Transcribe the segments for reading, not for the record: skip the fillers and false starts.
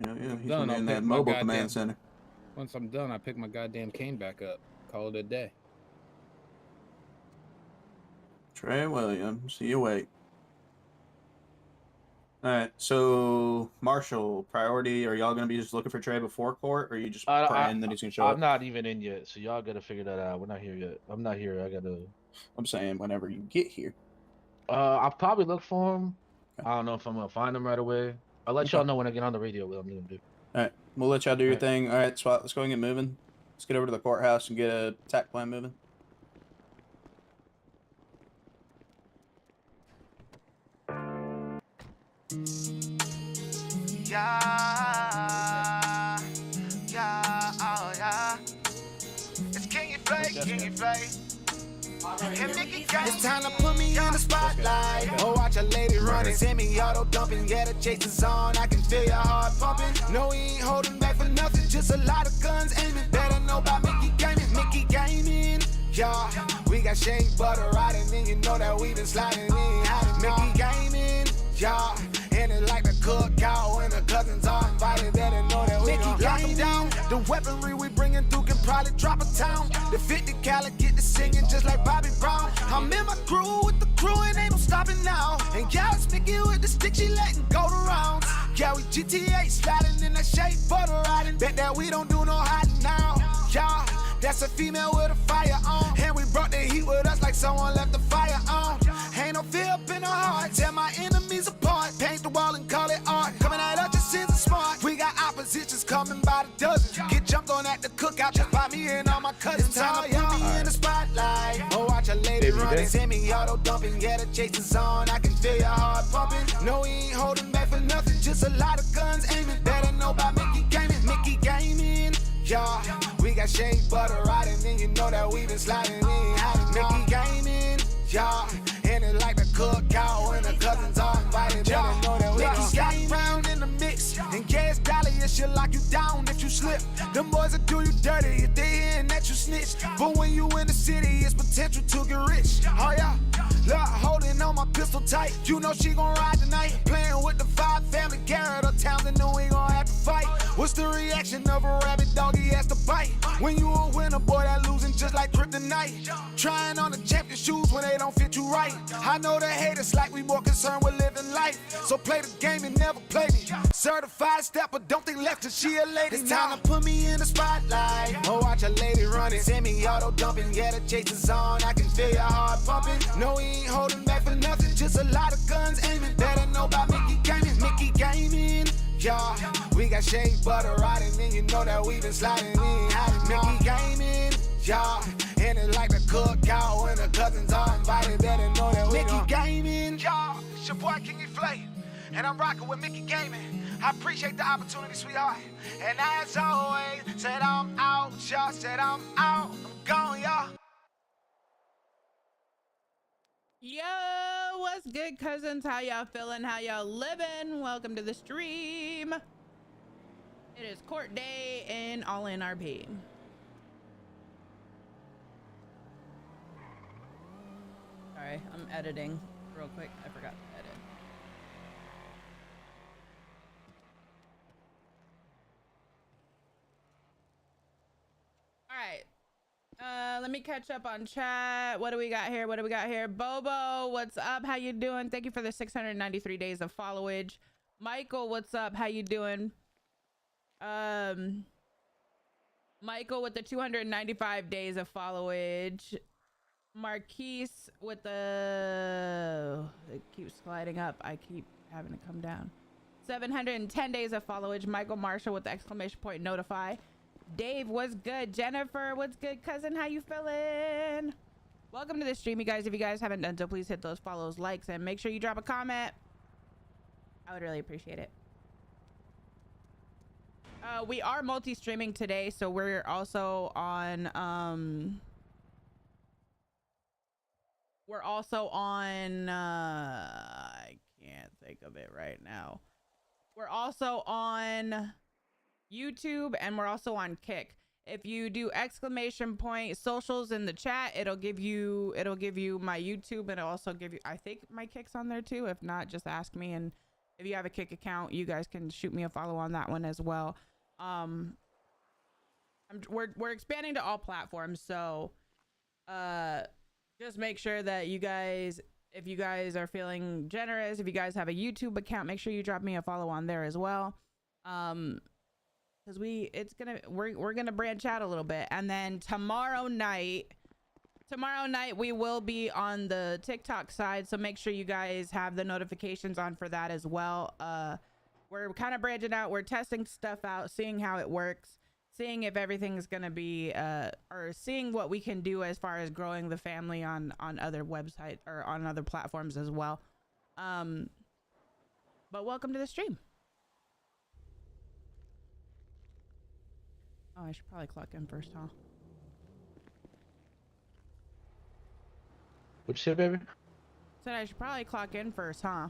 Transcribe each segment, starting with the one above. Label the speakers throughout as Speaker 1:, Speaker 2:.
Speaker 1: Yeah, he's
Speaker 2: done,
Speaker 1: gonna be
Speaker 2: I'll
Speaker 1: in
Speaker 2: pick
Speaker 1: that
Speaker 2: my
Speaker 1: mobile
Speaker 2: goddamn-
Speaker 1: command center.
Speaker 2: Once I'm done, I pick my goddamn cane back up. Call it a day.
Speaker 1: Trey Williams, see you wait. Alright, so Marshall, priority, are y'all gonna be just looking for Trey before court, or are you just praying that he's gonna show up?
Speaker 3: I'm not even in yet, so y'all gotta figure that out. We're not here yet. I'm not here. I gotta.
Speaker 1: I'm saying whenever you get here.
Speaker 3: I'll probably look for him.
Speaker 1: Okay.
Speaker 3: I don't know if I'm gonna find him right away. I'll let y'all know when I get on the radio what I'm gonna do.
Speaker 1: Alright, we'll let y'all do your
Speaker 3: Alright.
Speaker 1: thing. Alright, SWAT, let's go and get moving. Let's get over to the courthouse and get a attack plan moving.
Speaker 4: Yeah, oh yeah. It's King and Flay, King and Flay. It's time to put me in the spotlight. Oh, watch a lady running, semi-auto dumping. Yeah, the chase is on. I can feel your heart pumping. No, he ain't holding back for nothing. Just a lot of guns aiming. Better know about Mickey Gaming. Mickey Gaming. Yeah, we got shea butter riding, and you know that we been sliding in. Mickey Gaming. Yeah. And it like the cookout when the cousins are invited. Better know that we gon' lock them down. The weaponry we bringing through can probably drop a town. The 50 cal get to singing just like Bobby Brown. I'm in my crew with the crew and ain't no stopping now. And y'all speaking with the stick, she letting go the rounds. Yeah, we GTA sliding in that shape butter riding. Bet that we don't do no hiding now. Yeah, that's a female with a fire on. And we brought the heat with us like someone left the fire on. Ain't no fear up in our heart. Tear my enemies apart. Paint the wall and call it art. Coming at us just isn't smart. We got oppositions coming by the dozen. Get jumped on at the cookout just by me and all my cousins. It's time to put me in the spotlight. Oh, watch a lady running. Semi-auto dumping. Yeah, the chase is on. I can feel your heart pumping. No, he ain't holding back for nothing. Just a lot of guns aiming. Better know about Mickey Gaming. Mickey Gaming. Yeah, we got shea butter riding, and you know that we been sliding in. Mickey Gaming. Yeah, and it like the cookout when the cousins are invited. Better know that we gon' Skye round in the mix. And yes, Dahlia, she'll lock you down if you slip. Them boys will do you dirty if they hearing that you snitch. But when you in the city, it's potential to get rich. Oh yeah, look, holding on my pistol tight. You know she gon' ride tonight. Playing with the 5 family, Garrett or Townsend, know we gon' have to fight. What's the reaction of a rabbit dog? He has to bite. When you a winner, boy, that losing just like kryptonite. Trying on the champion shoes when they don't fit you right. I know the haters like we more concerned with living life. So play the game and never play me. Certified stepper, don't think left till she a lady. It's time to put me in the spotlight. Oh, watch a lady running. Semi-auto dumping. Yeah, the chase is on. I can feel your heart pumping. No, he ain't holding back for nothing. Just a lot of guns aiming. Better know about Mickey Gaming. Mickey Gaming. Yeah, we got shea butter riding, and you know that we been sliding in. Mickey Gaming. Yeah, and it like the cookout when the cousins are invited. Better know that we Mickey Gaming. Yeah, it's your boy King and Flay, and I'm rocking with Mickey Gaming. I appreciate the opportunity, sweetheart. And as always, said I'm out, y'all. Said I'm out, I'm gone, y'all.
Speaker 5: Yo, what's good, cousins? How y'all feeling? How y'all living? Welcome to the stream. It is court day in All In RP. Sorry, I'm editing real quick. I forgot to edit. All right. Let me catch up on chat. What do we got here? What do we got here? Bobo, what's up? How you doing? Thank you for the 693 days of followage. Michael, what's up? How you doing? Michael with the 295 days of followage. Marquise with the... It keeps sliding up. I keep having to come down. 710 days of followage. Michael Marshall with the exclamation point notify. Dave, what's good? Jennifer, what's good, cousin? How you feeling? Welcome to the stream, you guys. If you guys haven't done so, please hit those follows, likes, and make sure you drop a comment. I would really appreciate it. We are multi-streaming today, so we're also on I can't think of it right now. We're also on YouTube, and we're also on Kick. If you do exclamation point socials in the chat, it'll give you my YouTube, and it'll also give you, I think my Kick's on there too. If not, just ask me and If you have a Kick account, you guys can shoot me a follow on that one as well. We're expanding to all platforms, so just make sure that you guys, if you guys are feeling generous, if you guys have a YouTube account, make sure you drop me a follow on there as well. Because we're gonna branch out a little bit, and then tomorrow night we will be on the TikTok side, so make sure you guys have the notifications on for that as well. We're kind of branching out, we're testing stuff out, seeing how it works, seeing if everything's gonna be or seeing what we can do as far as growing the family on other websites or on other platforms as well. But welcome to the stream. Oh, I should probably clock in first, huh?
Speaker 3: What'd you say, baby?
Speaker 5: Said I should probably clock in first, huh?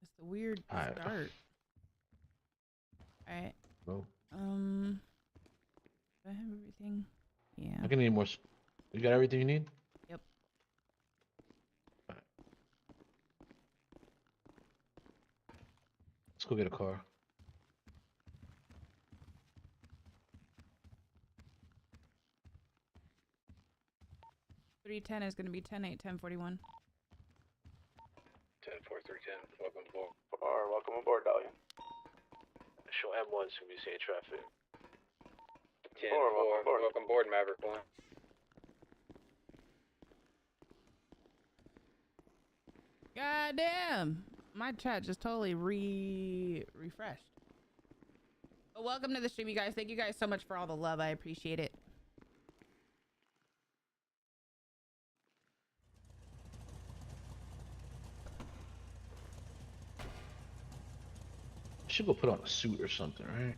Speaker 5: It's the weird start. Alright.
Speaker 3: No.
Speaker 5: Do I have everything? Yeah.
Speaker 3: I can need more. You got everything you need?
Speaker 5: Yep.
Speaker 3: Alright. Let's go get a car.
Speaker 5: $310 is gonna be 10-8, 10-41.
Speaker 2: 10-4-3-10. Welcome aboard.
Speaker 1: Welcome aboard, Dahlia.
Speaker 3: Show M1's gonna be seeing traffic.
Speaker 2: 10-4. Welcome aboard, Maverick 1.
Speaker 5: God damn! My chat just totally refreshed. But welcome to the stream, you guys. Thank you guys so much for all the love. I appreciate it.
Speaker 3: Should go put on a suit or something, right?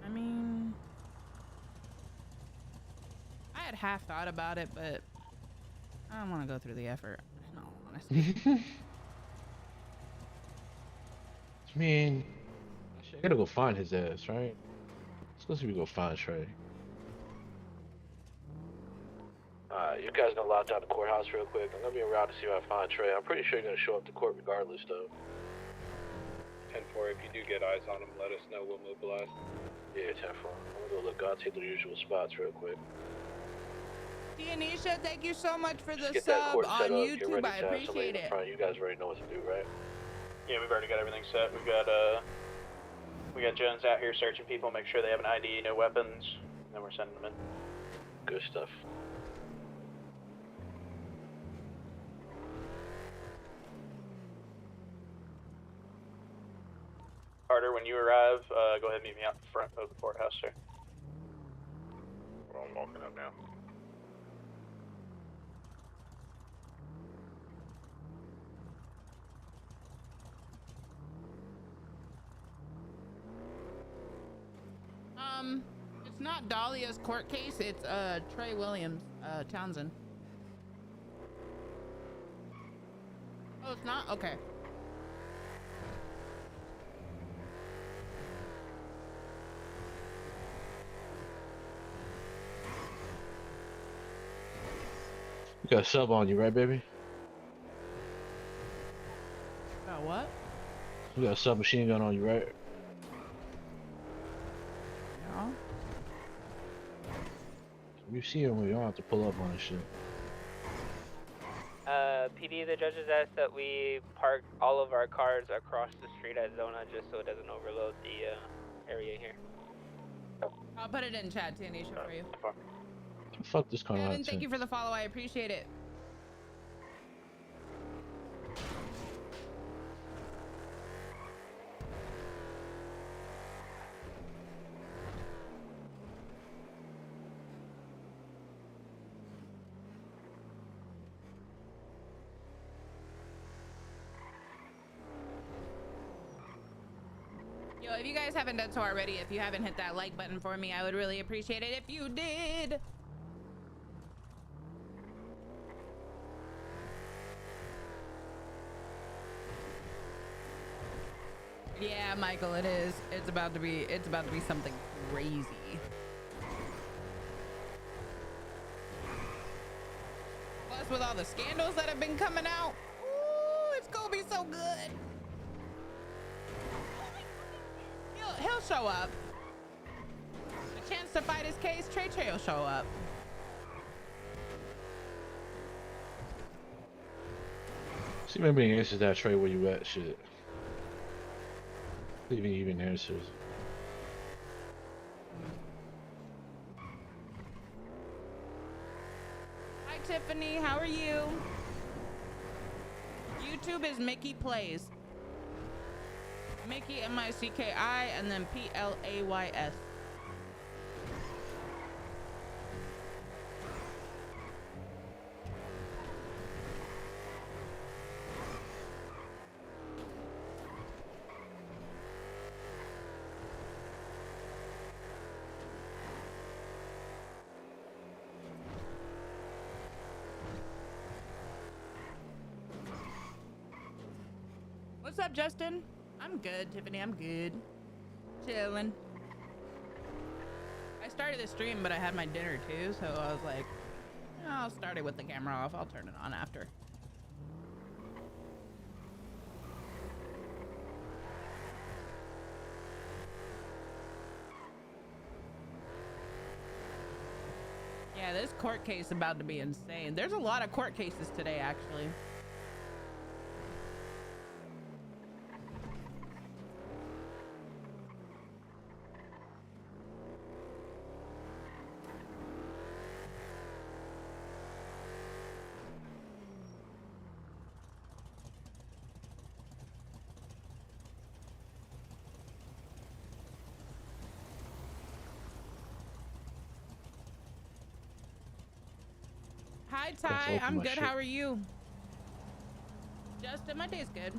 Speaker 5: I mean, I had half thought about it, but I don't want to go through the effort. No, honestly.
Speaker 3: I mean, I gotta go find his ass, right? Let's go see if we go find Trey. You guys gonna lock down the courthouse real quick? I'm gonna be around to see if I find Trey. I'm pretty sure you're gonna show up to court regardless, though.
Speaker 2: 10-4, if you do get eyes on him, let us know. We'll mobilize.
Speaker 3: Yeah, 10-4. I'm gonna go look out, take the usual spots real quick.
Speaker 5: Dianisha, thank you so much for the
Speaker 3: Get that
Speaker 5: sub
Speaker 3: court
Speaker 5: on
Speaker 3: set up, get
Speaker 5: YouTube.
Speaker 3: ready
Speaker 5: I
Speaker 3: to have somebody
Speaker 5: appreciate
Speaker 3: in
Speaker 5: it.
Speaker 3: front. You guys already know what to do, right?
Speaker 1: Yeah, we've already got everything set. We got Jones out here searching people, make sure they have an ID, no weapons, and then we're sending them in.
Speaker 3: Good stuff.
Speaker 1: Carter, when you arrive, go ahead and meet me out in front of the courthouse, sir.
Speaker 2: Well, I'm walking up now.
Speaker 5: It's not Dahlia's court case, it's Trey Williams, Townsend. Oh, it's not? Okay.
Speaker 3: You got a sub on you, right, baby?
Speaker 5: About what?
Speaker 3: You got a submachine gun on you, right?
Speaker 5: No.
Speaker 3: You see him, we don't have to pull up on this shit.
Speaker 6: PD, the judges asked that we park all of our cars across the street at Zona just so it doesn't overload the area here.
Speaker 5: I'll put it in chat, Tanisha, for you.
Speaker 3: Fuck this car.
Speaker 5: Kevin, thank you for the follow. I appreciate it. Yo, if you guys haven't done so already, if you haven't hit that like button for me, I would really appreciate it if you did. Yeah, Michael, it is. It's about to be something crazy. Plus, with all the scandals that have been coming out, ooh, it's gonna be so good. He'll show up. A chance to fight his case, Trey will show up.
Speaker 3: See, maybe answers that Trey, where you at? Shit. Leaving even answers.
Speaker 5: Hi, Tiffany. How are you? YouTube is Mickey Plays. Mickey, M-I-C-K-I, and then P-L-A-Y-S. What's up, Justin? I'm good, Tiffany. I'm good. Chilling. I started the stream, but I had my dinner too, so I was like, I'll start it with the camera off. I'll turn it on after. Yeah, this court case is about to be insane. There's a lot of court cases today, actually. Hi, Ty. I'm good. How are you? Justin, my day's good.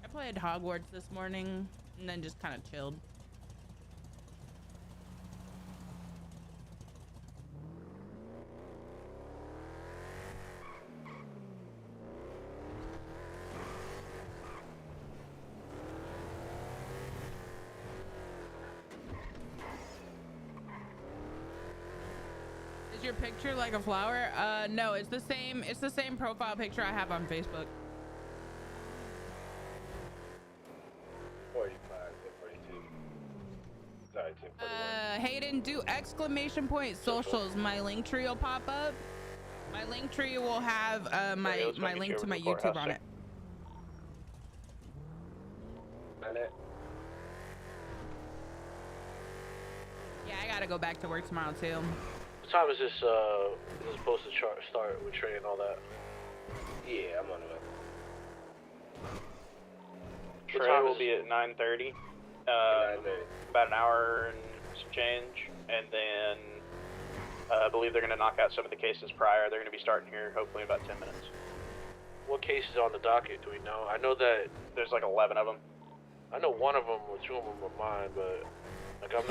Speaker 5: I played Hogwarts this morning and then just kind of chilled. Your picture like a flower? No, it's the same profile picture I have on Facebook.
Speaker 2: 45, 42. Sorry, 41.
Speaker 5: Hayden, do exclamation point socials. My link tree will pop up. My link tree will have my link to my YouTube on it. Yeah, I gotta go back to work tomorrow too.
Speaker 3: What time is this supposed to start with Trey and all that?
Speaker 2: Yeah, I'm on the way.
Speaker 1: Trey will be at 9:30. About an hour and some change, and then I believe they're going to knock out some of the cases prior. They're going to be starting here hopefully in about 10 minutes.
Speaker 3: What cases on the docket do we know? I know that
Speaker 1: there's like 11 of them.
Speaker 3: I know one of them or two of them are mine, but like I'm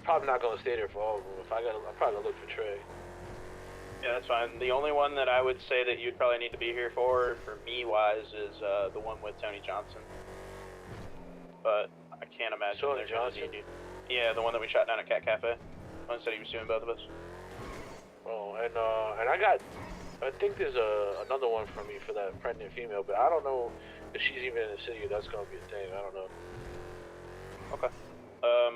Speaker 3: probably not gonna stay there for all of them. I'm probably gonna look for Trey.
Speaker 1: Yeah, that's fine. The only one that I would say that you'd probably need to be here for me wise, is the one with Tony Johnson. But I can't imagine
Speaker 3: Tony
Speaker 1: they're gonna
Speaker 3: Johnson?
Speaker 1: need you. Yeah, the one that we shot down at Cat Cafe. One said he was suing both of us.
Speaker 3: Oh, and I think there's another one for me for that pregnant female, but I don't know if she's even in the city. That's gonna be a thing. I don't know.
Speaker 1: Okay.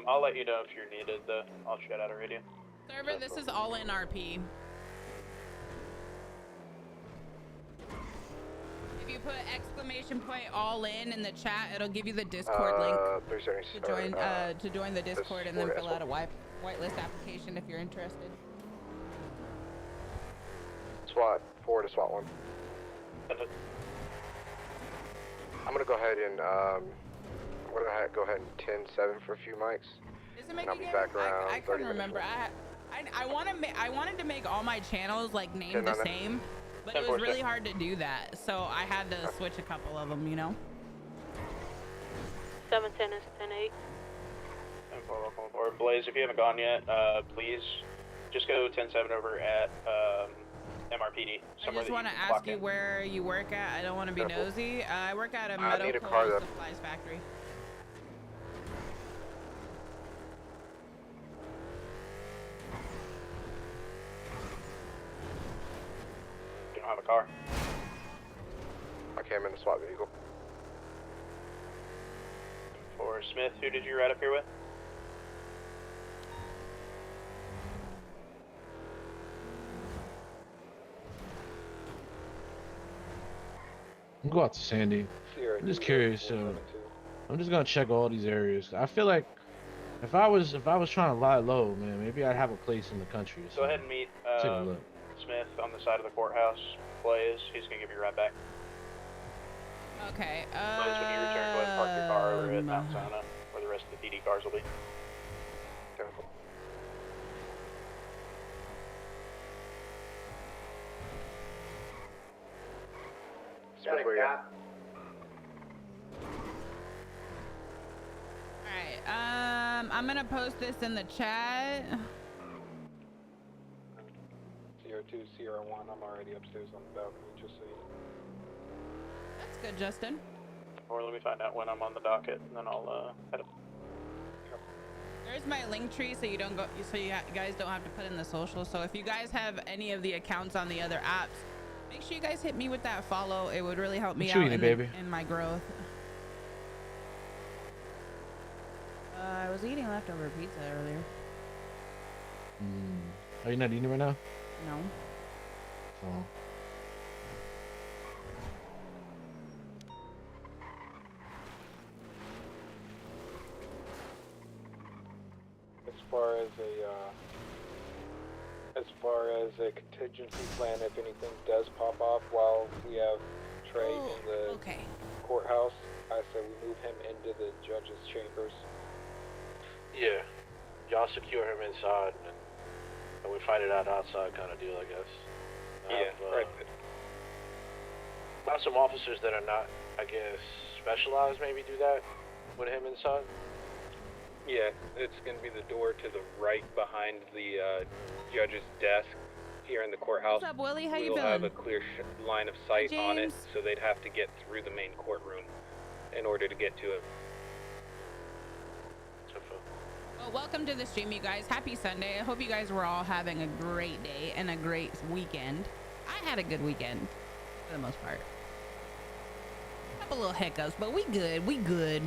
Speaker 1: I'll let you know if you're needed, though. I'll shout out a radio.
Speaker 5: Server, this is all in RP. If you put exclamation point all in the chat, it'll give you the Discord link to join the Discord and then fill out a whitelist application if you're interested.
Speaker 7: SWAT 4 to SWAT 1. I'm gonna go ahead and go ahead and 10-7 for a few mics.
Speaker 5: And
Speaker 7: I'll be back around.
Speaker 5: I couldn't remember. I wanted to make all my channels like named the same, but it was really hard to do that. So I had to switch a couple of them, you know.
Speaker 8: 710 is 10-8.
Speaker 1: 10-4, welcome aboard. Blaze, if you haven't gone yet, please just go 10-7 over at MRPD.
Speaker 5: I just want to ask you where you work at. I don't want to be nosy. I work at a
Speaker 7: I need a
Speaker 5: medical
Speaker 7: car, though.
Speaker 5: supplies factory.
Speaker 1: You don't have a car?
Speaker 7: I came in a SWAT vehicle.
Speaker 1: For Smith, who did you ride up here with?
Speaker 9: I'm going out to Sandy. I'm just curious. I'm just gonna check all these areas. I feel like if I was trying to lie low, man, maybe I'd have a place in the country.
Speaker 1: Go ahead and meet
Speaker 9: Take a look.
Speaker 1: Smith on the side of the courthouse. Blaze, he's gonna give you a ride back.
Speaker 5: Okay.
Speaker 1: Blaze, when you return, go ahead and park your car over at Mount Sinai, where the rest of the PD cars will be.
Speaker 7: Careful. Smith, where you at?
Speaker 5: Alright, I'm gonna post this in the chat.
Speaker 2: CR2, CR1, I'm already upstairs on the balcony, just so you know.
Speaker 5: That's good, Justin.
Speaker 1: Or let me find out when I'm on the docket, and then I'll head up.
Speaker 5: There's my link tree, so you guys don't have to put in the social. So if you guys have any of the accounts on the other apps, make sure you guys hit me with that follow. It would really help me out in my growth. I was eating leftover pizza earlier.
Speaker 9: Are you not eating right now?
Speaker 5: No.
Speaker 9: Oh.
Speaker 2: As a contingency plan, if anything does pop off while we have Trey in the courthouse, I say we move him into the judge's chambers.
Speaker 3: Yeah, y'all secure him inside, and we fight it out outside, kind of deal, I guess.
Speaker 2: Right.
Speaker 3: Got some officers that are not, I guess, specialized. Maybe do that with him inside.
Speaker 2: Yeah, it's going to be the door to the right behind the judge's desk here in the courthouse.
Speaker 5: What's up, Willie? How you
Speaker 2: We'll
Speaker 5: feeling?
Speaker 2: have a clear line of sight on it,
Speaker 5: James.
Speaker 2: so they'd have to get through the main courtroom in order to get to it.
Speaker 5: Well, welcome to the stream, you guys. Happy Sunday. I hope you guys were all having a great day and a great weekend. I had a good weekend, for the most part. Couple little hiccups, but we good. We good.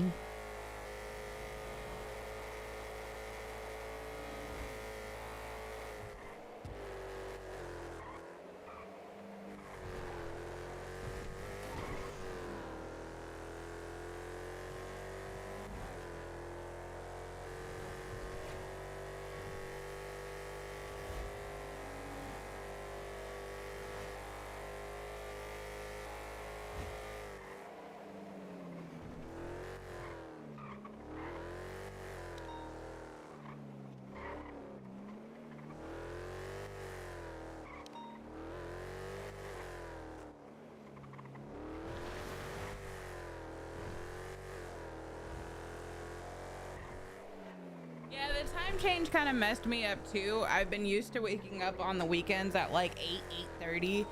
Speaker 5: Yeah, the time change kind of messed me up too. I've been used to waking up on the weekends at like 8:30.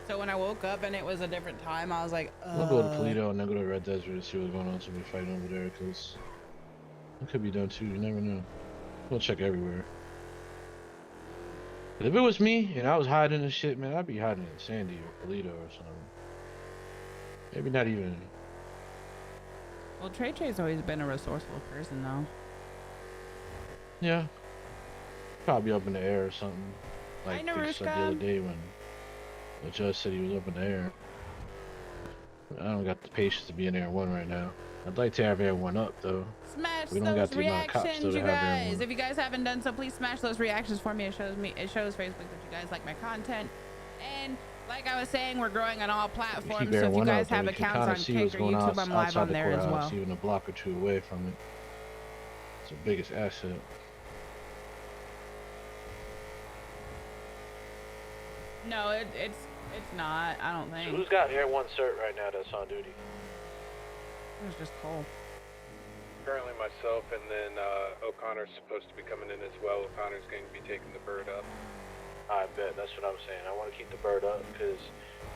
Speaker 5: So when I woke up and it was a different time, I was like,
Speaker 9: We'll go to Toledo and then go to Red Desert and see what's going on. Somebody fighting over there, because it could be done too. You never know. We'll check everywhere. But if it was me and I was hiding and shit, man, I'd be hiding in Sandy or Toledo or something. Maybe not even.
Speaker 5: Well, Trey's always been a resourceful person, though.
Speaker 9: Yeah. Probably up in the air or something. Like
Speaker 5: know,
Speaker 9: they said the other day when the judge said he was up in the air. I don't got the patience to be in Air 1 right now. I'd like to have Air 1 up, though.
Speaker 5: Smash
Speaker 9: We don't got
Speaker 5: those
Speaker 9: the amount of cops
Speaker 5: reactions,
Speaker 9: still
Speaker 5: you
Speaker 9: to have Air
Speaker 5: guys.
Speaker 9: 1.
Speaker 5: If you guys haven't done so, please smash those reactions for me. It shows Facebook that you guys like my content. And like I was saying, we're growing on all platforms. So if you guys have accounts on Kick or YouTube, I'm live on there as well.
Speaker 9: Even a block or two away from it. It's the biggest asset.
Speaker 5: No, it's not. I don't think.
Speaker 3: So who's got Air 1 cert right now that's on duty?
Speaker 5: It was just Cole.
Speaker 2: currently myself, and then O'Connor's supposed to be coming in as well. O'Connor's going to be taking the bird up.
Speaker 3: I bet, that's what I'm saying. I want to keep the bird up because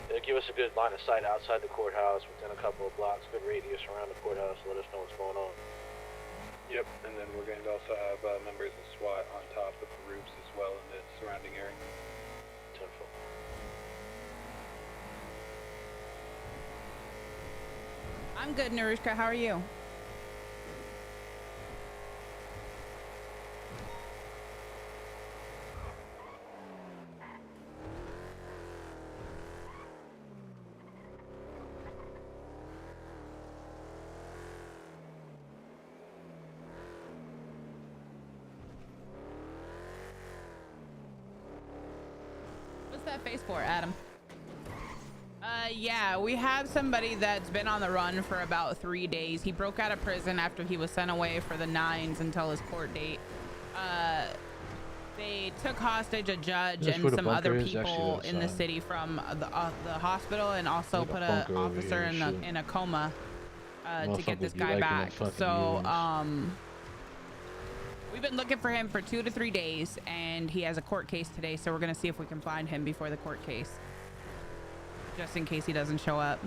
Speaker 3: it'll give us a good line of sight outside the courthouse within a couple of blocks, good radius around the courthouse to let us know what's going on.
Speaker 2: Yep, and then we're going to also have members of SWAT on top of the roofs as well in the surrounding area.
Speaker 3: 10-4.
Speaker 5: I'm good, Narushka. How are you? What's that face for, Adam? Yeah, we have somebody that's been on the run for about 3 days. He broke out of prison after he was sent away for the 9s until his court date. They took hostage a judge and some other people in the city from the hospital, and also put an officer in a coma to get this guy back. So we've been looking for him for 2 to 3 days, and he has a court case today, so we're gonna see if we can find him before the court case, just in case he doesn't show up.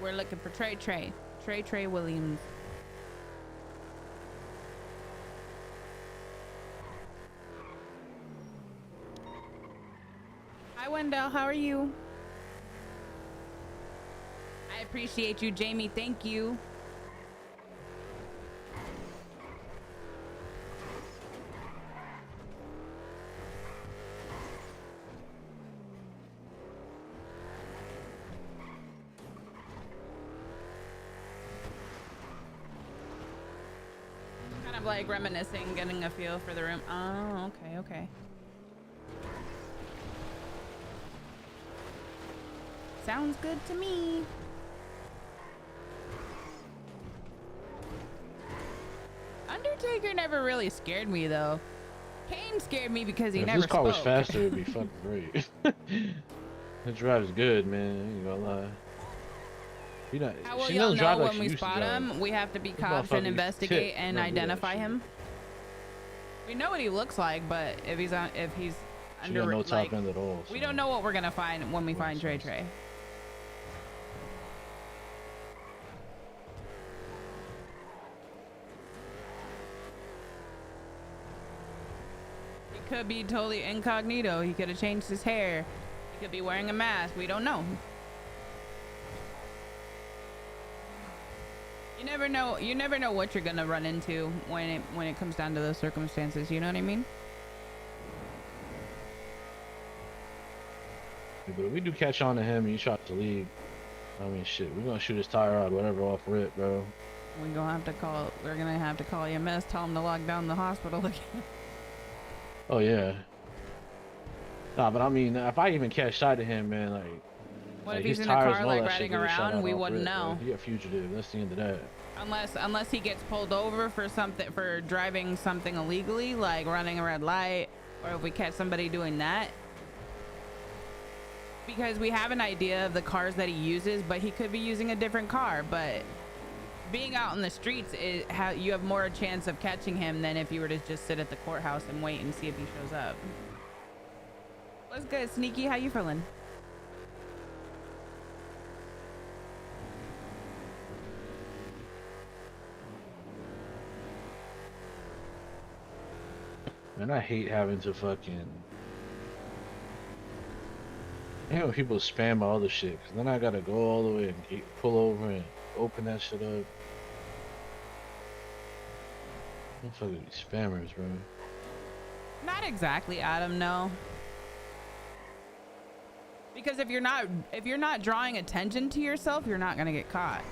Speaker 5: We're looking for Trey Williams. Hi, Wendell. How are you? I appreciate you, Jamie. Thank you. Kind of like reminiscing, getting a feel for the room. Oh, okay. Sounds good to me. Undertaker never really scared me though. Kane scared me because he never spoke.
Speaker 9: If this car was faster, it'd be fucking great. The drive's good, man. I ain't gonna lie. You know,
Speaker 5: how will y'all know when we spot him? We have to be cops and investigate and identify him. We know what he looks like, but if he's under,
Speaker 9: no top end at all.
Speaker 5: We don't know what we're gonna find when we find Trey. He could be totally incognito. He could have changed his hair. He could be wearing a mask. We don't know. You never know what you're gonna run into when it comes down to those circumstances. You know what I mean?
Speaker 9: Yeah, but if we do catch on to him and he tries to leave, I mean, shit, we're gonna shoot his tire out, whatever, off rip, bro.
Speaker 5: We're gonna have to call EMS, tell him to lock down the hospital again.
Speaker 9: Oh yeah. Nah, but I mean, if I even catch sight of him, man, like.
Speaker 5: What if he's in a car like riding around? We wouldn't know.
Speaker 9: He a fugitive. That's the end of that.
Speaker 5: Unless he gets pulled over for driving something illegally, like running a red light, or if we catch somebody doing that. Because we have an idea of the cars that he uses, but he could be using a different car. But being out in the streets, you have more chance of catching him than if you were to just sit at the courthouse and wait and see if he shows up. What's good, Sneaky? How you feeling?
Speaker 9: Man, I hate having to fucking... I hate when people spam all the shit, because then I gotta go all the way and pull over and open that shit up. Don't fucking be spammers, bro.
Speaker 5: Not exactly, Adam, no. Because if you're not drawing attention to yourself, you're not gonna get caught.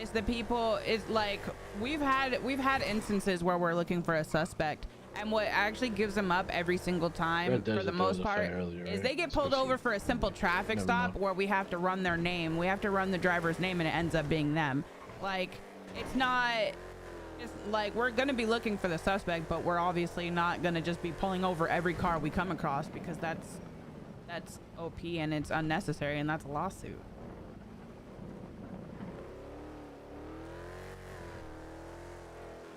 Speaker 5: It's the people, it's like we've had instances where we're looking for a suspect And what actually gives them up every single time, for the most part, is they get pulled over for a simple traffic stop where we have to run their name. We have to run the driver's name, and it ends up being them. Like, it's not... It's like, we're going to be looking for the suspect, but we're obviously not going to just be pulling over every car we come across, because that's OP and it's unnecessary, and that's a lawsuit.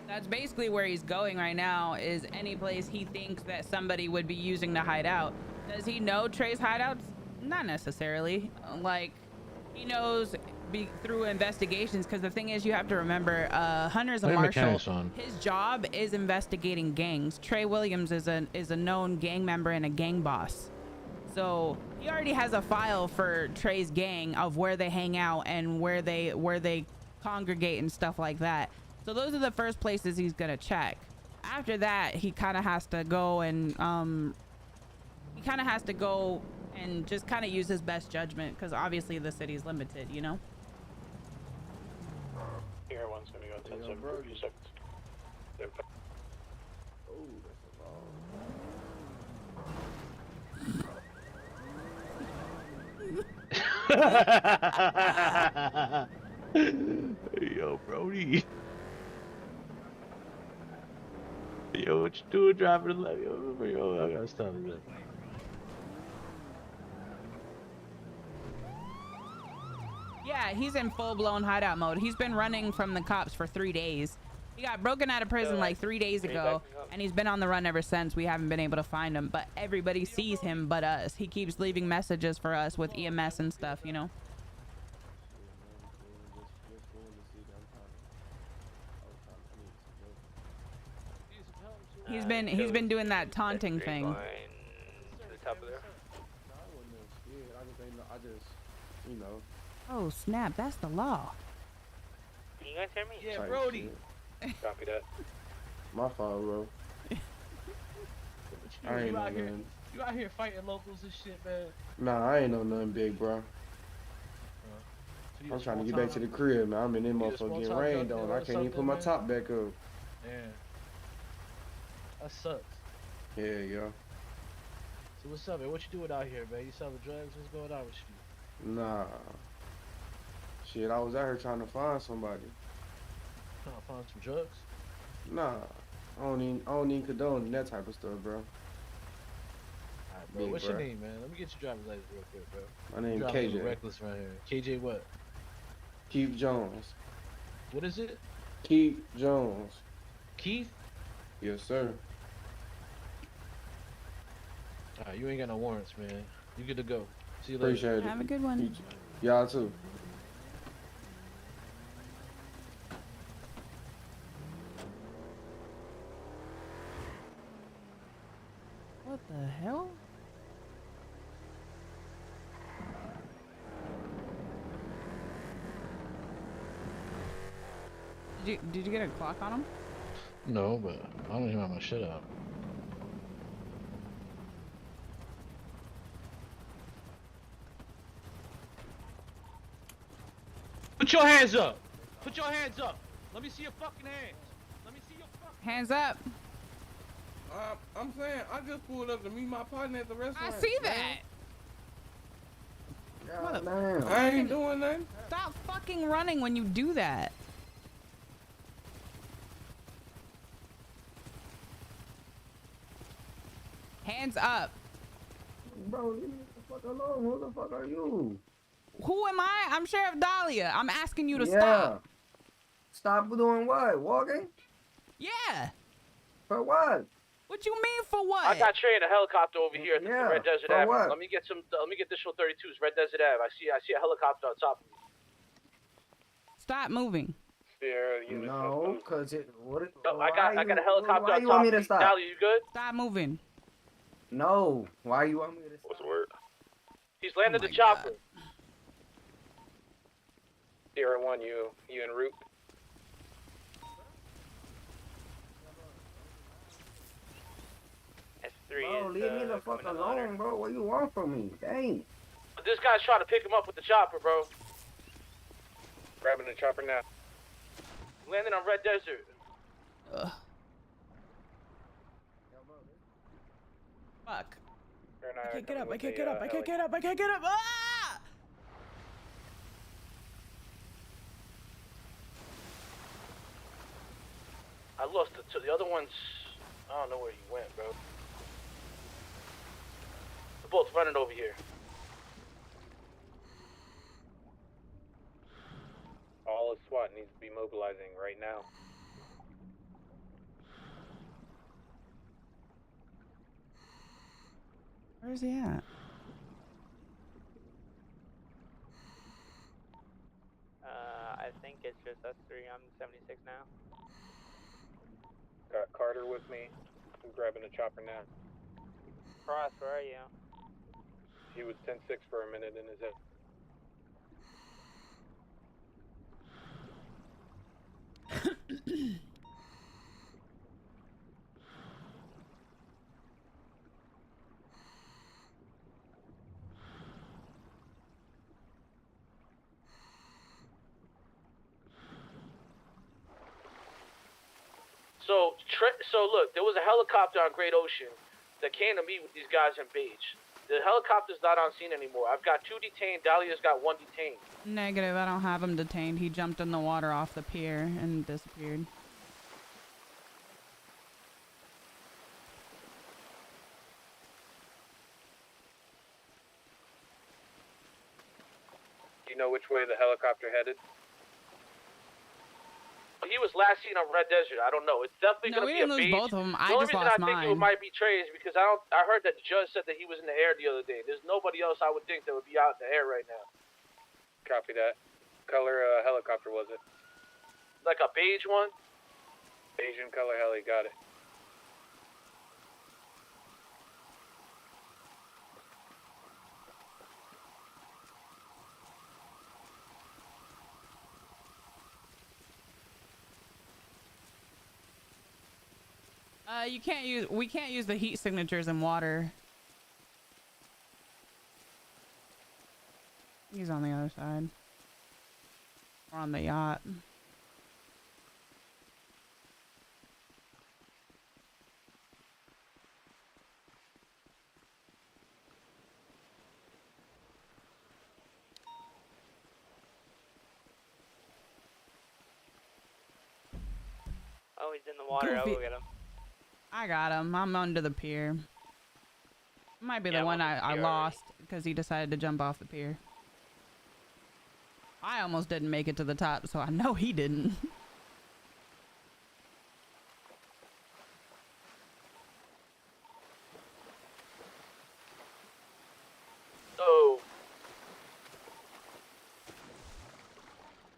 Speaker 5: That's basically where he's going right now, is any place he thinks that somebody would be using to hide out. Does he know Trey's hideouts? Not necessarily. Like, he knows through investigations, because the thing is, you have to remember, Hunter's a marshal. His job is investigating gangs. Trey Williams is a known gang member and a gang boss. So he already has a file for Trey's gang of where they hang out and where they congregate and stuff like that. So those are the first places he's gonna check. After that, he kind of has to go and just kind of use his best judgment, because obviously the city's limited, you know.
Speaker 1: Here, one's gonna go 10 for a few seconds.
Speaker 9: Yo, Brody. Yo, what you doing driving the left? Yo, I gotta stop it.
Speaker 5: Yeah, he's in full-blown hideout mode. He's been running from the cops for 3 days. He got broken out of prison like 3 days ago, and he's been on the run ever since. We haven't been able to find him, but everybody sees him but us. He keeps leaving messages for us with EMS and stuff, you know. He's been doing that taunting thing.
Speaker 6: To the top of there.
Speaker 8: I just, you know.
Speaker 5: Oh snap! That's the law.
Speaker 6: Can you guys hear me?
Speaker 8: Yeah, Brody.
Speaker 1: Copy that.
Speaker 8: My fault, bro. I ain't know nothing.
Speaker 9: You out here fighting locals and shit, man.
Speaker 8: Nah, I ain't know nothing big, bro. I'm trying to get back to the crib, man. I'm in them motherfucker getting rained on. I can't even put my top back up.
Speaker 9: Damn. That sucks.
Speaker 8: Yeah, yo.
Speaker 9: So what's up, man? What you doing out here, man? You selling drugs? What's going on with you?
Speaker 8: Nah. Shit, I was out here trying to find somebody.
Speaker 9: Trying to find some drugs?
Speaker 8: Nah. I don't even condone that type of stuff, bro.
Speaker 9: Alright, bro. What's your name, man? Let me get your driver's license real quick, bro.
Speaker 8: My name KJ.
Speaker 9: Reckless right here. KJ what?
Speaker 8: Keith Jones.
Speaker 9: What is it?
Speaker 8: Keith Jones.
Speaker 9: Keith?
Speaker 8: Yes, sir.
Speaker 9: Alright, you ain't got no warrants, man. You good to go. See you later.
Speaker 8: Appreciate it.
Speaker 5: Have a good one.
Speaker 8: Y'all too.
Speaker 5: What the hell? Did you get a clock on him?
Speaker 9: No, but I don't even have my shit out. Put your hands up! Put your hands up! Let me see your fucking hands! Let me see your fucking
Speaker 5: hands up!
Speaker 10: I'm saying, I just pulled up to meet my partner at the restaurant.
Speaker 5: I see that!
Speaker 10: God, I ain't doing nothing.
Speaker 5: Stop fucking running when you do that. Hands up.
Speaker 8: Bro, leave me the fuck alone. Who the fuck are you?
Speaker 5: Who am I? I'm Sheriff Dahlia. I'm asking you to stop.
Speaker 11: Stop doing what? Walking?
Speaker 5: Yeah.
Speaker 11: For what?
Speaker 5: What you mean for what?
Speaker 3: I got Trey in a helicopter over here at the Red Desert Ave.
Speaker 11: What?
Speaker 3: Let me get additional 32s. Red Desert Ave. I see a helicopter on top of me.
Speaker 5: Stop moving.
Speaker 11: No, cause it.
Speaker 3: I got a helicopter
Speaker 11: why
Speaker 3: on
Speaker 11: you
Speaker 3: top
Speaker 11: want me
Speaker 3: of
Speaker 11: to
Speaker 3: me.
Speaker 11: stop?
Speaker 3: Dahlia, you good?
Speaker 5: Stop moving.
Speaker 11: No. Why you want me to stop?
Speaker 1: What's the word?
Speaker 3: He's landed the chopper.
Speaker 1: Sierra 1, you en route?
Speaker 11: Bro, leave me the fuck alone, bro. What you want from me? Dang.
Speaker 3: This guy's trying to pick him up with the chopper, bro.
Speaker 1: Grabbing the chopper now.
Speaker 3: Landing on Red Desert.
Speaker 5: Fuck.
Speaker 2: I
Speaker 5: can't get up. I can't get up. I can't get up. I can't get up. Ah!
Speaker 3: I lost the other ones. I don't know where he went, bro. They're both running over here.
Speaker 2: All of SWAT needs to be mobilizing right now.
Speaker 5: Where is he at?
Speaker 6: I think it's just us three. I'm 76 now.
Speaker 2: Got Carter with me. I'm grabbing a chopper now.
Speaker 6: Cross, where are you?
Speaker 2: He was 10-6 for a minute in his head.
Speaker 3: So look, there was a helicopter on Great Ocean that came to meet with these guys in Beige. The helicopter's not on scene anymore. I've got 2 detained. Dahlia's got 1 detained.
Speaker 5: Negative. I don't have him detained. He jumped in the water off the pier and disappeared.
Speaker 2: Do you know which way the helicopter headed?
Speaker 3: He was last seen on Red Desert. I don't know. It's definitely
Speaker 5: No,
Speaker 3: gonna
Speaker 5: we
Speaker 3: be a
Speaker 5: didn't lose
Speaker 3: Beige.
Speaker 5: both of them. I
Speaker 3: The only
Speaker 5: just
Speaker 3: reason
Speaker 5: lost
Speaker 3: I think it
Speaker 5: mine.
Speaker 3: might be Trey is because I heard that the judge said that he was in the air the other day. There's nobody else I would think that would be out in the air right now.
Speaker 2: Copy that. Color helicopter was it?
Speaker 3: Like a beige one?
Speaker 2: Asian color heli, got it.
Speaker 5: We can't use the heat signatures in water. He's on the other side. We're on the yacht.
Speaker 6: Oh, he's in the water. I'll go get him.
Speaker 5: I got him. I'm under the pier. Might be the one I lost because he decided to jump off the pier. I almost didn't make it to the top, so I know he didn't.
Speaker 3: Oh.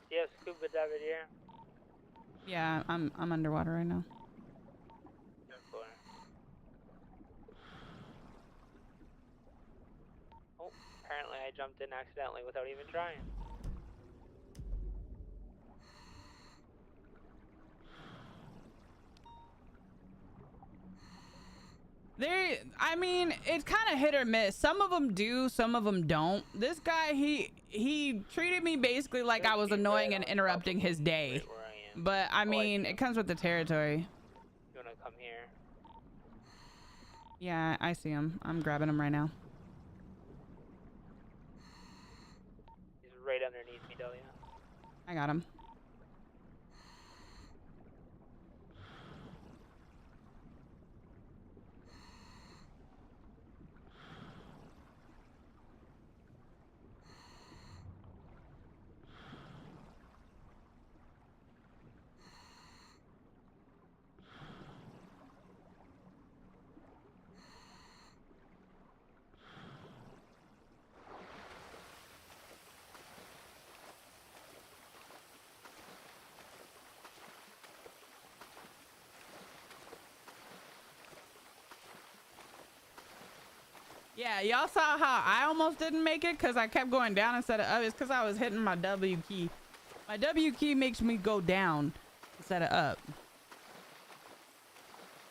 Speaker 6: Do you have scuba diving here?
Speaker 5: Yeah, I'm underwater right now.
Speaker 6: Oh, apparently I jumped in accidentally without even trying.
Speaker 5: I mean, it's kind of hit or miss. Some of them do, some of them don't. This guy, he treated me basically like I was annoying and interrupting his day. But I mean, it comes with the territory.
Speaker 6: You wanna come here?
Speaker 5: Yeah, I see him. I'm grabbing him right now.
Speaker 6: He's right underneath me, Dahlia.
Speaker 5: I got him. Yeah, y'all saw how I almost didn't make it because I kept going down instead of up. It's because I was hitting my W key. My W key makes me go down instead of up.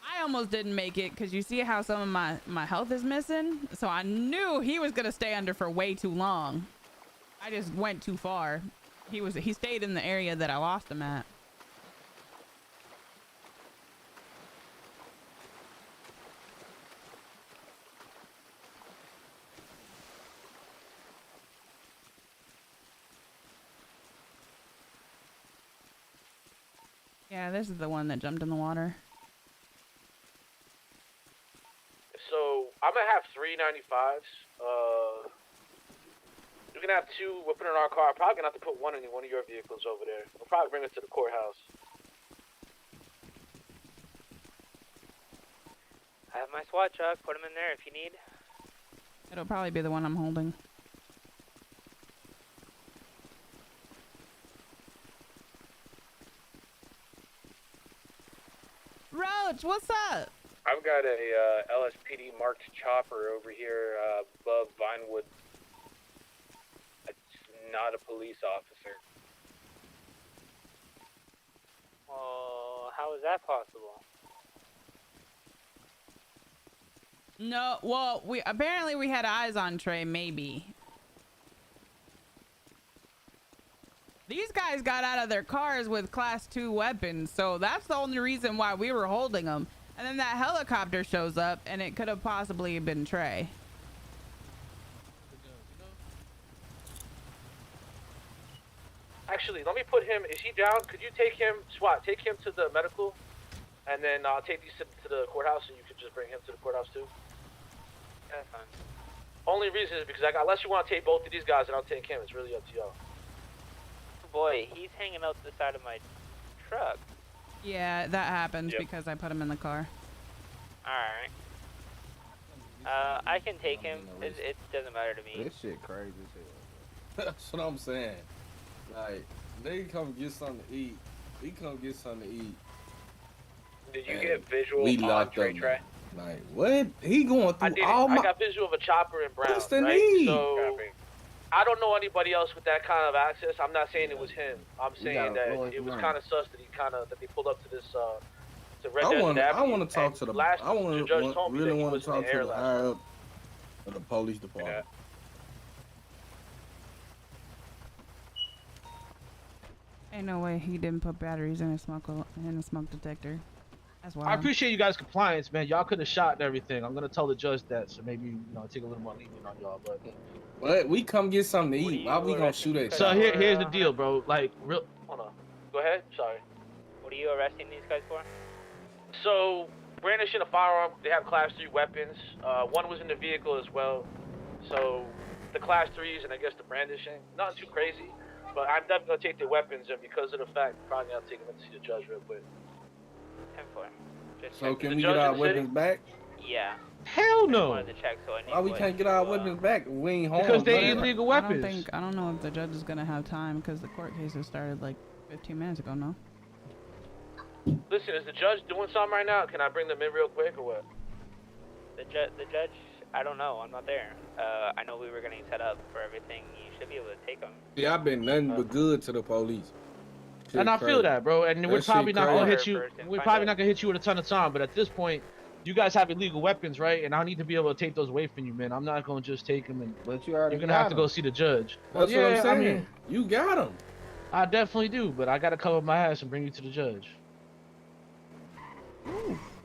Speaker 5: I almost didn't make it because you see how some of my health is missing? So I knew he was going to stay under for way too long. I just went too far. He stayed in the area that I lost him at. Yeah, this is the one that jumped in the water.
Speaker 3: So I'm gonna have 3 95s. We're gonna have 2 whipping in our car. I'm probably gonna have to put one in one of your vehicles over there. We'll probably bring it to the courthouse.
Speaker 6: I have my SWAT truck. Put him in there if you need.
Speaker 5: It'll probably be the one I'm holding. Roach, what's up?
Speaker 2: I've got a LSPD marked chopper over here above Vinewood. It's not a police officer.
Speaker 6: Well, how is that possible?
Speaker 5: No, well, we had eyes on Trey, maybe. These guys got out of their cars with class 2 weapons, so that's the only reason why we were holding them. And then that helicopter shows up, and it could have possibly been Trey.
Speaker 3: Actually, let me put him. Is he down? Could you take him, SWAT? Take him to the medical, and then I'll take these to the courthouse, and you could just bring him to the courthouse too.
Speaker 6: That's fine.
Speaker 3: Only reason is because unless you want to take both of these guys, and I'll take him. It's really up to y'all.
Speaker 6: Boy, he's hanging out the side of my truck.
Speaker 5: Yeah, that happens because I put him in the car.
Speaker 6: Alright. I can take him. It doesn't matter to me.
Speaker 11: This shit crazy as hell.
Speaker 10: That's what I'm saying. Like, they come get something to eat. We come get something to eat.
Speaker 2: Did you get visual
Speaker 10: we
Speaker 2: on
Speaker 10: locked
Speaker 2: Trey
Speaker 10: up.
Speaker 2: Trey?
Speaker 10: Like, what? He going through
Speaker 3: I got visual of a chopper in Brown.
Speaker 10: What's the
Speaker 3: right?
Speaker 10: need?
Speaker 3: So, I don't know anybody else with that kind of access. I'm not saying it was him. I'm saying that it was kind of sus that they pulled up to this to Red Desert Avenue.
Speaker 10: I want to talk to the.
Speaker 3: Last
Speaker 10: I want
Speaker 3: the
Speaker 10: to
Speaker 3: judge told me
Speaker 10: really
Speaker 3: that he
Speaker 10: want
Speaker 3: was
Speaker 10: to
Speaker 3: in
Speaker 10: talk
Speaker 3: the
Speaker 10: to
Speaker 3: air
Speaker 10: the
Speaker 3: last
Speaker 10: higher
Speaker 3: night.
Speaker 10: up of the police department.
Speaker 5: Ain't no way he didn't put batteries in a smoke detector. That's wild.
Speaker 9: I appreciate you guys' compliance, man. Y'all could have shot and everything. I'm gonna tell the judge that, so maybe take a little more lenient on y'all.
Speaker 10: But we come get something to eat. Why we gonna shoot at?
Speaker 9: So here's the deal, bro. Like, real.
Speaker 3: Hold on. Go ahead. Sorry.
Speaker 6: What are you arresting these guys for?
Speaker 3: So, brandishing a firearm. They have class 3 weapons. One was in the vehicle as well. So, the class 3s and I guess the brandishing. Nothing too crazy. But I'm definitely gonna take their weapons, and because of the fact, probably I'll take them to see the judge real quick.
Speaker 6: 10-4.
Speaker 10: So can we get our weapons back?
Speaker 6: Yeah.
Speaker 9: Hell no.
Speaker 6: I wanted to check, so I need
Speaker 10: Why we can't get our weapons back? We ain't home.
Speaker 9: Because they illegal weapons.
Speaker 5: I don't know if the judge is gonna have time because the court case has started like 15 minutes ago. No.
Speaker 3: Listen, is the judge doing something right now? Can I bring them in real quick or what?
Speaker 6: The judge, I don't know. I'm not there. I know we were getting set up for everything. You should be able to take them.
Speaker 10: Yeah, I've been nothing but good to the police. Shit
Speaker 9: And I feel that, bro. And we're probably not gonna hit you. We're probably not gonna hit you with a ton of time. But at this point, you guys have illegal weapons, right? And I need to be able to take those away from you, man. I'm not gonna just take them.
Speaker 11: But you already.
Speaker 9: You're gonna have to go see the judge.
Speaker 10: That's what I'm saying. I mean, you got them.
Speaker 9: I definitely do, but I gotta cover my ass and bring you to the judge.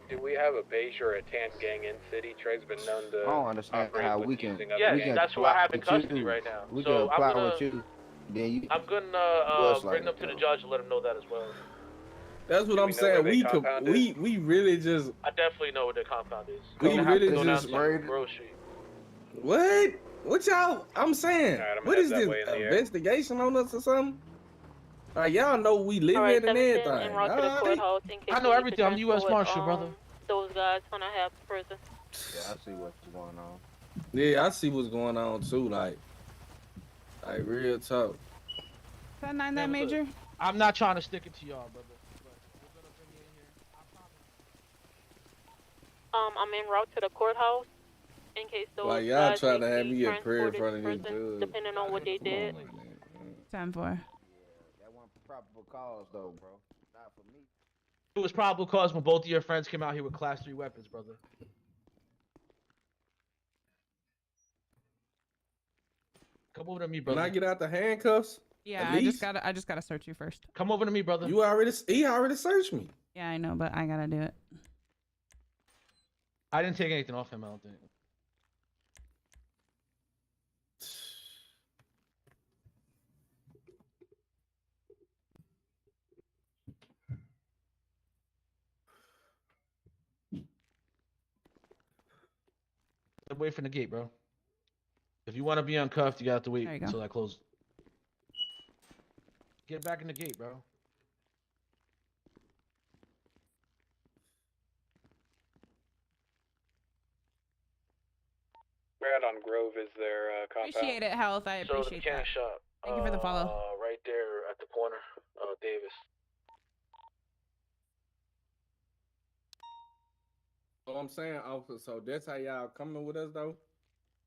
Speaker 2: Do we have a beige or a tan gang in city? Trey's been known to.
Speaker 11: I don't understand how we can.
Speaker 3: Yeah, that's who I have in custody right now.
Speaker 11: We
Speaker 3: so
Speaker 11: can apply with you. Then you.
Speaker 3: I'm gonna bring them to the judge and let him know that as well.
Speaker 10: That's what I'm saying. We really just.
Speaker 3: I definitely know what their compound is.
Speaker 10: We really
Speaker 3: go down
Speaker 10: just.
Speaker 3: to Grove Street.
Speaker 10: What? What y'all? I'm saying.
Speaker 2: Right,
Speaker 10: what is this investigation on us or something? Like y'all know we live here and everything.
Speaker 9: I know everything. I'm U.S. Marshal, brother.
Speaker 12: Those guys when I have prison.
Speaker 11: Yeah, I see what's going on.
Speaker 10: Yeah, I see what's going on too. Like real talk.
Speaker 5: 10-9 that major.
Speaker 9: I'm not trying to stick it to y'all, brother.
Speaker 12: I'm en route to the courthouse in case those
Speaker 10: like y'all
Speaker 12: guys
Speaker 10: trying to
Speaker 12: need
Speaker 10: have
Speaker 12: be
Speaker 10: me get prayer in front of
Speaker 12: transported
Speaker 10: this
Speaker 12: to prison,
Speaker 10: judge.
Speaker 12: depending on what they did.
Speaker 5: 10-4.
Speaker 11: That one probable cause though, bro. Not for me.
Speaker 9: It was probable cause when both of your friends came out here with class 3 weapons, brother. Come over to me, brother.
Speaker 10: Can I get out the handcuffs?
Speaker 5: Yeah, I just gotta search you first.
Speaker 9: Come over to me, brother.
Speaker 10: He already searched me.
Speaker 5: Yeah, I know, but I gotta do it.
Speaker 9: I didn't take anything off him, I don't think. wait from the gate, bro. If you want to be uncuffed, you got to wait until I close. Get back in the gate, bro.
Speaker 2: Brad on Grove is their compound.
Speaker 5: Appreciate it, Health. I appreciate that.
Speaker 3: Shop.
Speaker 5: Thank you for the follow.
Speaker 3: Right there at the corner, Davis.
Speaker 10: So I'm saying, Alpha, so that's how y'all coming with us, though?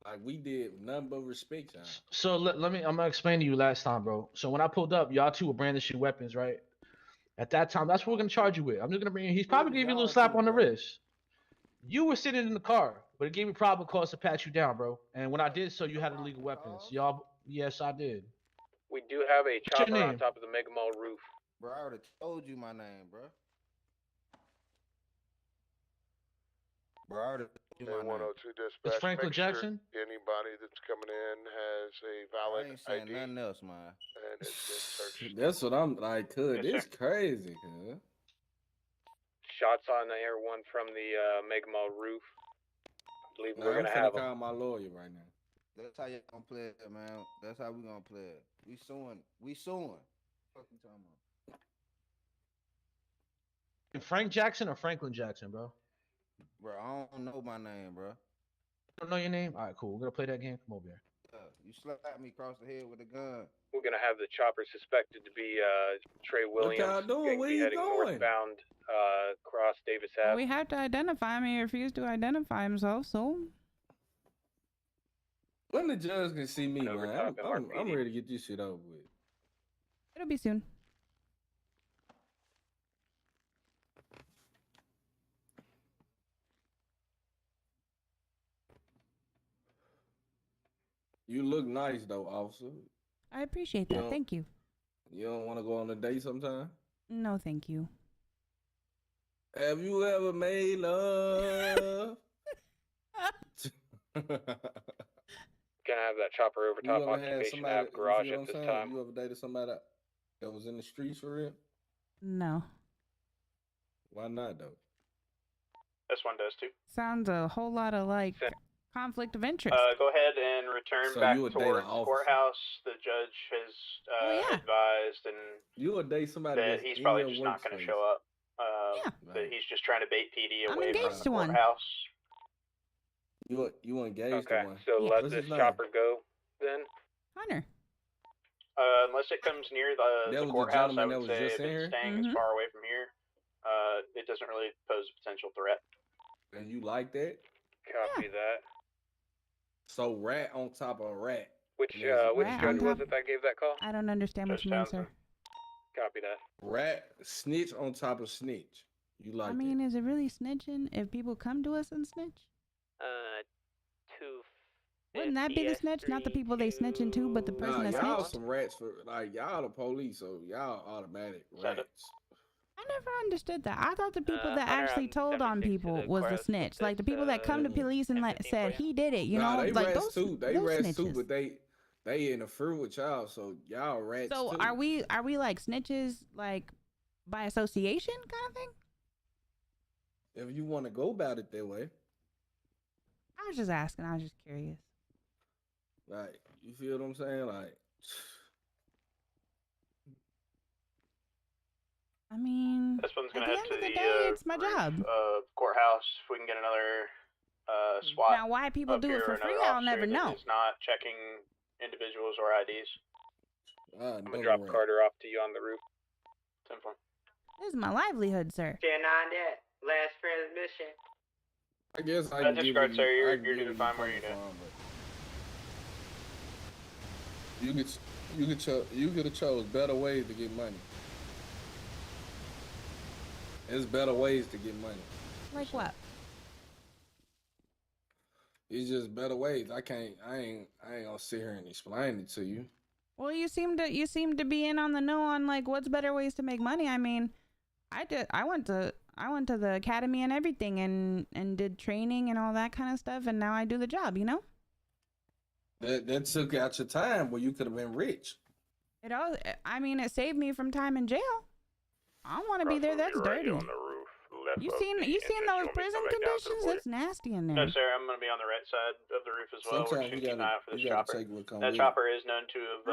Speaker 10: Like, we did nothing but respect y'all.
Speaker 9: So let me, I'm gonna explain to you last time, bro. So when I pulled up, y'all two were brandishing weapons, right? At that time, that's what we're gonna charge you with. I'm just gonna bring you. He's probably gave you a little slap on the wrist. You were sitting in the car, but it gave me probable cause to pat you down, bro. And when I did so, you had illegal weapons. Y'all, yes, I did.
Speaker 2: We do have a
Speaker 9: What's your
Speaker 2: chopper on
Speaker 9: name?
Speaker 2: top of the Mega Mall roof.
Speaker 11: Bro, I already told you my name, bro. Bro, I already told you my name.
Speaker 13: 102 dispatch.
Speaker 9: It's Franklin Jackson?
Speaker 13: Sure anybody that's coming in has a valid
Speaker 11: I ain't saying
Speaker 13: ID.
Speaker 11: nothing else, man.
Speaker 13: And it's been searched.
Speaker 10: That's what I'm like, cuz.
Speaker 2: Yes,
Speaker 10: It's crazy, cuz.
Speaker 2: Shots on the air one from the Mega Mall roof. I believe
Speaker 10: Nah,
Speaker 2: we're
Speaker 10: I'm
Speaker 2: gonna
Speaker 10: finna
Speaker 2: have
Speaker 10: call my lawyer right now.
Speaker 11: That's how you gonna play it, man. That's how we gonna play it. We suing. We suing. What you talking about?
Speaker 9: Frank Jackson or Franklin Jackson, bro?
Speaker 11: Bro, I don't know my name, bro.
Speaker 9: You don't know your name? All right, cool. We're gonna play that game. Come over here.
Speaker 11: You slapped me across the head with a gun.
Speaker 2: We're gonna have the chopper suspected to be Trey Williams.
Speaker 10: What y'all doing? Where you
Speaker 2: heading
Speaker 10: going?
Speaker 2: northbound across Davis Ave.
Speaker 5: Well, we have to identify him. He refused to identify himself, so.
Speaker 10: When the judge can see me,
Speaker 2: Over
Speaker 10: man,
Speaker 2: top
Speaker 10: I'm
Speaker 2: MRPD.
Speaker 10: ready to get this shit over with.
Speaker 5: It'll be soon.
Speaker 10: You look nice, though, officer.
Speaker 5: I appreciate that. Thank you.
Speaker 10: You don't want to go on a date sometime?
Speaker 5: No, thank you.
Speaker 10: Have you ever made love?
Speaker 2: Gonna have that chopper over top
Speaker 10: You ever had
Speaker 2: occupation
Speaker 10: somebody,
Speaker 2: Ave garage
Speaker 10: you know
Speaker 2: at
Speaker 10: what
Speaker 2: this
Speaker 10: I'm saying?
Speaker 2: time.
Speaker 10: You ever dated somebody that was in the streets for real?
Speaker 5: No.
Speaker 10: Why not, though?
Speaker 1: This one does too.
Speaker 5: Sounds a whole lot of like conflict of interest.
Speaker 1: Go ahead and return
Speaker 10: So
Speaker 1: back
Speaker 10: you would date
Speaker 1: towards
Speaker 10: an
Speaker 1: the
Speaker 10: officer.
Speaker 1: courthouse. The judge has advised, and
Speaker 10: You would date somebody
Speaker 1: that
Speaker 10: that's
Speaker 1: he's
Speaker 10: in
Speaker 1: probably
Speaker 10: your
Speaker 1: just not going to
Speaker 10: workspace.
Speaker 1: show up. That he's just trying to bait PD
Speaker 5: I'm
Speaker 1: away from
Speaker 5: engaged
Speaker 1: the
Speaker 5: to one.
Speaker 1: courthouse.
Speaker 10: You engaged
Speaker 2: Okay,
Speaker 10: to one.
Speaker 2: so let
Speaker 10: What's
Speaker 2: this
Speaker 10: his name?
Speaker 2: chopper go then.
Speaker 5: Hunter.
Speaker 1: Unless it comes near the
Speaker 10: was the
Speaker 1: courthouse, I
Speaker 10: gentleman
Speaker 1: would
Speaker 10: that was
Speaker 1: say
Speaker 10: just
Speaker 1: if
Speaker 10: in here?
Speaker 1: it's staying as far away from here, it doesn't really pose a potential threat.
Speaker 10: And you like that?
Speaker 2: Copy that.
Speaker 10: So rat on top of rat.
Speaker 2: Which
Speaker 5: Rat
Speaker 2: judge
Speaker 5: on
Speaker 2: was
Speaker 5: top-
Speaker 2: it that gave that call?
Speaker 5: I don't understand what
Speaker 1: Judge
Speaker 5: you mean,
Speaker 1: Townsend.
Speaker 5: sir.
Speaker 2: Copy that.
Speaker 10: Rat snitch on top of snitch. You like
Speaker 5: I mean, is it really snitching if people come to us and snitch?
Speaker 6: 250.
Speaker 5: Wouldn't that be the snitch? Not the people they snitching to, but the
Speaker 10: that?
Speaker 5: person
Speaker 10: Nah,
Speaker 5: that
Speaker 10: y'all
Speaker 5: snitched?
Speaker 10: some rats for like y'all the police, so y'all automatic
Speaker 1: Send it.
Speaker 10: rats.
Speaker 5: I never understood that. I thought the people that
Speaker 6: Hunter
Speaker 5: actually
Speaker 6: on
Speaker 5: told on
Speaker 6: 76 to
Speaker 5: people
Speaker 6: the
Speaker 5: was the
Speaker 6: courthouse.
Speaker 5: snitch. Like the people that come to police and like
Speaker 6: 10-15
Speaker 5: said
Speaker 6: for you.
Speaker 5: he did it. You
Speaker 10: Nah,
Speaker 5: know,
Speaker 10: they
Speaker 5: like
Speaker 10: rats
Speaker 5: those
Speaker 10: too. They
Speaker 5: those
Speaker 10: rats
Speaker 5: snitches.
Speaker 10: too, but they interfere with y'all, so y'all rats
Speaker 5: So
Speaker 10: too.
Speaker 5: are we like snitches like by association kind of thing?
Speaker 10: If you want to go about it that way,
Speaker 5: I was just asking. I was just curious.
Speaker 10: like you feel what I'm saying, like.
Speaker 5: I mean,
Speaker 1: This one's
Speaker 5: at
Speaker 1: going
Speaker 5: the
Speaker 1: to head
Speaker 5: end
Speaker 1: to
Speaker 5: of the
Speaker 1: the
Speaker 5: day, it's my job.
Speaker 1: courthouse. If we can get another SWAT.
Speaker 5: Now, why people
Speaker 1: up
Speaker 5: do it
Speaker 1: here,
Speaker 5: for
Speaker 1: another
Speaker 5: free, I'll
Speaker 1: officer
Speaker 5: never
Speaker 1: that
Speaker 5: know.
Speaker 1: is not checking individuals or IDs.
Speaker 2: I'm gonna drop Carter off to you on the roof.
Speaker 1: 10-4.
Speaker 5: This is my livelihood, sir.
Speaker 6: 10-9 that. Last transmission.
Speaker 10: I guess I can
Speaker 1: Disregard,
Speaker 10: give
Speaker 1: sir.
Speaker 10: you,
Speaker 1: You're
Speaker 10: I can
Speaker 1: doing
Speaker 10: give you
Speaker 1: fine where you're
Speaker 10: phone
Speaker 1: doing.
Speaker 10: but you could have chose better ways to get money. There's better ways to get money.
Speaker 5: Like what?
Speaker 10: It's just better ways. I ain't gonna sit here and explain it to you.
Speaker 5: Well, you seem to be in on the know on like what's better ways to make money. I mean, I went to the academy and everything and did training and all that kind of stuff, and now I do the job, you know?
Speaker 10: That took out your time where you could have been rich.
Speaker 5: I mean, it saved me from time in jail. I don't want to be there. That's dirty.
Speaker 13: On the roof,
Speaker 5: You seen those prison conditions? That's nasty in there.
Speaker 1: No, sir. I'm gonna be on the right side of the roof as well. We're
Speaker 10: Sometimes
Speaker 1: just gonna keep an eye out for this chopper. That
Speaker 10: That
Speaker 1: chopper is known to have
Speaker 5: I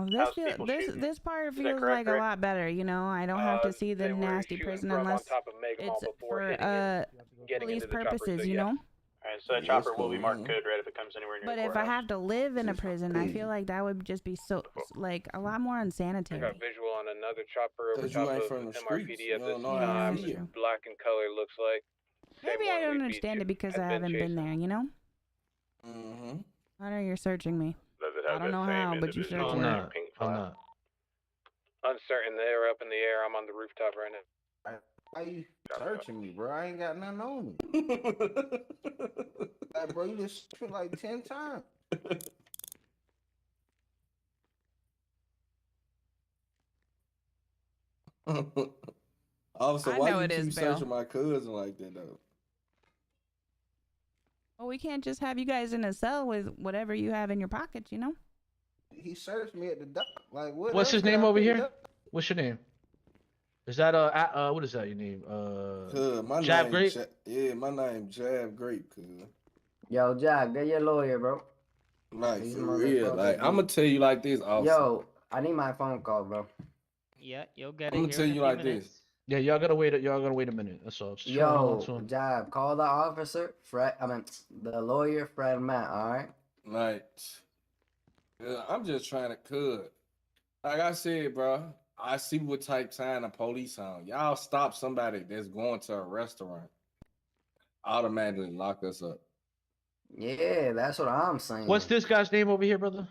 Speaker 5: don't know.
Speaker 1: housed people shooting.
Speaker 5: This part
Speaker 1: Is that
Speaker 5: feels
Speaker 1: correct,
Speaker 5: like a
Speaker 1: Rick?
Speaker 5: lot better. You know, I don't have to see the nasty prison unless it's for police purposes. You know.
Speaker 1: Alright, so that chopper will be marked code red if it comes anywhere near
Speaker 5: But
Speaker 1: the
Speaker 5: if I
Speaker 1: courthouse.
Speaker 5: have to live in a prison, I feel like that would just be so like a lot more unsanitary.
Speaker 2: I got visual on another chopper over
Speaker 10: Cause you
Speaker 2: top
Speaker 10: ain't
Speaker 2: of
Speaker 10: from the
Speaker 2: MRPD
Speaker 10: streets.
Speaker 2: at
Speaker 10: You
Speaker 2: this
Speaker 10: don't know how
Speaker 2: time.
Speaker 10: to feel.
Speaker 2: Black in color looks like.
Speaker 5: Maybe I don't understand it because I haven't been there. You know.
Speaker 10: Mm-hmm.
Speaker 5: I know you're searching me.
Speaker 13: Does it
Speaker 5: I
Speaker 13: have
Speaker 5: don't know
Speaker 13: that same
Speaker 5: how, but you
Speaker 13: individual
Speaker 5: searching me.
Speaker 13: pink
Speaker 9: I'm
Speaker 13: flag?
Speaker 9: not.
Speaker 2: Uncertain, they're up in the air. I'm on the rooftop right now.
Speaker 11: Why you searching me, bro? I ain't got nothing on me. Like, bro, you just spent like 10 times.
Speaker 10: Also,
Speaker 5: I
Speaker 10: why
Speaker 5: know
Speaker 10: you
Speaker 5: it is,
Speaker 10: keep
Speaker 5: Bill.
Speaker 10: searching my cousin like that though?
Speaker 5: Well, we can't just have you guys in a cell with whatever you have in your pockets, you know?
Speaker 11: He searched me at the dock. Like, what?
Speaker 9: What's
Speaker 11: else
Speaker 9: his
Speaker 11: could
Speaker 9: name
Speaker 11: I
Speaker 9: over
Speaker 11: pick
Speaker 9: here?
Speaker 11: up?
Speaker 9: What's your name? Is that what is that your name?
Speaker 10: My
Speaker 9: Jab
Speaker 10: name,
Speaker 9: Grape?
Speaker 10: yeah, my name Jab Grape, cuz.
Speaker 14: Yo, Jack, get your lawyer, bro.
Speaker 10: Like
Speaker 14: These
Speaker 10: for real,
Speaker 14: motherfuckers,
Speaker 10: like
Speaker 14: dude.
Speaker 10: I'm gonna tell you like this, officer.
Speaker 14: Yo, I need my phone call, bro.
Speaker 6: Yeah, you'll get
Speaker 10: I'm
Speaker 6: it
Speaker 10: gonna
Speaker 6: here
Speaker 10: tell
Speaker 6: in a
Speaker 10: you
Speaker 6: few
Speaker 10: like
Speaker 6: minutes.
Speaker 10: this.
Speaker 9: Yeah, y'all gotta wait. Y'all gotta wait a minute. That's all. Just hold on to
Speaker 14: Yo,
Speaker 9: him.
Speaker 14: Jab, call the officer, the lawyer, Fred Matt, alright?
Speaker 10: Like, I'm just trying to cut. Like I said, bro, I see what type time the police on. Y'all stop somebody that's going to a restaurant, automatically lock us up.
Speaker 14: Yeah, that's what I'm saying.
Speaker 9: What's this guy's name over here, brother?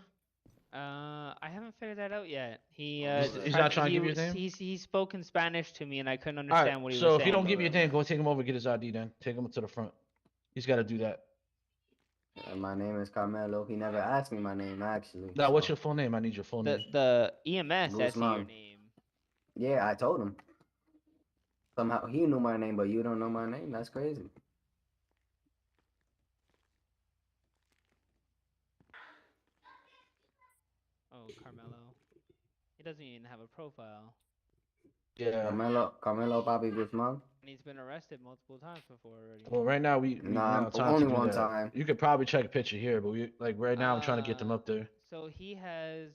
Speaker 6: I haven't figured that out yet. He
Speaker 9: He's not trying to give you his name?
Speaker 6: He spoke in Spanish to me and I couldn't
Speaker 9: All
Speaker 6: understand
Speaker 9: right.
Speaker 6: what he
Speaker 9: So
Speaker 6: was
Speaker 9: if
Speaker 6: saying.
Speaker 9: you don't give me your name, go take him over, get his ID. Then take him to the front. He's got to do that.
Speaker 14: My name is Carmelo. He never asked me my name, actually.
Speaker 9: Now, what's your full name? I need your full name.
Speaker 6: The EMS asked you your
Speaker 14: Guzman.
Speaker 6: name.
Speaker 14: Yeah, I told him. Somehow he knew my name, but you don't know my name? That's crazy.
Speaker 6: Oh, Carmelo. He doesn't even have a profile.
Speaker 9: Yeah.
Speaker 14: Carmelo Bobby Guzman.
Speaker 6: And he's been arrested multiple times before already.
Speaker 9: Well, right now we
Speaker 14: Nah,
Speaker 9: don't have time
Speaker 14: only
Speaker 9: to do
Speaker 14: one
Speaker 9: that.
Speaker 14: time.
Speaker 9: You could probably check a picture here, but right now I'm trying to get them up there.
Speaker 6: So he has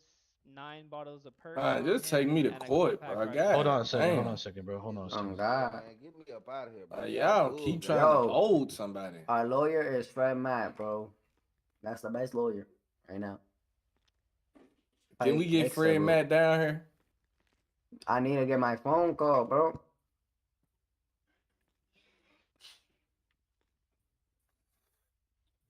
Speaker 6: 9 bottles of perk.
Speaker 10: Alright, just take me to court, bro. God,
Speaker 9: Hold on a second.
Speaker 10: damn.
Speaker 9: Hold on a second, bro. Hold on a second.
Speaker 14: God.
Speaker 11: Man, get me up out of here, bro.
Speaker 10: Y'all keep trying
Speaker 14: Yo.
Speaker 10: to hold somebody.
Speaker 14: Our lawyer is Fred Matt, bro. That's the best lawyer right now.
Speaker 10: Can we get Fred Matt down here?
Speaker 14: I need to get my phone call, bro.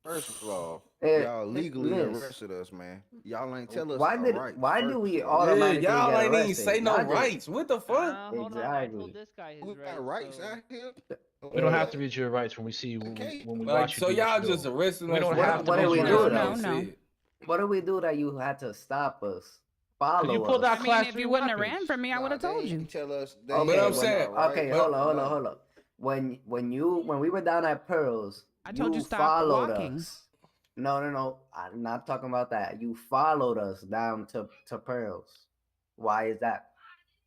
Speaker 11: First of all,
Speaker 14: Hey,
Speaker 11: y'all legally
Speaker 14: Miss.
Speaker 11: arrested us, man. Y'all ain't tell us
Speaker 14: Why
Speaker 11: our
Speaker 14: did-
Speaker 11: rights
Speaker 14: why do
Speaker 11: first,
Speaker 14: we
Speaker 11: so-
Speaker 14: automatically
Speaker 10: y'all
Speaker 14: get
Speaker 10: ain't even
Speaker 14: arrested?
Speaker 10: say no
Speaker 14: Y'all just-
Speaker 10: rights. What the fuck?
Speaker 6: Hold on, I told this guy his
Speaker 11: We got rights out here.
Speaker 9: We don't have to read your rights when we see you. When we
Speaker 10: Like,
Speaker 9: watch you.
Speaker 10: so
Speaker 9: do what
Speaker 10: y'all
Speaker 9: you
Speaker 10: just
Speaker 9: do.
Speaker 10: arresting
Speaker 9: We
Speaker 10: us.
Speaker 9: don't
Speaker 10: for
Speaker 9: have to
Speaker 14: What did
Speaker 9: go
Speaker 14: we
Speaker 9: through
Speaker 14: do?
Speaker 9: that.
Speaker 5: No.
Speaker 14: What did we do that you had to stop us? Follow
Speaker 9: You pulled
Speaker 14: us.
Speaker 9: out
Speaker 5: I mean,
Speaker 9: class
Speaker 5: if
Speaker 9: 3
Speaker 5: you wouldn't have
Speaker 9: weapons.
Speaker 5: ran from me, I would have told you.
Speaker 11: Tell us. They
Speaker 14: Okay,
Speaker 10: But I'm
Speaker 11: ain't
Speaker 10: saying-
Speaker 11: got
Speaker 14: okay,
Speaker 11: rights.
Speaker 14: hold on. When we were down at Pearls,
Speaker 5: I told you stop
Speaker 14: followed
Speaker 5: walking.
Speaker 14: us. No. I'm not talking about that. You followed us down to Pearls. Why is that?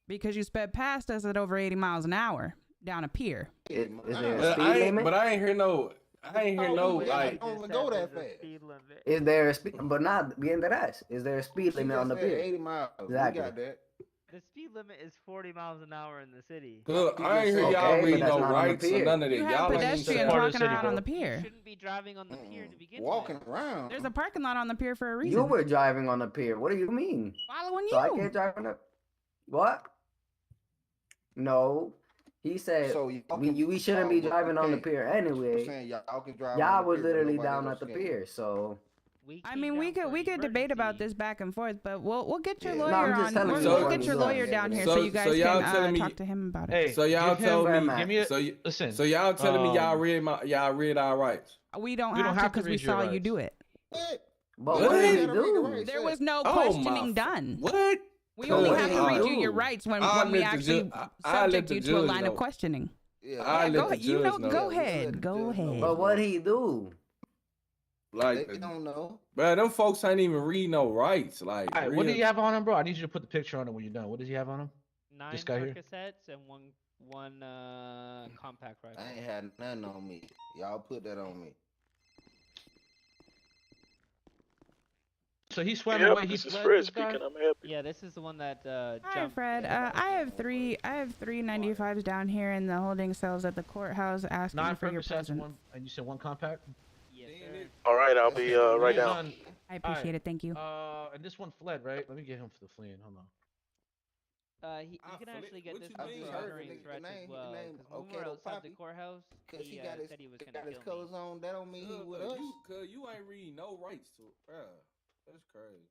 Speaker 5: Because you sped past us at over 80 miles an hour down a pier.
Speaker 14: Is there a
Speaker 10: But
Speaker 14: speed
Speaker 10: I ain't
Speaker 14: limit?
Speaker 10: hear no. I ain't hear no like.
Speaker 11: Don't even go that fast.
Speaker 14: Is there a speed? But not being the rest. Is there a speed
Speaker 11: She
Speaker 14: limit on
Speaker 11: just
Speaker 14: the
Speaker 11: said
Speaker 14: pier?
Speaker 11: 80 miles.
Speaker 14: Exactly.
Speaker 11: We got that.
Speaker 6: The speed limit is 40 miles an hour in the city.
Speaker 10: Look, I ain't hear
Speaker 14: Okay,
Speaker 10: y'all
Speaker 14: but
Speaker 10: read
Speaker 14: that's
Speaker 10: no
Speaker 14: not on the
Speaker 10: rights or
Speaker 14: pier.
Speaker 10: none of that.
Speaker 5: You have
Speaker 10: Y'all ain't
Speaker 5: pedestrians
Speaker 10: saying-
Speaker 9: part of
Speaker 5: walking
Speaker 9: the city,
Speaker 5: around
Speaker 9: bro.
Speaker 5: on the
Speaker 6: You
Speaker 5: pier.
Speaker 6: shouldn't be driving on the pier to begin
Speaker 11: Walking
Speaker 6: with.
Speaker 11: around.
Speaker 5: There's a parking lot on the pier for a reason.
Speaker 14: You were driving on the pier. What do you mean?
Speaker 5: Following
Speaker 14: So I
Speaker 5: you.
Speaker 14: can't drive on the. What? No. He said
Speaker 11: So y'all
Speaker 14: we
Speaker 11: can
Speaker 14: shouldn't be
Speaker 11: follow, but
Speaker 14: driving
Speaker 11: you
Speaker 14: on the
Speaker 11: can't-
Speaker 14: pier
Speaker 11: I'm
Speaker 14: anyway.
Speaker 11: saying y'all can drive.
Speaker 14: Y'all
Speaker 11: on the
Speaker 14: was
Speaker 11: pier, but
Speaker 14: literally
Speaker 11: nobody
Speaker 14: down
Speaker 11: else
Speaker 14: at the
Speaker 11: can.
Speaker 14: pier, so.
Speaker 5: I mean, we could debate about this back and forth, but we'll get your
Speaker 11: Yeah.
Speaker 5: lawyer
Speaker 14: No, I'm just
Speaker 5: on.
Speaker 14: telling
Speaker 10: you
Speaker 5: We'll
Speaker 10: what
Speaker 5: get
Speaker 10: you
Speaker 5: your
Speaker 10: doing.
Speaker 5: lawyer down here
Speaker 10: So-
Speaker 5: so you
Speaker 10: so
Speaker 5: guys
Speaker 10: y'all
Speaker 5: can
Speaker 10: telling me-
Speaker 5: talk to him about it.
Speaker 9: Hey,
Speaker 10: So y'all
Speaker 9: give him-
Speaker 10: tell me.
Speaker 14: Matt.
Speaker 9: Give me a,
Speaker 10: So
Speaker 9: listen.
Speaker 10: So y'all telling me y'all
Speaker 9: Um,
Speaker 10: read our rights.
Speaker 5: We don't
Speaker 9: we don't
Speaker 5: have to
Speaker 9: have to
Speaker 5: because we
Speaker 9: read your
Speaker 5: saw you
Speaker 9: rights.
Speaker 5: do it.
Speaker 11: What?
Speaker 14: But
Speaker 10: What?
Speaker 14: what did we
Speaker 11: Gotta read the
Speaker 14: do?
Speaker 11: rights.
Speaker 5: There was no
Speaker 10: Oh,
Speaker 5: questioning
Speaker 10: my-
Speaker 5: done.
Speaker 10: What?
Speaker 5: We only
Speaker 14: What
Speaker 5: have
Speaker 14: did
Speaker 5: to
Speaker 14: we
Speaker 5: read you
Speaker 14: do?
Speaker 5: your rights when
Speaker 10: I'll
Speaker 5: we
Speaker 10: let the
Speaker 5: actually
Speaker 10: ju- I'll let
Speaker 5: subject
Speaker 10: the
Speaker 5: you to a
Speaker 10: judge
Speaker 5: line
Speaker 10: know.
Speaker 5: of questioning.
Speaker 11: Yeah,
Speaker 10: I'll
Speaker 5: Yeah,
Speaker 10: let the
Speaker 5: you
Speaker 10: judge
Speaker 5: know,
Speaker 10: know.
Speaker 5: go
Speaker 11: Yeah,
Speaker 5: ahead,
Speaker 11: let the
Speaker 5: go
Speaker 11: judge know.
Speaker 5: ahead.
Speaker 14: But what he do?
Speaker 10: Like,
Speaker 11: They don't know.
Speaker 10: bro, them folks ain't even read no rights. Like,
Speaker 9: All right, what do
Speaker 10: real-
Speaker 9: you have on him, bro? I need you to put the picture on him when you're done. What does he have on him?
Speaker 6: 9
Speaker 9: This guy here?
Speaker 6: Percocets and 1 one compact rifle.
Speaker 11: I ain't had nothing on me. Y'all put that on me.
Speaker 9: So he swam away. He fled. This guy.
Speaker 6: Yeah, this is the one that
Speaker 5: Hi,
Speaker 6: jumped.
Speaker 5: Fred. I have three 95s down here in the holding cells at the courthouse asking for your presence.
Speaker 9: And you said one compact.
Speaker 6: Yes, sir.
Speaker 13: All right, I'll be right down.
Speaker 5: I appreciate it. Thank you.
Speaker 9: And this one fled, right? Let me get him for the fleeing. Hold on.
Speaker 6: You can actually get this
Speaker 11: I
Speaker 6: one
Speaker 11: just
Speaker 6: for
Speaker 11: heard
Speaker 6: murdering
Speaker 11: the
Speaker 6: threats as
Speaker 11: name.
Speaker 6: well.
Speaker 11: His name
Speaker 6: Because when we were outside the courthouse,
Speaker 11: Cause he got his,
Speaker 6: said he was
Speaker 11: got
Speaker 6: gonna
Speaker 11: his
Speaker 6: kill
Speaker 11: colors
Speaker 6: me.
Speaker 11: on. That don't mean he with us.
Speaker 10: Cause you ain't reading no rights to it, bruh. That's crazy.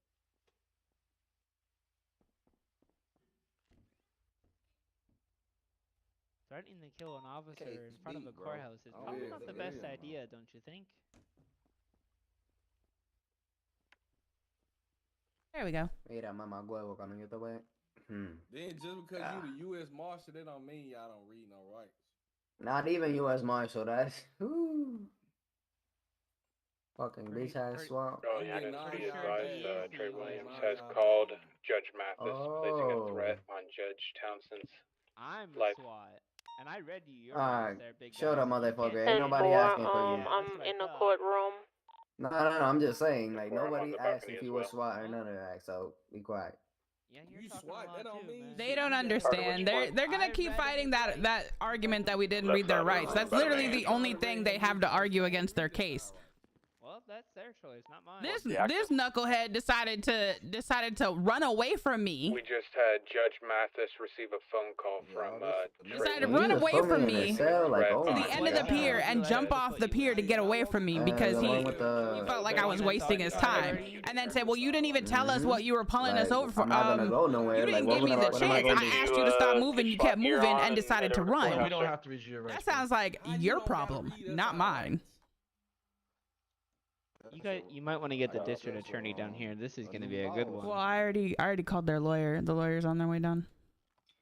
Speaker 6: Threatening to kill an officer
Speaker 11: Okay,
Speaker 6: in front of a
Speaker 11: speak, bro.
Speaker 6: courthouse is probably not the best idea, don't you think?
Speaker 5: There we go.
Speaker 14: Mira, mamá huevo, cuando yo te voy.
Speaker 10: Then just because you the U.S. Marshal, that don't mean y'all don't read no rights.
Speaker 14: Not even U.S. Marshal. That's fucking bitch ass swamp.
Speaker 13: Oh, yeah, and pretty advised, Trey Williams has called Judge Mathis, placing a threat on Judge Townsend's
Speaker 6: I'm
Speaker 13: life.
Speaker 6: SWAT, and I read you your
Speaker 14: Alright,
Speaker 6: rights there, big
Speaker 14: shut
Speaker 6: guy.
Speaker 14: up, motherfucker. Ain't
Speaker 12: 10-4,
Speaker 14: nobody asking for you.
Speaker 12: I'm in the courtroom.
Speaker 14: No, I'm just saying, like,
Speaker 13: I'm on
Speaker 14: nobody
Speaker 13: the
Speaker 14: asked
Speaker 13: balcony
Speaker 14: if
Speaker 13: as
Speaker 14: you were
Speaker 13: well.
Speaker 14: SWAT or none of that, so be quiet.
Speaker 6: Yeah, you're
Speaker 10: You
Speaker 6: talking
Speaker 10: SWAT,
Speaker 6: a lot
Speaker 10: that don't
Speaker 6: too,
Speaker 10: mean
Speaker 6: man.
Speaker 5: They don't understand. They're gonna keep fighting that argument that we didn't read their rights. That's literally the only thing they have to argue against their case.
Speaker 6: Well, that's their choice, not mine.
Speaker 5: This knucklehead decided to run away from me.
Speaker 13: We just had Judge Mathis receive a phone call from
Speaker 5: Decided to run away from me
Speaker 14: cell, like, oh
Speaker 5: to
Speaker 14: my
Speaker 5: the end of the pier and jump off the pier to get away from me because he felt like I was wasting his time. And then said, well, you didn't even tell us what you were pulling us over for.
Speaker 14: I'm not gonna go nowhere.
Speaker 5: You didn't
Speaker 14: like,
Speaker 5: give me the
Speaker 14: what am I
Speaker 5: chance.
Speaker 14: gonna
Speaker 5: I
Speaker 14: do?
Speaker 5: asked you to stop moving. You kept moving and decided to run.
Speaker 9: We don't have to read your rights.
Speaker 5: That sounds like your problem, not mine.
Speaker 6: You might want to get the district attorney down here. This is going to be a good one.
Speaker 5: Well, I already called their lawyer. The lawyer's on their way down.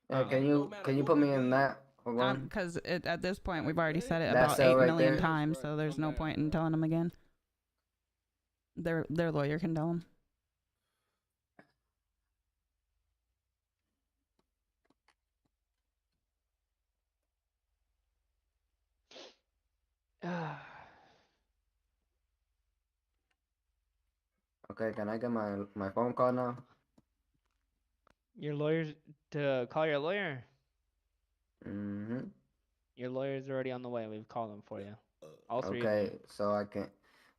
Speaker 14: Can you put me in that?
Speaker 5: Because at this point we've already said it
Speaker 14: That
Speaker 5: about
Speaker 14: cell
Speaker 5: 8
Speaker 14: right
Speaker 5: million
Speaker 14: there?
Speaker 5: times, so there's no point in telling them again. Their lawyer can tell them.
Speaker 14: Okay, can I get my phone call now?
Speaker 6: Your lawyer's to call your lawyer.
Speaker 14: Mm-hmm.
Speaker 6: Your lawyer's already on the way. We've called him for you. All three of
Speaker 14: Okay,
Speaker 6: them.
Speaker 14: so I can.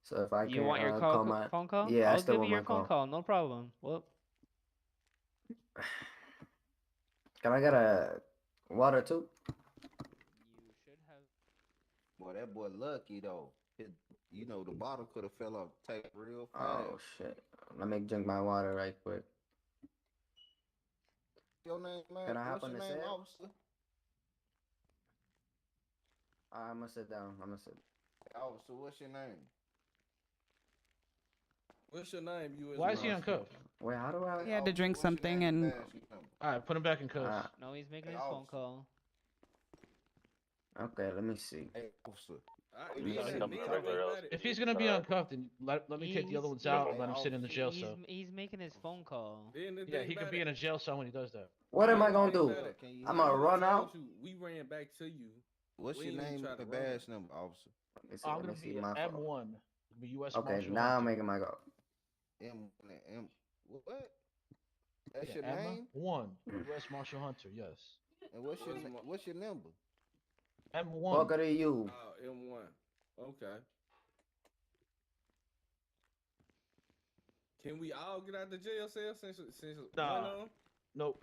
Speaker 14: So if I can.
Speaker 6: You want your
Speaker 14: call my
Speaker 6: phone call?
Speaker 14: Yeah,
Speaker 6: I'll
Speaker 14: I still
Speaker 6: give
Speaker 14: want
Speaker 6: you
Speaker 14: my
Speaker 6: your phone call. No problem. Well,
Speaker 14: Can I get a water too?
Speaker 6: you should have.
Speaker 11: Boy, that boy lucky though. You know the bottle could have fell off the tape real fast.
Speaker 14: Oh shit! Let me drink my water right quick.
Speaker 11: Your name, man?
Speaker 14: Can I hop
Speaker 11: What's
Speaker 14: on
Speaker 11: your
Speaker 14: the
Speaker 11: name,
Speaker 14: cell?
Speaker 11: officer?
Speaker 14: I'm gonna sit down.
Speaker 11: Officer, what's your name?
Speaker 10: What's your name, U.S.
Speaker 9: Why is he uncuffed?
Speaker 14: Wait, how do I?
Speaker 5: He had to drink something and.
Speaker 9: All right, put him back in cuffs.
Speaker 6: No, he's making his phone call.
Speaker 14: Okay, let me see.
Speaker 11: Hey, officer.
Speaker 9: If he's gonna be uncuffed, then let me take the other ones out and let him sit in the jail cell.
Speaker 6: He's making his phone call.
Speaker 9: Yeah, he could be in a jail cell when he does that.
Speaker 14: What am I gonna do? I'm gonna run out.
Speaker 10: We ran back to you.
Speaker 11: What's your name and the badge number, officer?
Speaker 9: I'm gonna be M1. Be U.S.
Speaker 14: Okay,
Speaker 9: Marshal
Speaker 14: now
Speaker 9: Hunter.
Speaker 14: I'm making my go.
Speaker 11: M. What? That's
Speaker 9: Yeah,
Speaker 11: your
Speaker 9: Emma?
Speaker 11: name?
Speaker 9: 1. U.S. Marshal Hunter. Yes.
Speaker 11: And what's your number?
Speaker 9: M1.
Speaker 14: Fuck are you?
Speaker 10: Oh, M1. Okay. Can we all get out the jail cell since
Speaker 9: Nah. Nope.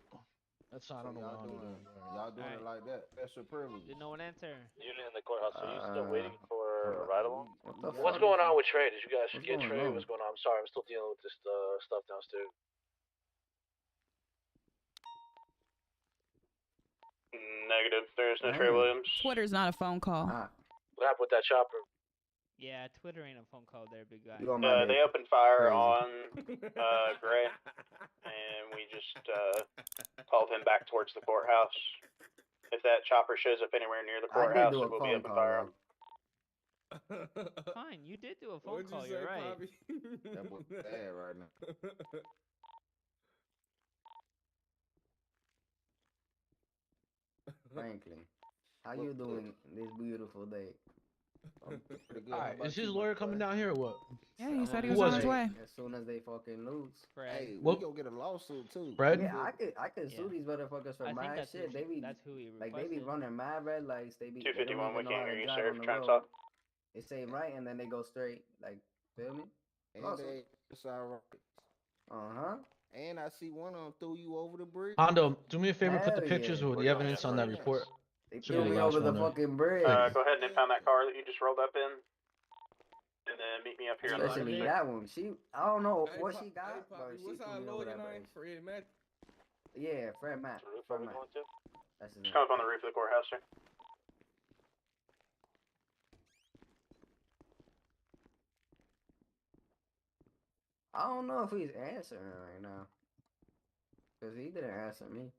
Speaker 9: That's not. I don't know
Speaker 11: y'all
Speaker 9: what I'm
Speaker 11: doing.
Speaker 9: doing.
Speaker 11: Y'all doing it like that? That's your privilege.
Speaker 6: Did no one answer?
Speaker 15: Unit in the courthouse. Are you still waiting for arrival?
Speaker 3: What's going on with Trey? Did you guys
Speaker 14: What's
Speaker 3: get
Speaker 14: going
Speaker 3: Trey?
Speaker 14: on?
Speaker 3: What's going on? I'm sorry, I'm still dealing with this stuff downstairs.
Speaker 1: Negative. There's no Trey
Speaker 14: Damn.
Speaker 1: Williams.
Speaker 5: Twitter's not a phone call.
Speaker 3: What happened with that chopper?
Speaker 6: Yeah, Twitter ain't a phone call there, big guy.
Speaker 14: You on my
Speaker 1: They
Speaker 14: dick.
Speaker 1: opened fire
Speaker 14: Crazy.
Speaker 1: on Gray, and we just called him back towards the courthouse. If that chopper shows up anywhere near the
Speaker 14: I did
Speaker 1: courthouse,
Speaker 14: do a
Speaker 1: we'll be
Speaker 14: phone
Speaker 1: open
Speaker 14: call,
Speaker 1: fire on
Speaker 14: though.
Speaker 1: him.
Speaker 6: Fine, you did do a phone
Speaker 10: What'd
Speaker 6: call.
Speaker 10: you say,
Speaker 6: You're right.
Speaker 10: Poppy?
Speaker 11: That boy bad right now.
Speaker 14: Franklin, how you doing this beautiful day?
Speaker 11: Pretty good.
Speaker 9: All
Speaker 11: How
Speaker 9: right,
Speaker 11: about
Speaker 9: is his
Speaker 11: you, my
Speaker 9: lawyer
Speaker 11: boy?
Speaker 9: coming down here or what?
Speaker 5: Yeah, he said he
Speaker 9: Who
Speaker 5: was on
Speaker 9: was
Speaker 5: his
Speaker 9: it?
Speaker 5: way.
Speaker 14: As soon as they fucking lose.
Speaker 11: Hey, we
Speaker 9: What?
Speaker 11: gonna get a lawsuit too.
Speaker 9: Fred?
Speaker 14: Yeah, I could sue these motherfuckers for
Speaker 6: I think
Speaker 14: mad
Speaker 6: that's
Speaker 14: shit. They be
Speaker 6: that's who he
Speaker 14: like they
Speaker 6: requested.
Speaker 14: be running mad red lights. They don't
Speaker 1: 251, we
Speaker 14: even know
Speaker 1: can't
Speaker 14: how
Speaker 1: hear
Speaker 14: to
Speaker 1: you,
Speaker 14: drive
Speaker 1: sir.
Speaker 14: on the
Speaker 1: Try and
Speaker 14: road.
Speaker 1: talk.
Speaker 14: They say right and then they go straight. Like, feel me?
Speaker 11: And
Speaker 14: Lawsuit.
Speaker 11: they it's all right.
Speaker 14: Uh-huh.
Speaker 11: And I see one of them threw you over the bridge.
Speaker 9: Hondo, do me a favor, put the
Speaker 14: Hell
Speaker 9: pictures
Speaker 14: yeah.
Speaker 9: or the evidence on that report.
Speaker 14: They
Speaker 9: Should
Speaker 14: threw
Speaker 9: be the
Speaker 14: me
Speaker 9: last
Speaker 14: over the
Speaker 9: one there.
Speaker 14: fucking bridge.
Speaker 1: Go ahead and impound that car that you just rolled up in, and then meet me up here on the
Speaker 14: Especially
Speaker 1: road.
Speaker 14: that one. I don't know
Speaker 10: Hey,
Speaker 14: what
Speaker 10: Pop-
Speaker 14: she got,
Speaker 10: hey,
Speaker 14: but
Speaker 10: Poppy,
Speaker 14: she
Speaker 10: what's
Speaker 14: threw
Speaker 10: our
Speaker 14: me over
Speaker 10: lawyer
Speaker 14: that
Speaker 10: name?
Speaker 14: bridge.
Speaker 10: Fred Matt.
Speaker 14: Yeah, Fred Matt. Fred Matt. That's his
Speaker 1: Just
Speaker 14: name.
Speaker 1: come up on the roof of the courthouse, sir.
Speaker 14: I don't know if he's answering right now. Because he didn't answer me.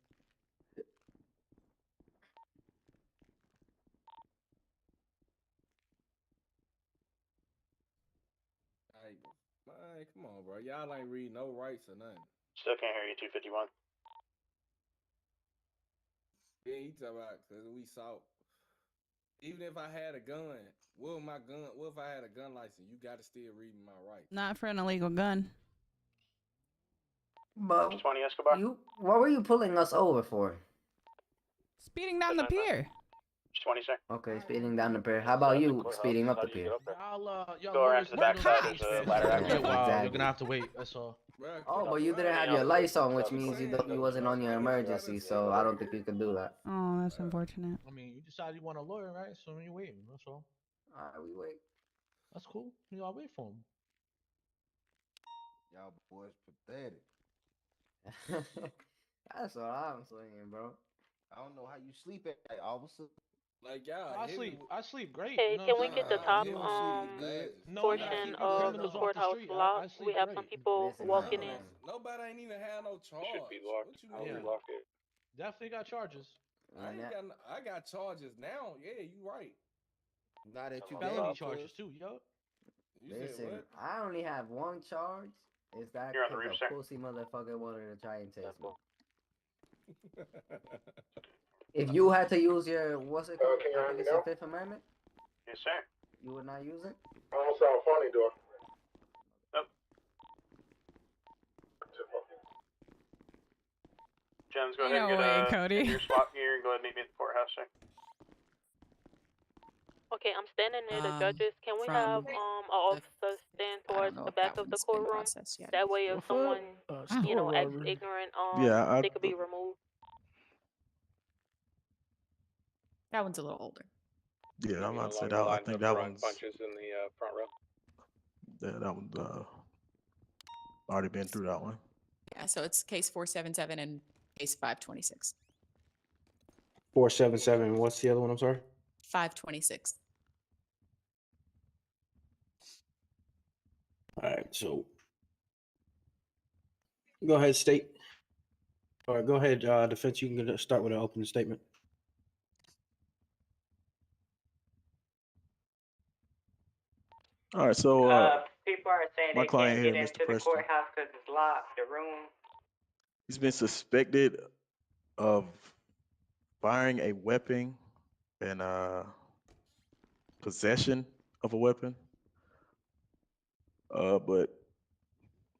Speaker 10: Hey, man, come on, bro. Y'all ain't read no rights or nothing.
Speaker 1: Still can't hear you, 251.
Speaker 10: Yeah, he talking about because we saw. Even if I had a gun, what if I had a gun license? You got to still read my rights.
Speaker 5: Not for an illegal gun.
Speaker 14: But
Speaker 1: 20 Escobar.
Speaker 14: what were you pulling us over for?
Speaker 5: Speeding down the pier.
Speaker 1: 20, sir.
Speaker 14: Okay, speeding down the pier. How about you speeding up the pier?
Speaker 9: Y'all
Speaker 1: Go around
Speaker 9: lawyers
Speaker 1: to the
Speaker 9: might
Speaker 1: back
Speaker 9: know
Speaker 1: side.
Speaker 9: this,
Speaker 1: There's a
Speaker 9: man.
Speaker 1: ladder
Speaker 9: It's
Speaker 1: out
Speaker 9: gonna be a
Speaker 1: here.
Speaker 9: while. You're
Speaker 14: Exactly.
Speaker 9: gonna have to wait. That's all.
Speaker 14: Oh, but you didn't have your lights on, which means you wasn't on your emergency, so I don't think you could do that.
Speaker 5: Oh, that's unfortunate.
Speaker 9: I mean, you decided you want a lawyer, right? So you're waiting. That's all.
Speaker 14: Alright, we wait.
Speaker 9: That's cool. You all wait for him.
Speaker 11: Y'all boys pathetic.
Speaker 14: That's what I'm saying, bro.
Speaker 11: I don't know how you sleep at night, officer.
Speaker 10: Like y'all,
Speaker 9: I sleep great.
Speaker 12: Hey,
Speaker 9: You know
Speaker 12: can
Speaker 9: what
Speaker 12: we
Speaker 9: I'm
Speaker 12: get the
Speaker 9: saying?
Speaker 12: top
Speaker 9: You don't
Speaker 12: portion
Speaker 9: No, I gotta keep the
Speaker 12: of
Speaker 9: criminals
Speaker 12: the
Speaker 9: off the
Speaker 12: courthouse
Speaker 9: street.
Speaker 12: block?
Speaker 9: I sleep
Speaker 12: We have
Speaker 9: great.
Speaker 12: some people walking in.
Speaker 10: Nobody ain't even had no charge.
Speaker 15: Should be locked.
Speaker 10: What you
Speaker 15: I'll
Speaker 10: mean?
Speaker 15: relock it.
Speaker 9: Definitely got charges.
Speaker 10: I got charges now. Yeah, you right.
Speaker 11: Now that you
Speaker 9: Felony
Speaker 11: gave
Speaker 9: charges too, yo.
Speaker 10: You said
Speaker 14: Listen,
Speaker 10: what?
Speaker 14: I only have one charge. Is that
Speaker 1: You're on the
Speaker 14: because
Speaker 1: roof,
Speaker 14: a
Speaker 1: sir.
Speaker 14: pussy motherfucker wanted to try and test me? If you had to use your, what's it called? I think it's your Fifth Amendment.
Speaker 1: Yes, sir.
Speaker 14: You would not use it?
Speaker 7: I don't sound funny, do I?
Speaker 1: Nope. Jones, go ahead and
Speaker 5: No way,
Speaker 1: get
Speaker 5: Cody.
Speaker 1: your swap gear and go ahead and meet me at the courthouse, sir.
Speaker 12: Okay, I'm standing near the
Speaker 16: Um,
Speaker 12: judges. Can we
Speaker 16: from
Speaker 12: have an officer stand towards the back of the courtroom? That way, if someone acts ignorant, they could be removed.
Speaker 16: That one's a little older.
Speaker 13: Yeah, I'm about to say that. I think that one's punches in the front row. Yeah, that one's already been through that one.
Speaker 16: Yeah, so it's case 477 and case 526.
Speaker 8: 477. What's the other one? I'm sorry.
Speaker 16: 526.
Speaker 8: All right, so go ahead, state. All right, go ahead, defense. You can start with an opening statement.
Speaker 13: All right, so
Speaker 17: people are saying
Speaker 13: my
Speaker 17: they
Speaker 13: client
Speaker 17: can't
Speaker 13: here,
Speaker 17: get
Speaker 13: Mr.
Speaker 17: into the
Speaker 13: Preston,
Speaker 17: courthouse because it's locked, the room.
Speaker 13: he's been suspected of firing a weapon and possession of a weapon. But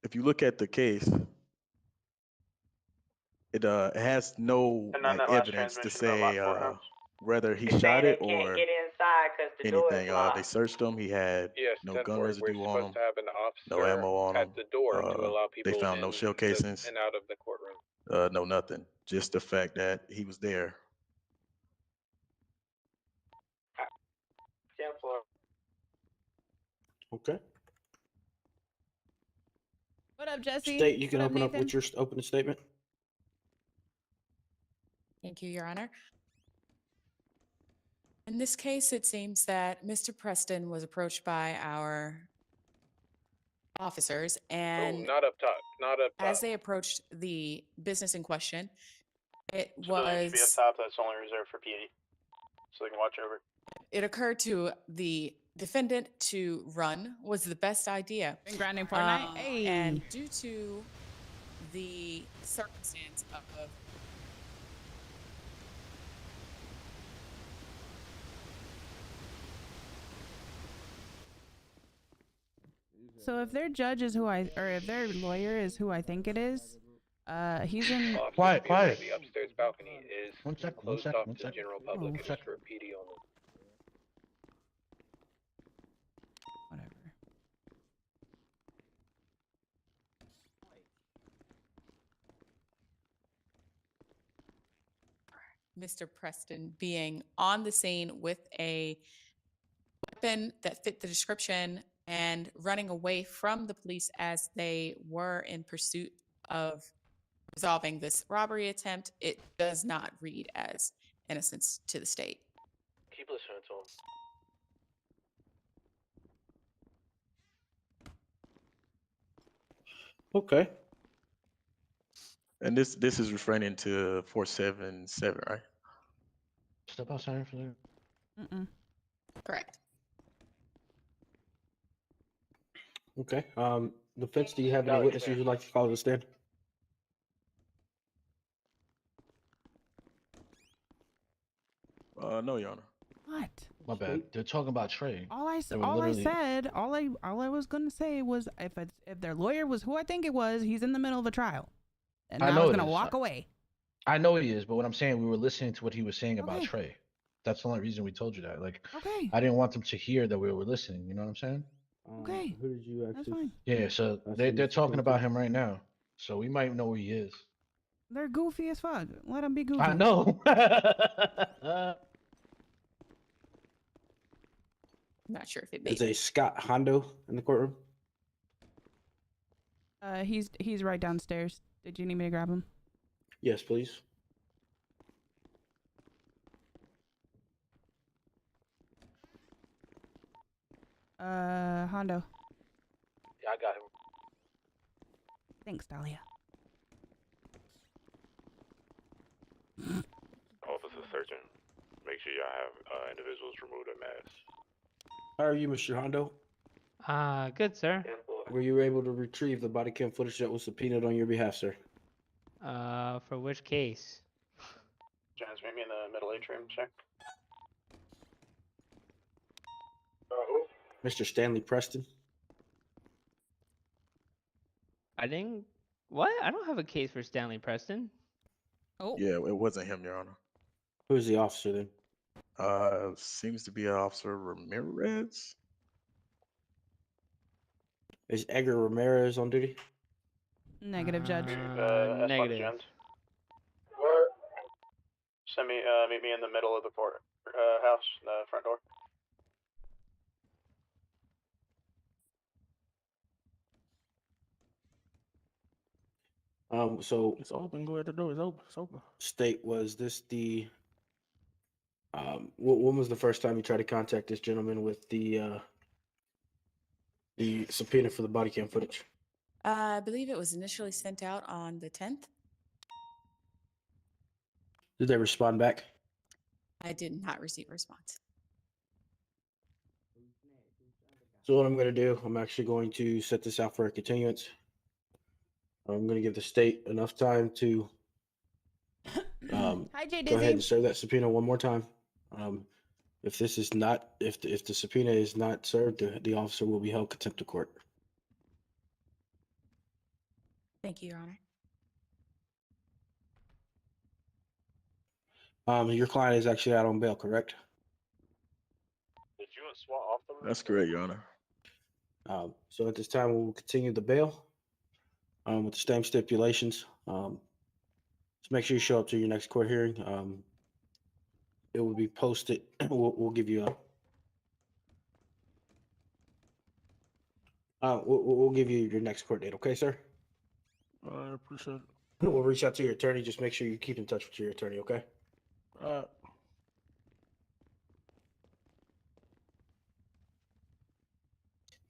Speaker 13: if you look at the case, it has no
Speaker 1: And then
Speaker 13: like
Speaker 1: that last
Speaker 13: evidence to
Speaker 1: transmission about
Speaker 13: say
Speaker 1: locked courthouse.
Speaker 13: whether he
Speaker 17: They're
Speaker 13: shot
Speaker 17: saying
Speaker 13: it
Speaker 17: they can't
Speaker 13: or
Speaker 17: get inside because the door is
Speaker 13: anything. They
Speaker 17: locked.
Speaker 13: searched him. He had
Speaker 15: Yes,
Speaker 13: no
Speaker 15: 10-4.
Speaker 13: gun
Speaker 15: We're
Speaker 13: residue on
Speaker 15: supposed
Speaker 13: him,
Speaker 15: to have an
Speaker 13: no
Speaker 15: officer
Speaker 13: ammo on
Speaker 15: at
Speaker 13: him.
Speaker 15: the door to allow people
Speaker 13: They found no
Speaker 15: in
Speaker 13: shell casings.
Speaker 15: and out of the courtroom.
Speaker 13: No nothing. Just the fact that he was there.
Speaker 17: 10-4.
Speaker 8: Okay.
Speaker 5: What up, Jesse?
Speaker 8: State, you can
Speaker 5: What up,
Speaker 8: open up
Speaker 5: Nathan?
Speaker 8: with your opening statement.
Speaker 16: Thank you, Your Honor. In this case, it seems that Mr. Preston was approached by our officers, and
Speaker 15: Not up top. Not up top.
Speaker 16: as they approached the business in question, it
Speaker 1: Civilian should be up
Speaker 16: was
Speaker 1: top. That's only reserved for PE, so they can watch over.
Speaker 16: it occurred to the defendant to run was the best idea.
Speaker 5: Been grinding Fortnite. Hey.
Speaker 16: And due to the circumstance of
Speaker 5: So if their judge is or if their lawyer is who I think it is, he's in.
Speaker 9: Quiet.
Speaker 15: The upstairs balcony is
Speaker 9: One second.
Speaker 15: closed off to the general public. It's for PD only.
Speaker 5: Whatever.
Speaker 16: Mr. Preston being on the scene with a weapon that fit the description and running away from the police as they were in pursuit of resolving this robbery attempt, it does not read as innocence to the state.
Speaker 3: Keep listening to him.
Speaker 13: Okay. And this is referring to 477, right?
Speaker 9: Step outside for that.
Speaker 5: Mm-mm.
Speaker 16: Correct.
Speaker 18: Okay. Defense, do you have any witnesses you'd like to call to the stand?
Speaker 13: No, Your Honor.
Speaker 5: What?
Speaker 9: My bad. They're talking about Trey.
Speaker 5: All I was gonna say was if their lawyer was who I think it was, he's in the middle of a trial, and I was gonna walk away.
Speaker 9: I know he is, but what I'm saying, we were listening to what he was saying about Trey. That's the only reason we told you that. Like, I didn't want them to hear that we were listening. You know what I'm saying?
Speaker 5: Okay.
Speaker 18: Who did you actually?
Speaker 5: That's fine.
Speaker 9: Yeah. So they're talking about him right now. So we might know who he is.
Speaker 5: They're goofy as fuck. Let them be goofy.
Speaker 9: I know.
Speaker 16: I'm not sure if it makes
Speaker 18: Is a Scott Hondo in the courtroom?
Speaker 5: He's right downstairs. Did you need me to grab him?
Speaker 18: Yes, please.
Speaker 5: Hondo.
Speaker 3: Yeah, I got him.
Speaker 5: Thanks, Dahlia.
Speaker 19: Officer searching. Make sure y'all have individuals remove their masks.
Speaker 18: How are you, Mr. Hondo?
Speaker 6: Good, sir.
Speaker 18: Were you able to retrieve the body cam footage that was subpoenaed on your behalf, sir?
Speaker 6: For which case?
Speaker 1: Jones, meet me in the middle atrium, check.
Speaker 18: Mr. Stanley Preston?
Speaker 6: What? I don't have a case for Stanley Preston.
Speaker 5: Oh.
Speaker 13: Yeah, it wasn't him, Your Honor.
Speaker 18: Who's the officer then?
Speaker 13: Seems to be Officer Ramirez.
Speaker 18: Is Edgar Ramirez on duty?
Speaker 5: Negative, Judge.
Speaker 6: Negative.
Speaker 1: Send me, meet me in the middle of the house, the front door.
Speaker 18: So
Speaker 13: it's open. Go ahead. The door is open. It's open.
Speaker 18: State, was this the? When was the first time you tried to contact this gentleman with the subpoena for the body cam footage?
Speaker 16: I believe it was initially sent out on the 10th.
Speaker 18: Did they respond back?
Speaker 16: I did not receive a response.
Speaker 18: So what I'm going to do, I'm actually going to set this out for a continuance. I'm going to give the state enough time to
Speaker 5: Hi, Jay
Speaker 18: go ahead and serve that subpoena one more time. If this is not, if the subpoena is not served, the officer will be held contempt of court.
Speaker 16: Thank you, Your
Speaker 18: Honor. Your client is actually out on bail, correct?
Speaker 19: Did you and SWAT off the room?
Speaker 13: That's correct, Your Honor.
Speaker 18: So at this time, we will continue the bail with the same stipulations. So make sure you show up to your next court hearing. It will be posted. We'll give you we'll give you your next court date. Okay, sir?
Speaker 13: I appreciate it.
Speaker 18: We'll reach out to your attorney. Just make sure you keep in touch with your attorney. Okay?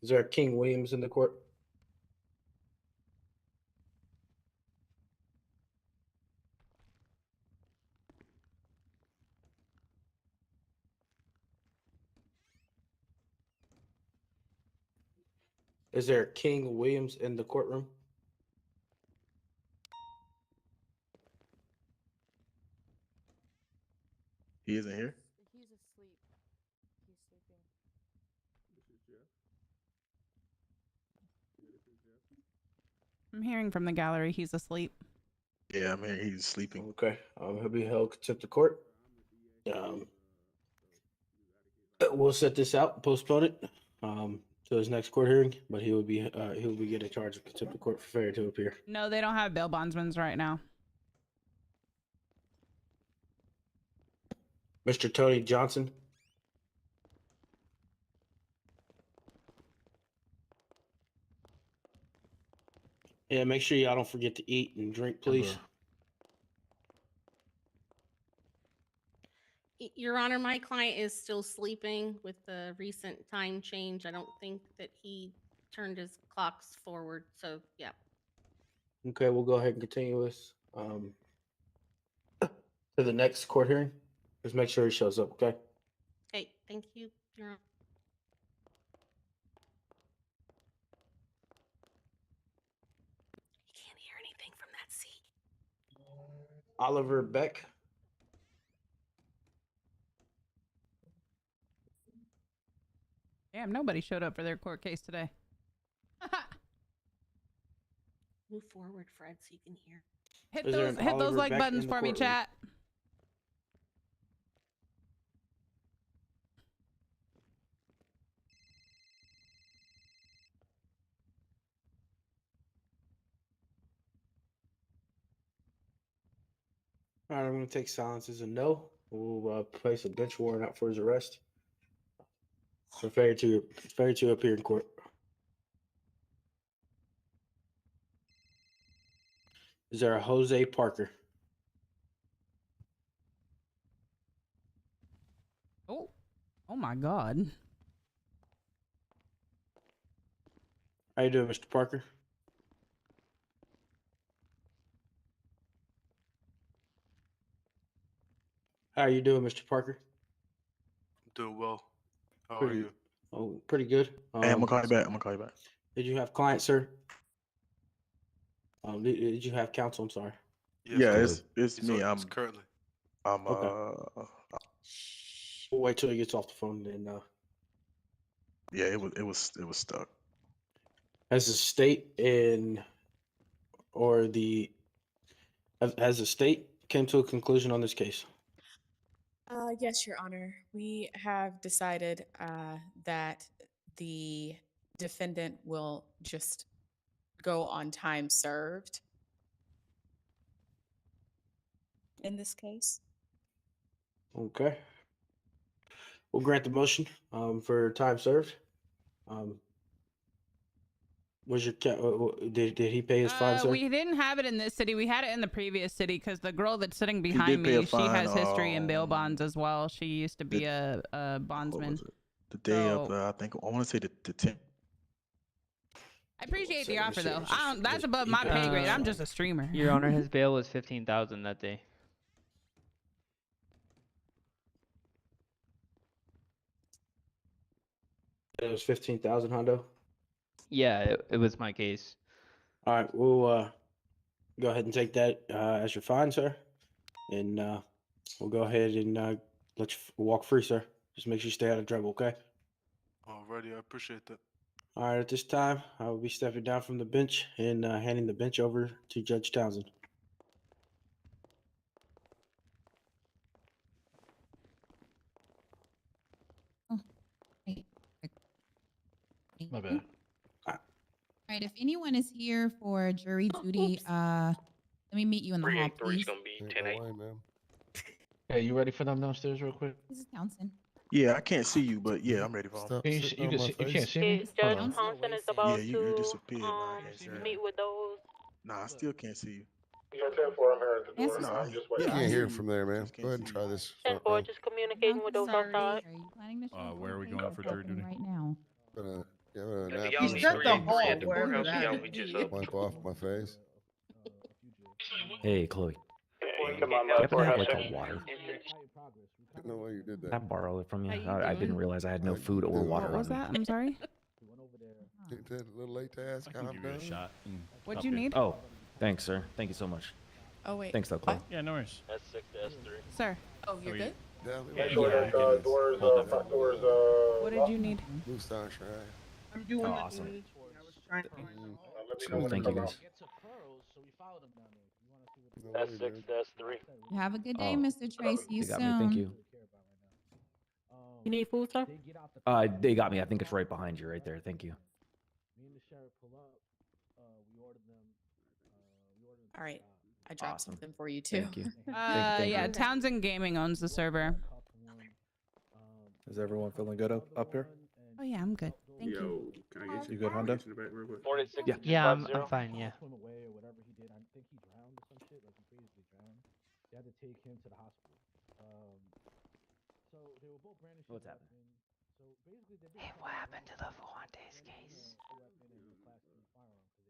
Speaker 18: Is there a King Williams in the court? Is there a King Williams in the courtroom?
Speaker 13: He isn't here.
Speaker 16: He's asleep. He's sleeping.
Speaker 5: I'm hearing from the gallery he's asleep.
Speaker 13: Yeah, I mean, he's sleeping.
Speaker 18: Okay. He'll be held contempt of court. We'll set this out, postpone it to his next court hearing, but he will be getting charged of contempt of court for failure to appear.
Speaker 5: No, they don't have bail bondsmen right now.
Speaker 18: Mr. Tony Johnson. Yeah, make sure y'all don't forget to eat and drink, please.
Speaker 12: Your Honor, my client is still sleeping with the recent time change. I don't think that he turned his clocks forward. So, yeah.
Speaker 18: Okay, we'll go ahead and continue this to the next court hearing. Just make sure he shows up, okay?
Speaker 12: Okay, thank you, Your Honor. You can't hear anything from that seat.
Speaker 18: Oliver Beck.
Speaker 5: Damn, nobody showed up for their court case today.
Speaker 12: Move forward, Fred, so you can hear.
Speaker 5: Hit those like buttons for me, chat.
Speaker 18: All right, I'm going to take silence as a no. We'll place a bench warrant out for his arrest for failure to appear in court. Is there a Jose Parker?
Speaker 5: Oh my God.
Speaker 18: How you doing, Mr. Parker? How are you doing, Mr. Parker?
Speaker 13: Doing well. How
Speaker 18: Pretty,
Speaker 13: are you?
Speaker 18: Oh, pretty good.
Speaker 13: Hey, I'm gonna call you back.
Speaker 18: Did you have client, sir? Did you have counsel? I'm sorry.
Speaker 13: Yes, it's me. I'm
Speaker 19: currently.
Speaker 18: Okay. We'll wait till he gets off the phone and
Speaker 13: Yeah, it was stuck.
Speaker 18: Has the state has the state came to a conclusion on this case?
Speaker 16: Yes, Your Honor. We have decided that the defendant will just go on time served in this case.
Speaker 18: Okay. We'll grant the motion for time served. Was your did he pay his fine, sir?
Speaker 5: We didn't have it in this city. We had it in the previous city because the girl that's sitting behind me, she has history in bail bonds as well. She used to be a bondsman.
Speaker 13: The day of, I think I want to say the 10th.
Speaker 5: I appreciate the offer though. That's above my pay grade. I'm just a streamer.
Speaker 6: Your Honor, his bail was $15,000 that day.
Speaker 18: It was 15,000, Hondo.
Speaker 6: Yeah, it was my case.
Speaker 18: All right, we'll go ahead and take that as your fine, sir, and we'll go ahead and let you walk free, sir. Just make sure you stay out of trouble, okay?
Speaker 19: Alrighty, I appreciate that.
Speaker 18: All right, at this time, I will be stepping down from the bench and handing the bench over to Judge Townsend.
Speaker 9: My bad.
Speaker 20: All right, if anyone is here for jury duty, let me meet you in the hall, please.
Speaker 19: Gonna be 10-8.
Speaker 9: Hey, you ready for them downstairs real quick?
Speaker 20: This is Townsend.
Speaker 13: Yeah, I can't see you, but yeah, I'm ready for him.
Speaker 9: You can't see me?
Speaker 12: Judge Thompson is about
Speaker 13: Yeah, you disappeared.
Speaker 12: to meet with those.
Speaker 13: Nah, I still can't see you.
Speaker 7: You're 10-4, I'm here at the door.
Speaker 20: Yes,
Speaker 7: No, I'm just
Speaker 20: sir.
Speaker 7: waiting.
Speaker 20: Yeah,
Speaker 7: You can't hear from there, man. Go ahead and try this.
Speaker 12: 10-4, just communicating with those outside.
Speaker 20: Are you planning to show
Speaker 21: Where are we
Speaker 20: up?
Speaker 21: going for jury duty?
Speaker 20: Right now.
Speaker 21: He's
Speaker 20: got the hall,
Speaker 21: wherever
Speaker 7: Wipe off my face.
Speaker 21: Hey, Chloe.
Speaker 7: Come on,
Speaker 21: Happen to have like a water?
Speaker 7: No way you did
Speaker 21: Can I
Speaker 7: that.
Speaker 21: borrow it from you?
Speaker 12: How you
Speaker 21: I didn't
Speaker 12: doing?
Speaker 21: realize I had no food or water
Speaker 5: What was
Speaker 21: on me.
Speaker 5: that? I'm sorry.
Speaker 7: Ain't that a little late to ask how I'm done?
Speaker 5: What'd you need?
Speaker 21: Oh, thanks, sir. Thank you so much.
Speaker 16: Oh, wait.
Speaker 21: Thanks, though, Chloe. Yeah, no worries.
Speaker 15: S6 to S3.
Speaker 5: Sir,
Speaker 16: Oh, you're good?
Speaker 7: Doors, front doors,
Speaker 5: what did you need?
Speaker 7: Blue Star Shrine.
Speaker 21: Oh, awesome. Cool, thank you guys.
Speaker 15: That's 6, that's 3.
Speaker 20: Have a good day,
Speaker 21: Oh,
Speaker 20: Mr. Trey. See you
Speaker 21: they got
Speaker 20: soon.
Speaker 21: me. Thank you.
Speaker 12: You need food, sir?
Speaker 21: They got me. I think it's right behind you, right there. Thank you.
Speaker 16: All right. I dropped something for you too.
Speaker 21: Thank you.
Speaker 5: Yeah,
Speaker 21: you.
Speaker 5: Townsend Gaming owns the server.
Speaker 4: Is everyone feeling good up here?
Speaker 5: Oh yeah, I'm good. Thank you.
Speaker 4: Can I get you good, Honda?
Speaker 15: 46.
Speaker 22: Yeah, I'm fine. Yeah.
Speaker 21: What's happening?
Speaker 22: Hey, what happened to the Fuentes case?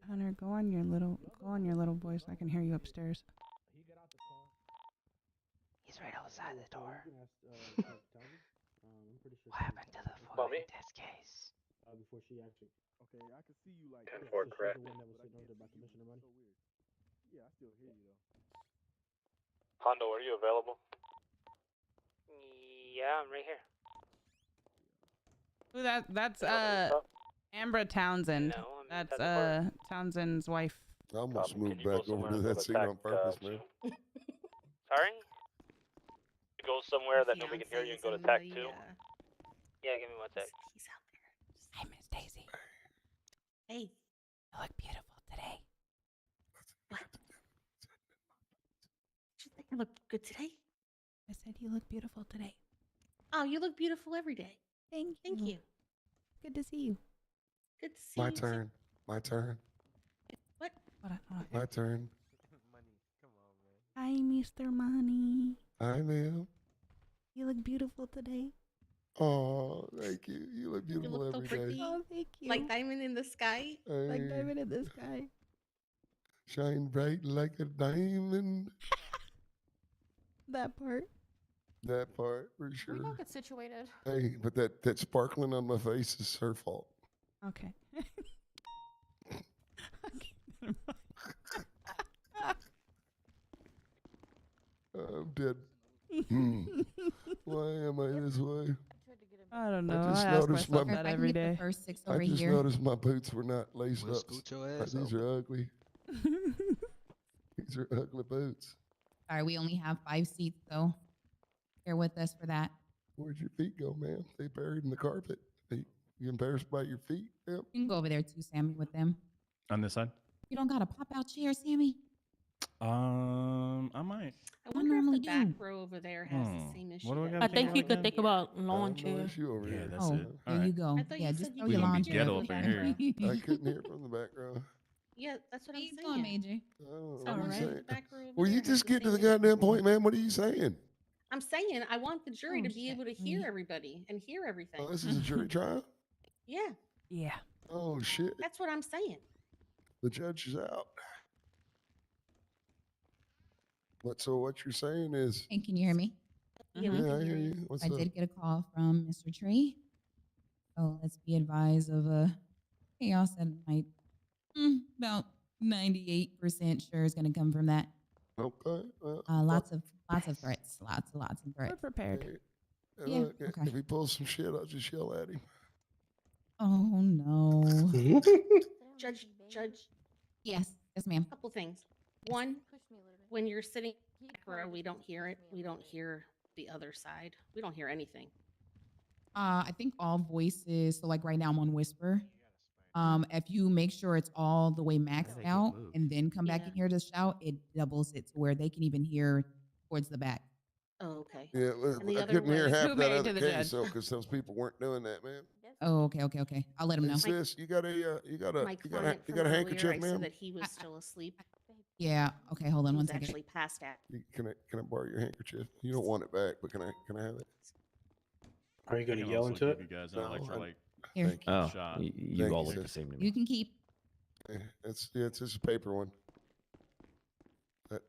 Speaker 5: Hunter, go on your little voice. I can hear you upstairs.
Speaker 22: He's right outside the door. What happened to the Fuentes case?
Speaker 8: Before she actually. Okay, I can see you like.
Speaker 15: 10-4 correct.
Speaker 8: Yeah, I still hear you though.
Speaker 15: Hondo, are you available?
Speaker 6: Yeah, I'm right here.
Speaker 5: Ooh, that's Ambra Townsend.
Speaker 6: No, I'm
Speaker 5: That's Townsend's wife.
Speaker 23: I almost moved back over to that scene on purpose, man.
Speaker 6: Sorry?
Speaker 15: You go somewhere that nobody can hear you and go to TAC 2.
Speaker 6: Yeah, give me one sec.
Speaker 12: He's out there.
Speaker 5: Hi, Miss Daisy.
Speaker 12: Hey.
Speaker 5: You look beautiful today.
Speaker 12: What? Did you think I look good today?
Speaker 5: I said you look beautiful today.
Speaker 12: Oh, you look beautiful every day.
Speaker 5: Thank
Speaker 12: you.
Speaker 5: Good to see you.
Speaker 12: Good to see
Speaker 23: My
Speaker 12: you.
Speaker 23: turn. My turn.
Speaker 12: What?
Speaker 5: Hold on.
Speaker 23: My turn.
Speaker 5: Hi, Mr. Money.
Speaker 23: Hi, ma'am.
Speaker 5: You look beautiful today.
Speaker 23: Oh, thank you. You look beautiful
Speaker 12: You look so
Speaker 23: every day.
Speaker 12: pretty.
Speaker 5: Oh, thank you.
Speaker 12: Like diamond in the sky.
Speaker 5: Like
Speaker 23: Hey,
Speaker 5: diamond in the sky.
Speaker 23: shine bright like a diamond.
Speaker 5: That part.
Speaker 23: That part for sure.
Speaker 12: We don't get situated.
Speaker 23: Hey, but that sparkling on my face is her fault.
Speaker 5: Okay.
Speaker 23: I'm dead. Why am I this way?
Speaker 5: I don't know.
Speaker 23: I just
Speaker 5: I ask
Speaker 23: noticed
Speaker 5: myself
Speaker 23: my
Speaker 5: that every day.
Speaker 20: First 6
Speaker 23: I
Speaker 20: over
Speaker 23: just
Speaker 20: here.
Speaker 23: noticed my boots were not laced
Speaker 24: Well,
Speaker 23: up.
Speaker 24: scoot your ass
Speaker 23: These are ugly. These are ugly boots.
Speaker 20: Sorry, we only have 5 seats, so bear with us for that.
Speaker 23: Where'd your feet go, ma'am? They buried in the carpet. You embarrassed by your feet? Yep.
Speaker 20: You can go over there too, Sammy, with them.
Speaker 21: On this side?
Speaker 20: You don't got a pop-out chair, Sammy?
Speaker 21: I might.
Speaker 12: I wonder if the back row over there has the same issue.
Speaker 21: What do I
Speaker 12: that
Speaker 21: gotta
Speaker 12: we
Speaker 21: think
Speaker 12: have
Speaker 21: you could
Speaker 12: over
Speaker 21: think
Speaker 12: here.
Speaker 21: about
Speaker 12: lawn
Speaker 23: No issue over
Speaker 21: Yeah,
Speaker 23: here.
Speaker 21: that's
Speaker 20: Oh,
Speaker 21: it.
Speaker 20: there
Speaker 21: All
Speaker 20: you
Speaker 21: right.
Speaker 20: go.
Speaker 12: I thought you
Speaker 20: Yeah,
Speaker 12: said
Speaker 20: just
Speaker 12: you
Speaker 20: throw
Speaker 12: could
Speaker 20: your
Speaker 12: hear
Speaker 20: lawn
Speaker 12: me
Speaker 20: chair
Speaker 21: ghetto
Speaker 20: over
Speaker 21: up in
Speaker 20: there.
Speaker 23: I couldn't hear from the background.
Speaker 12: Yeah, that's what I'm
Speaker 20: Keep
Speaker 12: saying.
Speaker 20: going, Major.
Speaker 23: Oh,
Speaker 12: So
Speaker 23: what are you
Speaker 12: right.
Speaker 23: saying?
Speaker 12: The back row over
Speaker 23: Will
Speaker 12: there
Speaker 23: you
Speaker 12: has
Speaker 23: just
Speaker 12: the
Speaker 23: get to
Speaker 12: same
Speaker 23: the
Speaker 12: issue.
Speaker 23: goddamn point, man? What are you saying?
Speaker 12: I'm saying I want the jury
Speaker 20: Oh,
Speaker 12: to be able to hear everybody and hear everything.
Speaker 23: Oh, this is a jury trial?
Speaker 12: Yeah,
Speaker 5: Yeah.
Speaker 23: Oh, shit.
Speaker 12: that's what I'm saying.
Speaker 23: The judge is out. So what you're saying is,
Speaker 20: Hey, can you hear me?
Speaker 12: Yeah, we
Speaker 23: yeah,
Speaker 12: can
Speaker 23: I
Speaker 12: hear
Speaker 23: hear
Speaker 12: you.
Speaker 23: you. What's
Speaker 20: I
Speaker 23: up?
Speaker 20: did get a call from Mr. Trey. So let's be advised of chaos that might about 98% sure is going to come from that.
Speaker 23: Okay. Well,
Speaker 20: Lots of threats. Lots of threats.
Speaker 5: We're prepared.
Speaker 23: hey,
Speaker 20: Yeah,
Speaker 23: look,
Speaker 20: okay.
Speaker 23: if he pulls some shit, I'll just yell at him.
Speaker 20: Oh no.
Speaker 12: Judge,
Speaker 20: Yes, ma'am.
Speaker 12: couple things. One, when you're sitting back row, we don't hear it. We don't hear the other side. We don't hear anything.
Speaker 20: I think all voices. So like right now I'm on whisper. If you make sure it's all the way maxed out and then come back in here to shout, it doubles it to where they can even hear towards the back.
Speaker 12: Oh, okay.
Speaker 23: Yeah, look,
Speaker 12: And the
Speaker 23: I
Speaker 12: other
Speaker 23: couldn't hear
Speaker 12: one-
Speaker 23: half
Speaker 5: Who
Speaker 23: that
Speaker 5: made
Speaker 23: other
Speaker 5: to the
Speaker 23: case,
Speaker 5: judge?
Speaker 23: though, because those people weren't doing that, man.
Speaker 20: Oh, okay. I'll let them know.
Speaker 23: Hey, sis, you got a
Speaker 12: My client
Speaker 23: you
Speaker 12: from
Speaker 23: got a
Speaker 12: earlier,
Speaker 23: handkerchief,
Speaker 12: I said
Speaker 23: ma'am?
Speaker 12: that he was still asleep.
Speaker 20: Yeah. Okay. Hold on
Speaker 12: He
Speaker 20: one
Speaker 12: was
Speaker 20: second.
Speaker 12: actually passed out.
Speaker 23: Can I borrow your handkerchief? You don't want it back, but can I have it?
Speaker 18: Are you going
Speaker 21: I
Speaker 18: to
Speaker 21: can
Speaker 18: yell
Speaker 21: also
Speaker 18: into
Speaker 21: give
Speaker 18: it?
Speaker 21: you guys an
Speaker 23: No,
Speaker 21: electrolyte
Speaker 20: Here.
Speaker 23: Thank you.
Speaker 21: Oh, shot. You
Speaker 23: Thank
Speaker 21: all
Speaker 23: you,
Speaker 21: look the
Speaker 23: sis.
Speaker 21: same to me.
Speaker 20: You can keep.
Speaker 23: It's just a paper one.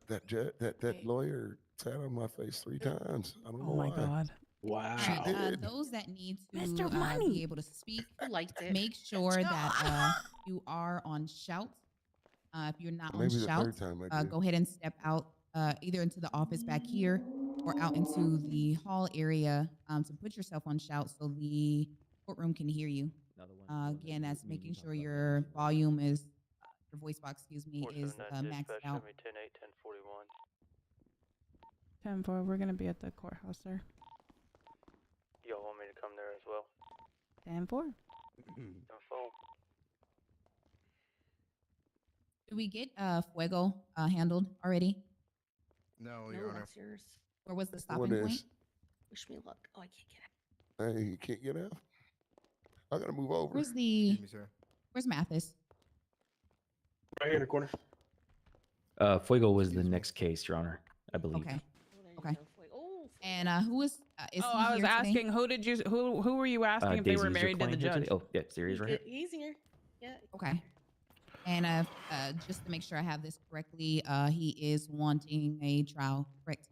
Speaker 23: That lawyer sat on my face 3 times. I don't know
Speaker 5: Oh my
Speaker 23: why.
Speaker 5: God.
Speaker 18: Wow.
Speaker 23: She did.
Speaker 20: Those that need to
Speaker 5: Mr. Money.
Speaker 20: be able to speak,
Speaker 12: Who liked it?
Speaker 20: make sure that you are on shout. If you're not
Speaker 23: Maybe
Speaker 20: on
Speaker 23: the
Speaker 20: shout,
Speaker 23: third time I did.
Speaker 20: go ahead and step out either into the office back here or out into the hall area to put yourself on shout so the courtroom can hear you. Again, that's making sure your volume is your voice box, excuse me, is maxed out.
Speaker 5: 10-4, we're gonna be at the courthouse, sir.
Speaker 6: Y'all want me to come there as well?
Speaker 5: 10-4.
Speaker 6: 10-4.
Speaker 20: Did we get Fuego handled already?
Speaker 23: No,
Speaker 12: No,
Speaker 23: Your Honor.
Speaker 12: that's yours.
Speaker 20: Where was the
Speaker 23: What
Speaker 20: stopping point?
Speaker 23: is?
Speaker 12: Wish me luck. Oh, I can't get out.
Speaker 23: Hey, you can't get out. I gotta move over.
Speaker 20: Where's the?
Speaker 23: Excuse me, sir.
Speaker 20: Where's Mathis?
Speaker 18: Right here in the corner.
Speaker 21: Fuego was the next case, Your Honor, I believe.
Speaker 20: Okay. Okay. And who is? Is
Speaker 5: Oh,
Speaker 20: he
Speaker 5: I was
Speaker 20: here today?
Speaker 5: asking who were you asking if they
Speaker 21: Daisy,
Speaker 5: were
Speaker 21: is your
Speaker 5: married to the
Speaker 21: client here
Speaker 5: judge?
Speaker 21: today? Oh, yeah, Siri's right here.
Speaker 12: He's here. Yeah.
Speaker 20: Okay. And just to make sure I have this correctly, he is wanting a trial, correct?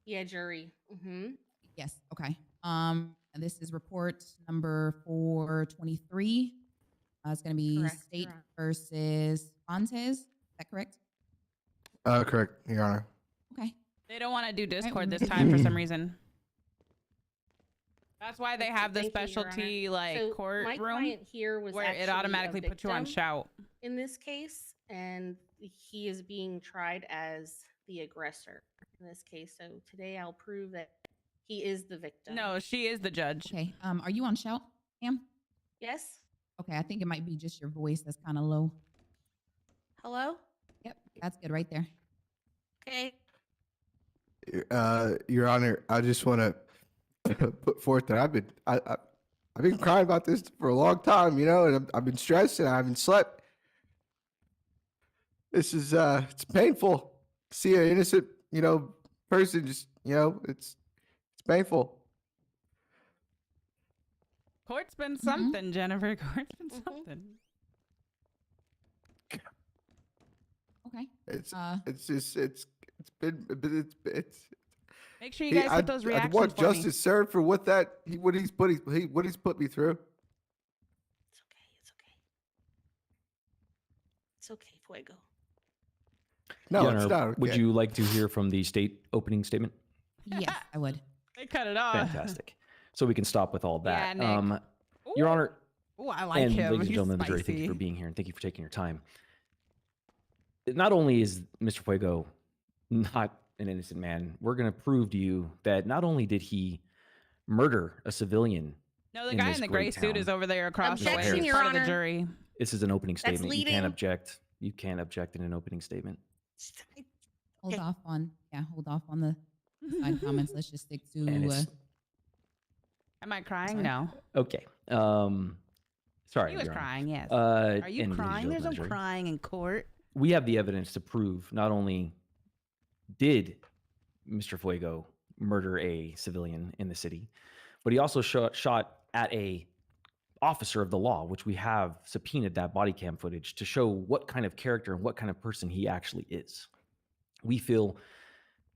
Speaker 12: Yeah, jury. Mm-hmm.
Speaker 20: Yes. Okay. And this is report number 423. It's going to be
Speaker 12: Correct,
Speaker 20: State
Speaker 12: Your Honor.
Speaker 20: versus Fontes. Is that correct?
Speaker 7: Correct, Your Honor.
Speaker 20: Okay.
Speaker 5: They don't want to do Discord
Speaker 20: we're
Speaker 5: this
Speaker 20: ready.
Speaker 5: time for some reason. That's why they have the
Speaker 12: Thank you, Your
Speaker 5: specialty
Speaker 12: Honor.
Speaker 5: like
Speaker 12: So my
Speaker 5: courtroom
Speaker 12: client here was
Speaker 5: where it
Speaker 12: actually a
Speaker 5: automatically puts you on
Speaker 12: victim
Speaker 5: shout.
Speaker 12: in this case, and he is being tried as the aggressor in this case. So today I'll prove that he is the victim.
Speaker 5: No, she is the judge.
Speaker 20: Okay. Are you on shout, Pam?
Speaker 12: Yes.
Speaker 20: Okay. I think it might be just your voice that's kind of low.
Speaker 12: Hello.
Speaker 20: Yep. That's good right there.
Speaker 12: Okay.
Speaker 7: Your Honor, I just want to put forth that I've been crying about this for a long time, you know, and I've been stressed and I haven't slept. This is it's painful to see an innocent, you know, person just, you know, it's painful.
Speaker 5: Court's been something, Jennifer. Court's been something.
Speaker 20: Okay.
Speaker 7: It's
Speaker 5: Make sure you guys put those reactions
Speaker 7: I want
Speaker 5: for me.
Speaker 7: justice served for what he's put me through.
Speaker 12: It's okay, Fuego.
Speaker 7: No,
Speaker 21: Your
Speaker 7: it's
Speaker 21: Honor,
Speaker 7: not okay.
Speaker 21: Would you like to hear from the state opening statement?
Speaker 20: Yes, I would.
Speaker 5: They cut it off.
Speaker 21: Fantastic. So we can stop with all that.
Speaker 5: Yeah, Nick.
Speaker 21: Your Honor,
Speaker 5: Ooh, I like
Speaker 21: and
Speaker 5: him.
Speaker 21: ladies and
Speaker 5: He's
Speaker 21: gentlemen of the jury, thank you for
Speaker 5: spicy.
Speaker 21: being here and thank you for taking your time. Not only is Mr. Fuego not an innocent man, we're going to prove to you that not only did he murder a civilian.
Speaker 5: No, the guy in the gray suit is over there across the way.
Speaker 12: Objection,
Speaker 5: He's
Speaker 12: Your
Speaker 5: part of the
Speaker 12: Honor.
Speaker 5: jury.
Speaker 21: This is an opening
Speaker 12: That's
Speaker 21: statement. You
Speaker 12: leading.
Speaker 21: can't object. You can't object in an opening statement.
Speaker 20: Hold off on the side comments. Let's just stick
Speaker 21: And
Speaker 20: to.
Speaker 21: it's-
Speaker 5: Am I crying?
Speaker 20: Sorry.
Speaker 5: No.
Speaker 21: Okay. Sorry.
Speaker 5: He was
Speaker 21: Your Honor.
Speaker 5: crying, yes.
Speaker 21: Uh,
Speaker 5: Are you
Speaker 21: and ladies and
Speaker 5: crying? There's no
Speaker 21: gentlemen of the jury,
Speaker 5: crying in court.
Speaker 21: we have the evidence to prove not only did Mr. Fuego murder a civilian in the city, but he also shot at a officer of the law, which we have subpoenaed that body cam footage to show what kind of character and what kind of person he actually is. We feel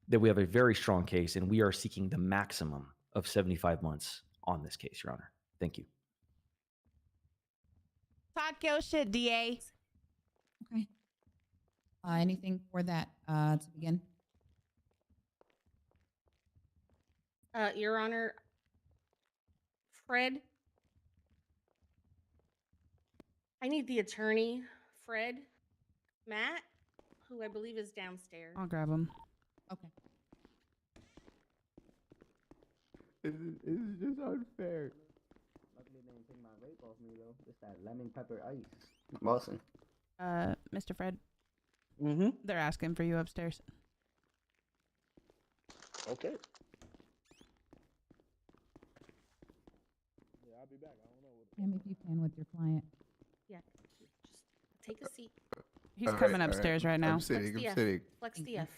Speaker 21: that we have a very strong case and we are seeking the maximum of 75 months on this case, Your Honor. Thank you.
Speaker 5: Talk your shit, DA.
Speaker 20: Okay. Anything for that to begin?
Speaker 12: Your Honor, Fred, I need the attorney, Fred, Matt, who I believe is downstairs.
Speaker 5: I'll grab him.
Speaker 20: Okay.
Speaker 7: This is just unfair.
Speaker 14: Luckily they didn't take my vape off me though. It's that lemon pepper ice. Boston.
Speaker 5: Mr. Fred.
Speaker 18: Mm-hmm.
Speaker 5: They're asking for you upstairs.
Speaker 18: Okay.
Speaker 20: Pam, if you can with your client.
Speaker 12: Yeah, just take a seat.
Speaker 5: He's
Speaker 7: All right,
Speaker 5: coming
Speaker 7: all right.
Speaker 5: upstairs right now.
Speaker 7: I'm sitting.
Speaker 12: Flex the
Speaker 7: I'm
Speaker 12: F.
Speaker 7: sitting.
Speaker 12: Flex the F.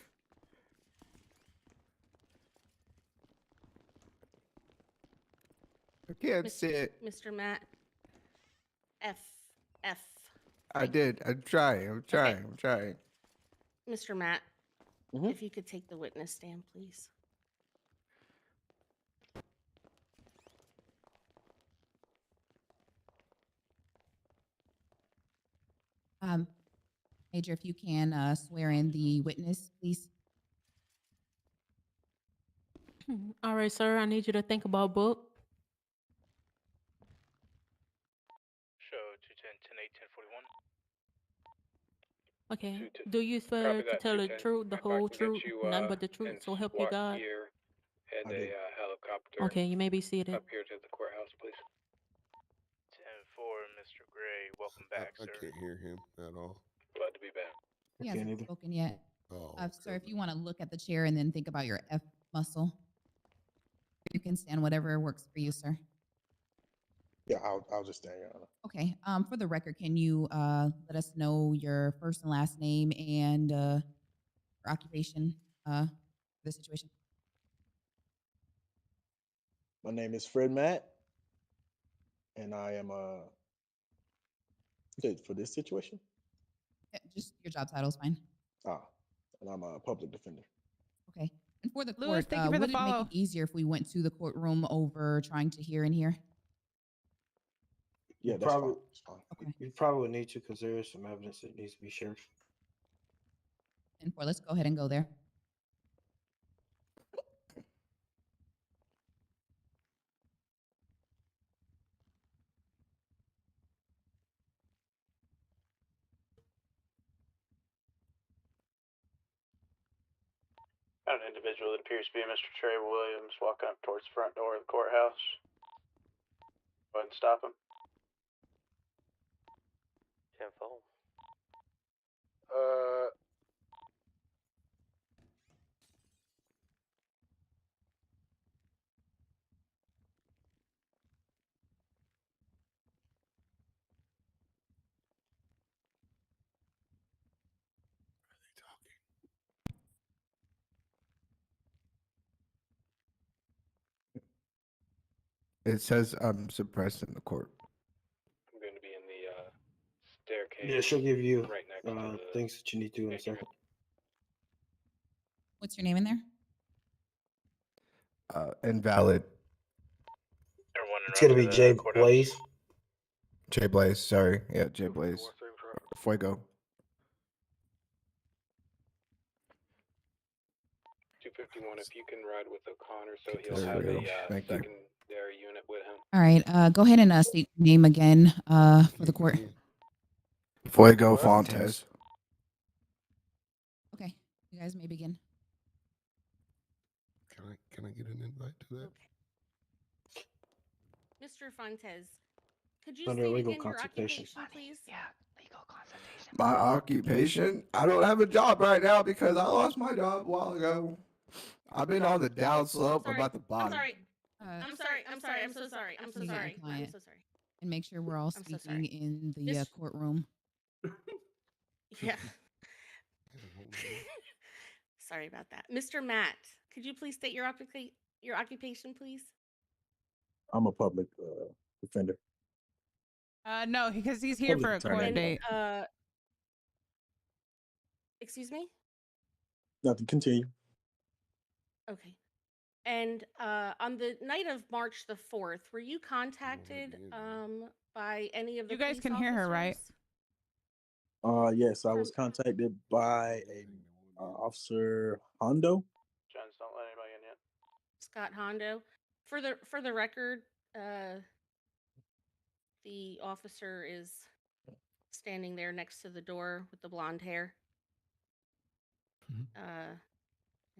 Speaker 7: I can't sit.
Speaker 12: Mr. Matt. F.
Speaker 7: I did. I'm trying. I'm trying. I'm trying.
Speaker 12: Mr. Matt,
Speaker 18: Mhm.
Speaker 12: if you could take the witness stand, please.
Speaker 20: Major, if you can swear in the witness, please.
Speaker 2: All right, sir. I need you to think about book.
Speaker 3: Show 210, 10, 8, 10, 41.
Speaker 2: Okay. Do you swear to tell the truth, the whole truth, none but the truth, so help you God?
Speaker 10: And a helicopter.
Speaker 2: Okay, you may be seated.
Speaker 10: Up here to the courthouse, please.
Speaker 15: 10-4, Mr. Gray. Welcome back,
Speaker 23: I
Speaker 15: sir.
Speaker 23: can't hear him at all.
Speaker 10: Glad to be back.
Speaker 20: He hasn't spoken yet.
Speaker 23: Oh,
Speaker 20: Sir, if you want to look at the chair and then think about your F muscle, you can stand whatever works for you, sir.
Speaker 13: Yeah, I'll just stand here.
Speaker 20: Okay. For the record, can you let us know your first and last name and your occupation for the situation?
Speaker 13: My name is Fred Matt, and I am for this situation.
Speaker 20: Yeah, just your job title is fine.
Speaker 13: And I'm a public defender.
Speaker 20: Okay. And for the court,
Speaker 5: Lewis, thank you for the
Speaker 20: would it make
Speaker 5: follow.
Speaker 20: it easier if we went to the courtroom over trying to hear and hear?
Speaker 13: Yeah,
Speaker 18: You
Speaker 13: that's
Speaker 18: probably,
Speaker 13: fine. That's fine.
Speaker 20: Okay.
Speaker 18: You probably would need to because there is some evidence that needs to be shared.
Speaker 20: And let's go ahead and go there.
Speaker 1: Got an individual that appears to be Mr. Trey Williams walking up towards the front door of the courthouse. Go ahead and stop him.
Speaker 6: 10-4.
Speaker 7: It says I'm suppressed in the court.
Speaker 10: I'm going to be in the staircase.
Speaker 18: Yeah, she'll give you
Speaker 10: right next to the
Speaker 18: things that you need to do in a second.
Speaker 20: What's your name in there?
Speaker 7: Invalid.
Speaker 18: It's gonna be Jay Blaze.
Speaker 7: Jay Blaze. Sorry. Yeah, Jay Blaze. Fuego.
Speaker 10: 251. If you can ride with O'Connor, so he'll
Speaker 7: There
Speaker 10: have
Speaker 7: we go.
Speaker 10: a
Speaker 7: Thank you.
Speaker 10: secondary unit with him.
Speaker 20: All right. Go ahead and state your name again for the court.
Speaker 7: Fuego Fontes.
Speaker 20: Okay. You guys may begin.
Speaker 23: Can I get an invite to that?
Speaker 12: Mr. Fontes, could you
Speaker 18: Under
Speaker 12: state
Speaker 18: legal
Speaker 12: again your
Speaker 18: consultation.
Speaker 12: occupation, please?
Speaker 22: Yeah, legal consultation.
Speaker 7: My occupation? I don't have a job right now because I lost my job a while ago. I've been on the down slope. I'm at the bottom.
Speaker 12: I'm sorry. I'm so sorry. I'm so sorry. I'm so sorry.
Speaker 20: And make sure we're all
Speaker 12: I'm so
Speaker 20: speaking in the courtroom.
Speaker 12: Yeah. Sorry about that. Mr. Matt, could you please state your occupation, please?
Speaker 13: I'm a public defender.
Speaker 5: No, because he's here for a court date.
Speaker 12: Excuse me?
Speaker 13: Nothing. Continue.
Speaker 12: Okay. And on the night of March the 4th, were you contacted by any of the
Speaker 5: You guys
Speaker 12: police
Speaker 5: can hear her, right?
Speaker 13: Yes, I was contacted by a Officer Hondo.
Speaker 1: Jones, don't let anybody in yet.
Speaker 12: Scott Hondo. For the record, the officer is standing there next to the door with the blonde hair.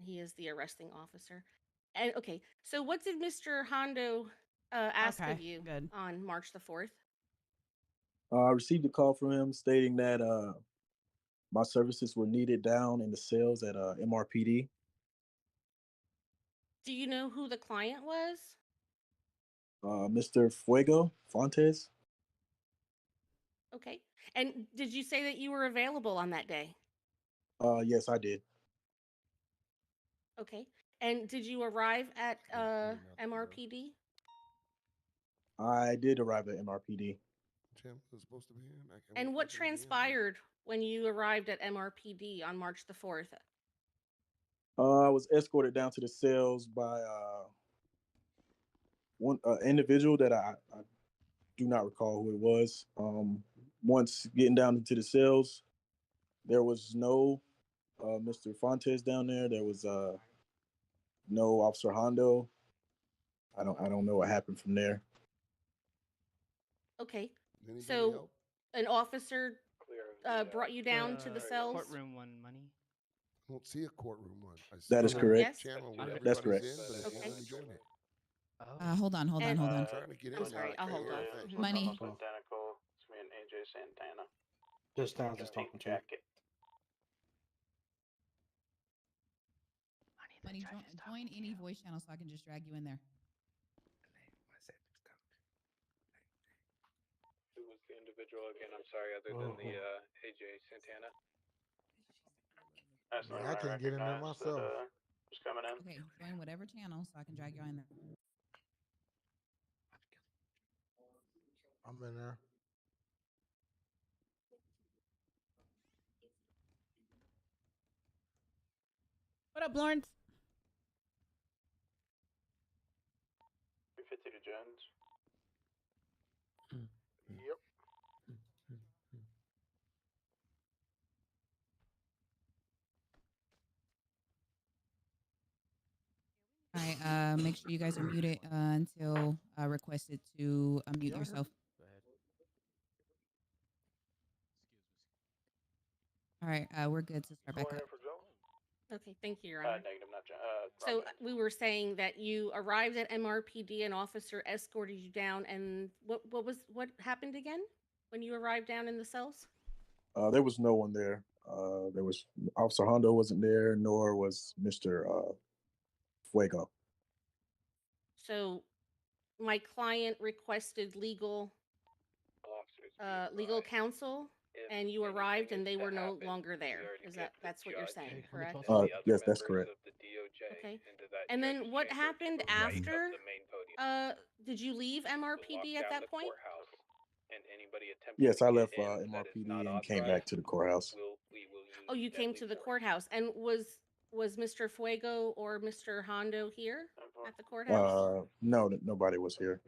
Speaker 12: He is the arresting officer. And okay, so what did Mr. Hondo ask of you on March the 4th?
Speaker 13: I received a call from him stating that my services were needed down in the cells at MRPD.
Speaker 12: Do you know who the client was?
Speaker 13: Mr. Fuego Fontes.
Speaker 12: Okay. And did you say that you were available on that day?
Speaker 13: Yes, I did.
Speaker 12: Okay. And did you arrive at MRPD?
Speaker 13: I did arrive at MRPD.
Speaker 12: And what transpired when you arrived at MRPD on March the 4th?
Speaker 13: I was escorted down to the cells by one individual that I do not recall who it was. Once getting down into the cells, there was no Mr. Fontes down there. There was no Officer Hondo. I don't know what happened from there.
Speaker 12: Okay. So an officer brought you down to the cells?
Speaker 22: Courtroom one, money.
Speaker 23: I don't see a courtroom one. I see
Speaker 13: That is
Speaker 23: a
Speaker 13: correct.
Speaker 12: Yes?
Speaker 23: channel where
Speaker 13: That's
Speaker 23: everybody's
Speaker 13: correct.
Speaker 23: in, but it won't let me join it.
Speaker 20: Hold on.
Speaker 12: And-
Speaker 23: I'm trying to get in.
Speaker 12: I'm sorry, I'll hold off.
Speaker 23: Thanks.
Speaker 12: Mhm.
Speaker 20: Money.
Speaker 1: It's identical. It's me and AJ Santana.
Speaker 18: Just Towns is talking
Speaker 1: Pink
Speaker 18: to you.
Speaker 1: jacket.
Speaker 20: Money, join any voice channel so I can just drag you in there.
Speaker 10: Who was the individual again? I'm sorry, other than the AJ Santana.
Speaker 1: That's the
Speaker 23: Yeah,
Speaker 1: only
Speaker 23: I
Speaker 1: one
Speaker 23: can't get in there
Speaker 1: recognize
Speaker 23: myself.
Speaker 1: that was coming in.
Speaker 20: Okay, join whatever channel so I can drag you in there.
Speaker 23: I'm in there.
Speaker 5: What up, Lawrence?
Speaker 1: 350 to Jones.
Speaker 10: Yep.
Speaker 20: All right, make sure you guys are muted until requested to unmute yourself. All right, we're good to start back up.
Speaker 12: Okay, thank you, Your Honor.
Speaker 1: Negative, not
Speaker 12: So we were saying that you arrived at MRPD, an officer escorted you down, and what happened again when you arrived down in the cells?
Speaker 13: There was no one there. There was Officer Hondo wasn't there, nor was Mr. Fuego.
Speaker 12: So my client requested legal counsel, and you arrived and they were no longer there. That's what you're saying, correct?
Speaker 13: Yes, that's correct.
Speaker 12: Okay. And then what happened after? Did you leave MRPD at that point?
Speaker 13: Yes, I left MRPD and came back to the courthouse.
Speaker 12: Oh, you came to the courthouse, and was Mr. Fuego or Mr. Hondo here at the courthouse?
Speaker 13: No, nobody was here.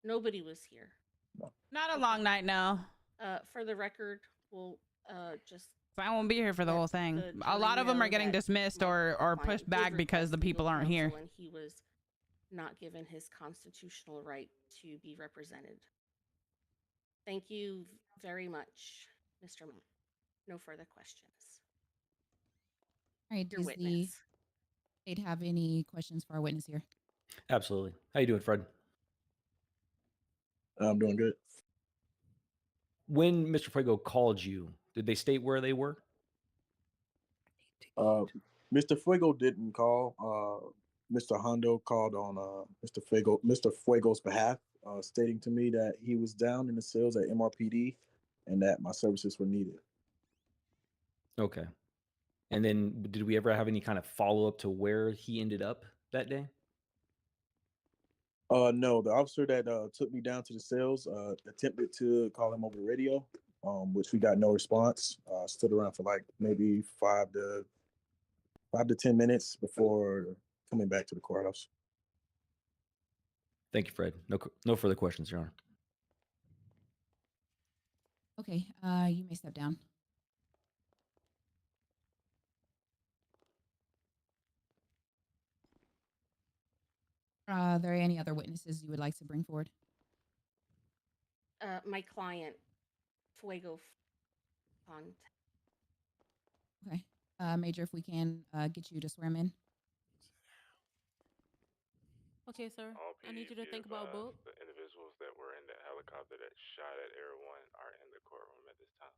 Speaker 12: Nobody was here.
Speaker 5: Not a long night now.
Speaker 12: For the record, we'll just.
Speaker 5: I won't be here for the whole thing. A lot of them are getting dismissed or pushed back because the people aren't here.
Speaker 12: And he was not given his constitutional right to be represented. Thank you very much, Mr. Mott. No further questions.
Speaker 20: All right, does the state have any questions for our witness here?
Speaker 21: Absolutely. How you doing, Fred?
Speaker 13: I'm doing good.
Speaker 21: When Mr. Fuego called you, did they state where they were?
Speaker 13: Mr. Fuego didn't call. Mr. Hondo called on Mr. Fuego's behalf, stating to me that he was down in the cells at MRPD and that my services were needed.
Speaker 21: Okay. And then did we ever have any kind of follow-up to where he ended up that day?
Speaker 13: No, the officer that took me down to the cells attempted to call him over the radio, which we got no response. Stood around for like maybe 5 to 10 minutes before coming back to the courthouse.
Speaker 21: Thank you, Fred. No further questions, Your Honor.
Speaker 20: Okay, you may step down. Are there any other witnesses you would like to bring forward?
Speaker 12: My client, Fuego Font.
Speaker 20: Okay. Major, if we can get you to swear him in.
Speaker 2: Okay, sir. I need you to think about both.
Speaker 11: The individuals that were in the helicopter that shot at everyone are in the courtroom at this time.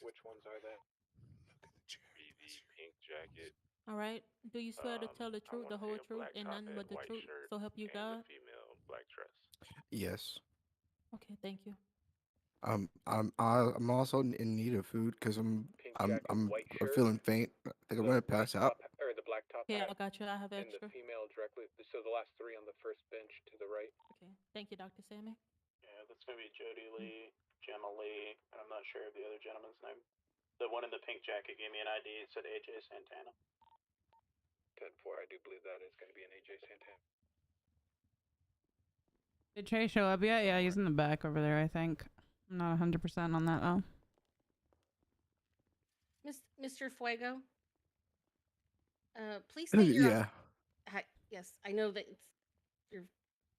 Speaker 10: Which ones are they?
Speaker 11: BD, pink jacket.
Speaker 2: All right. Do you swear to tell the truth, the whole truth, and nothing but the truth? So help you God.
Speaker 11: Female black dress.
Speaker 7: Yes.
Speaker 2: Okay, thank you.
Speaker 7: I'm also in need of food because I'm feeling faint. I think I'm gonna pass out.
Speaker 10: Or the black top
Speaker 2: Yeah,
Speaker 10: hat.
Speaker 2: I got you. I have
Speaker 10: And
Speaker 2: extra.
Speaker 10: the female directly. So the last three on the first bench to the right.
Speaker 2: Okay. Thank you, Dr. Sammy.
Speaker 1: Yeah, that's gonna be Jody Lee, Gemma Lee, and I'm not sure of the other gentleman's name. The one in the pink jacket gave me an ID. It said AJ Santana.
Speaker 10: 10-4, I do believe that is going to be an AJ Santana.
Speaker 5: Did Trey show up yet? Yeah, he's in the back over there, I think. I'm not 100% on that though.
Speaker 12: Mr. Fuego, please state your...
Speaker 7: Yeah.
Speaker 12: Yes, I know that you're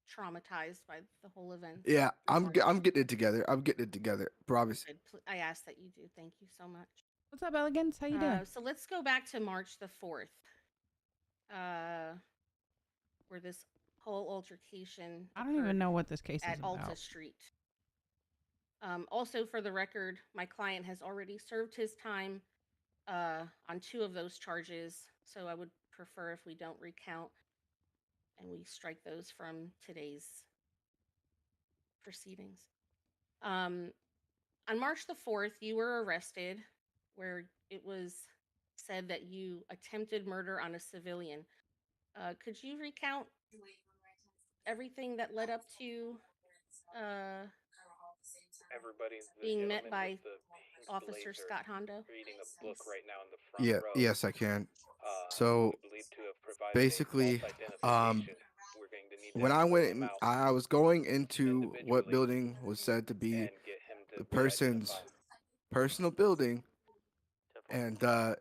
Speaker 12: traumatized by the whole event.
Speaker 7: Yeah, I'm getting it together. I'm getting it together. Promise.
Speaker 12: I ask that you do. Thank you so much.
Speaker 5: What's up, Elegance? How you doing?
Speaker 12: So let's go back to March the 4th, where this whole altercation.
Speaker 5: I don't even know what this case
Speaker 12: at
Speaker 5: is
Speaker 12: Alta
Speaker 5: about.
Speaker 12: Street. Also, for the record, my client has already served his time on 2 of those charges, so I would prefer if we don't recount and we strike those from today's proceedings. On March the 4th, you were arrested, where it was said that you attempted murder on a civilian. Could you recount everything that led up to
Speaker 10: Everybody,
Speaker 12: being met by Officer Scott Hondo?
Speaker 10: Reading a book right now in the front
Speaker 7: Yeah,
Speaker 10: row.
Speaker 7: yes, I can. So
Speaker 10: Believed to have provided
Speaker 7: basically,
Speaker 10: We're going to need
Speaker 7: when I went, I was going into what building was said to be the person's personal building, and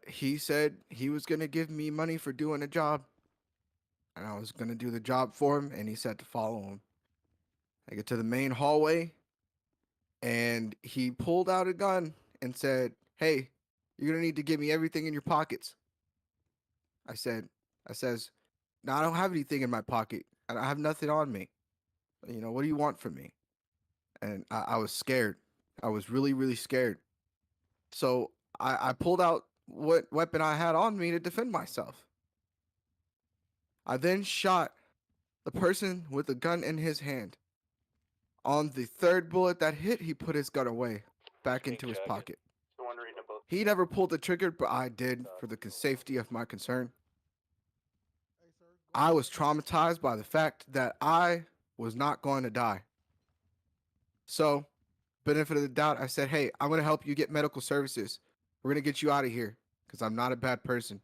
Speaker 7: he said he was gonna give me money for doing a job, and I was gonna do the job for him, and he said to follow him. I get to the main hallway, and he pulled out a gun and said, "Hey, you're gonna need to give me everything in your pockets." I says, "No, I don't have anything in my pocket. I have nothing on me. You know, what do you want from me?" And I was scared. I was really, really scared. So I pulled out what weapon I had on me to defend myself. I then shot the person with the gun in his hand. On the 3rd bullet that hit, he put his gun away, back into his pocket. He never pulled the trigger, but I did for the safety of my concern. I was traumatized by the fact that I was not going to die. So, benefit of the doubt, I said, "Hey, I'm going to help you get medical services. We're going to get you out of here because I'm not a bad person.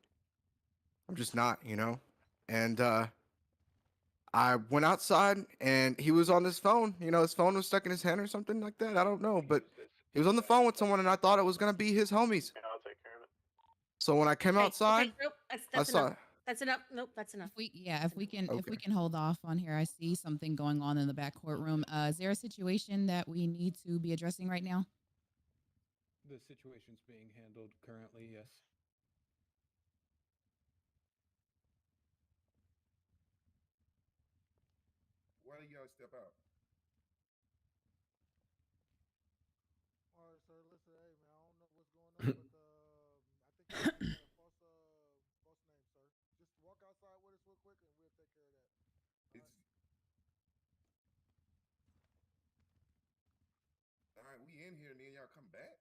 Speaker 7: I'm just not, you know?" And I went outside, and he was on his phone. You know, his phone was stuck in his hand or something like that. I don't know, but he was on the phone with someone, and I thought it was going to be his homies.
Speaker 1: I'll take care of it.
Speaker 7: So when I came outside,
Speaker 12: nope,
Speaker 7: I
Speaker 12: that's
Speaker 7: saw
Speaker 12: enough. That's enough. Nope, that's enough.
Speaker 20: If we can hold off on here. I see something going on in the back courtroom. Is there a situation that we need to be addressing right now?
Speaker 4: The situation's being handled currently, yes.
Speaker 23: Why do y'all step out?
Speaker 9: All right, sir. Listen, hey man, I don't know what's going on, but I think you got a false name, sir. Just walk outside with us real quick, and we'll take care of that.
Speaker 23: All right, we in here, and then y'all come back.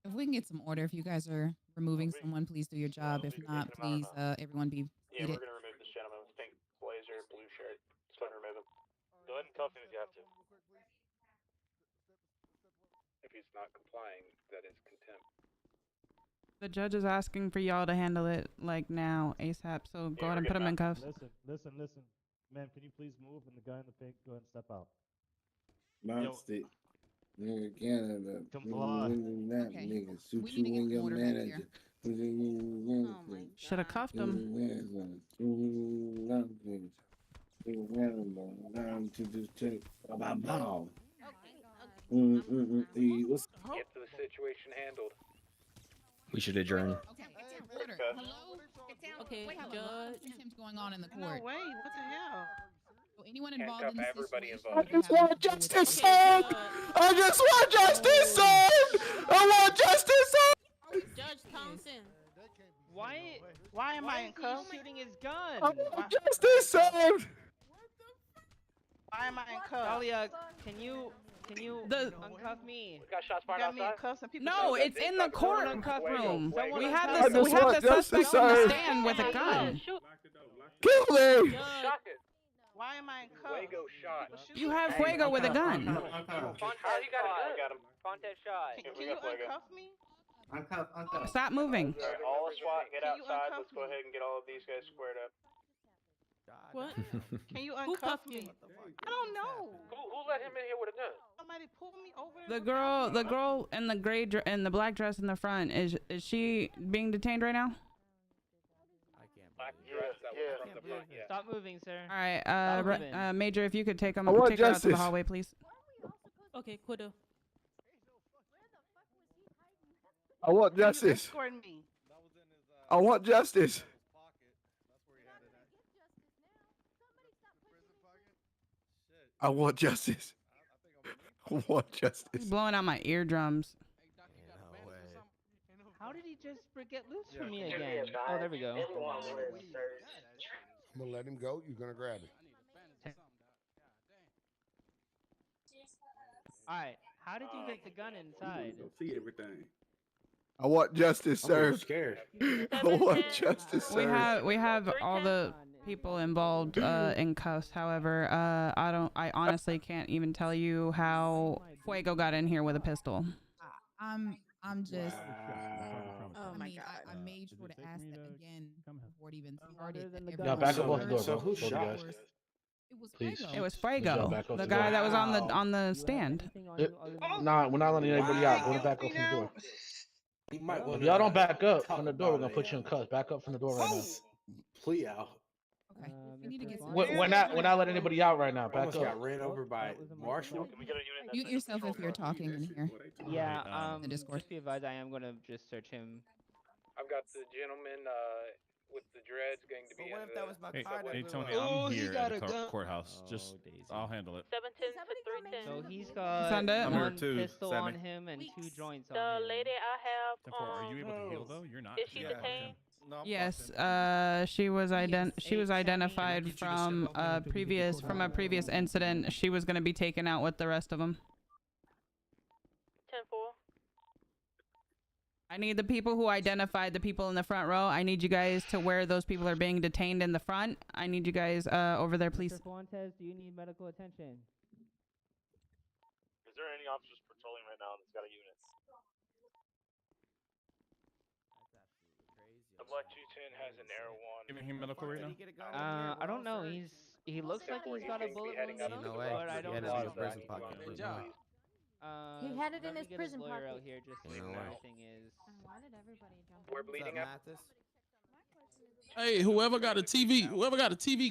Speaker 20: If we can get some order, if you guys are removing someone, please do your job. If not, please, everyone be
Speaker 1: Yeah,
Speaker 20: seated.
Speaker 1: we're gonna remove this gentleman with pink blazer, blue shirt. Just go ahead and remove him.
Speaker 15: Go ahead and cuff him if you have to.
Speaker 10: If he's not complying, that is contempt.
Speaker 5: The judge is asking for y'all to handle it like now, ASAP. So go ahead and put him in cuffs.
Speaker 15: Listen. Ma'am, can you please move? And the guy in the pink, go ahead and step out.
Speaker 8: Monster. Nigga Canada.
Speaker 15: Comply.
Speaker 8: That
Speaker 20: Okay.
Speaker 8: nigga shoot
Speaker 20: We need to
Speaker 8: you
Speaker 20: get
Speaker 8: and
Speaker 20: some
Speaker 8: your
Speaker 20: order back
Speaker 8: manager.
Speaker 5: Should have cuffed him.
Speaker 8: To just take about ball.
Speaker 10: Get the situation handled.
Speaker 21: We should adjourn.
Speaker 20: Okay, order. Hello?
Speaker 12: Get down.
Speaker 2: Okay,
Speaker 12: Wait,
Speaker 2: Judge.
Speaker 20: What's going on in the
Speaker 9: No,
Speaker 20: court?
Speaker 9: wait. What the hell?
Speaker 20: So anyone involved
Speaker 10: Handcuff
Speaker 20: in this
Speaker 10: everybody
Speaker 20: situation?
Speaker 10: involved.
Speaker 7: I just want justice served. I just want justice served. I want justice served.
Speaker 2: Judge Thompson.
Speaker 9: Why am I in cuffs? Shooting his gun.
Speaker 7: I want justice served.
Speaker 9: Why am I in cuffs? Dahlia, can you uncuff me?
Speaker 3: We got shots fired
Speaker 9: Got me in
Speaker 3: outside.
Speaker 9: cuffs and people.
Speaker 5: No, it's in the courtroom.
Speaker 9: Someone
Speaker 5: We have
Speaker 7: I
Speaker 5: the
Speaker 7: just want
Speaker 5: suspect
Speaker 7: justice
Speaker 5: on the
Speaker 7: served.
Speaker 5: stand with a gun.
Speaker 7: Kill me.
Speaker 3: Shock it.
Speaker 9: Why am I in cuffs?
Speaker 10: Fuego shot.
Speaker 5: You have Fuego with a gun.
Speaker 3: How you got a gun?
Speaker 6: Fonte shot.
Speaker 9: Can you uncuff me?
Speaker 14: Uncuff.
Speaker 5: Stop moving.
Speaker 1: Alright, all the SWAT, get
Speaker 9: Can you
Speaker 1: outside.
Speaker 9: uncuff
Speaker 1: Let's go
Speaker 9: me?
Speaker 1: ahead and get all of these guys squared up.
Speaker 2: What?
Speaker 9: Can you
Speaker 2: Who
Speaker 9: uncuff
Speaker 2: cuffed
Speaker 9: me?
Speaker 2: you?
Speaker 9: I don't know.
Speaker 3: Who let him in here with a gun?
Speaker 9: Somebody pulled me over.
Speaker 5: The girl in the gray and the black dress in the front is she being detained right now?
Speaker 10: black dress that was from the front. Yeah.
Speaker 6: Stop moving, sir.
Speaker 5: All right,
Speaker 6: Stop moving.
Speaker 5: Major, if you could take
Speaker 7: I want
Speaker 5: take her out to the
Speaker 7: justice.
Speaker 5: hallway, please.
Speaker 2: Okay, Quitter.
Speaker 7: I want justice.
Speaker 22: Escorting me.
Speaker 7: I want justice. I want justice. I want justice.
Speaker 5: He's blowing out my eardrums.
Speaker 6: How did he just get loose from me again? Oh, there we go.
Speaker 23: I'm gonna let him go. You're gonna grab him.
Speaker 6: All right. How did you get the gun inside?
Speaker 16: See everything.
Speaker 7: I want justice served.
Speaker 16: Scared.
Speaker 7: I want justice served.
Speaker 5: We have all the people involved in cuffs. However, I honestly can't even tell you how Fuego got in here with a pistol.
Speaker 20: I'm just.
Speaker 12: Oh my God.
Speaker 20: I made sure to ask that again before it even started.
Speaker 8: Y'all back up off the door,
Speaker 16: So
Speaker 8: bro.
Speaker 16: who shot?
Speaker 20: It was
Speaker 8: Please.
Speaker 20: Fuego.
Speaker 5: It was
Speaker 8: Y'all
Speaker 5: Fuego,
Speaker 8: back off
Speaker 5: the
Speaker 8: the
Speaker 5: guy
Speaker 8: door.
Speaker 5: that was on the stand.
Speaker 8: Nah, we're not letting anybody out. Go back up from the door.
Speaker 16: He might
Speaker 8: If y'all don't back up from the door, we're gonna put you in cuffs. Back up from the door right now.
Speaker 16: Plea out.
Speaker 20: Okay. We need to get some.
Speaker 8: We're not letting anybody out right now. Back
Speaker 16: Almost
Speaker 8: up.
Speaker 16: got ran over by Marshall.
Speaker 15: Can we get a unit?
Speaker 20: Mute yourself if you're talking in here.
Speaker 6: Yeah.
Speaker 20: The Discord.
Speaker 6: Just be advised, I am gonna just search him.
Speaker 10: I've got the gentleman with the dreads going to be.
Speaker 17: But what if that was my car?
Speaker 19: Hey,
Speaker 17: that
Speaker 19: Tony,
Speaker 17: blew up?
Speaker 19: I'm here at the courthouse. Just, I'll handle it.
Speaker 6: 710 to 310. So he's
Speaker 5: Send
Speaker 6: got
Speaker 5: it.
Speaker 6: one
Speaker 19: Two,
Speaker 6: pistol on
Speaker 19: Sammy.
Speaker 6: him and 2 joints on
Speaker 24: The
Speaker 6: him.
Speaker 24: lady I have.
Speaker 19: 10-4, are you able to heal though? You're not.
Speaker 24: Is she detained?
Speaker 19: No,
Speaker 5: Yes, she was identified from a previous incident. She was going to be taken out with the rest of them.
Speaker 24: 10-4.
Speaker 5: I need the people who identified the people in the front row. I need you guys to where those people are being detained in the front. I need you guys over there, please.
Speaker 6: Mr. Fuentes, do you need medical attention?
Speaker 15: Is there any officers patrolling right now that's got a unit?
Speaker 10: The Black 210 has an Air 1.
Speaker 19: Giving him medical right now?
Speaker 6: I don't know. He looks like he's got a bullet wound in him,
Speaker 17: No way.
Speaker 6: but I don't
Speaker 17: He had it
Speaker 6: know.
Speaker 17: in his prison pocket.
Speaker 23: Good job.
Speaker 24: He had it in his
Speaker 6: Let me get
Speaker 24: prison
Speaker 6: lawyer
Speaker 24: pocket.
Speaker 6: out here just so
Speaker 17: No way.
Speaker 6: everything is.
Speaker 24: Why did everybody jump?
Speaker 10: We're
Speaker 24: on?
Speaker 10: bleeding out.
Speaker 23: Hey, whoever got a TV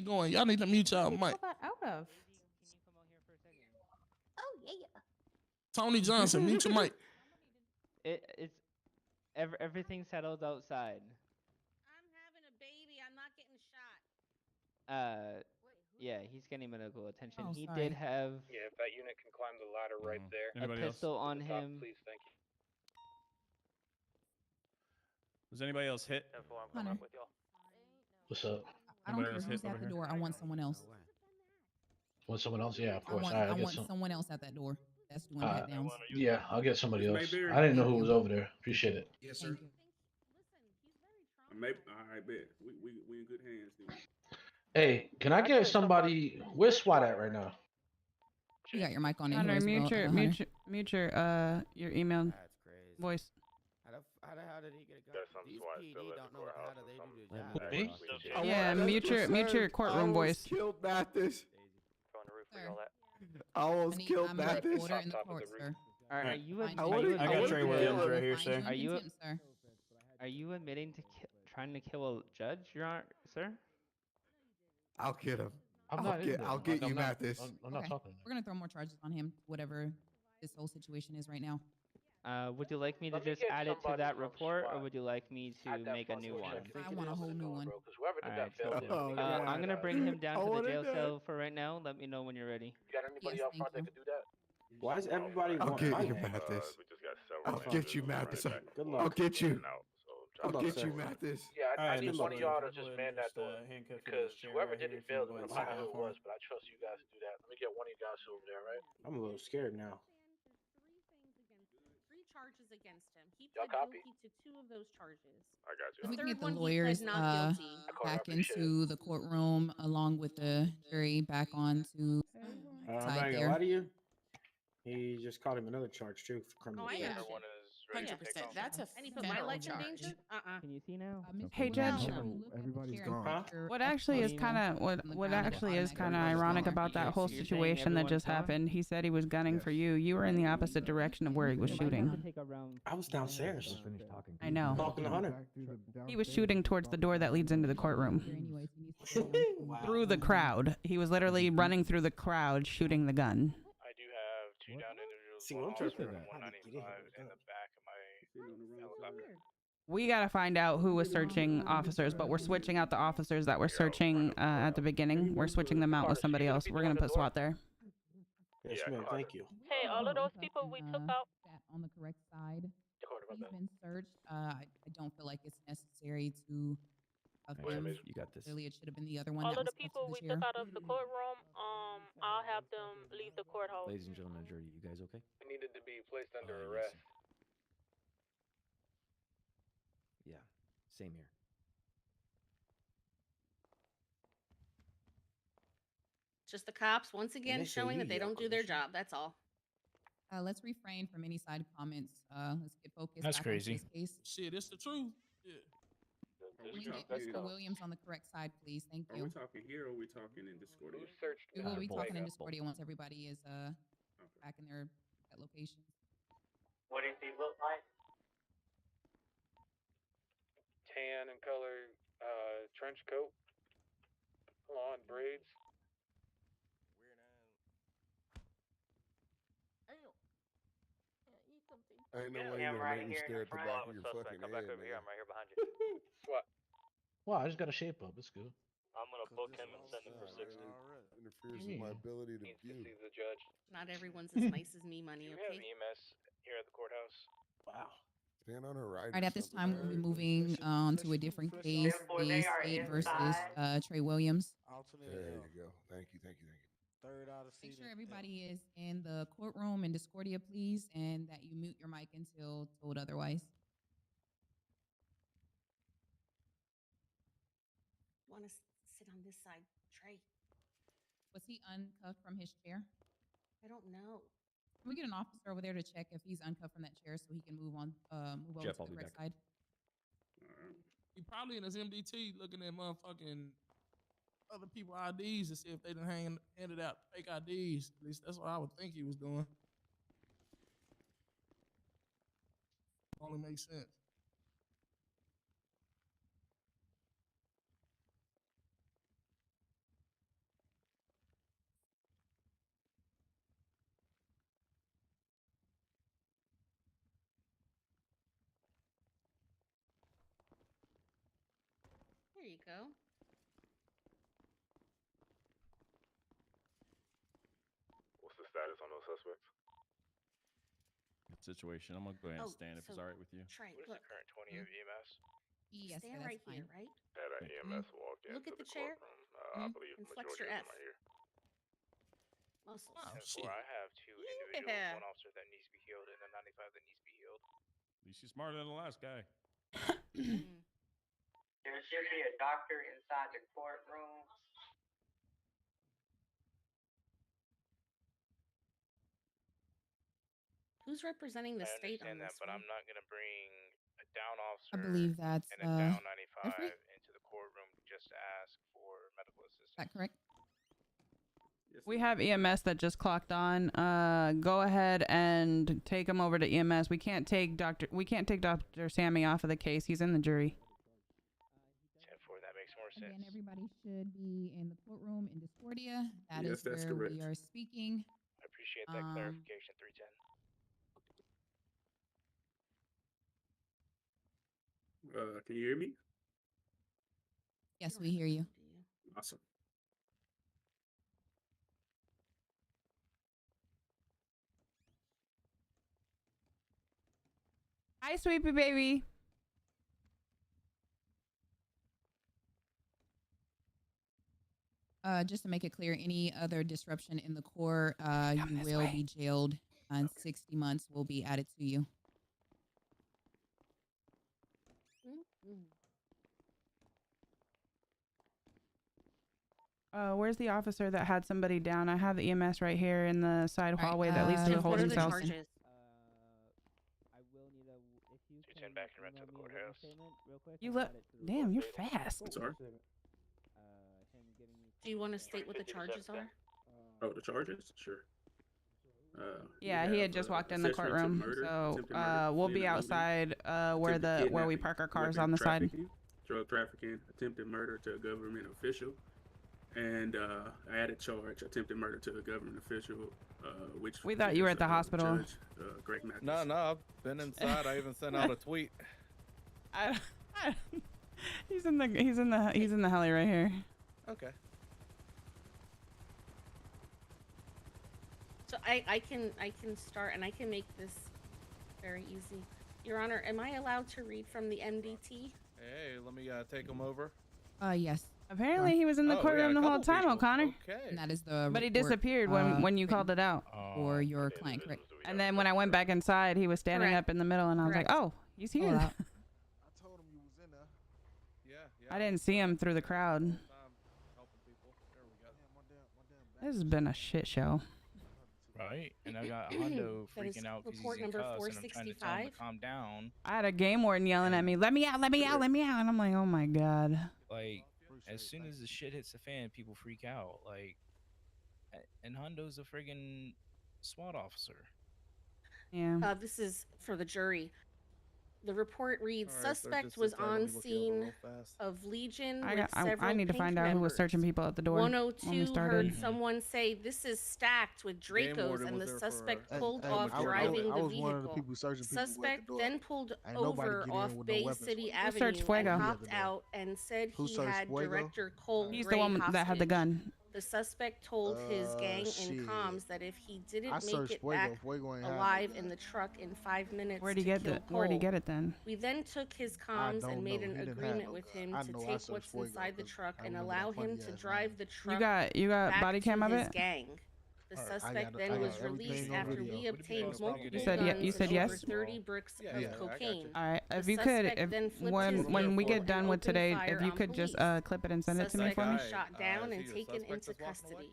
Speaker 23: going, y'all need to mute y'all mic.
Speaker 24: Got out of.
Speaker 6: Can you come out here for a second?
Speaker 24: Oh yeah.
Speaker 23: Tony Johnson, mute your mic.
Speaker 6: It's everything settled outside.
Speaker 12: I'm having a baby. I'm not getting shot.
Speaker 6: Yeah, he's getting medical attention.
Speaker 20: Oh,
Speaker 6: He
Speaker 20: sorry.
Speaker 6: did have
Speaker 10: Yeah, if that unit can climb the ladder right there.
Speaker 6: a
Speaker 19: Anybody else?
Speaker 6: pistol on
Speaker 10: Top,
Speaker 6: him.
Speaker 10: please, thank you.
Speaker 19: Was anybody else hit?
Speaker 15: 10-4, I'm coming
Speaker 20: Hunter.
Speaker 15: up with y'all.
Speaker 8: What's up?
Speaker 20: I don't
Speaker 19: Anybody
Speaker 20: care
Speaker 19: else
Speaker 20: who's
Speaker 19: hit over
Speaker 20: at the
Speaker 19: here?
Speaker 20: door. I want someone else.
Speaker 8: Want someone else? Yeah, of
Speaker 20: I
Speaker 8: course.
Speaker 20: want,
Speaker 8: All right,
Speaker 20: I
Speaker 8: I'll get
Speaker 20: want
Speaker 8: some.
Speaker 20: someone else at that door. That's doing pat downs.
Speaker 8: Yeah, I'll get somebody else.
Speaker 16: Mayberry.
Speaker 8: I didn't know who was over there. Appreciate it.
Speaker 23: Yes,
Speaker 20: Thank you.
Speaker 16: Maybe. All right, bet. We in good hands then.
Speaker 8: Hey, can I get somebody? Where's SWAT at right now?
Speaker 20: You got your mic on.
Speaker 5: Hunter,
Speaker 20: anyways,
Speaker 5: mute
Speaker 20: Hunter.
Speaker 5: your email
Speaker 17: That's crazy.
Speaker 5: voice.
Speaker 17: How the hell did he get a gun?
Speaker 11: There's some
Speaker 17: These
Speaker 11: SWAT
Speaker 17: PD
Speaker 11: still at the
Speaker 17: don't know what the hell
Speaker 11: courthouse
Speaker 17: do they
Speaker 11: or
Speaker 17: do to
Speaker 11: something.
Speaker 17: their
Speaker 8: Me?
Speaker 17: job.
Speaker 5: Yeah, mute your courtroom voice.
Speaker 7: Killed Baddest.
Speaker 15: On the roof for
Speaker 20: Sir.
Speaker 15: all that.
Speaker 7: I almost killed
Speaker 20: I'm
Speaker 7: Baddest.
Speaker 20: order in the court, sir.
Speaker 6: Are
Speaker 19: Alright.
Speaker 6: you?
Speaker 20: I
Speaker 19: I got Trey Williams right here, sir.
Speaker 6: Are you-
Speaker 20: Sir.
Speaker 6: Are you admitting to trying to kill a judge, Your Honor, sir?
Speaker 7: I'll get him.
Speaker 8: I'm not in there.
Speaker 7: I'll get
Speaker 8: I'm
Speaker 7: you,
Speaker 8: not-
Speaker 7: Mathis.
Speaker 8: I'm not
Speaker 20: Okay.
Speaker 8: talking.
Speaker 20: We're gonna throw more charges on him. Whatever this whole situation is right now.
Speaker 6: Would you like me to
Speaker 3: Let me
Speaker 6: just
Speaker 3: get
Speaker 6: add it to
Speaker 3: somebody
Speaker 6: that
Speaker 3: from
Speaker 6: report, or
Speaker 3: SWAT
Speaker 6: would you like me to
Speaker 3: at that
Speaker 6: make a
Speaker 3: front
Speaker 6: new
Speaker 3: door.
Speaker 6: one?
Speaker 20: I want a whole new one.
Speaker 3: Because whoever did
Speaker 6: Alright,
Speaker 3: that failed
Speaker 6: so,
Speaker 3: it.
Speaker 6: I'm gonna bring him down
Speaker 7: I
Speaker 6: to the
Speaker 7: wanna
Speaker 6: jail
Speaker 7: die.
Speaker 6: cell for right now. Let me know when you're ready.
Speaker 3: You got anybody
Speaker 20: Yes,
Speaker 3: out front that
Speaker 20: thank
Speaker 3: could do that?
Speaker 16: Why is everybody
Speaker 7: I'll
Speaker 16: wanting
Speaker 7: get
Speaker 16: to
Speaker 7: you,
Speaker 16: fight?
Speaker 7: Mathis.
Speaker 11: We just got several
Speaker 7: I'll
Speaker 11: officers
Speaker 7: get you,
Speaker 11: running
Speaker 7: Mathis.
Speaker 11: back and
Speaker 16: Good
Speaker 11: forth
Speaker 16: luck.
Speaker 7: I'll get you.
Speaker 11: and out, so
Speaker 7: I'll
Speaker 16: Good luck,
Speaker 7: get
Speaker 16: sir.
Speaker 7: you, Mathis.
Speaker 3: Yeah, I
Speaker 16: Alright,
Speaker 3: need
Speaker 16: good
Speaker 3: one
Speaker 16: luck.
Speaker 3: of y'all to just man that door. Because whoever did it failed it. I don't know who it was, but I trust you guys to do that. Let me get one of you guys over there, right?
Speaker 16: I'm a little scared now.
Speaker 12: Three charges against him. He
Speaker 3: Y'all
Speaker 12: pled
Speaker 3: copy?
Speaker 12: guilty to 2 of those charges.
Speaker 11: I got
Speaker 20: If we
Speaker 11: you.
Speaker 20: can get the
Speaker 12: Third one, he
Speaker 20: lawyers
Speaker 12: pled not guilty.
Speaker 20: back into the courtroom along with the jury back onto
Speaker 16: I'm not
Speaker 20: side
Speaker 16: gonna
Speaker 20: there.
Speaker 16: lie to you. He just caught him another charge too for criminal
Speaker 12: Oh, I
Speaker 16: theft.
Speaker 12: understand.
Speaker 10: Everyone is
Speaker 4: 100%. That's a
Speaker 12: And you put my
Speaker 4: federal
Speaker 12: life in
Speaker 4: charge.
Speaker 12: danger?
Speaker 6: Can you see now?
Speaker 2: Hey, Judge.
Speaker 7: Everybody's gone.
Speaker 2: What actually is kind of what actually is kind of ironic about that whole situation that just happened? He said he was gunning for you. You were in the opposite direction of where he was shooting.
Speaker 16: I was downstairs.
Speaker 2: I know.
Speaker 16: Talking to Hunter.
Speaker 2: He was shooting towards the door that leads into the courtroom. Through the crowd. He was literally running through the crowd, shooting the gun.
Speaker 1: I do have 2 down individuals.
Speaker 16: See,
Speaker 1: One
Speaker 16: I'm
Speaker 1: officer
Speaker 16: tripping.
Speaker 1: and 195 in the back of my helicopter.
Speaker 2: We gotta find out who was searching officers, but we're switching out the officers that were searching at the beginning. We're switching them out with somebody else. We're gonna put SWAT there.
Speaker 16: Yes, ma'am. Thank you.
Speaker 24: Hey, all of those people we took out.
Speaker 20: On the correct side. He's been searched. I don't feel like it's necessary to.
Speaker 13: You got this.
Speaker 20: Clearly, it should have been the other one.
Speaker 24: All
Speaker 20: that
Speaker 24: of the
Speaker 20: was
Speaker 24: people we
Speaker 20: chair.
Speaker 24: took out of the courtroom, I'll have them leave the courthouse.
Speaker 13: Ladies and gentlemen of the jury, you guys okay?
Speaker 10: I needed to be placed under
Speaker 13: Yes,
Speaker 10: arrest.
Speaker 13: sir. Yeah, same here.
Speaker 12: Just the cops, once again,
Speaker 16: they say
Speaker 12: showing
Speaker 16: you
Speaker 12: that they
Speaker 16: yell,
Speaker 12: don't do their job. That's all.
Speaker 20: Let's refrain from any side comments. Let's get focused.
Speaker 19: That's
Speaker 20: back
Speaker 19: crazy.
Speaker 20: onto this case.
Speaker 23: Shit, it's the truth. Yeah.
Speaker 20: Can we get Mr. Williams on the correct side, please? Thank
Speaker 16: Are
Speaker 20: you.
Speaker 16: we talking here or are we talking in Discordia?
Speaker 20: We will be talking in Discordia once everybody is back in their locations.
Speaker 15: What does he look like?
Speaker 10: Tan in color, trench coat, blonde braids.
Speaker 24: Eat something.
Speaker 18: Ain't no way you're gonna make me stare at the back of your fucking
Speaker 15: Come
Speaker 18: head,
Speaker 15: back over here.
Speaker 18: man.
Speaker 15: I'm right here behind you.
Speaker 10: What?
Speaker 21: Well, I just got to shape up. It's good.
Speaker 15: I'm gonna book him and send him for 60.
Speaker 18: Interferes with my ability to
Speaker 10: Needs to
Speaker 18: view.
Speaker 10: see the judge.
Speaker 12: Not everyone's as nice as me, money,
Speaker 1: Do we have
Speaker 12: okay?
Speaker 1: EMS here at the courthouse?
Speaker 16: Wow.
Speaker 18: Stand on her right.
Speaker 20: All right, at this time, we'll be moving on to a different case, the State versus Trey Williams.
Speaker 18: There you go. Thank you.
Speaker 9: Third out of
Speaker 20: Make sure everybody is in the courtroom in Discordia, please, and that you mute your mic until told otherwise.
Speaker 12: Want to sit on this side, Trey?
Speaker 20: Was he uncuffed from his chair?
Speaker 12: I don't know.
Speaker 20: Can we get an officer over there to check if he's uncuffed from that chair so he can move over
Speaker 13: Jeff,
Speaker 20: to
Speaker 13: I'll
Speaker 20: the
Speaker 13: be
Speaker 20: correct
Speaker 13: back.
Speaker 20: side?
Speaker 23: He probably in his MDT looking at motherfucking other people IDs to see if they done handed out fake IDs. At least that's what I would think he was doing. Only makes sense.
Speaker 12: There you go.
Speaker 11: What's the status on those suspects?
Speaker 19: Good situation. I'm gonna go ahead and stand if it's
Speaker 12: so
Speaker 19: all right with you.
Speaker 12: Trey,
Speaker 1: What is
Speaker 12: look.
Speaker 1: the current 20 of EMS?
Speaker 20: Yes,
Speaker 12: Stand
Speaker 20: that's
Speaker 12: right
Speaker 20: fine.
Speaker 12: here, right?
Speaker 11: Had an EMS walk
Speaker 12: Look
Speaker 11: into
Speaker 12: at the
Speaker 11: the
Speaker 12: chair.
Speaker 11: courtroom. I believe
Speaker 12: And
Speaker 11: the
Speaker 12: flex
Speaker 11: majority
Speaker 12: your
Speaker 11: of them
Speaker 12: F.
Speaker 11: are here.
Speaker 12: Muscles.
Speaker 23: Oh,
Speaker 1: And
Speaker 23: shit.
Speaker 1: I have 2 individuals,
Speaker 12: Yeah.
Speaker 1: 1 officer that needs to be healed and a 95 that needs to be healed.
Speaker 19: At least you're smarter than the last guy.
Speaker 15: There should be a doctor inside the courtroom.
Speaker 12: Who's representing the
Speaker 1: I
Speaker 12: state on
Speaker 1: understand that,
Speaker 12: this
Speaker 1: but
Speaker 12: one?
Speaker 1: I'm not going to bring a down
Speaker 20: I
Speaker 1: officer
Speaker 20: believe that's
Speaker 1: and a down 95
Speaker 20: Jeffrey?
Speaker 1: into the courtroom just to ask for medical assistance.
Speaker 20: Is that correct?
Speaker 2: We have EMS that just clocked on. Go ahead and take him over to EMS. We can't take Dr. Sammy off of the case. He's in the jury.
Speaker 1: 10-4, that makes more sense.
Speaker 20: Again, everybody should be in the courtroom in Discordia. That
Speaker 16: Yes,
Speaker 20: is
Speaker 16: that's
Speaker 20: where
Speaker 16: correct.
Speaker 20: we are speaking.
Speaker 1: I appreciate that clarification, 310.
Speaker 16: Can you hear me?
Speaker 20: Yes, we hear you.
Speaker 16: Awesome.
Speaker 2: Hi, Sweepy baby.
Speaker 20: Just to make it clear, any other disruption in the court, you will be jailed, and 60 months will be added to you.
Speaker 2: Where's the officer that had somebody down? I have the EMS right here in the side hallway that leads to the
Speaker 12: Jeff, what are
Speaker 2: holding
Speaker 12: the
Speaker 2: cell.
Speaker 12: charges?
Speaker 6: I will need a
Speaker 15: went to the courthouse.
Speaker 2: You look. Damn, you're fast.
Speaker 16: Sorry.
Speaker 12: Do you want to state what the charges are?
Speaker 16: Oh, the charges? Sure.
Speaker 2: Yeah, he had just walked in the courtroom, so we'll be outside where we park our cars on the side.
Speaker 16: Drug trafficking, attempted murder to a government official, and added charge, attempted murder to a government official, which
Speaker 2: we thought you were at the hospital.
Speaker 16: Judge, Greg Mathis.
Speaker 4: No, I've been inside. I even sent out a tweet.
Speaker 2: He's in the heli right here.
Speaker 4: Okay.
Speaker 12: So I can start, and I can make this very easy. Your Honor, am I allowed to read from the MDT?
Speaker 4: Hey, let me take him over.
Speaker 20: Yes.
Speaker 2: Apparently he was in the courtroom the whole time, O'Connor.
Speaker 4: Okay.
Speaker 20: And that is the
Speaker 2: But he
Speaker 20: report,
Speaker 2: disappeared when you called it out.
Speaker 20: For your client, correct?
Speaker 2: And then when I went back inside, he was standing up in the middle, and I was like, "Oh, he's here."
Speaker 9: I told him you was in there.
Speaker 2: I didn't see him through the crowd. This has been a shit show.
Speaker 14: Right, and I got Hondo freaking out because he's in cuffs, and I'm trying to tell him to calm down.
Speaker 2: I had a game warden yelling at me, "Let me out, let me out, let me out," and I'm like, "Oh my god."
Speaker 14: Like, as soon as the shit hits the fan, people freak out. Like, and Hondo's a friggin' SWAT officer.
Speaker 2: Yeah.
Speaker 12: This is for the jury. The report reads:
Speaker 4: All right,
Speaker 12: suspect
Speaker 4: sir,
Speaker 12: was
Speaker 4: just let
Speaker 12: on
Speaker 4: me look it over
Speaker 12: scene
Speaker 4: real fast.
Speaker 12: of Legion
Speaker 2: I
Speaker 12: with several
Speaker 2: need to
Speaker 12: pink
Speaker 2: find out who was
Speaker 12: members.
Speaker 2: searching people at the door when we
Speaker 12: 102
Speaker 2: started.
Speaker 12: heard someone say, "This is stacked with Dracos,"
Speaker 4: warden
Speaker 12: and the
Speaker 4: was there for,
Speaker 12: suspect
Speaker 9: Hey,
Speaker 12: pulled
Speaker 9: hey,
Speaker 12: off
Speaker 9: I was-
Speaker 12: driving
Speaker 9: I
Speaker 12: the
Speaker 9: was one of the
Speaker 12: vehicle.
Speaker 9: people searching people at the
Speaker 12: Suspect
Speaker 9: door.
Speaker 12: then pulled
Speaker 9: Ain't nobody
Speaker 12: over
Speaker 9: get in
Speaker 12: off
Speaker 9: with no
Speaker 12: Bay
Speaker 9: weapons.
Speaker 12: City
Speaker 2: Who searched
Speaker 12: Avenue
Speaker 2: Fuego?
Speaker 12: and hopped out and said
Speaker 9: Who
Speaker 12: he
Speaker 9: searched
Speaker 12: had
Speaker 9: Fuego?
Speaker 12: Director Cole
Speaker 2: He's
Speaker 12: Gray
Speaker 2: the one that had the
Speaker 12: hostage.
Speaker 2: gun.
Speaker 12: The suspect told his gang in
Speaker 9: shit.
Speaker 12: comms that if he didn't
Speaker 9: I
Speaker 12: make
Speaker 9: searched
Speaker 12: it
Speaker 9: Fuego.
Speaker 12: back
Speaker 9: Fuego ain't had no
Speaker 12: alive
Speaker 9: gun.
Speaker 12: in the truck in 5 minutes
Speaker 2: Where'd he
Speaker 12: to
Speaker 2: get
Speaker 12: kill
Speaker 2: it? Where'd he
Speaker 12: Cole.
Speaker 2: get it then?
Speaker 12: We then took his
Speaker 9: I
Speaker 12: comms
Speaker 9: don't
Speaker 12: and made
Speaker 9: know.
Speaker 12: an
Speaker 9: He didn't have
Speaker 12: agreement
Speaker 9: no
Speaker 12: with
Speaker 9: gun.
Speaker 12: him
Speaker 9: I
Speaker 12: to
Speaker 9: know I
Speaker 12: take
Speaker 9: searched
Speaker 12: what's
Speaker 9: Fuego
Speaker 12: inside the
Speaker 9: 'cause
Speaker 12: truck
Speaker 9: I
Speaker 12: and
Speaker 9: remember
Speaker 12: allow
Speaker 9: that funny
Speaker 12: him to
Speaker 9: ass
Speaker 12: drive
Speaker 9: name.
Speaker 12: the truck
Speaker 2: You got
Speaker 12: back
Speaker 2: body cam
Speaker 12: to
Speaker 2: of
Speaker 12: his
Speaker 2: it?
Speaker 12: gang. The
Speaker 9: Alright, I
Speaker 12: suspect
Speaker 9: got-
Speaker 12: then
Speaker 9: I got
Speaker 12: was
Speaker 9: everything
Speaker 12: released
Speaker 9: on
Speaker 12: after
Speaker 9: video.
Speaker 12: we obtained multiple
Speaker 2: You said
Speaker 12: guns
Speaker 2: you said
Speaker 12: and
Speaker 2: yes?
Speaker 12: over 30 bricks
Speaker 4: Yeah,
Speaker 12: of
Speaker 4: yeah, I got
Speaker 12: cocaine.
Speaker 4: you.
Speaker 2: All right.
Speaker 12: The
Speaker 2: If you could,
Speaker 12: suspect then flipped his
Speaker 2: when we
Speaker 12: vehicle
Speaker 2: get done
Speaker 12: and
Speaker 2: with
Speaker 12: opened
Speaker 2: today,
Speaker 12: fire
Speaker 2: if you
Speaker 12: on
Speaker 2: could just
Speaker 12: police.
Speaker 2: clip it and send it to me
Speaker 12: Suspect
Speaker 2: for me.
Speaker 12: was shot down
Speaker 4: is
Speaker 12: and
Speaker 4: he the
Speaker 12: taken
Speaker 4: suspect
Speaker 12: into
Speaker 4: that's walking away?
Speaker 12: custody.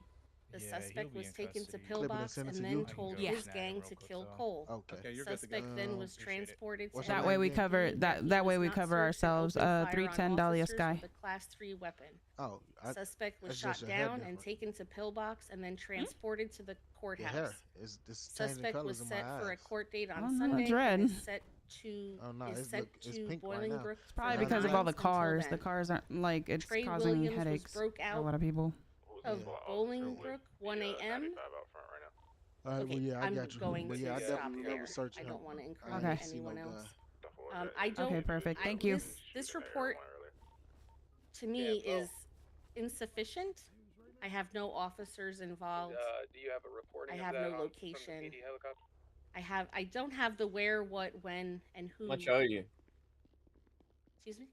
Speaker 12: The
Speaker 14: Yeah, he'll
Speaker 12: suspect
Speaker 14: be
Speaker 12: was
Speaker 14: in
Speaker 12: taken to
Speaker 14: custody.
Speaker 9: Clip it and
Speaker 12: pillbox
Speaker 9: send it
Speaker 12: and
Speaker 9: to
Speaker 12: then
Speaker 9: you?
Speaker 12: told
Speaker 2: Yeah.
Speaker 12: his gang to kill Cole.
Speaker 9: Okay.
Speaker 4: You're good to go.
Speaker 12: Suspect then was transported to
Speaker 9: What's
Speaker 2: That
Speaker 9: your
Speaker 2: way
Speaker 9: name
Speaker 2: we
Speaker 9: again?
Speaker 2: cover
Speaker 12: he
Speaker 2: that way
Speaker 12: was
Speaker 2: we
Speaker 12: not
Speaker 2: cover
Speaker 12: searched and
Speaker 2: ourselves.
Speaker 12: opened fire on
Speaker 2: 310 Dahlia
Speaker 12: officers
Speaker 2: Skye.
Speaker 12: with a Class 3 weapon.
Speaker 9: Oh,
Speaker 12: Suspect was
Speaker 9: that's
Speaker 12: shot
Speaker 9: just your hair
Speaker 12: down and
Speaker 9: different.
Speaker 12: taken to pillbox and then transported to the
Speaker 9: Your
Speaker 12: courthouse.
Speaker 9: hair is this changing
Speaker 12: Suspect
Speaker 9: colors
Speaker 12: was
Speaker 9: in my
Speaker 12: set for a
Speaker 9: eyes.
Speaker 12: court date on
Speaker 2: Oh, no,
Speaker 12: Sunday
Speaker 2: it's red.
Speaker 12: and is set to
Speaker 9: Oh, no,
Speaker 12: is
Speaker 9: it's
Speaker 12: sent
Speaker 9: look- it's
Speaker 12: to
Speaker 9: pink right now.
Speaker 12: Bolingbrook
Speaker 2: It's probably
Speaker 12: for
Speaker 2: because of all the
Speaker 12: 9 until
Speaker 2: cars. The
Speaker 12: then.
Speaker 2: cars aren't like it's
Speaker 12: Trey
Speaker 2: causing
Speaker 12: Williams was
Speaker 2: headaches
Speaker 12: broke
Speaker 2: for a
Speaker 12: out
Speaker 2: lot of people.
Speaker 12: of Bolingbrook 1 a.m.
Speaker 9: All right, well, yeah, I
Speaker 12: I'm
Speaker 9: got you.
Speaker 12: going
Speaker 9: But
Speaker 12: to
Speaker 9: yeah, I
Speaker 12: stop
Speaker 9: definitely
Speaker 12: there.
Speaker 9: remember searching
Speaker 12: I
Speaker 9: him.
Speaker 12: don't want to
Speaker 9: I
Speaker 12: incriminate
Speaker 2: Okay.
Speaker 9: didn't see no
Speaker 12: anyone
Speaker 9: gun.
Speaker 12: else. I don't.
Speaker 2: Okay, perfect. Thank you.
Speaker 12: This report, to me, is insufficient. I have no officers involved.
Speaker 10: Do you have a recording
Speaker 12: I
Speaker 10: of
Speaker 12: have
Speaker 10: that
Speaker 12: no
Speaker 10: from the
Speaker 12: location.
Speaker 10: PD helicopter?
Speaker 12: I don't have the where, what, when, and who.
Speaker 10: Much are you?
Speaker 12: Excuse me?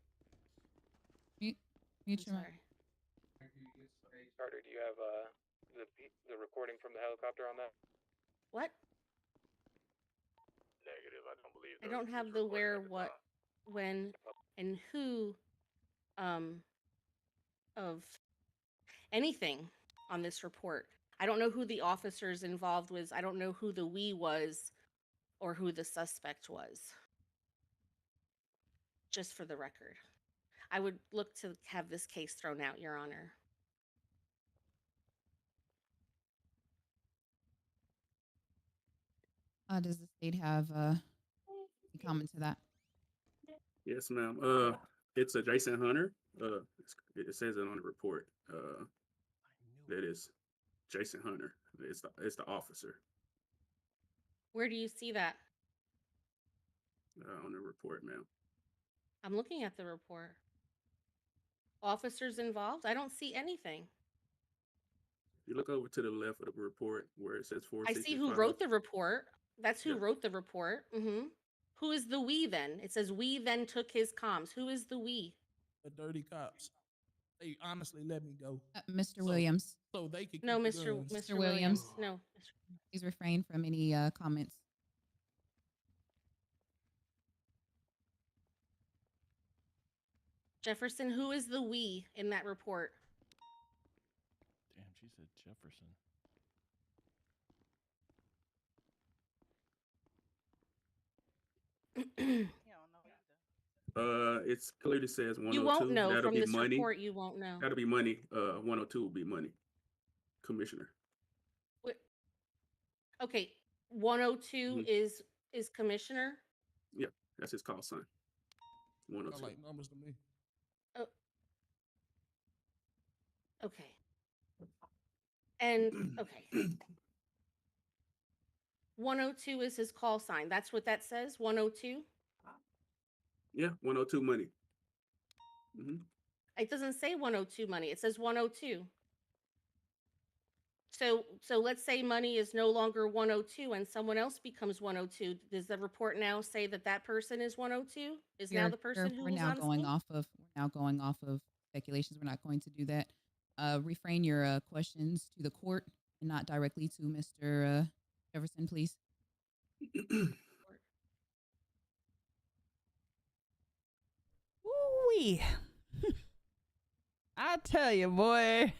Speaker 20: Mute your mic.
Speaker 12: Sorry.
Speaker 10: Carter, do you have the recording from the helicopter on that?
Speaker 12: What?
Speaker 11: Negative. I don't believe.
Speaker 12: I don't have the where, what, when, and who of anything on this report. I don't know who the officers involved was. I don't know who the we was or who the suspect was. Just for the record. I would look to have this case thrown out, Your Honor.
Speaker 20: Does the state have any comment to that?
Speaker 16: Yes, ma'am. It's a Jason Hunter. It says it on the report. That is Jason Hunter. It's the officer
Speaker 12: Where do you see that?
Speaker 16: on the report, ma'am.
Speaker 12: I'm looking at the report. Officers involved? I don't see anything.
Speaker 16: You look over to the left of the report where it says 465.
Speaker 12: I see who wrote the report. That's who wrote the report. Who is the we then? It says we then took his comms. Who is the we?
Speaker 23: The dirty cops. They honestly let me go.
Speaker 20: Mr. Williams.
Speaker 23: So they could
Speaker 12: No,
Speaker 23: keep the
Speaker 12: Mr.
Speaker 23: guns.
Speaker 12: Mr. Williams. No.
Speaker 20: Please refrain from any comments.
Speaker 12: Jefferson, who is the we in that report?
Speaker 19: Damn, she said Jefferson.
Speaker 16: It's clearly says 102.
Speaker 12: You won't know
Speaker 16: That'll
Speaker 12: from
Speaker 16: be
Speaker 12: this
Speaker 16: money.
Speaker 12: report. You won't know.
Speaker 16: That'll be money. 102 will be money. Commissioner.
Speaker 12: Okay, 102 is commissioner.
Speaker 16: Yeah, that's his call sign. 102.
Speaker 23: Sound like numbers to me.
Speaker 12: Oh. Okay. And okay. 102 is his call sign. That's what that says. 102.
Speaker 16: Yeah, 102 money.
Speaker 12: It doesn't say 102 money. It says 102. So let's say money is no longer 102 and someone else becomes 102. Does the report now say that that person is 102? Is now the person who
Speaker 20: we're
Speaker 12: was
Speaker 20: now
Speaker 12: on
Speaker 20: going
Speaker 12: scene?
Speaker 20: off of speculations. We're not going to do that. Refrain your questions to the court and not directly to Mr. Jefferson, please.
Speaker 2: Ooh-wee. I tell you, boy.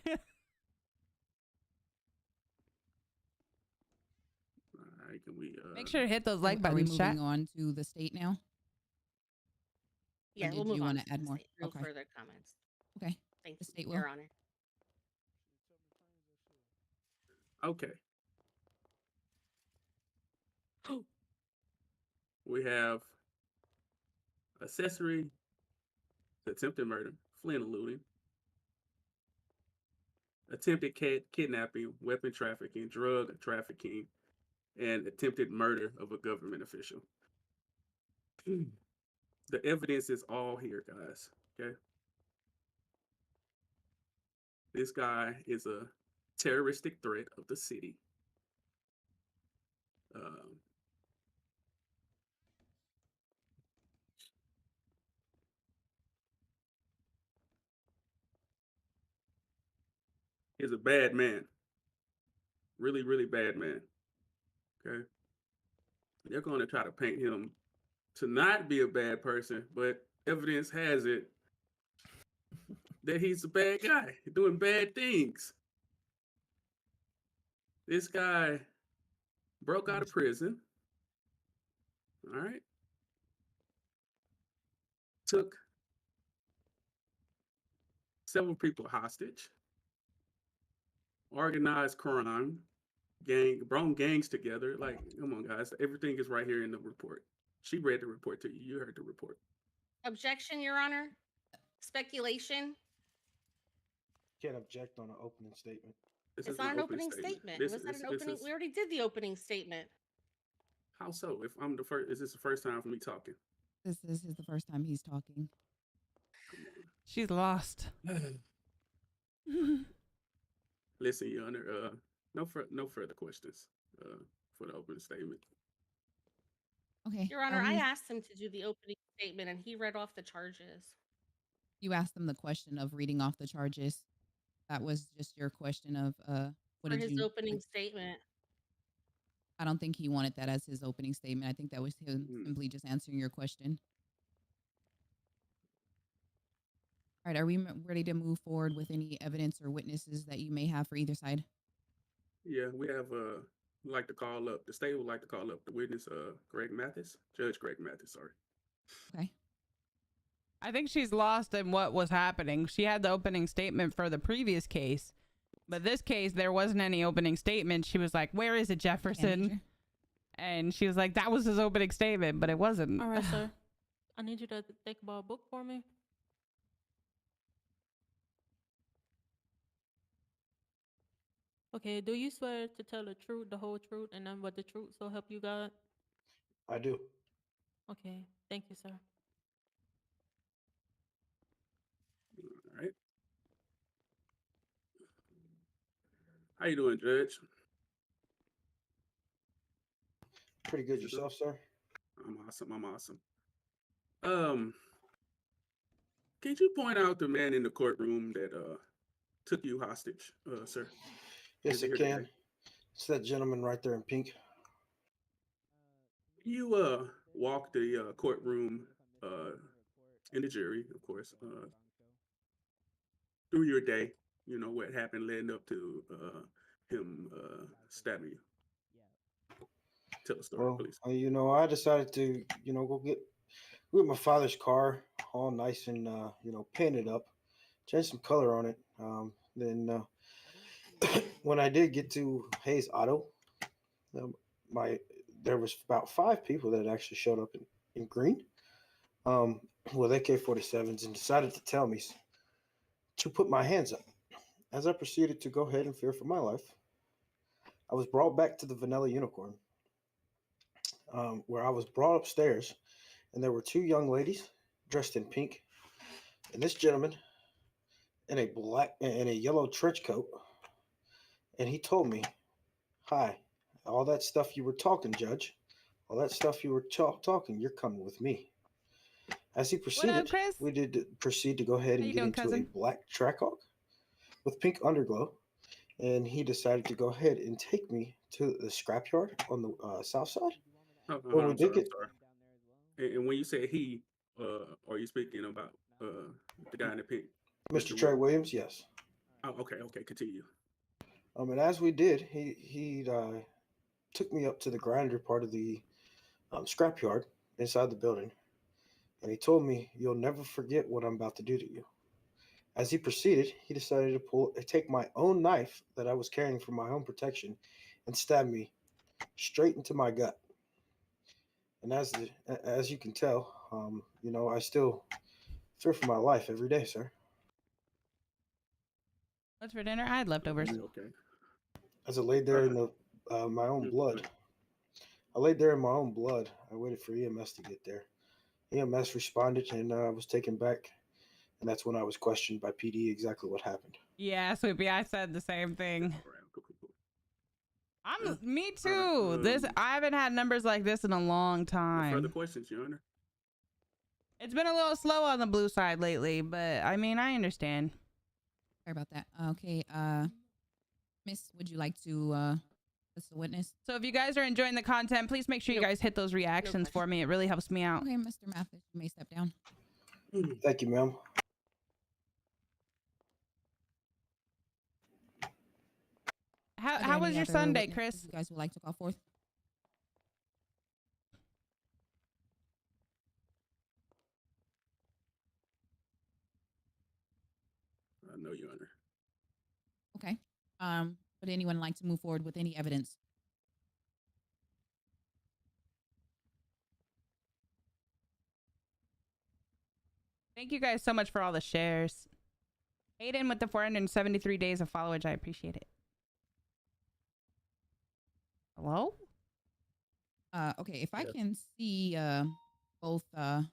Speaker 16: Can we
Speaker 2: Make sure to hit those like
Speaker 20: Are we
Speaker 2: buttons, chat.
Speaker 20: moving on to the state now?
Speaker 12: Yeah,
Speaker 20: Or
Speaker 12: we'll
Speaker 20: did
Speaker 12: move
Speaker 20: you
Speaker 12: on
Speaker 20: want to add
Speaker 12: the
Speaker 20: more?
Speaker 12: state. No
Speaker 20: Okay.
Speaker 12: further comments.
Speaker 20: Okay.
Speaker 12: Thank
Speaker 20: The
Speaker 12: you,
Speaker 20: state
Speaker 12: Your
Speaker 20: will.
Speaker 12: Honor.
Speaker 16: Okay. We have accessory to attempted murder, fleeing and looting, attempted kidnapping, weapon trafficking, drug trafficking, and attempted murder of a government official. The evidence is all here, guys. Okay. This guy is a terroristic threat of the city. He's a bad man. Really, really bad man. Okay. They're going to try to paint him to not be a bad person, but evidence has it that he's a bad guy doing bad things. This guy broke out of prison. All right. Took several people hostage. Organized crime. Brought gangs together. Like, come on, guys. Everything is right here in the report. She read the report to you. You heard the report.
Speaker 12: Objection, Your Honor. Speculation.
Speaker 5: Can't object on an opening statement.
Speaker 12: It's not an opening statement. Was that an opening? We already did the opening statement.
Speaker 16: How so? If I'm the first, is this the first time for me talking?
Speaker 20: This is the first time he's talking.
Speaker 2: She's lost.
Speaker 16: Listen, Your Honor, no further questions for the opening statement.
Speaker 20: Okay.
Speaker 12: Your Honor, I asked him to do the opening statement and he read off the charges.
Speaker 20: You asked him the question of reading off the charges. That was just your question of what
Speaker 12: For
Speaker 20: did
Speaker 12: his
Speaker 20: you
Speaker 12: opening statement.
Speaker 20: I don't think he wanted that as his opening statement. I think that was him simply just answering your question. All right, are we ready to move forward with any evidence or witnesses that you may have for either side?
Speaker 16: Yeah, we have like to call up, the state would like to call up the witness, Greg Mathis, Judge Greg Mathis, sorry.
Speaker 20: Okay.
Speaker 2: I think she's lost in what was happening. She had the opening statement for the previous case, but this case, there wasn't any opening statement. She was like, where is it, Jefferson? And she was like, that was his opening statement, but it wasn't.
Speaker 24: All right, sir. I need you to think about a book for me. Okay, do you swear to tell the truth, the whole truth, and none but the truth, so help you God?
Speaker 5: I do.
Speaker 24: Okay, thank you, sir.
Speaker 16: All right. How you doing, Judge?
Speaker 5: Pretty good yourself, sir.
Speaker 16: I'm awesome. Can you point out the man in the courtroom that took you hostage, sir?
Speaker 5: Yes, I can. It's that gentleman right there in pink.
Speaker 16: You walked the courtroom and the jury, of course, through your day. You know what happened leading up to him stabbing you. Tell a story, please.
Speaker 5: You know, I decided to, go get with my father's car, all nice and painted up. Changed some color on it. Then when I did get to Hayes Auto, um, my there was about 5 people that actually showed up in green, um, with AK-47s and decided to tell me to put my hands up. As I proceeded to go ahead and fear for my life, I was brought back to the Vanilla Unicorn, where I was brought upstairs, and there were 2 young ladies dressed in pink, and this gentleman in a yellow trench coat, and he told me, "Hi, all that stuff you were talking, Judge, all that stuff you were talking, you're coming with me." As he proceeded,
Speaker 2: Chris?
Speaker 5: we did proceed to go ahead
Speaker 2: How
Speaker 5: and
Speaker 2: you
Speaker 5: get
Speaker 2: doing,
Speaker 5: into
Speaker 2: cousin?
Speaker 5: a black Trackhawk with pink underglow, and he decided to go ahead and take me to the scrapyard on the south side,
Speaker 16: Hold
Speaker 5: where
Speaker 16: on,
Speaker 5: we
Speaker 16: I'm
Speaker 5: did
Speaker 16: sorry. I'm
Speaker 5: get
Speaker 16: sorry. And when you say he, are you speaking about the guy in the pink,
Speaker 5: Mr.
Speaker 16: Mr.
Speaker 5: Trey
Speaker 16: Williams?
Speaker 5: Williams. Yes.
Speaker 16: Oh, okay, okay, continue.
Speaker 5: And as we did, he took me up to the grinder part of the scrapyard inside the building, and he told me, "You'll never forget what I'm about to do to you." As he proceeded, he decided to take my own knife that I was carrying for my own protection and stab me straight into my gut. And as you can tell, I still fear for my life every day, sir.
Speaker 2: What's for dinner? I had leftovers.
Speaker 16: Okay.
Speaker 5: As I laid there in my own blood, I laid there in my own blood. I waited for EMS to get there. EMS responded, and I was taken back. And that's when I was questioned by PD exactly what happened.
Speaker 2: Yeah, Swoopy, I said the same thing. Me too.
Speaker 16: All right,
Speaker 2: I haven't had numbers like this in a long
Speaker 16: no further
Speaker 2: time.
Speaker 16: questions, Your Honor.
Speaker 2: It's been a little slow on the blue side lately, but I mean, I understand.
Speaker 20: Sorry about that. Okay, Miss, would you like to list the witness?
Speaker 2: So if you guys are enjoying the content, please make sure you guys hit those reactions for me. It really helps me out.
Speaker 20: Okay, Mr. Mathis, you may step down.
Speaker 5: Thank you, ma'am.
Speaker 2: How was your Sunday, Chris?
Speaker 20: You guys would like to call forth?
Speaker 16: No, Your Honor.
Speaker 20: Okay. Would anyone like to move forward with any evidence?
Speaker 2: Thank you guys so much for all the shares. Aiden with the 473 days of followage. I appreciate it. Hello?
Speaker 20: Okay, if I can see both the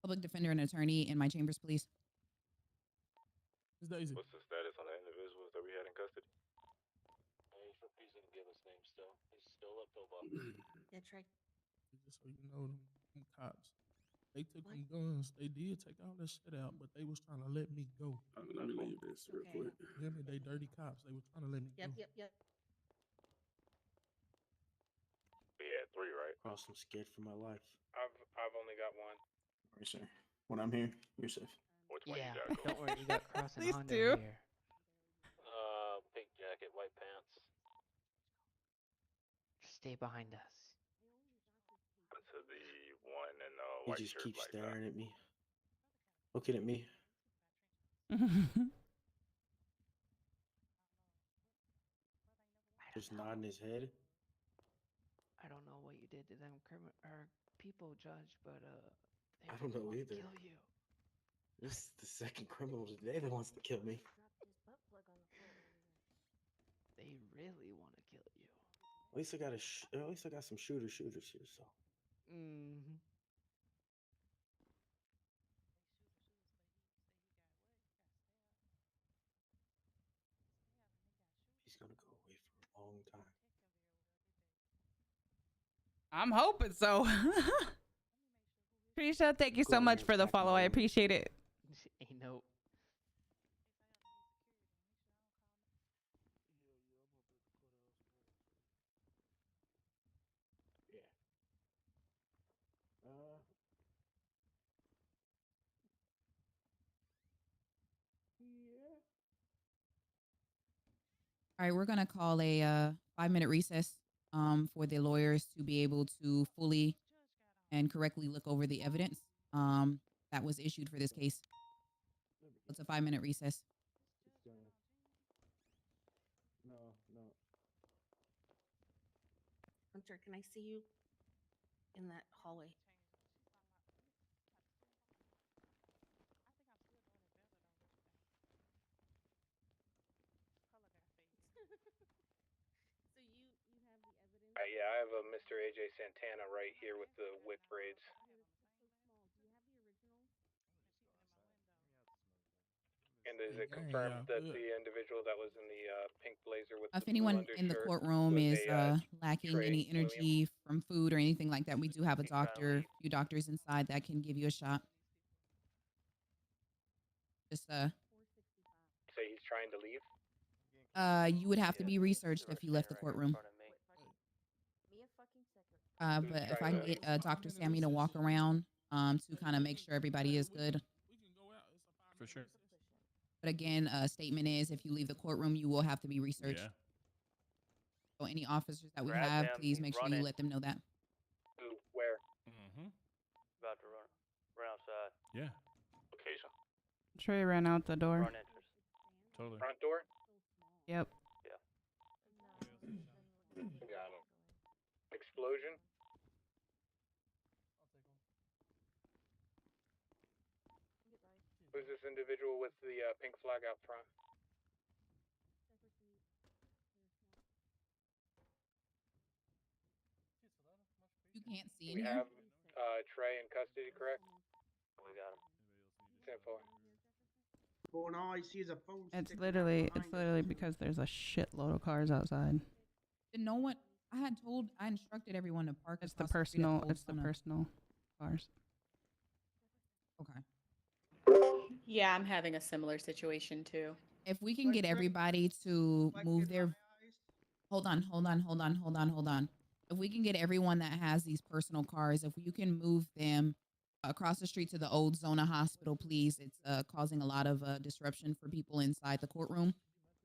Speaker 20: public defender and attorney in my chambers, please.
Speaker 11: What's the status on the individuals that we had in custody?
Speaker 6: He's gonna give us names still. He's still up till about.
Speaker 12: Yeah, Trey.
Speaker 23: Just so you know, them cops, they took them guns. They did take all that shit out, but they was trying to let me go.
Speaker 16: Let me leave this real quick.
Speaker 23: Hear me? They dirty cops. They were trying to let me go.
Speaker 12: Yep.
Speaker 11: We had 3, right?
Speaker 5: Cross, I'm scared for my life.
Speaker 10: I've only got one.
Speaker 5: Right, sir. When I'm here, you're safe.
Speaker 11: Which one
Speaker 6: Yeah,
Speaker 11: you got?
Speaker 6: don't worry, you got Cross and
Speaker 2: These
Speaker 6: Hondo
Speaker 2: two.
Speaker 6: here. Pink jacket, white pants. Stay behind us.
Speaker 11: To the one in
Speaker 5: He
Speaker 11: white
Speaker 5: just
Speaker 11: shirt,
Speaker 5: keeps
Speaker 11: like
Speaker 5: staring at me, looking at me. Just nodding his head.
Speaker 6: I don't know what you did to them people, Judge, but
Speaker 5: I don't know either.
Speaker 6: Kill you.
Speaker 5: This is the second criminal today that wants to kill me.
Speaker 6: They really want to kill you.
Speaker 5: At least I got some shooters here. So.
Speaker 6: Mm-hmm.
Speaker 5: He's gonna go away for a long time.
Speaker 2: I'm hoping so. Krisha, thank you so much for the follow. I appreciate it.
Speaker 6: Ain't no.
Speaker 20: All right, we're gonna call a 5-minute recess for the lawyers to be able to fully and correctly look over the evidence that was issued for this case. It's a 5-minute recess.
Speaker 12: Hunter, can I see you in that hallway? So you have the evidence?
Speaker 10: Yeah, I have a Mr. AJ Santana right here with the wick braids. And is it confirmed that the individual that was in the pink blazer with
Speaker 20: If
Speaker 10: the blue
Speaker 20: anyone in the
Speaker 10: undershirt
Speaker 20: courtroom
Speaker 10: was
Speaker 20: is lacking
Speaker 10: Trey
Speaker 20: any
Speaker 10: Williams?
Speaker 20: energy from food or anything like that, we do have a few doctors inside that can give you a shot. Just
Speaker 10: Say he's trying to leave?
Speaker 20: you would have to be researched if you left the courtroom. But if I can get Dr. Sammy to walk around to kind of make sure everybody is good.
Speaker 19: For sure.
Speaker 20: But again, a statement is if you leave the courtroom, you will have to be researched.
Speaker 19: Yeah.
Speaker 20: So any officers that we
Speaker 15: Grab
Speaker 20: have,
Speaker 15: him,
Speaker 20: please
Speaker 15: he's
Speaker 20: make sure you
Speaker 15: running.
Speaker 20: let them know that.
Speaker 10: Who? Where?
Speaker 15: About to run outside.
Speaker 19: Yeah.
Speaker 15: Location.
Speaker 2: Trey ran out the door.
Speaker 15: Front entrance.
Speaker 19: Totally.
Speaker 10: Front door?
Speaker 2: Yep.
Speaker 10: Got him. Explosion? Who's this individual with the pink flag out front?
Speaker 20: You can't see
Speaker 10: We
Speaker 20: in here.
Speaker 10: have Trey in custody, correct?
Speaker 15: We got him.
Speaker 10: 10-4.
Speaker 3: Oh, and all I see is a phone.
Speaker 2: It's
Speaker 3: sticking out
Speaker 2: literally
Speaker 3: behind us.
Speaker 2: because there's a shitload of cars outside.
Speaker 20: Did no one? I instructed everyone to park.
Speaker 2: It's the
Speaker 20: across street at
Speaker 2: personal.
Speaker 20: Old
Speaker 2: It's the
Speaker 20: Sumner.
Speaker 2: personal cars.
Speaker 20: Okay.
Speaker 8: Yeah, I'm having a similar situation too.
Speaker 20: If we can get everybody to move their, hold on. If we can get everyone that has these personal cars, if you can move them across the street to the old Zona Hospital, please. It's causing a lot of disruption for people inside the courtroom.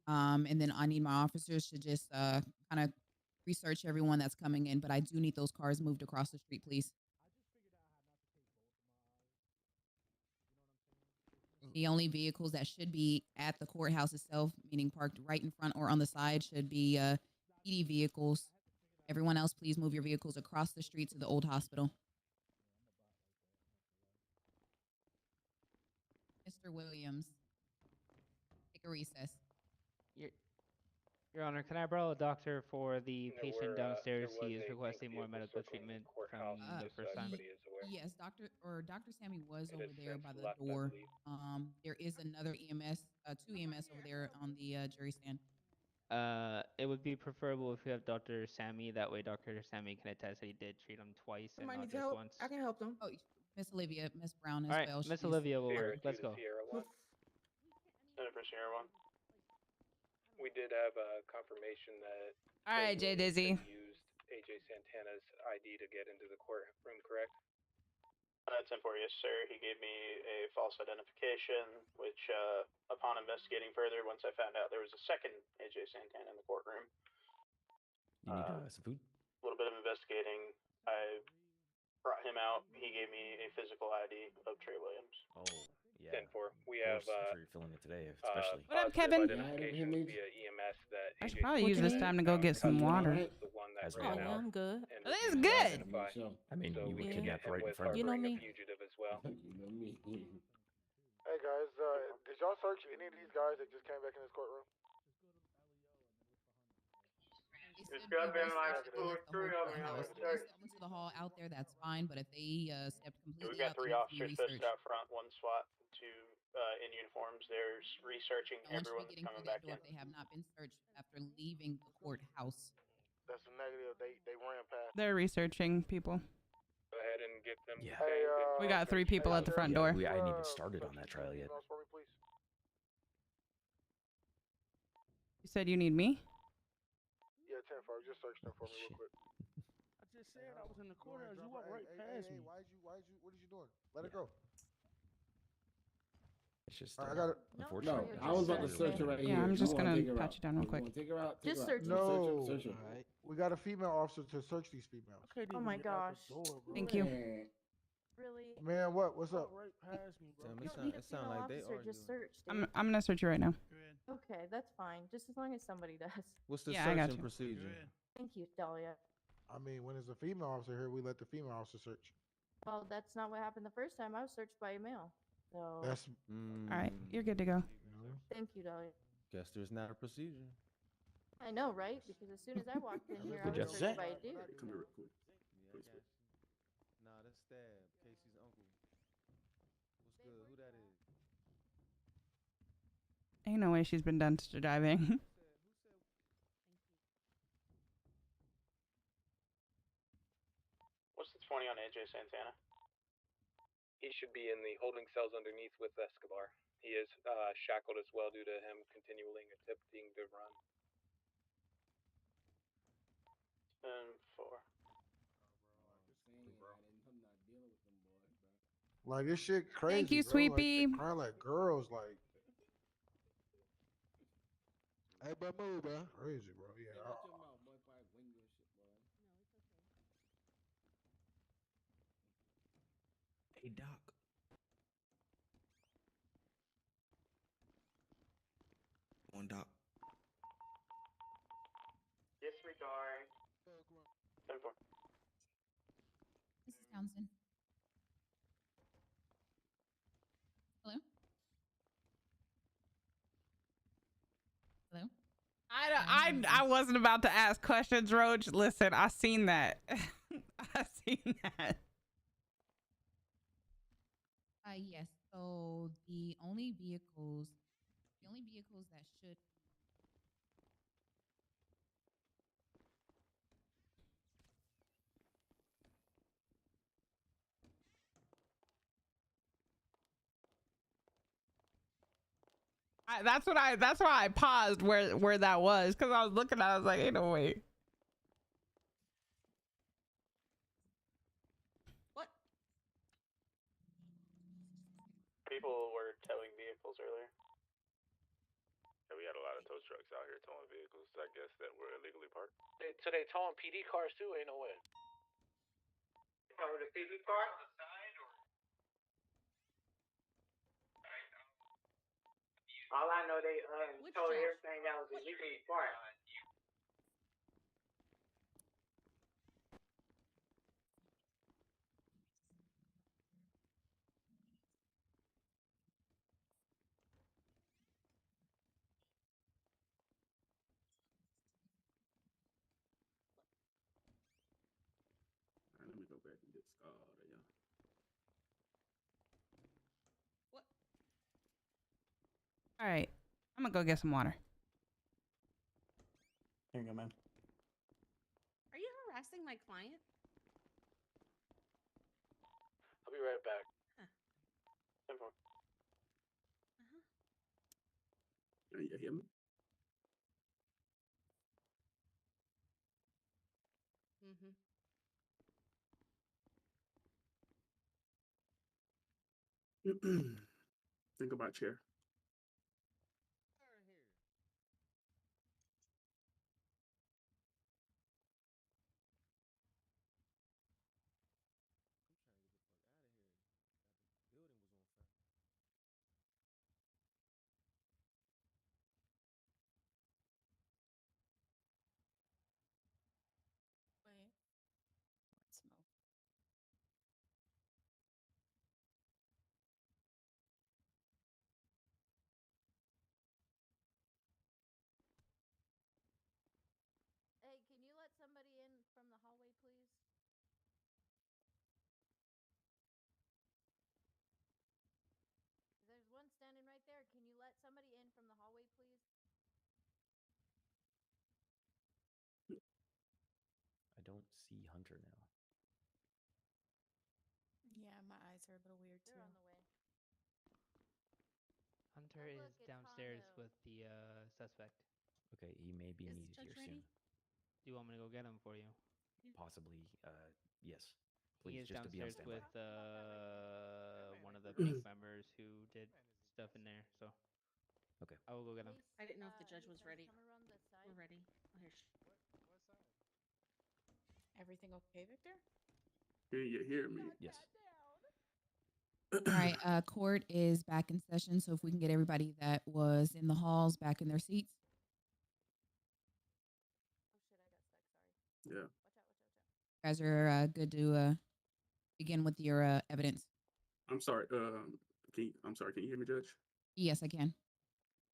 Speaker 20: And then I need my officers to just kind of research everyone that's coming in, but I do need those cars moved across the street, please. The only vehicles that should be at the courthouse itself, meaning parked right in front or on the side, should be PD vehicles. Everyone else, please move your vehicles across the street to the old hospital. Mr. Williams, take a recess.
Speaker 6: Your Honor, can I borrow a doctor for the
Speaker 10: There
Speaker 6: patient
Speaker 10: were,
Speaker 6: downstairs?
Speaker 10: there
Speaker 6: He
Speaker 10: was
Speaker 6: is
Speaker 10: a
Speaker 6: requesting
Speaker 10: pink
Speaker 6: more
Speaker 10: vehicle
Speaker 6: medical
Speaker 10: circling
Speaker 6: treatment
Speaker 10: the
Speaker 6: from
Speaker 10: courthouse,
Speaker 6: the
Speaker 10: just so
Speaker 6: first time.
Speaker 10: everybody is aware.
Speaker 20: Yes, Dr. Sammy was
Speaker 10: It
Speaker 20: over
Speaker 10: has
Speaker 20: there
Speaker 10: since
Speaker 20: by the
Speaker 10: left, I
Speaker 20: door.
Speaker 10: believe.
Speaker 20: There is another EMS, two EMS over there on the jury stand.
Speaker 6: It would be preferable if you have Dr. Sammy. That way, Dr. Sammy can attest that he did treat him twice and
Speaker 17: Somebody
Speaker 6: not
Speaker 17: needs
Speaker 6: just
Speaker 17: help.
Speaker 6: once.
Speaker 17: I can help them.
Speaker 20: Oh, Miss Olivia, Miss Brown as
Speaker 6: All right,
Speaker 20: well.
Speaker 6: Miss
Speaker 20: she's-
Speaker 6: Olivia will
Speaker 10: Sierra
Speaker 6: work.
Speaker 10: 2
Speaker 6: Let's
Speaker 10: to
Speaker 6: go.
Speaker 10: Sierra 1. Center for Sierra 1. We did have a confirmation that
Speaker 2: All right, Jay Dizzy.
Speaker 10: used AJ Santana's ID to get into the courtroom, correct?
Speaker 1: That's in for you, sir. He gave me a false identification, which, upon investigating further, once I found out there was a second AJ Santana in the courtroom,
Speaker 13: You need some food?
Speaker 1: a little bit of investigating, I brought him out. He gave me a physical ID of Trey Williams.
Speaker 13: Oh, yeah.
Speaker 10: 10-4. We
Speaker 13: Of
Speaker 10: have
Speaker 13: course, I'm sure you're feeling it today, especially.
Speaker 2: What up,
Speaker 10: positive
Speaker 2: Kevin?
Speaker 10: identification via EMS that
Speaker 2: I should
Speaker 10: AJ
Speaker 2: probably use this
Speaker 10: Santana
Speaker 2: time to go get some water.
Speaker 10: is the one that
Speaker 13: As
Speaker 10: ran
Speaker 13: well.
Speaker 10: out
Speaker 17: I'm good.
Speaker 10: and
Speaker 2: This is
Speaker 10: refused to
Speaker 2: good.
Speaker 10: identify.
Speaker 13: I mean,
Speaker 10: So
Speaker 13: you
Speaker 10: we
Speaker 13: were
Speaker 10: can
Speaker 13: kidnapped
Speaker 10: get him
Speaker 13: right in
Speaker 10: with
Speaker 13: front of
Speaker 17: You know
Speaker 10: harboring
Speaker 17: me.
Speaker 10: a fugitive as well.
Speaker 9: Hey guys, did y'all search any of these guys that just came back in this courtroom?
Speaker 20: It's goddamn like the whole courthouse. If they step into the hall out there, that's fine. But if they step
Speaker 1: We've
Speaker 20: completely
Speaker 1: got
Speaker 20: out, they
Speaker 1: 3
Speaker 20: need to be
Speaker 1: officers posted
Speaker 20: researched.
Speaker 1: out front, 1 SWAT, 2 in uniforms. They're researching
Speaker 20: No one should
Speaker 1: everyone
Speaker 20: be
Speaker 1: that's
Speaker 20: getting
Speaker 1: coming
Speaker 20: through that
Speaker 1: back
Speaker 20: door
Speaker 1: in.
Speaker 20: if they have not been searched after leaving the courthouse.
Speaker 9: That's a negative. They ran past.
Speaker 2: They're researching people.
Speaker 10: Go ahead and get them.
Speaker 13: Yeah.
Speaker 9: Hey,
Speaker 2: We got 3 people at the front door.
Speaker 13: I hadn't even started on that trial yet.
Speaker 9: For me, please.
Speaker 2: You said you need me?
Speaker 9: Yeah, 10-4. Just search them for me real quick.
Speaker 23: I just said I was in the courthouse. You walked right
Speaker 9: Hey,
Speaker 23: past me.
Speaker 9: what is you doing? Let it go.
Speaker 13: It's just,
Speaker 9: I got it.
Speaker 13: unfortunately.
Speaker 22: No, I was about to search her right here.
Speaker 2: Yeah, I'm
Speaker 22: If
Speaker 2: just
Speaker 22: you wanna
Speaker 2: gonna
Speaker 22: take her
Speaker 2: pat
Speaker 22: out.
Speaker 2: you down real
Speaker 22: If you
Speaker 2: quick.
Speaker 22: wanna take her out.
Speaker 17: Just
Speaker 22: take her out.
Speaker 17: search
Speaker 22: No.
Speaker 17: her.
Speaker 22: Search her.
Speaker 17: Alright.
Speaker 9: We got a female officer to search these females.
Speaker 23: I can't
Speaker 24: Oh
Speaker 23: even
Speaker 24: my
Speaker 23: get out
Speaker 24: gosh.
Speaker 23: the door, bro.
Speaker 2: Thank you.
Speaker 24: Really?
Speaker 9: Man, what's up?
Speaker 23: Right past me, bro.
Speaker 19: Damn,
Speaker 24: You
Speaker 19: it
Speaker 24: don't need a
Speaker 19: sound
Speaker 24: female
Speaker 19: like they
Speaker 24: officer,
Speaker 19: arguing.
Speaker 24: just search,
Speaker 2: I'm
Speaker 24: dude.
Speaker 2: gonna search you right now.
Speaker 24: Okay, that's fine. Just as long as somebody does.
Speaker 19: What's the
Speaker 2: Yeah, I got
Speaker 19: searching
Speaker 2: you.
Speaker 19: procedure?
Speaker 24: Thank you, Dahlia.
Speaker 9: I mean, when there's a female officer here, we let the female officer search.
Speaker 24: Well, that's not what happened the first time. I was searched by a male. So.
Speaker 9: That's
Speaker 2: All right, you're good to go.
Speaker 24: Thank you, Dahlia.
Speaker 19: Guess there's not a procedure.
Speaker 24: I know, right? Because as soon as I walked in here, I
Speaker 19: What
Speaker 24: was
Speaker 19: you
Speaker 24: searched
Speaker 19: say?
Speaker 24: by a dude.
Speaker 16: Come here real quick.
Speaker 19: Yeah, I got you. Nah, that's Stab, Casey's uncle. What's good? Who that is?
Speaker 2: Ain't no way she's been dumpster diving.
Speaker 1: What's the 20 on AJ Santana?
Speaker 10: He should be in the holding cells underneath with Escobar. He is shackled as well due to him continuing attempting to run.
Speaker 1: 10-4.
Speaker 9: like this shit crazy.
Speaker 2: Thank you,
Speaker 9: bro.
Speaker 2: Sweepy.
Speaker 9: Like, they cry like girls. Like,
Speaker 23: Hey, bro, move, bro.
Speaker 9: crazy, bro. Yeah.
Speaker 19: Hey, Doc. One Doc.
Speaker 1: Disregard. 10-4.
Speaker 20: Mrs. Townsend. Hello? Hello?
Speaker 2: I wasn't about to ask questions, Roach. Listen, I seen that. I seen that.
Speaker 20: Yes. So the only vehicles that should
Speaker 2: That's why I paused where that was, because I was looking at it, I was like, ain't no way.
Speaker 12: What?
Speaker 1: People were towing vehicles earlier.
Speaker 11: Yeah, we had a lot of tow trucks out here towing vehicles, I guess, that were illegally parked.
Speaker 10: So they towing PD cars too? Ain't no way.
Speaker 1: Oh, the PD car? All I know, they towed everything that was illegally parked.
Speaker 16: All right, let me go back and get Skye out of y'all.
Speaker 12: What?
Speaker 2: All right, I'm gonna go get some water.
Speaker 1: Here you go, man.
Speaker 12: Are you harassing my client?
Speaker 10: I'll be right back.
Speaker 1: 10-4.
Speaker 16: Can you hear me?
Speaker 12: Mm-hmm.
Speaker 16: Think about chair.
Speaker 8: Wait. Smoke.
Speaker 24: Hey, can you let somebody in from the hallway, please? There's one standing right there. Can you let somebody in from the hallway, please?
Speaker 13: I don't see Hunter now.
Speaker 8: Yeah, my eyes are a little weird too.
Speaker 24: They're on the way.
Speaker 6: Hunter
Speaker 24: Oh,
Speaker 6: is
Speaker 24: look, it's
Speaker 6: downstairs
Speaker 24: Hondo.
Speaker 6: with the suspect.
Speaker 13: Okay, he may be
Speaker 12: Is the
Speaker 13: needed
Speaker 12: judge
Speaker 13: here
Speaker 12: ready?
Speaker 13: soon.
Speaker 6: Do you want me to go get him for you?
Speaker 13: Possibly, yes.
Speaker 6: He
Speaker 13: Please,
Speaker 6: is
Speaker 13: just to be on
Speaker 6: downstairs
Speaker 13: standby.
Speaker 6: with one of the pink members who did stuff in there. So.
Speaker 13: Okay.
Speaker 6: I will go get him.
Speaker 12: I didn't know if the judge was ready.
Speaker 24: Come around the side.
Speaker 12: We're ready. Oh, here.
Speaker 23: What side?
Speaker 8: Everything okay, Victor?
Speaker 16: Can you hear me?
Speaker 13: Yes.
Speaker 20: All right, court is back in session. So if we can get everybody that was in the halls back in their seats.
Speaker 16: Yeah.
Speaker 20: You guys are good to begin with your evidence.
Speaker 16: I'm sorry. I'm sorry. Can you hear me, Judge?
Speaker 20: Yes, I can.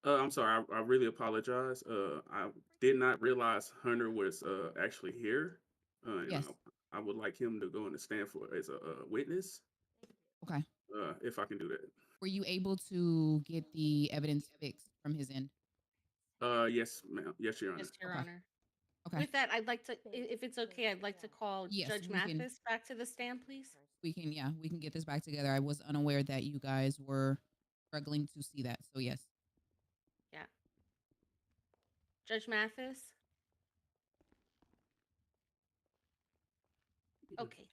Speaker 16: I'm sorry. I really apologize. I did not realize Hunter was actually here. And
Speaker 20: Yes.
Speaker 16: I would like him to go in the stand for as a witness.
Speaker 20: Okay.
Speaker 16: If I can do that.
Speaker 20: Were you able to get the evidence fixed from his end?
Speaker 16: Yes, ma'am. Yes, Your Honor.
Speaker 12: Yes, Your
Speaker 20: Okay.
Speaker 12: Honor.
Speaker 20: Okay.
Speaker 12: With that, I'd like to, if it's okay, I'd like to call
Speaker 20: Yes,
Speaker 12: Judge
Speaker 20: we can-
Speaker 12: Mathis back to the stand, please.
Speaker 20: We can get this back together. I was unaware that you guys were struggling to see that. So yes.
Speaker 12: Yeah. Judge Mathis? Okay.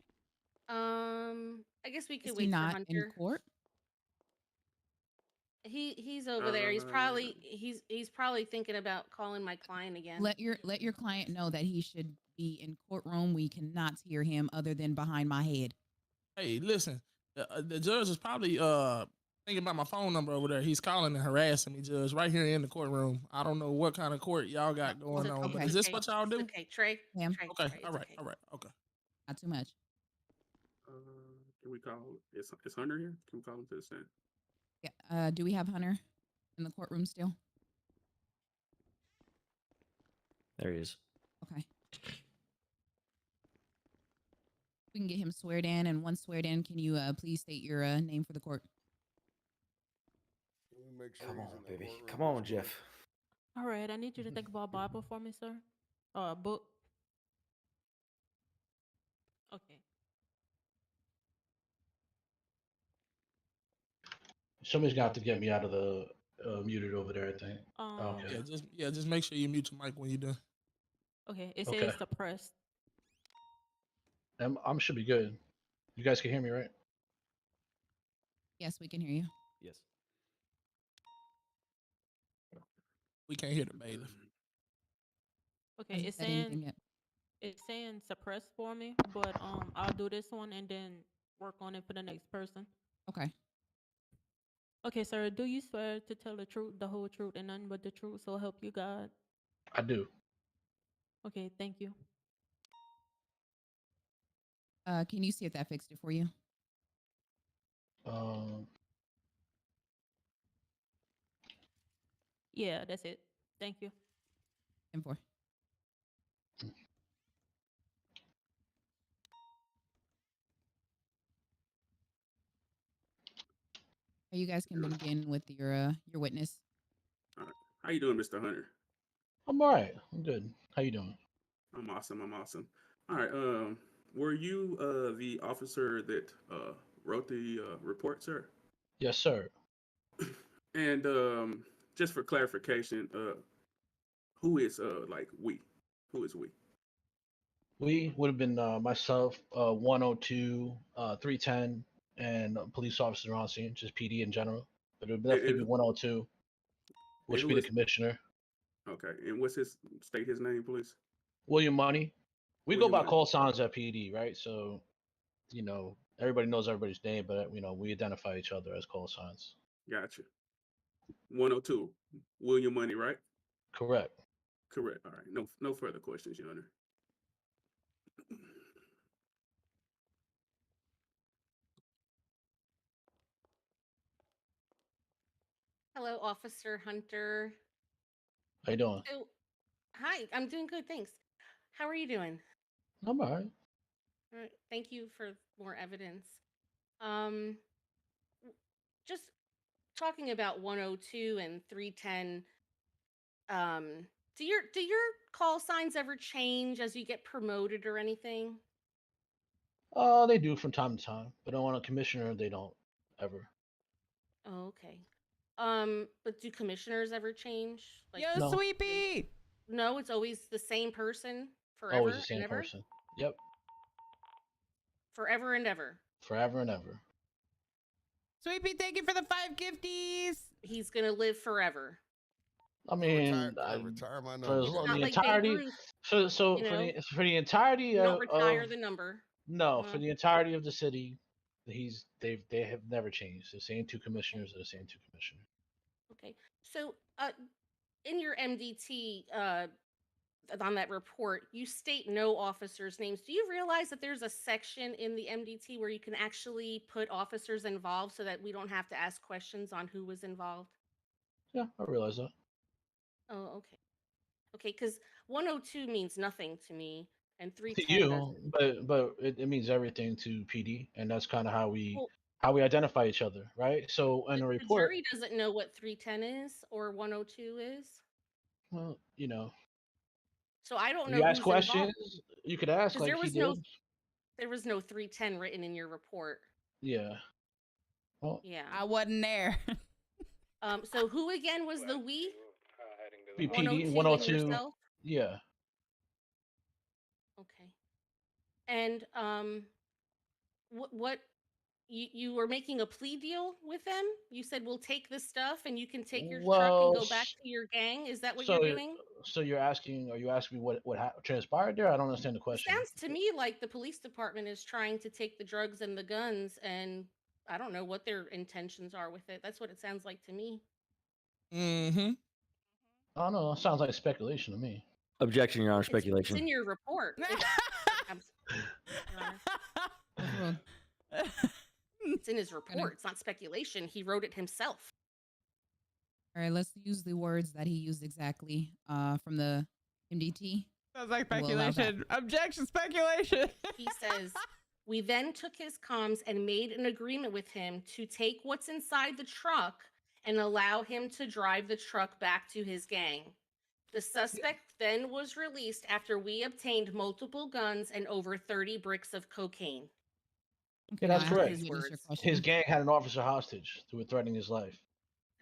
Speaker 12: I guess we could
Speaker 20: Is he
Speaker 12: wait for
Speaker 20: not
Speaker 12: Hunter.
Speaker 20: in court?
Speaker 12: He's over there. He's probably thinking about calling my client again.
Speaker 20: Let your client know that he should be in courtroom. We cannot hear him other than behind my head.
Speaker 23: Hey, listen, the judge is probably thinking about my phone number over there. He's calling and harassing me, Judge, right here in the courtroom. I don't know what kind of court y'all got going on, but is this what y'all do?
Speaker 12: Okay, Trey.
Speaker 20: Ma'am.
Speaker 12: Trey,
Speaker 23: Okay,
Speaker 12: Trey,
Speaker 23: all right,
Speaker 12: it's okay.
Speaker 23: okay.
Speaker 20: Not too much.
Speaker 16: Can we call? Is Hunter here? Can we call him to the stand?
Speaker 20: Yeah. Do we have Hunter in the courtroom still?
Speaker 13: There he is.
Speaker 20: Okay. We can get him sweared in, and once sweared in, can you please state your name for the court?
Speaker 18: Come
Speaker 5: on, baby. Come on, Jeff.
Speaker 7: All right, I need you to think about a Bible for me, sir. Book. Okay.
Speaker 17: Somebody's got to get me out of the muted over there, I think. Okay.
Speaker 23: Just make sure you mute your mic when you're done.
Speaker 7: Okay, it
Speaker 17: Okay.
Speaker 7: says suppressed.
Speaker 17: I should be good. You guys can hear me, right?
Speaker 20: Yes, we can hear you.
Speaker 13: Yes.
Speaker 23: We can't hear the bailiff.
Speaker 7: Okay,
Speaker 20: Hasn't
Speaker 7: it's
Speaker 20: said anything yet.
Speaker 7: suppressed for me, but I'll do this one and then work on it for the next person.
Speaker 20: Okay.
Speaker 7: Okay, sir, do you swear to tell the truth, the whole truth, and nothing but the truth, so help you God?
Speaker 17: I do.
Speaker 7: Okay, thank you.
Speaker 20: Can you see if that fixed it for you?
Speaker 7: Yeah, that's it. Thank you.
Speaker 20: And four. You guys can begin with your witness.
Speaker 16: All right. How you doing, Mr. Hunter?
Speaker 17: I'm all right. I'm good. How you doing?
Speaker 16: I'm awesome. All right. Were you the officer that wrote the report, sir?
Speaker 17: Yes, sir.
Speaker 16: And just for clarification, who is we? Who is we?
Speaker 17: We would have been myself, 102, 310, and police officers on scene, just PD in general. But it would definitely be 102, which would be the commissioner.
Speaker 16: Okay. And what's state his name, please?
Speaker 17: William Money. We
Speaker 16: William
Speaker 17: go by
Speaker 16: Money.
Speaker 17: call signs at PD, right? So, everybody knows everybody's name, but we identify each other as call signs.
Speaker 16: Gotcha. 102, William Money, right?
Speaker 17: Correct.
Speaker 16: Correct. All right. No further questions, Your Honor.
Speaker 12: Hello, Officer Hunter.
Speaker 17: How you doing?
Speaker 12: So, hi, I'm doing good, thanks. How are you doing?
Speaker 17: I'm all right.
Speaker 12: All right, thank you for more evidence. Just talking about 102 and 310, do your call signs ever change as you get promoted or anything?
Speaker 17: They do from time to time, but on a commissioner, they don't ever.
Speaker 12: Oh, okay. But do commissioners ever change?
Speaker 2: Yo,
Speaker 17: No.
Speaker 2: Sweepy!
Speaker 12: No, it's always the same person forever
Speaker 17: Always the same
Speaker 12: and ever?
Speaker 17: person. Yep.
Speaker 12: Forever and ever.
Speaker 17: Forever and ever.
Speaker 2: Sweepy, thank you for the 5 gifties.
Speaker 12: He's gonna live forever.
Speaker 17: I mean,
Speaker 18: retire my
Speaker 17: for
Speaker 18: number.
Speaker 17: as long,
Speaker 12: Not
Speaker 17: the
Speaker 12: like Babe
Speaker 17: entirety.
Speaker 12: Ruth,
Speaker 17: So
Speaker 12: you know.
Speaker 17: for the entirety
Speaker 12: You don't
Speaker 17: of
Speaker 12: retire the number.
Speaker 17: no, for the entirety of the city, they have never changed. The same two commissioners are the same two commissioners.
Speaker 12: Okay. So, in your MDT, on that report, you state no officers' names. Do you realize that there's a section in the MDT where you can actually put officers involved so that we don't have to ask questions on who was involved?
Speaker 17: Yeah, I realize that.
Speaker 12: Oh, okay. Okay, because 102 means nothing to me, and
Speaker 17: To
Speaker 12: 310
Speaker 17: you,
Speaker 12: doesn't.
Speaker 17: but it means everything to PD, and that's kind of how
Speaker 12: Well,
Speaker 17: we identify each other, right? So in a
Speaker 12: the
Speaker 17: report,
Speaker 12: jury doesn't know what 310 is or 102 is,
Speaker 17: well, you know,
Speaker 12: so I don't
Speaker 17: you
Speaker 12: know
Speaker 17: ask
Speaker 12: who's
Speaker 17: questions,
Speaker 12: involved.
Speaker 17: you could ask
Speaker 12: Because
Speaker 17: like he did.
Speaker 12: there was no 310 written in your report.
Speaker 17: Yeah. Well,
Speaker 12: Yeah.
Speaker 2: I wasn't there.
Speaker 12: So who again was the we?
Speaker 17: PD
Speaker 12: 102 and
Speaker 17: 102.
Speaker 12: yourself?
Speaker 17: Yeah.
Speaker 12: Okay. And what you were making a plea deal with them? You said we'll take this stuff and you can take your truck and
Speaker 17: Well,
Speaker 12: go back to your gang. Is that what
Speaker 17: so
Speaker 12: you're doing?
Speaker 17: so are you asking me what transpired there? I don't understand the
Speaker 12: It
Speaker 17: question.
Speaker 12: sounds to me like the police department is trying to take the drugs and the guns, and I don't know what their intentions are with it. That's what it sounds like to me.
Speaker 17: Mm-hmm. I don't know. It sounds like speculation to me.
Speaker 13: Objection, Your Honor.
Speaker 12: It's
Speaker 13: Speculation.
Speaker 12: in your report. It's in his report. It's not speculation. He wrote it himself.
Speaker 20: All right, let's use the words that he used exactly from the MDT.
Speaker 2: Sounds like
Speaker 20: We'll allow that.
Speaker 2: speculation. Objection, speculation.
Speaker 12: He says, we then took his comms and made an agreement with him to take what's inside the truck and allow him to drive the truck back to his gang. The suspect then was released after we obtained multiple guns and over 30 bricks of cocaine.
Speaker 17: Yeah, that's correct.
Speaker 12: His words.
Speaker 17: His gang had an officer hostage who were threatening his life.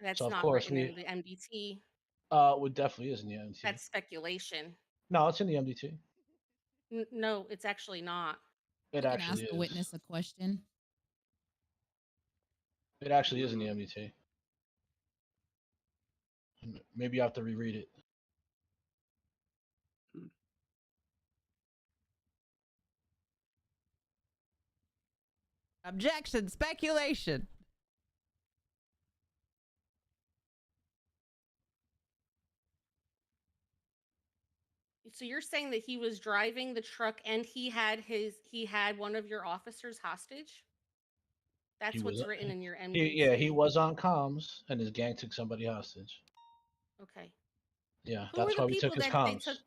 Speaker 12: That's
Speaker 17: So of
Speaker 12: not
Speaker 17: course
Speaker 12: written in the MDT.
Speaker 17: It definitely is in the MDT.
Speaker 12: That's speculation.
Speaker 17: No, it's in the MDT.
Speaker 12: No, it's actually not.
Speaker 17: It
Speaker 20: We can
Speaker 17: actually
Speaker 20: ask the
Speaker 17: is.
Speaker 20: witness a question.
Speaker 17: It actually is in the MDT. Maybe you have to reread it.
Speaker 2: Objection, speculation.
Speaker 12: So you're saying that he was driving the truck and he had one of your officers hostage? That's what's written in your MDT.
Speaker 17: He was on comms, and his gang took somebody hostage.
Speaker 12: Okay.
Speaker 17: Yeah,
Speaker 12: Who
Speaker 17: that's
Speaker 12: were
Speaker 17: why
Speaker 12: the
Speaker 17: we took
Speaker 12: people
Speaker 17: his
Speaker 12: that they
Speaker 17: comms.
Speaker 12: took?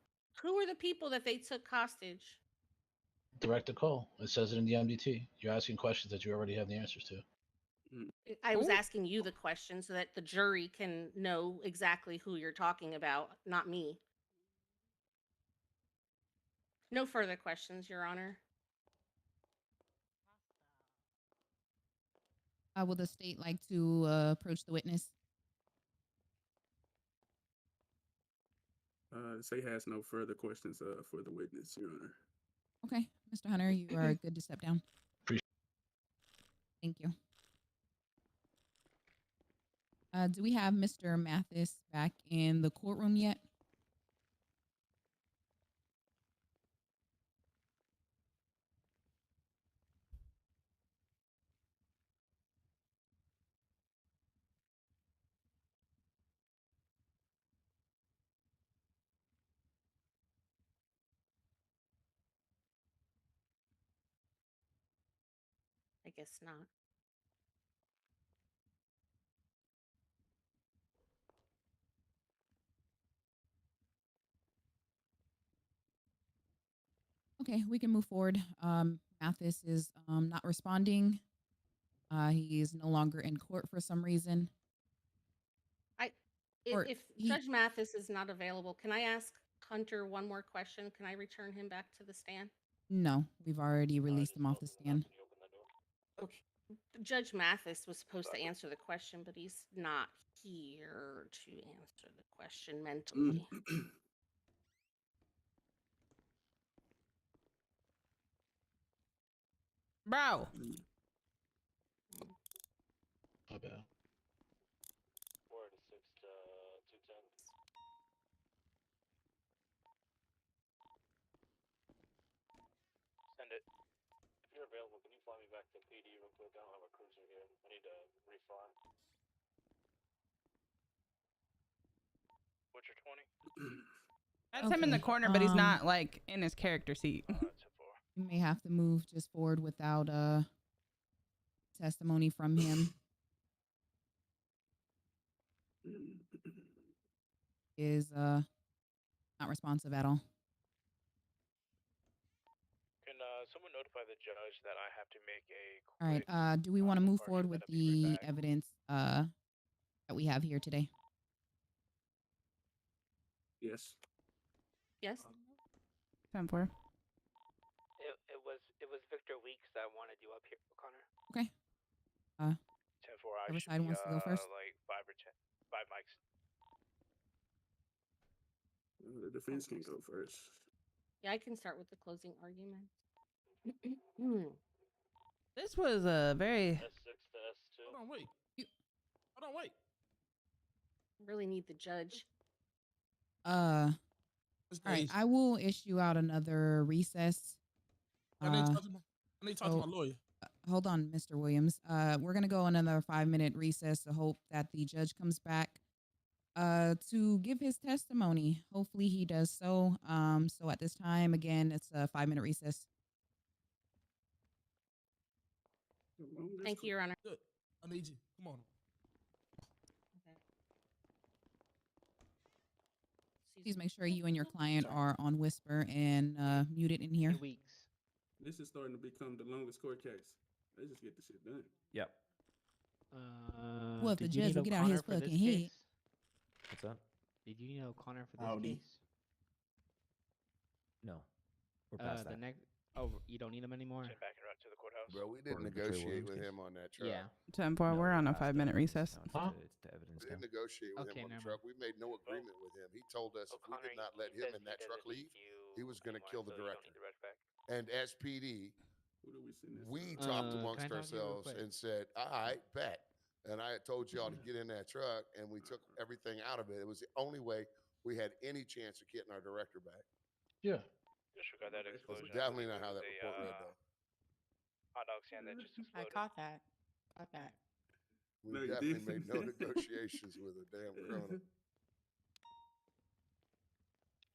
Speaker 12: Who were the people that they took hostage?
Speaker 17: Direct to call. It says it in the MDT. You're asking questions that you already have the answers to.
Speaker 12: I was asking you the question so that the jury can know exactly who you're talking about, not me. No further questions, Your Honor.
Speaker 20: Will the state like to approach the witness?
Speaker 16: Say has no further questions for the witness, Your Honor.
Speaker 20: Okay, Mr. Hunter, you are good to step down. Thank you. Do we have Mr. Mathis back in the courtroom yet?
Speaker 12: I guess not.
Speaker 20: Okay, we can move forward. Mathis is not responding. He is no longer in court for some reason.
Speaker 12: If Judge Mathis is not available, can I ask Hunter one more question? Can I return him back to the stand?
Speaker 20: No, we've already released him off the stand.
Speaker 12: Okay. Judge Mathis was supposed to answer the question, but he's not here to answer the question mentally.
Speaker 2: Bro.
Speaker 17: Okay.
Speaker 15: Can you fly me back to PD real quick? I don't have a cruiser here. I need to refly.
Speaker 1: What's your 20?
Speaker 2: That's him in the corner, but he's not like in his character seat.
Speaker 20: You may have to move just forward without testimony from him. Is not responsive at all.
Speaker 1: Can someone notify the judge that I have to make a
Speaker 20: All right. Do we want to move forward with the evidence that we have here today?
Speaker 16: Yes.
Speaker 12: Yes.
Speaker 2: 10-4.
Speaker 6: It was Victor Weeks that wanted you up here, Connor.
Speaker 20: Okay.
Speaker 1: 10-4. I
Speaker 20: Whichever
Speaker 1: should
Speaker 20: side
Speaker 1: be,
Speaker 20: wants to go first.
Speaker 1: like 5 or 10. 5 mics.
Speaker 16: The defense can go first.
Speaker 12: Yeah, I can start with the closing argument.
Speaker 2: This was a very.
Speaker 15: S6 to S2.
Speaker 23: Hold on, wait. Hold on, wait.
Speaker 12: Really need the judge.
Speaker 20: All right. I will issue out another recess.
Speaker 23: I need to talk to my lawyer.
Speaker 20: Hold on, Mr. Williams. We're gonna go another 5-minute recess to hope that the judge comes back to give his testimony. Hopefully he does so. So at this time, again, it's a 5-minute recess.
Speaker 12: Thank you, Your Honor.
Speaker 23: Good. I need you. Come on.
Speaker 20: Please make sure you and your client are on whisper and muted in here.
Speaker 16: This is starting to become the longest court case. Let's just get the shit done.
Speaker 13: Yep.
Speaker 20: Well, if the judge will get out his fucking head.
Speaker 13: What's that?
Speaker 4: Did you need O'Connor for this
Speaker 13: Howdy.
Speaker 4: case?
Speaker 13: No. We're past
Speaker 4: The
Speaker 13: that.
Speaker 4: next. Oh, you don't need him anymore.
Speaker 1: Send back and run to the courthouse.
Speaker 18: Bro, we didn't
Speaker 13: Or Patrol
Speaker 18: negotiate
Speaker 13: Williams
Speaker 18: with
Speaker 13: case.
Speaker 18: him on that truck.
Speaker 4: Yeah.
Speaker 2: 10-4. We're on a 5-minute recess.
Speaker 13: No, it's the evidence
Speaker 18: We
Speaker 13: now.
Speaker 18: didn't negotiate with
Speaker 4: Okay,
Speaker 18: him on the
Speaker 4: never
Speaker 18: truck. We made no agreement with him. He told us if we did not let him and that truck leave, he was going to kill the director. And as PD,
Speaker 16: Who do we send this?
Speaker 18: we
Speaker 16: to?
Speaker 18: talked
Speaker 4: can I
Speaker 18: amongst
Speaker 4: talk to you real
Speaker 18: ourselves
Speaker 4: quick?
Speaker 18: and said, all right, bet. And I had told y'all to get in that truck, and we took everything out of it. It was the only way we had any chance of getting our director back.
Speaker 17: Yeah.
Speaker 1: Disregard that
Speaker 18: That's
Speaker 1: explosion.
Speaker 18: definitely not how that report read, though.
Speaker 1: Hot dog stand that just
Speaker 8: I
Speaker 1: exploded.
Speaker 8: caught that. Caught that.
Speaker 18: We
Speaker 16: No, you
Speaker 18: definitely
Speaker 16: didn't.
Speaker 18: made no negotiations with a damn criminal.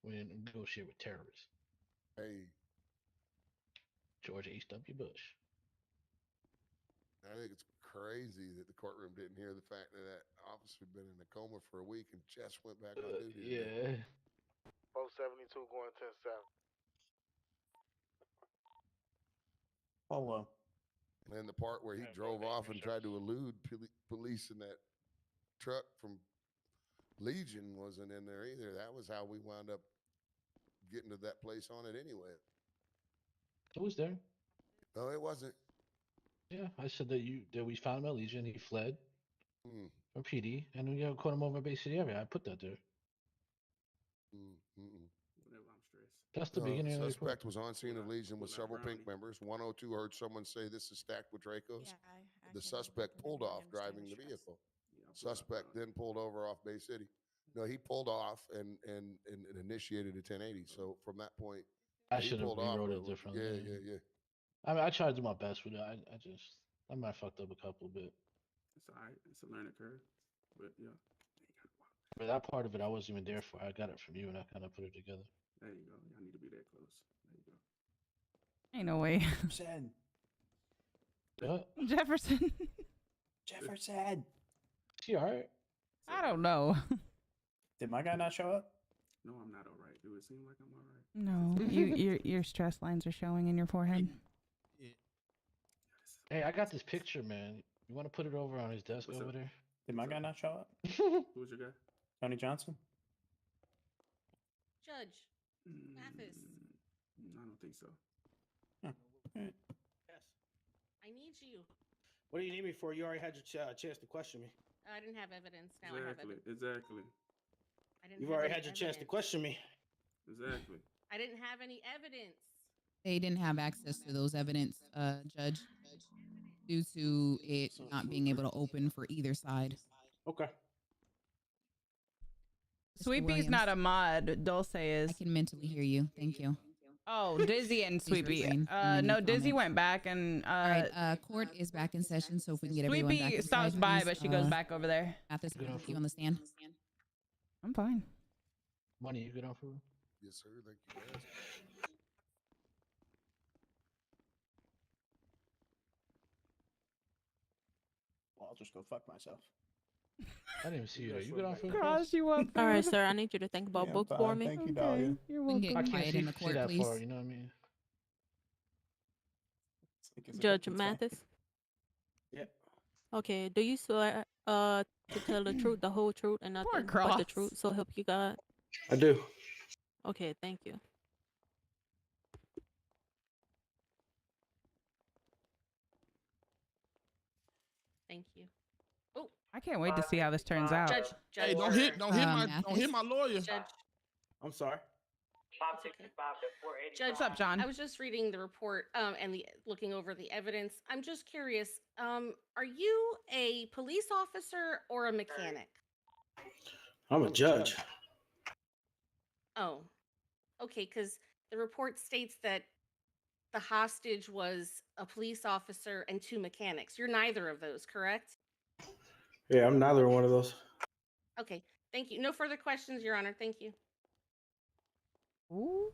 Speaker 17: We didn't negotiate with terrorists.
Speaker 18: Hey,
Speaker 17: George H.W. Bush.
Speaker 18: I think it's crazy that the courtroom didn't hear the fact that that officer had been in a coma for a week and just went back on duty. today.
Speaker 17: Yeah.
Speaker 9: 472 going 10-7.
Speaker 14: Hello.
Speaker 18: And the part where he
Speaker 1: Yeah,
Speaker 18: drove
Speaker 1: make
Speaker 18: off
Speaker 1: more
Speaker 18: and tried to
Speaker 1: sense.
Speaker 18: elude police in that truck from Legion wasn't in there either. That was how we wound up getting to that place on it anyway.
Speaker 17: It was there.
Speaker 18: No, it wasn't.
Speaker 17: Yeah, I said that we found him at Legion. He fled
Speaker 18: Mm,
Speaker 17: from PD, and we caught him over in Bay City area. I put that there.
Speaker 18: mm.
Speaker 16: Whenever I'm stressed.
Speaker 17: That's the beginning of the report.
Speaker 18: Suspect was on scene of Legion with
Speaker 16: Without
Speaker 18: several
Speaker 16: brownie.
Speaker 18: pink members. 102 heard someone say this is stacked with Dracos.
Speaker 8: Yeah, I
Speaker 18: The
Speaker 8: can
Speaker 18: suspect pulled
Speaker 8: definitely
Speaker 18: off
Speaker 8: understand
Speaker 18: driving the
Speaker 8: stress.
Speaker 18: vehicle.
Speaker 16: Yeah, I put my
Speaker 18: Suspect
Speaker 16: brownie.
Speaker 18: then pulled over off Bay City. No, he pulled off and initiated a 1080. So from that point,
Speaker 17: I
Speaker 18: he
Speaker 17: should have
Speaker 18: pulled off.
Speaker 17: rewrote
Speaker 18: but
Speaker 17: it
Speaker 18: we-
Speaker 17: differently.
Speaker 18: Yeah.
Speaker 17: I mean, I tried to do my best with it. I might have fucked up a couple bit.
Speaker 16: It's all right. It's a learning curve. But yeah.
Speaker 17: But that part of it I wasn't even there for. I got it from you, and I kind of put it together.
Speaker 16: There you go. Y'all need to be that close. There you go.
Speaker 2: Ain't no way.
Speaker 14: Jefferson.
Speaker 17: What?
Speaker 2: Jefferson.
Speaker 14: Jefferson.
Speaker 17: She all right?
Speaker 2: I don't know.
Speaker 14: Did my guy not show up?
Speaker 16: No, I'm not all right. Do it seem like I'm all right?
Speaker 2: No, your stress lines are showing in your forehead.
Speaker 17: Hey, I got this picture, man. You want to put it over on his desk
Speaker 16: What's
Speaker 17: over
Speaker 16: up?
Speaker 17: there?
Speaker 14: Did my guy not show up?
Speaker 16: Who's your guy?
Speaker 14: Tony Johnson?
Speaker 12: Judge Mathis,
Speaker 16: I don't think so.
Speaker 3: Yes.
Speaker 12: I need you.
Speaker 3: What do you need me for? You already had your chance to question me.
Speaker 12: I didn't have evidence. Now I have
Speaker 16: Exactly.
Speaker 12: evidence.
Speaker 16: Exactly.
Speaker 12: I didn't
Speaker 3: You've
Speaker 12: have
Speaker 3: already
Speaker 12: any
Speaker 3: had your chance to
Speaker 12: evidence.
Speaker 3: question me.
Speaker 16: Exactly.
Speaker 12: I didn't have any evidence.
Speaker 20: They didn't have access to those evidence, Judge, due to it not being able to open for either side.
Speaker 3: Okay.
Speaker 2: Sweepy's not a mod. Dulce is.
Speaker 20: I can mentally hear you. Thank you.
Speaker 2: Oh, Dizzy and Sweepy.
Speaker 20: Brain, and then
Speaker 2: No,
Speaker 20: you
Speaker 2: Dizzy
Speaker 20: comment.
Speaker 2: went back and
Speaker 20: All right, court is back in session, so if we can get everyone back
Speaker 2: Sweepy
Speaker 20: inside,
Speaker 2: stops by,
Speaker 20: please.
Speaker 2: but she goes back over there.
Speaker 20: Mathis, can I put you on the stand?
Speaker 2: I'm fine.
Speaker 17: Money, you good on food?
Speaker 18: Yes, sir. Thank you for asking.
Speaker 3: Well, I'll just go fuck myself.
Speaker 17: I didn't even see you there. You good on food?
Speaker 2: Cross you up.
Speaker 7: All right, sir. I need you to think about
Speaker 3: Yeah,
Speaker 7: books
Speaker 3: fine.
Speaker 7: for me.
Speaker 3: Thank you, Dahlia.
Speaker 2: You're
Speaker 20: We can get
Speaker 2: welcome.
Speaker 20: quiet in the court,
Speaker 17: that
Speaker 20: please.
Speaker 17: far, you know what I mean?
Speaker 7: Judge Mathis.
Speaker 3: Yep.
Speaker 7: Okay. Do you swear to tell the truth, the whole truth, and nothing but the
Speaker 2: Cross.
Speaker 7: truth? So help you God.
Speaker 5: I do.
Speaker 7: Okay. Thank you.
Speaker 12: Thank you. Oh,
Speaker 2: I can't wait to see how this turns out.
Speaker 12: Judge.
Speaker 23: Hey, don't hit my lawyer.
Speaker 12: Judge.
Speaker 3: I'm sorry.
Speaker 12: Judge,
Speaker 2: What's up, John?
Speaker 12: I was just reading the report and looking over the evidence. I'm just curious. Are you a police officer or a mechanic?
Speaker 5: I'm a judge.
Speaker 12: Oh, okay. Because the report states that the hostage was a police officer and 2 mechanics. You're neither of those, correct?
Speaker 5: Yeah, I'm neither one of those.
Speaker 12: Okay. Thank you. No further questions, Your Honor. Thank you.
Speaker 2: Ooh.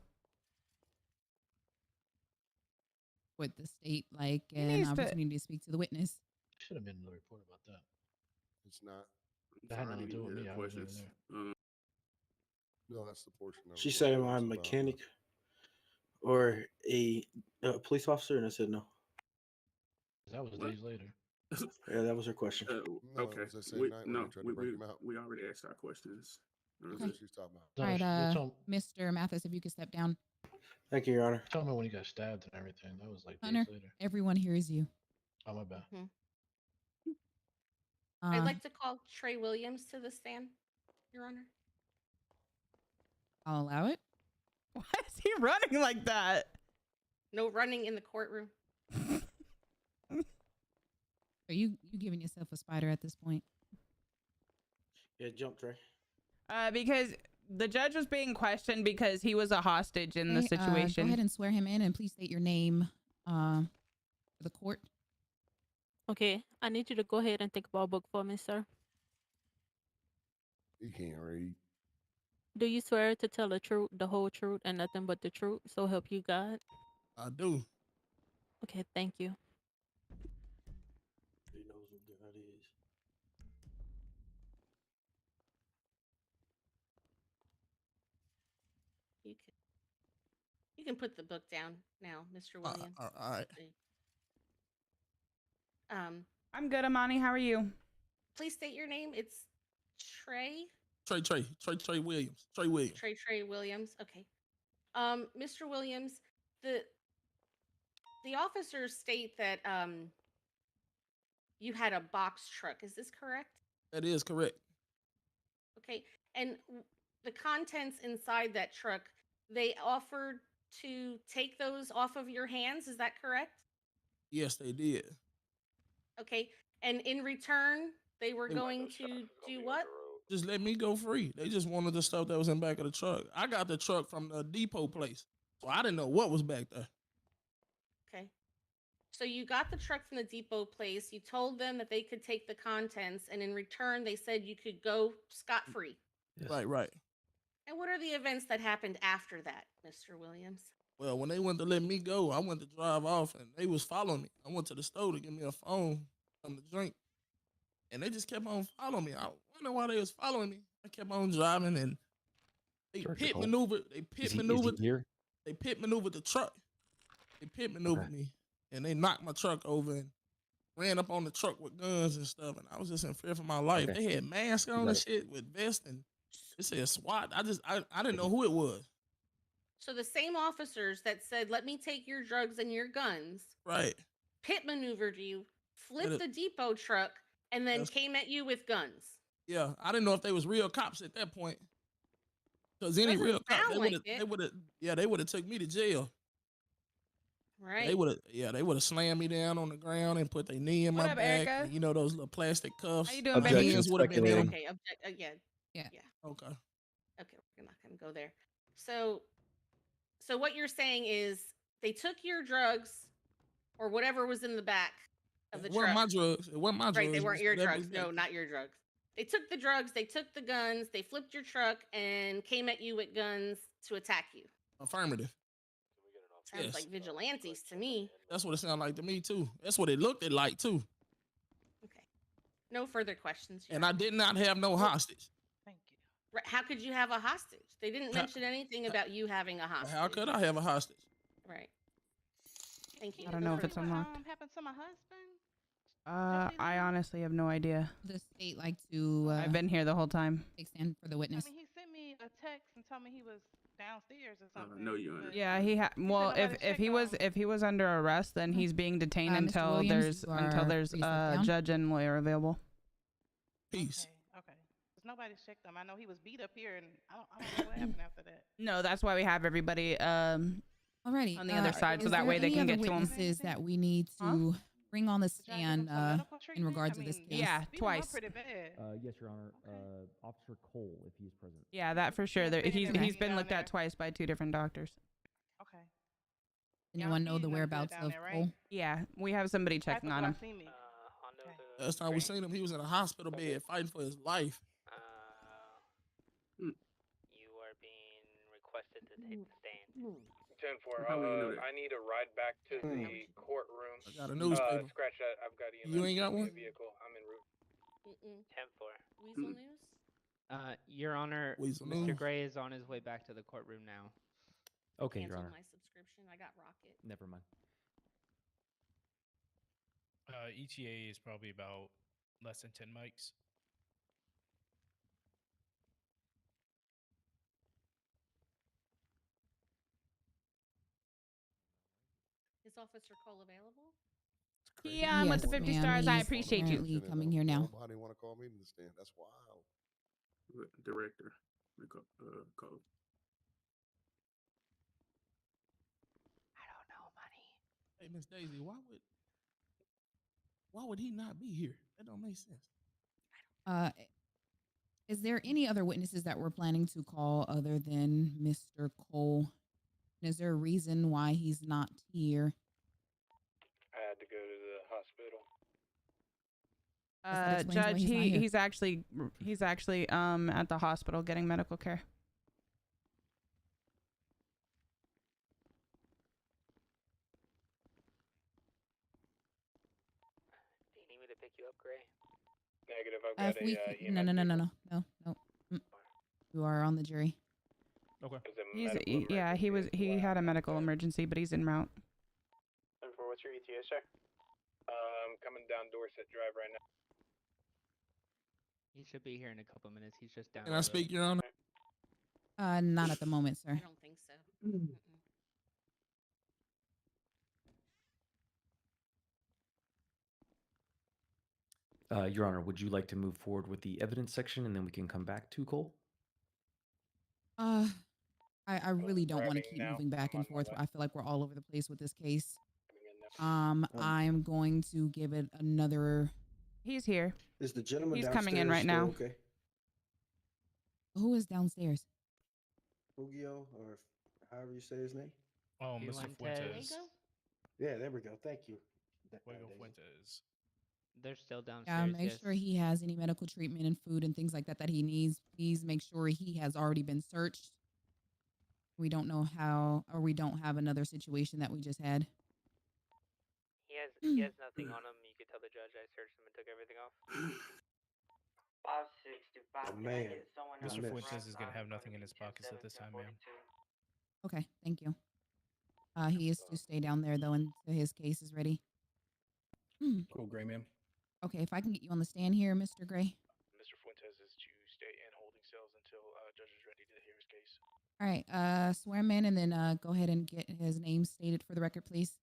Speaker 20: Would the state like an
Speaker 2: needs to-
Speaker 20: opportunity to speak to the witness?
Speaker 17: Should have been in the report about that.
Speaker 18: It's not.
Speaker 17: That had nothing to do with me. I wasn't even there.
Speaker 18: No, that's the portion of it.
Speaker 5: She said, "Am I a mechanic or a police officer?" And I said, "No."
Speaker 17: That was days later.
Speaker 5: Yeah, that was her question.
Speaker 16: Okay.
Speaker 18: it's the same
Speaker 16: We,
Speaker 18: night when
Speaker 16: no,
Speaker 18: we tried to break him out.
Speaker 16: we already asked our questions.
Speaker 18: That's what she's talking about.
Speaker 20: All right, Mr. Mathis, if you could step down.
Speaker 5: Thank you, Your Honor.
Speaker 17: Tell me when you got stabbed and everything. That was like days
Speaker 20: Hunter,
Speaker 17: later.
Speaker 20: everyone hears you.
Speaker 17: Oh, my bad.
Speaker 12: I'd like to call Trey Williams to the stand, Your Honor.
Speaker 20: I'll allow it.
Speaker 2: Why is he running like that?
Speaker 12: No running in the courtroom.
Speaker 20: Are you giving yourself a spider at this point?
Speaker 5: Yeah, jump, Trey.
Speaker 2: Because the judge was being questioned because he was a hostage in the situation.
Speaker 20: Go ahead and swear him in, and please state your name for the court.
Speaker 7: Okay. I need you to go ahead and think about a book for me, sir.
Speaker 18: He can't read.
Speaker 7: Do you swear to tell the truth, the whole truth, and nothing but the truth? So help you God.
Speaker 23: I do.
Speaker 7: Okay. Thank you.
Speaker 5: He knows what God is.
Speaker 12: You can put the book down now, Mr. Williams.
Speaker 23: All right.
Speaker 2: I'm good, Amani. How are you?
Speaker 12: Please state your name. It's Trey.
Speaker 23: Trey Williams. Trey Williams.
Speaker 12: Trey Williams. Okay. Mr. Williams, the officers state that you had a box truck. Is this correct?
Speaker 23: That is correct.
Speaker 12: Okay. And the contents inside that truck, they offered to take those off of your hands. Is that correct?
Speaker 23: Yes, they did.
Speaker 12: Okay. And in return, they were going to do what?
Speaker 23: Just let me go free. They just wanted the stuff that was in the back of the truck. I got the truck from the depot place, so I didn't know what was back there.
Speaker 12: Okay. So you got the truck from the depot place. You told them that they could take the contents, and in return, they said you could go scot-free.
Speaker 23: Yes. Right.
Speaker 12: And what are the events that happened after that, Mr. Williams?
Speaker 23: Well, when they went to let me go, I went to drive off, and they was following me. I went to the store to get me a phone, something to drink, and they just kept on following me. I wonder why they was following me. I kept on driving, and they pit maneuvered. They pit maneuvered the truck. They pit maneuvered me, and they knocked my truck over and ran up on the truck with guns and stuff. And I was just in fear for my life.
Speaker 15: Okay.
Speaker 23: They had masks on and shit with vests, and it said SWAT. I didn't know who it was.
Speaker 12: So the same officers that said, "Let me take your drugs and your guns,"
Speaker 23: Right.
Speaker 12: pit maneuvered you, flipped the depot truck, and then came at you with guns.
Speaker 23: Yeah, I didn't know if they was real cops at that point. Because any
Speaker 12: Doesn't
Speaker 23: real cop,
Speaker 12: sound
Speaker 23: they
Speaker 12: like
Speaker 23: would have,
Speaker 12: it.
Speaker 23: they would have took me to jail.
Speaker 12: Right.
Speaker 23: They would have slammed me down on the ground and put their knee in
Speaker 2: What
Speaker 23: my
Speaker 2: up,
Speaker 23: back.
Speaker 2: Erica?
Speaker 23: And, you know those little plastic cuffs.
Speaker 2: How you doing,
Speaker 23: My
Speaker 2: baby?
Speaker 23: hands would have been in 'em.
Speaker 12: Okay. Yeah.
Speaker 20: Yeah.
Speaker 23: Okay.
Speaker 12: Okay. We're not going to go there. So So what you're saying is they took your drugs or whatever was in the back of the
Speaker 23: It wasn't
Speaker 12: truck.
Speaker 23: my drugs. It wasn't my drugs.
Speaker 12: Right, they weren't your
Speaker 23: Whatever
Speaker 12: drugs.
Speaker 23: was
Speaker 12: No,
Speaker 23: back
Speaker 12: not your drugs. They took the drugs, they took the guns, they flipped your truck and came at you with guns to attack you.
Speaker 23: Affirmative.
Speaker 12: Sounds
Speaker 23: Yes.
Speaker 12: like vigilantes to me.
Speaker 23: That's what it sounded like to me too. That's what it looked like too.
Speaker 12: No further questions.
Speaker 23: And I did not have no hostage.
Speaker 12: Right, how could you have a hostage? They didn't mention anything about you having a hostage.
Speaker 23: How could I have a hostage?
Speaker 12: Right. Thank you.
Speaker 2: I don't know if it's unlocked.
Speaker 11: Happened to my husband?
Speaker 2: I honestly have no idea.
Speaker 20: The state like to.
Speaker 2: I've been here the whole time.
Speaker 20: Take stand for the witness.
Speaker 11: I mean, he sent me a text and told me he was downstairs or something.
Speaker 16: No, you ain't.
Speaker 2: Yeah, well, if he was under arrest, then he's being detained
Speaker 20: Mr.
Speaker 2: until
Speaker 20: Williams,
Speaker 2: there's
Speaker 20: you are
Speaker 2: a
Speaker 20: please step down.
Speaker 2: judge and lawyer available.
Speaker 23: Peace.
Speaker 11: Okay. Because nobody's checked him. I know he was beat up here, and I don't know what happened after that.
Speaker 2: No, that's why we have everybody
Speaker 20: Alrighty.
Speaker 2: on the other side, so
Speaker 20: is
Speaker 2: that
Speaker 20: there
Speaker 2: way they
Speaker 20: any
Speaker 2: can
Speaker 20: other
Speaker 2: get to him.
Speaker 20: witnesses that we need to bring on the stand in regards to this case?
Speaker 2: Yeah, twice.
Speaker 13: Yes, Your Honor. Officer Cole, if he's present.
Speaker 2: Yeah, that for sure. He's been looked at twice by 2 different doctors.
Speaker 11: Okay.
Speaker 20: Anyone know the whereabouts of Cole?
Speaker 2: Yeah, we have somebody checking on him.
Speaker 23: Last time we seen him, he was in a hospital bed fighting for his life.
Speaker 6: You are being requested to take the stand.
Speaker 10: 10-4. I need a ride back to the courtroom.
Speaker 23: I got a newspaper.
Speaker 10: Scratch that. I've got EMS.
Speaker 23: You ain't got one?
Speaker 10: Vehicle. I'm en route.
Speaker 6: 10-4.
Speaker 12: Weasel News?
Speaker 6: Your Honor,
Speaker 23: Weasel
Speaker 6: Mr.
Speaker 23: News.
Speaker 6: Gray is on his way back to the courtroom now.
Speaker 13: Okay, Your
Speaker 12: Canceled
Speaker 13: Honor.
Speaker 12: my subscription. I got Rocket.
Speaker 13: Never mind.
Speaker 19: ETA is probably about less than 10 mics.
Speaker 12: Is Officer Cole available?
Speaker 2: Yeah, I'm with the 50
Speaker 20: ma'am,
Speaker 2: stars. I
Speaker 20: he's
Speaker 2: appreciate you.
Speaker 20: currently coming here now.
Speaker 18: Nobody want to call me to the stand. That's wild.
Speaker 16: Director. Call.
Speaker 23: Hey, Miss Daisy, why would he not be here? That don't make sense.
Speaker 20: Is there any other witnesses that we're planning to call other than Mr. Cole? And is there a reason why he's not here?
Speaker 10: I had to go to the hospital.
Speaker 20: That explains why
Speaker 2: Judge,
Speaker 20: he's not here.
Speaker 2: he's actually at the hospital getting medical care.
Speaker 6: Do you need me to pick you up, Gray?
Speaker 10: Negative. I've got
Speaker 20: If we
Speaker 10: a
Speaker 20: can, no. You are on the jury.
Speaker 19: Okay.
Speaker 2: He had a medical emergency, but he's en route.
Speaker 1: 10-4, what's your ETA, sir?
Speaker 10: Coming down Dorset Drive right now.
Speaker 6: He should be here in a couple minutes. He's just down.
Speaker 23: Can I speak, Your Honor?
Speaker 20: Not at the moment, sir.
Speaker 12: I don't think so.
Speaker 13: Your Honor, would you like to move forward with the evidence section and then we can come back to Cole?
Speaker 20: I really don't want to keep moving back and forth. I feel like we're all over the place with this case. I am going to give it another.
Speaker 2: He's here.
Speaker 5: Is the gentleman
Speaker 2: He's coming in
Speaker 5: downstairs
Speaker 2: right
Speaker 5: still
Speaker 2: now.
Speaker 5: Okay.
Speaker 20: Who is downstairs?
Speaker 5: Fugio, or however you say his name.
Speaker 19: Oh, Mr. Fuentes.
Speaker 5: Yeah, there we go. Thank you.
Speaker 19: Fuego Fuentes.
Speaker 6: They're still
Speaker 20: Yeah,
Speaker 6: downstairs.
Speaker 20: make sure he has any medical treatment and food and things like that he needs. Please make sure he has already been searched. We don't know how, or we don't have another situation that we just had.
Speaker 6: He has nothing on him. You could tell the judge I searched him and took everything off.
Speaker 8: 565.
Speaker 5: Oh, man.
Speaker 19: Mr. Fuentes is gonna have nothing in his pockets at this time, ma'am.
Speaker 20: Okay, thank you. He is to stay down there though until his case is ready.
Speaker 14: Cool, Gray, ma'am.
Speaker 20: Okay, if I can get you on the stand here, Mr. Gray.
Speaker 19: Mr. Fuentes is to stay in holding cells until judge is ready to hear his case.
Speaker 20: All right, swear him in and then go ahead and get his name stated for the record, please.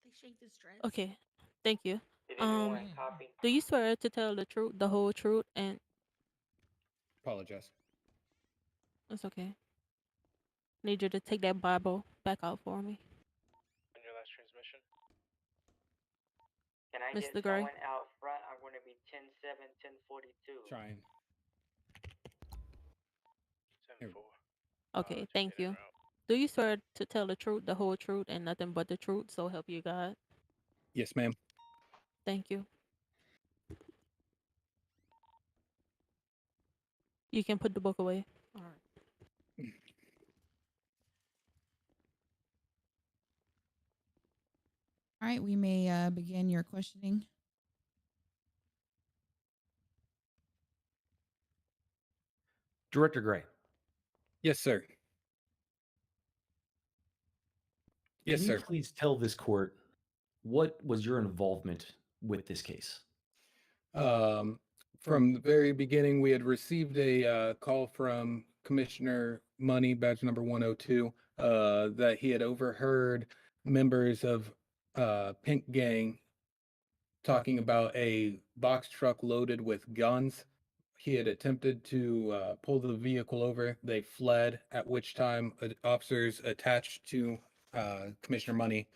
Speaker 12: They shaved his dreads.
Speaker 7: Okay, thank you.
Speaker 8: Did anyone want a copy?
Speaker 7: Do you swear to tell the truth, the whole truth, and
Speaker 14: Apologize.
Speaker 7: it's okay. Need you to take that Bible back out for me.
Speaker 19: On your last transmission.
Speaker 8: Can I
Speaker 7: Mr.
Speaker 8: get
Speaker 7: Gray?
Speaker 8: someone out front? I'm going to be 10-7, 10-42.
Speaker 14: Trying.
Speaker 19: 10-4.
Speaker 7: Okay, thank you. Do you swear to tell the truth, the whole truth, and nothing but the truth? So help you God.
Speaker 14: Yes, ma'am.
Speaker 7: Thank you. You can put the book away. All right.
Speaker 20: All right, we may begin your questioning.
Speaker 13: Director Gray.
Speaker 14: Yes, sir. Yes,
Speaker 13: Can
Speaker 14: sir.
Speaker 13: you please tell this court what was your involvement with this case?
Speaker 14: From the very beginning, we had received a call from Commissioner Money, badge number 102, that he had overheard members of Pink Gang talking about a box truck loaded with guns. He had attempted to pull the vehicle over. They fled, at which time officers attached to Commissioner Money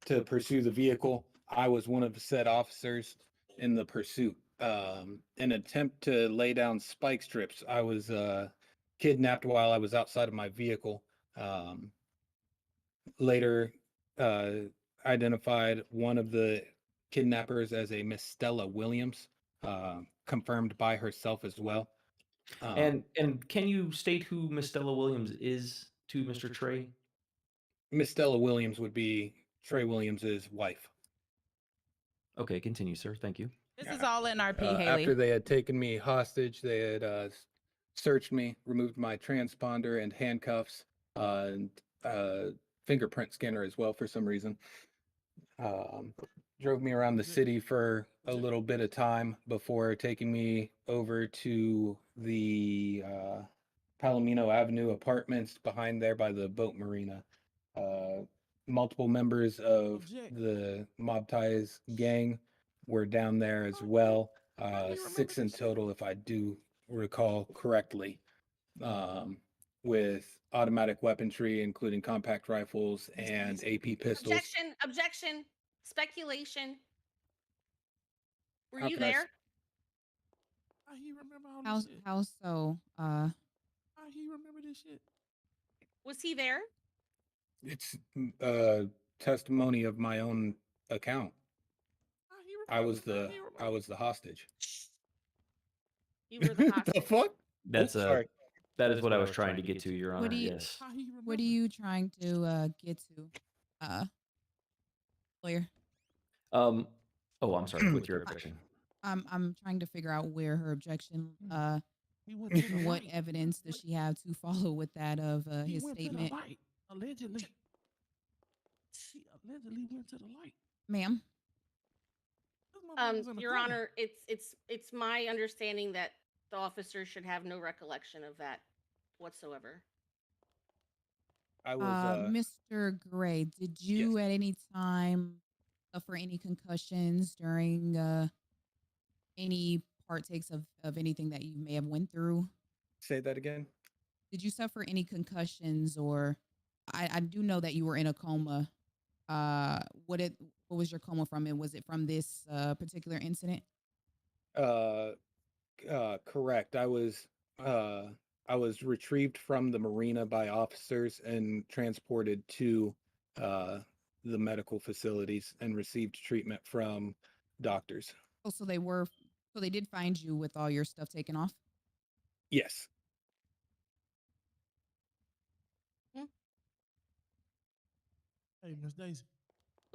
Speaker 14: to pursue the vehicle. I was one of the said officers in the pursuit. An attempt to lay down spike strips. I was kidnapped while I was outside of my vehicle. Later identified one of the kidnappers as a Miss Stella Williams, confirmed by herself as well.
Speaker 13: And can you state who Miss Stella Williams is to Mr. Trey?
Speaker 14: Miss Stella Williams would be Trey Williams's wife.
Speaker 13: Okay, continue, sir. Thank you.
Speaker 2: This is all NRP, Haley.
Speaker 14: After they had taken me hostage, they had searched me, removed my transponder and handcuffs, and fingerprint scanner as well for some reason. Drove me around the city for a little bit of time before taking me over to the Palomino Avenue apartments behind there by the boat marina. Multiple members of the Mob Ties gang were down there as well. 6 in total, if I do recall correctly, with automatic weaponry, including compact rifles and AP pistols.
Speaker 12: Objection. Speculation. Were
Speaker 14: How
Speaker 12: you
Speaker 14: can I
Speaker 12: there?
Speaker 23: How he remember all this shit?
Speaker 20: How so?
Speaker 23: How he remember this shit?
Speaker 12: Was he there?
Speaker 14: It's testimony of my own account. I was the hostage.
Speaker 12: You were the hostage.
Speaker 14: The fuck?
Speaker 13: That's
Speaker 14: Oops, sorry.
Speaker 13: that is what I was trying to get to, Your Honor.
Speaker 20: What do you?
Speaker 13: Yes.
Speaker 20: What are you trying to get to, lawyer?
Speaker 13: Oh, I'm sorry. With your objection.
Speaker 20: I'm trying to figure out where her objection. What evidence does she have to follow with that of his statement?
Speaker 23: Allegedly. She allegedly went to the light.
Speaker 20: Ma'am.
Speaker 12: Your Honor, it's my understanding that the officer should have no recollection of that whatsoever.
Speaker 14: I was
Speaker 20: Mr. Gray, did you at any time suffer any concussions during any partakes of anything that you may have went through?
Speaker 14: Say that again.
Speaker 20: Did you suffer any concussions, or I do know that you were in a coma. What was your coma from, and was it from this particular incident?
Speaker 14: Correct. I was retrieved from the marina by officers and transported to the medical facilities and received treatment from doctors.
Speaker 20: Oh, so they did find you with all your stuff taken off?
Speaker 14: Yes.
Speaker 23: Hey, Miss Daisy.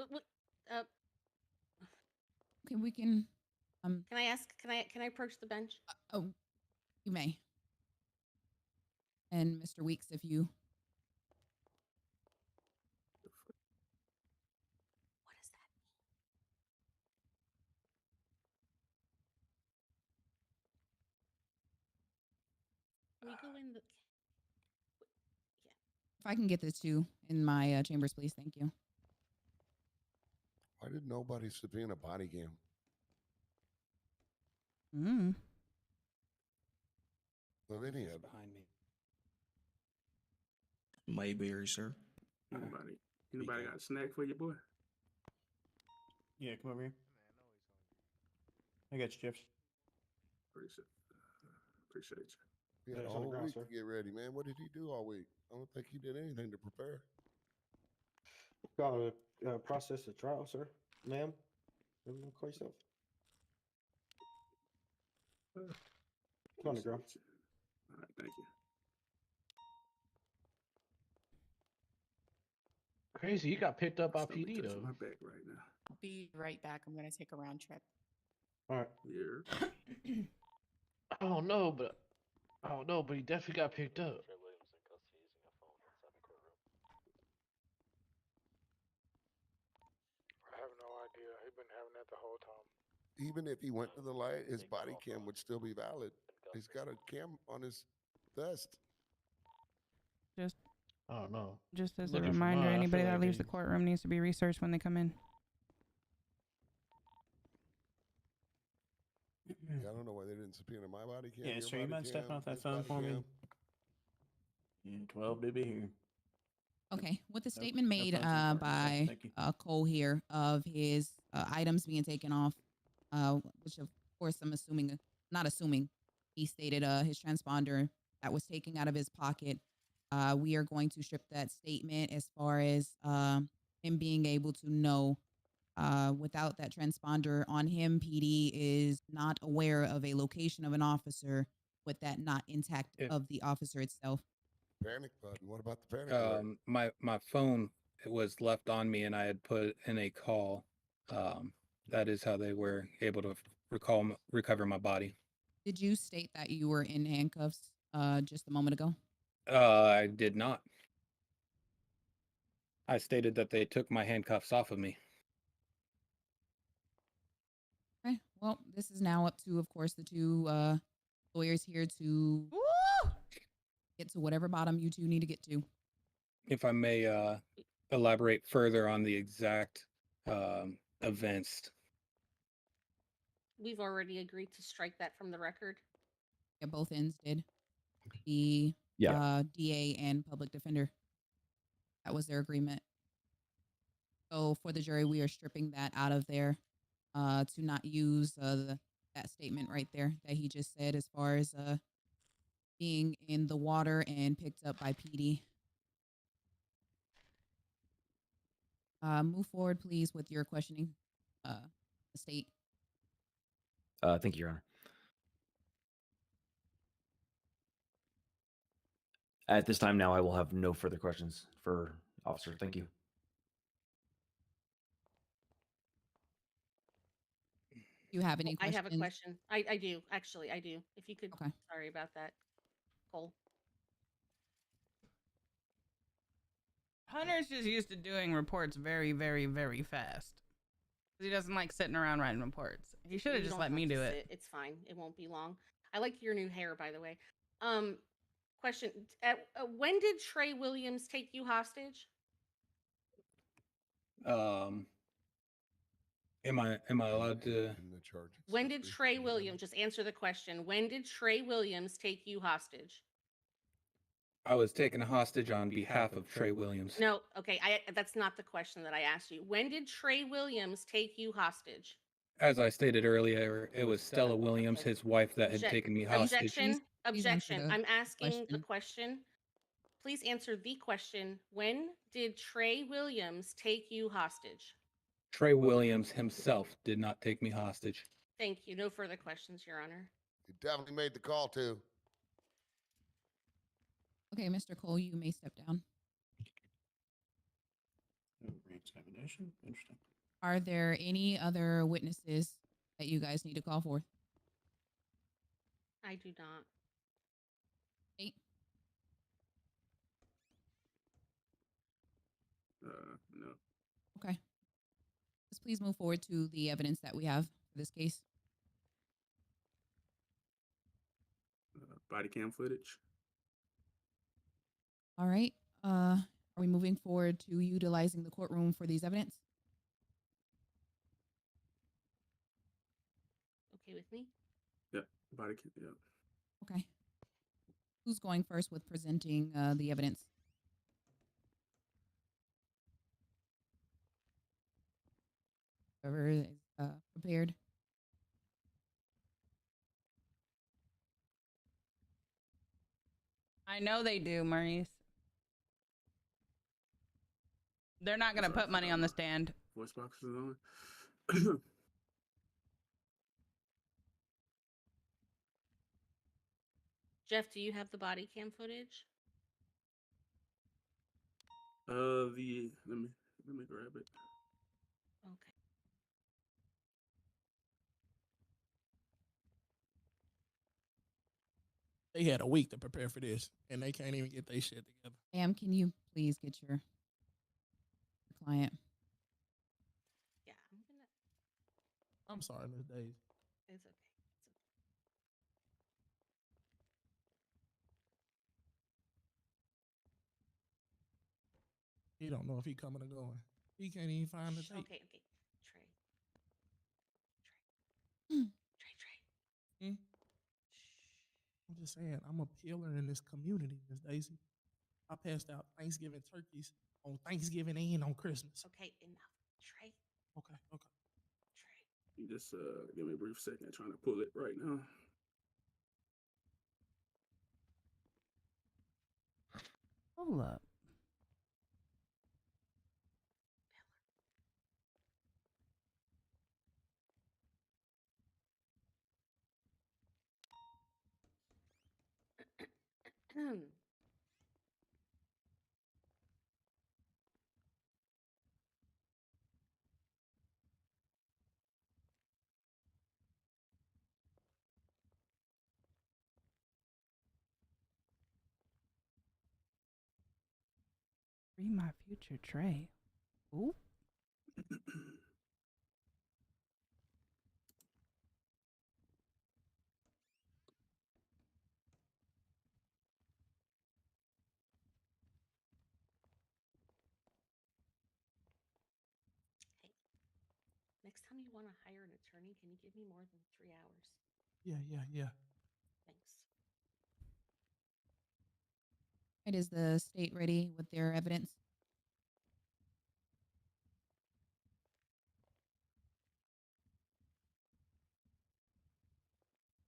Speaker 20: Okay, we can.
Speaker 12: Can I ask? Can I approach the bench?
Speaker 20: Oh, you may. And Mr. Weeks, if you.
Speaker 12: What is that? Can we go in the?
Speaker 20: If I can get the two in my chambers, please. Thank you.
Speaker 18: Why did nobody subpoena body cam? Lavinia.
Speaker 14: Behind me.
Speaker 4: Mayberry, sir.
Speaker 16: Anybody got a snack for your boy?
Speaker 21: Yeah, come over here. I got you, Jeffs.
Speaker 16: Appreciate you.
Speaker 18: He had
Speaker 3: Yeah,
Speaker 18: a
Speaker 3: it's on the
Speaker 18: whole
Speaker 3: ground,
Speaker 18: week
Speaker 3: sir.
Speaker 18: to get ready, man. What did he do all week? I don't think he did anything to prepare.
Speaker 3: Got to process the trial, sir. Ma'am, call yourself. It's on the ground.
Speaker 16: All right, thank you.
Speaker 17: Crazy, he got picked up by
Speaker 16: Stomach
Speaker 17: PD
Speaker 16: touching
Speaker 17: though.
Speaker 16: my back right now.
Speaker 8: I'll be right back. I'm gonna take a round trip.
Speaker 3: All right.
Speaker 16: Yeah.
Speaker 17: I don't know, but he definitely got picked up.
Speaker 9: I have no idea. He's been having that the whole time.
Speaker 18: Even if he went to the light, his body cam would still be valid. He's got a cam on his vest.
Speaker 2: Just
Speaker 17: I don't know.
Speaker 2: Just as a
Speaker 17: Looking for
Speaker 2: reminder,
Speaker 17: mine, I
Speaker 2: anybody
Speaker 17: feel
Speaker 2: that
Speaker 17: like
Speaker 2: leaves
Speaker 17: they-
Speaker 2: the courtroom needs to be researched when they come in.
Speaker 18: Yeah, I don't know why they didn't subpoena my body cam.
Speaker 4: Yeah,
Speaker 18: your
Speaker 4: sir, you
Speaker 18: body
Speaker 4: mind stepping
Speaker 18: cam,
Speaker 4: off that
Speaker 18: his
Speaker 4: phone
Speaker 18: body
Speaker 4: for me?
Speaker 18: cam.
Speaker 4: Yeah, 12 to be here.
Speaker 20: Okay, with the
Speaker 4: No-
Speaker 20: statement
Speaker 4: no
Speaker 20: made
Speaker 4: phones in the car,
Speaker 20: by
Speaker 4: thank you.
Speaker 20: Cole here of his items being taken off, which of course I'm assuming, not assuming, he stated his transponder that was taken out of his pocket. We are going to strip that statement as far as him being able to know without that transponder on him, PD is not aware of a location of an officer with that not intact of the officer itself.
Speaker 18: Panic button. What about the panic alert?
Speaker 14: My phone was left on me, and I had put in a call. That is how they were able to recover my body.
Speaker 20: Did you state that you were in handcuffs just a moment ago?
Speaker 14: I did not. I stated that they took my handcuffs off of me.
Speaker 20: Okay. Well, this is now up to, of course, the two lawyers here to get to whatever bottom you two need to get to.
Speaker 14: If I may elaborate further on the exact events.
Speaker 12: We've already agreed to strike that from the record.
Speaker 20: Yeah, both ends did. The DA and public defender. That was their agreement. So for the jury, we are stripping that out of there to not use that statement right there that he just said as far as being in the water and picked up by PD. Move forward, please, with your questioning, state.
Speaker 21: Thank you, Your Honor. At this time now, I will have no further questions for officer. Thank you.
Speaker 20: Do you have any
Speaker 12: I
Speaker 20: questions?
Speaker 12: have a question. I do, actually, I do. If you could,
Speaker 20: Okay.
Speaker 12: sorry about that, Cole.
Speaker 2: Hunter's just used to doing reports very, very, very fast. He doesn't like sitting around writing reports. He should have
Speaker 12: You
Speaker 2: just
Speaker 12: don't
Speaker 2: let
Speaker 12: have
Speaker 2: me
Speaker 12: to
Speaker 2: do it.
Speaker 12: sit. It's fine. It won't be long. I like your new hair, by the way. Question: when did Trey Williams take you hostage?
Speaker 14: Am I allowed to?
Speaker 12: When did Trey Williams? Just answer the question. When did Trey Williams take you hostage?
Speaker 14: I was taken hostage on behalf of Trey Williams.
Speaker 12: No. Okay. That's not the question that I asked you. When did Trey Williams take you hostage?
Speaker 14: As I stated earlier, it was Stella Williams, his wife, that had taken me hostage.
Speaker 12: Objection. Objection.
Speaker 20: the
Speaker 12: I'm asking the question. Please answer the question. When did Trey Williams take you hostage?
Speaker 14: Trey Williams himself did not take me hostage.
Speaker 12: Thank you. No further questions, Your Honor.
Speaker 18: He definitely made the call too.
Speaker 20: Okay, Mr. Cole, you may step down.
Speaker 4: Re-examination. Interesting.
Speaker 20: Are there any other witnesses that you guys need to call for?
Speaker 12: I do not.
Speaker 20: 8.
Speaker 16: No.
Speaker 20: Okay. Just please move forward to the evidence that we have for this case.
Speaker 16: Body cam footage.
Speaker 20: All right. Are we moving forward to utilizing the courtroom for these evidence?
Speaker 12: Okay with me?
Speaker 16: Yeah. Body cam. Yeah.
Speaker 20: Okay. Who's going first with presenting the evidence? Whoever is prepared.
Speaker 2: I know they do, Maurice. They're not gonna put money on the stand.
Speaker 16: Voice box is on.
Speaker 12: Jeff, do you have the body cam footage?
Speaker 16: Let me grab it.
Speaker 12: Okay.
Speaker 23: They had a week to prepare for this, and they can't even get their shit together.
Speaker 20: Ma'am, can you please get your client?
Speaker 12: Yeah, I'm gonna.
Speaker 23: I'm sorry, Miss Daisy.
Speaker 12: It's okay.
Speaker 23: He don't know if he coming or going. He can't even find the tape.
Speaker 12: Okay, okay. Trey.
Speaker 23: I'm just saying, I'm a pillar in this community, Miss Daisy. I passed out Thanksgiving turkeys on Thanksgiving and on Christmas.
Speaker 12: Okay, enough. Trey.
Speaker 23: Okay.
Speaker 16: You just give me a brief second. Trying to pull it right now.
Speaker 2: Hold up. Free my future Trey. Ooh.
Speaker 12: Next time you want to hire an attorney, can you give me more than 3 hours?
Speaker 23: Yeah.
Speaker 12: Thanks.
Speaker 20: Right, is the state ready with their evidence?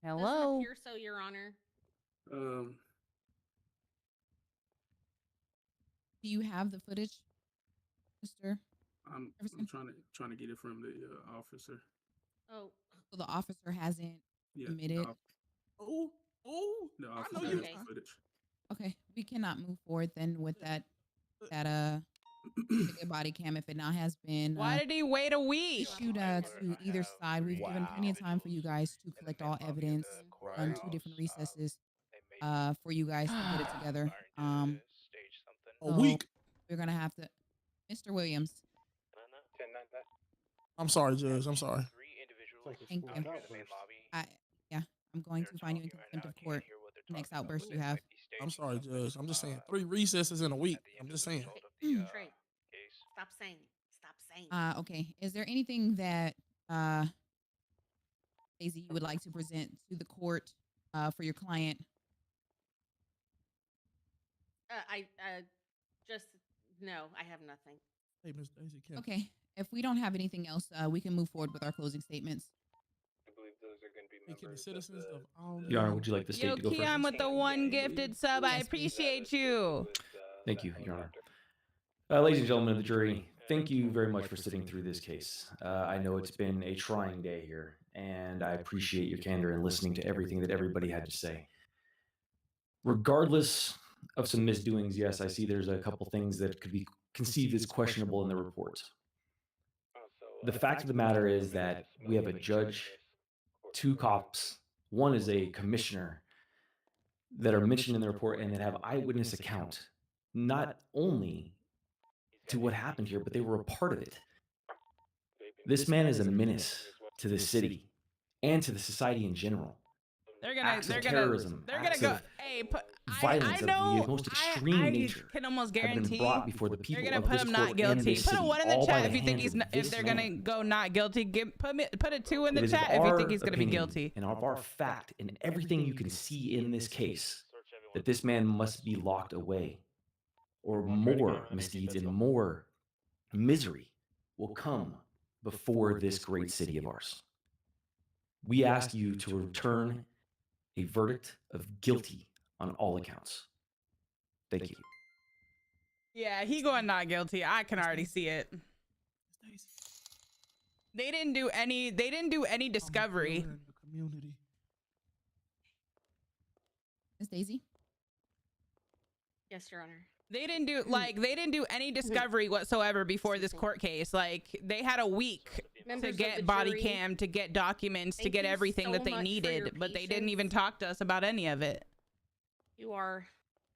Speaker 12: Doesn't
Speaker 2: Hello.
Speaker 12: appear so, Your Honor.
Speaker 20: Do you have the footage, Mr.
Speaker 16: I'm trying to get it from the officer.
Speaker 12: Oh.
Speaker 20: So the officer hasn't
Speaker 16: Yeah.
Speaker 20: admitted.
Speaker 16: The
Speaker 23: I
Speaker 16: officer
Speaker 23: know
Speaker 16: has
Speaker 23: you.
Speaker 16: the footage.
Speaker 20: Okay, we cannot move forward then with that ticket body cam if it now has been
Speaker 2: Why did he wait a week?
Speaker 20: issued to either side. We've given plenty of time for you guys to collect all evidence on 2 different recesses for you guys to get it together.
Speaker 23: A week.
Speaker 20: We're gonna have to, Mr. Williams.
Speaker 23: I'm sorry, Judge. I'm sorry.
Speaker 20: Thank you. I'm going to find you in contempt of court. Next outburst you have.
Speaker 23: I'm sorry, Judge. I'm just saying 3 recesses in a week. I'm just saying.
Speaker 12: Trey, stop saying. Stop saying.
Speaker 20: Okay. Is there anything that Daisy you would like to present to the court for your client?
Speaker 12: No, I have nothing.
Speaker 23: Hey, Miss Daisy.
Speaker 20: Okay. If we don't have anything else, we can move forward with our closing statements.
Speaker 10: I believe those are going to be
Speaker 23: Hey, can the
Speaker 10: members
Speaker 23: citizens of all
Speaker 21: Your Honor, would you like the state
Speaker 2: Yo,
Speaker 21: to go first?
Speaker 2: Keon with the one gifted sub. I appreciate you.
Speaker 21: Thank you, Your Honor. Ladies and gentlemen of the jury, thank you very much for sitting through this case. I know it's been a trying day here, and I appreciate your candor in listening to everything that everybody had to say. Regardless of some misdoings, yes, I see there's a couple things that could be conceived as questionable in the report. The fact of the matter is that we have a judge, 2 cops, one is a commissioner that are mentioned in the report and that have eyewitness account, not only to what happened here, but they were a part of it. This man is a menace to the city and to the society in general.
Speaker 2: They're gonna go. Hey,
Speaker 21: violence
Speaker 2: I know.
Speaker 21: of the most extreme
Speaker 2: I
Speaker 21: nature
Speaker 2: can almost
Speaker 21: have been
Speaker 2: guarantee
Speaker 21: brought before the people
Speaker 2: they're gonna
Speaker 21: of
Speaker 2: put
Speaker 21: this
Speaker 2: him
Speaker 21: court
Speaker 2: not
Speaker 21: and
Speaker 2: guilty.
Speaker 21: this
Speaker 2: Put a
Speaker 21: city,
Speaker 2: 1 in the
Speaker 21: all by
Speaker 2: chat if you think
Speaker 21: hands
Speaker 2: he's
Speaker 21: of
Speaker 2: not, if
Speaker 21: this
Speaker 2: they're
Speaker 21: man.
Speaker 2: gonna go not guilty. Put a 2 in the
Speaker 21: It is
Speaker 2: chat if you
Speaker 21: our
Speaker 2: think he's gonna be
Speaker 21: opinion
Speaker 2: guilty.
Speaker 21: and of our fact and everything you can see in this case that this man must be locked away, or more misdeeds and more misery will come before this great city of ours. We ask you to return a verdict of guilty on all accounts. Thank you.
Speaker 2: Yeah, he going not guilty. I can already see it. They didn't do any discovery.
Speaker 20: Miss Daisy?
Speaker 12: Yes, Your Honor.
Speaker 2: They didn't do any discovery whatsoever before this court case. Like, they had a week
Speaker 12: Members
Speaker 2: to
Speaker 12: of
Speaker 2: get
Speaker 12: the
Speaker 2: body
Speaker 12: jury,
Speaker 2: cam, to get documents, to
Speaker 12: thank
Speaker 2: get
Speaker 12: you
Speaker 2: everything
Speaker 12: so
Speaker 2: that they
Speaker 12: much for your
Speaker 2: needed, but they didn't
Speaker 12: patience.
Speaker 2: even talk to us about any of it.
Speaker 12: You are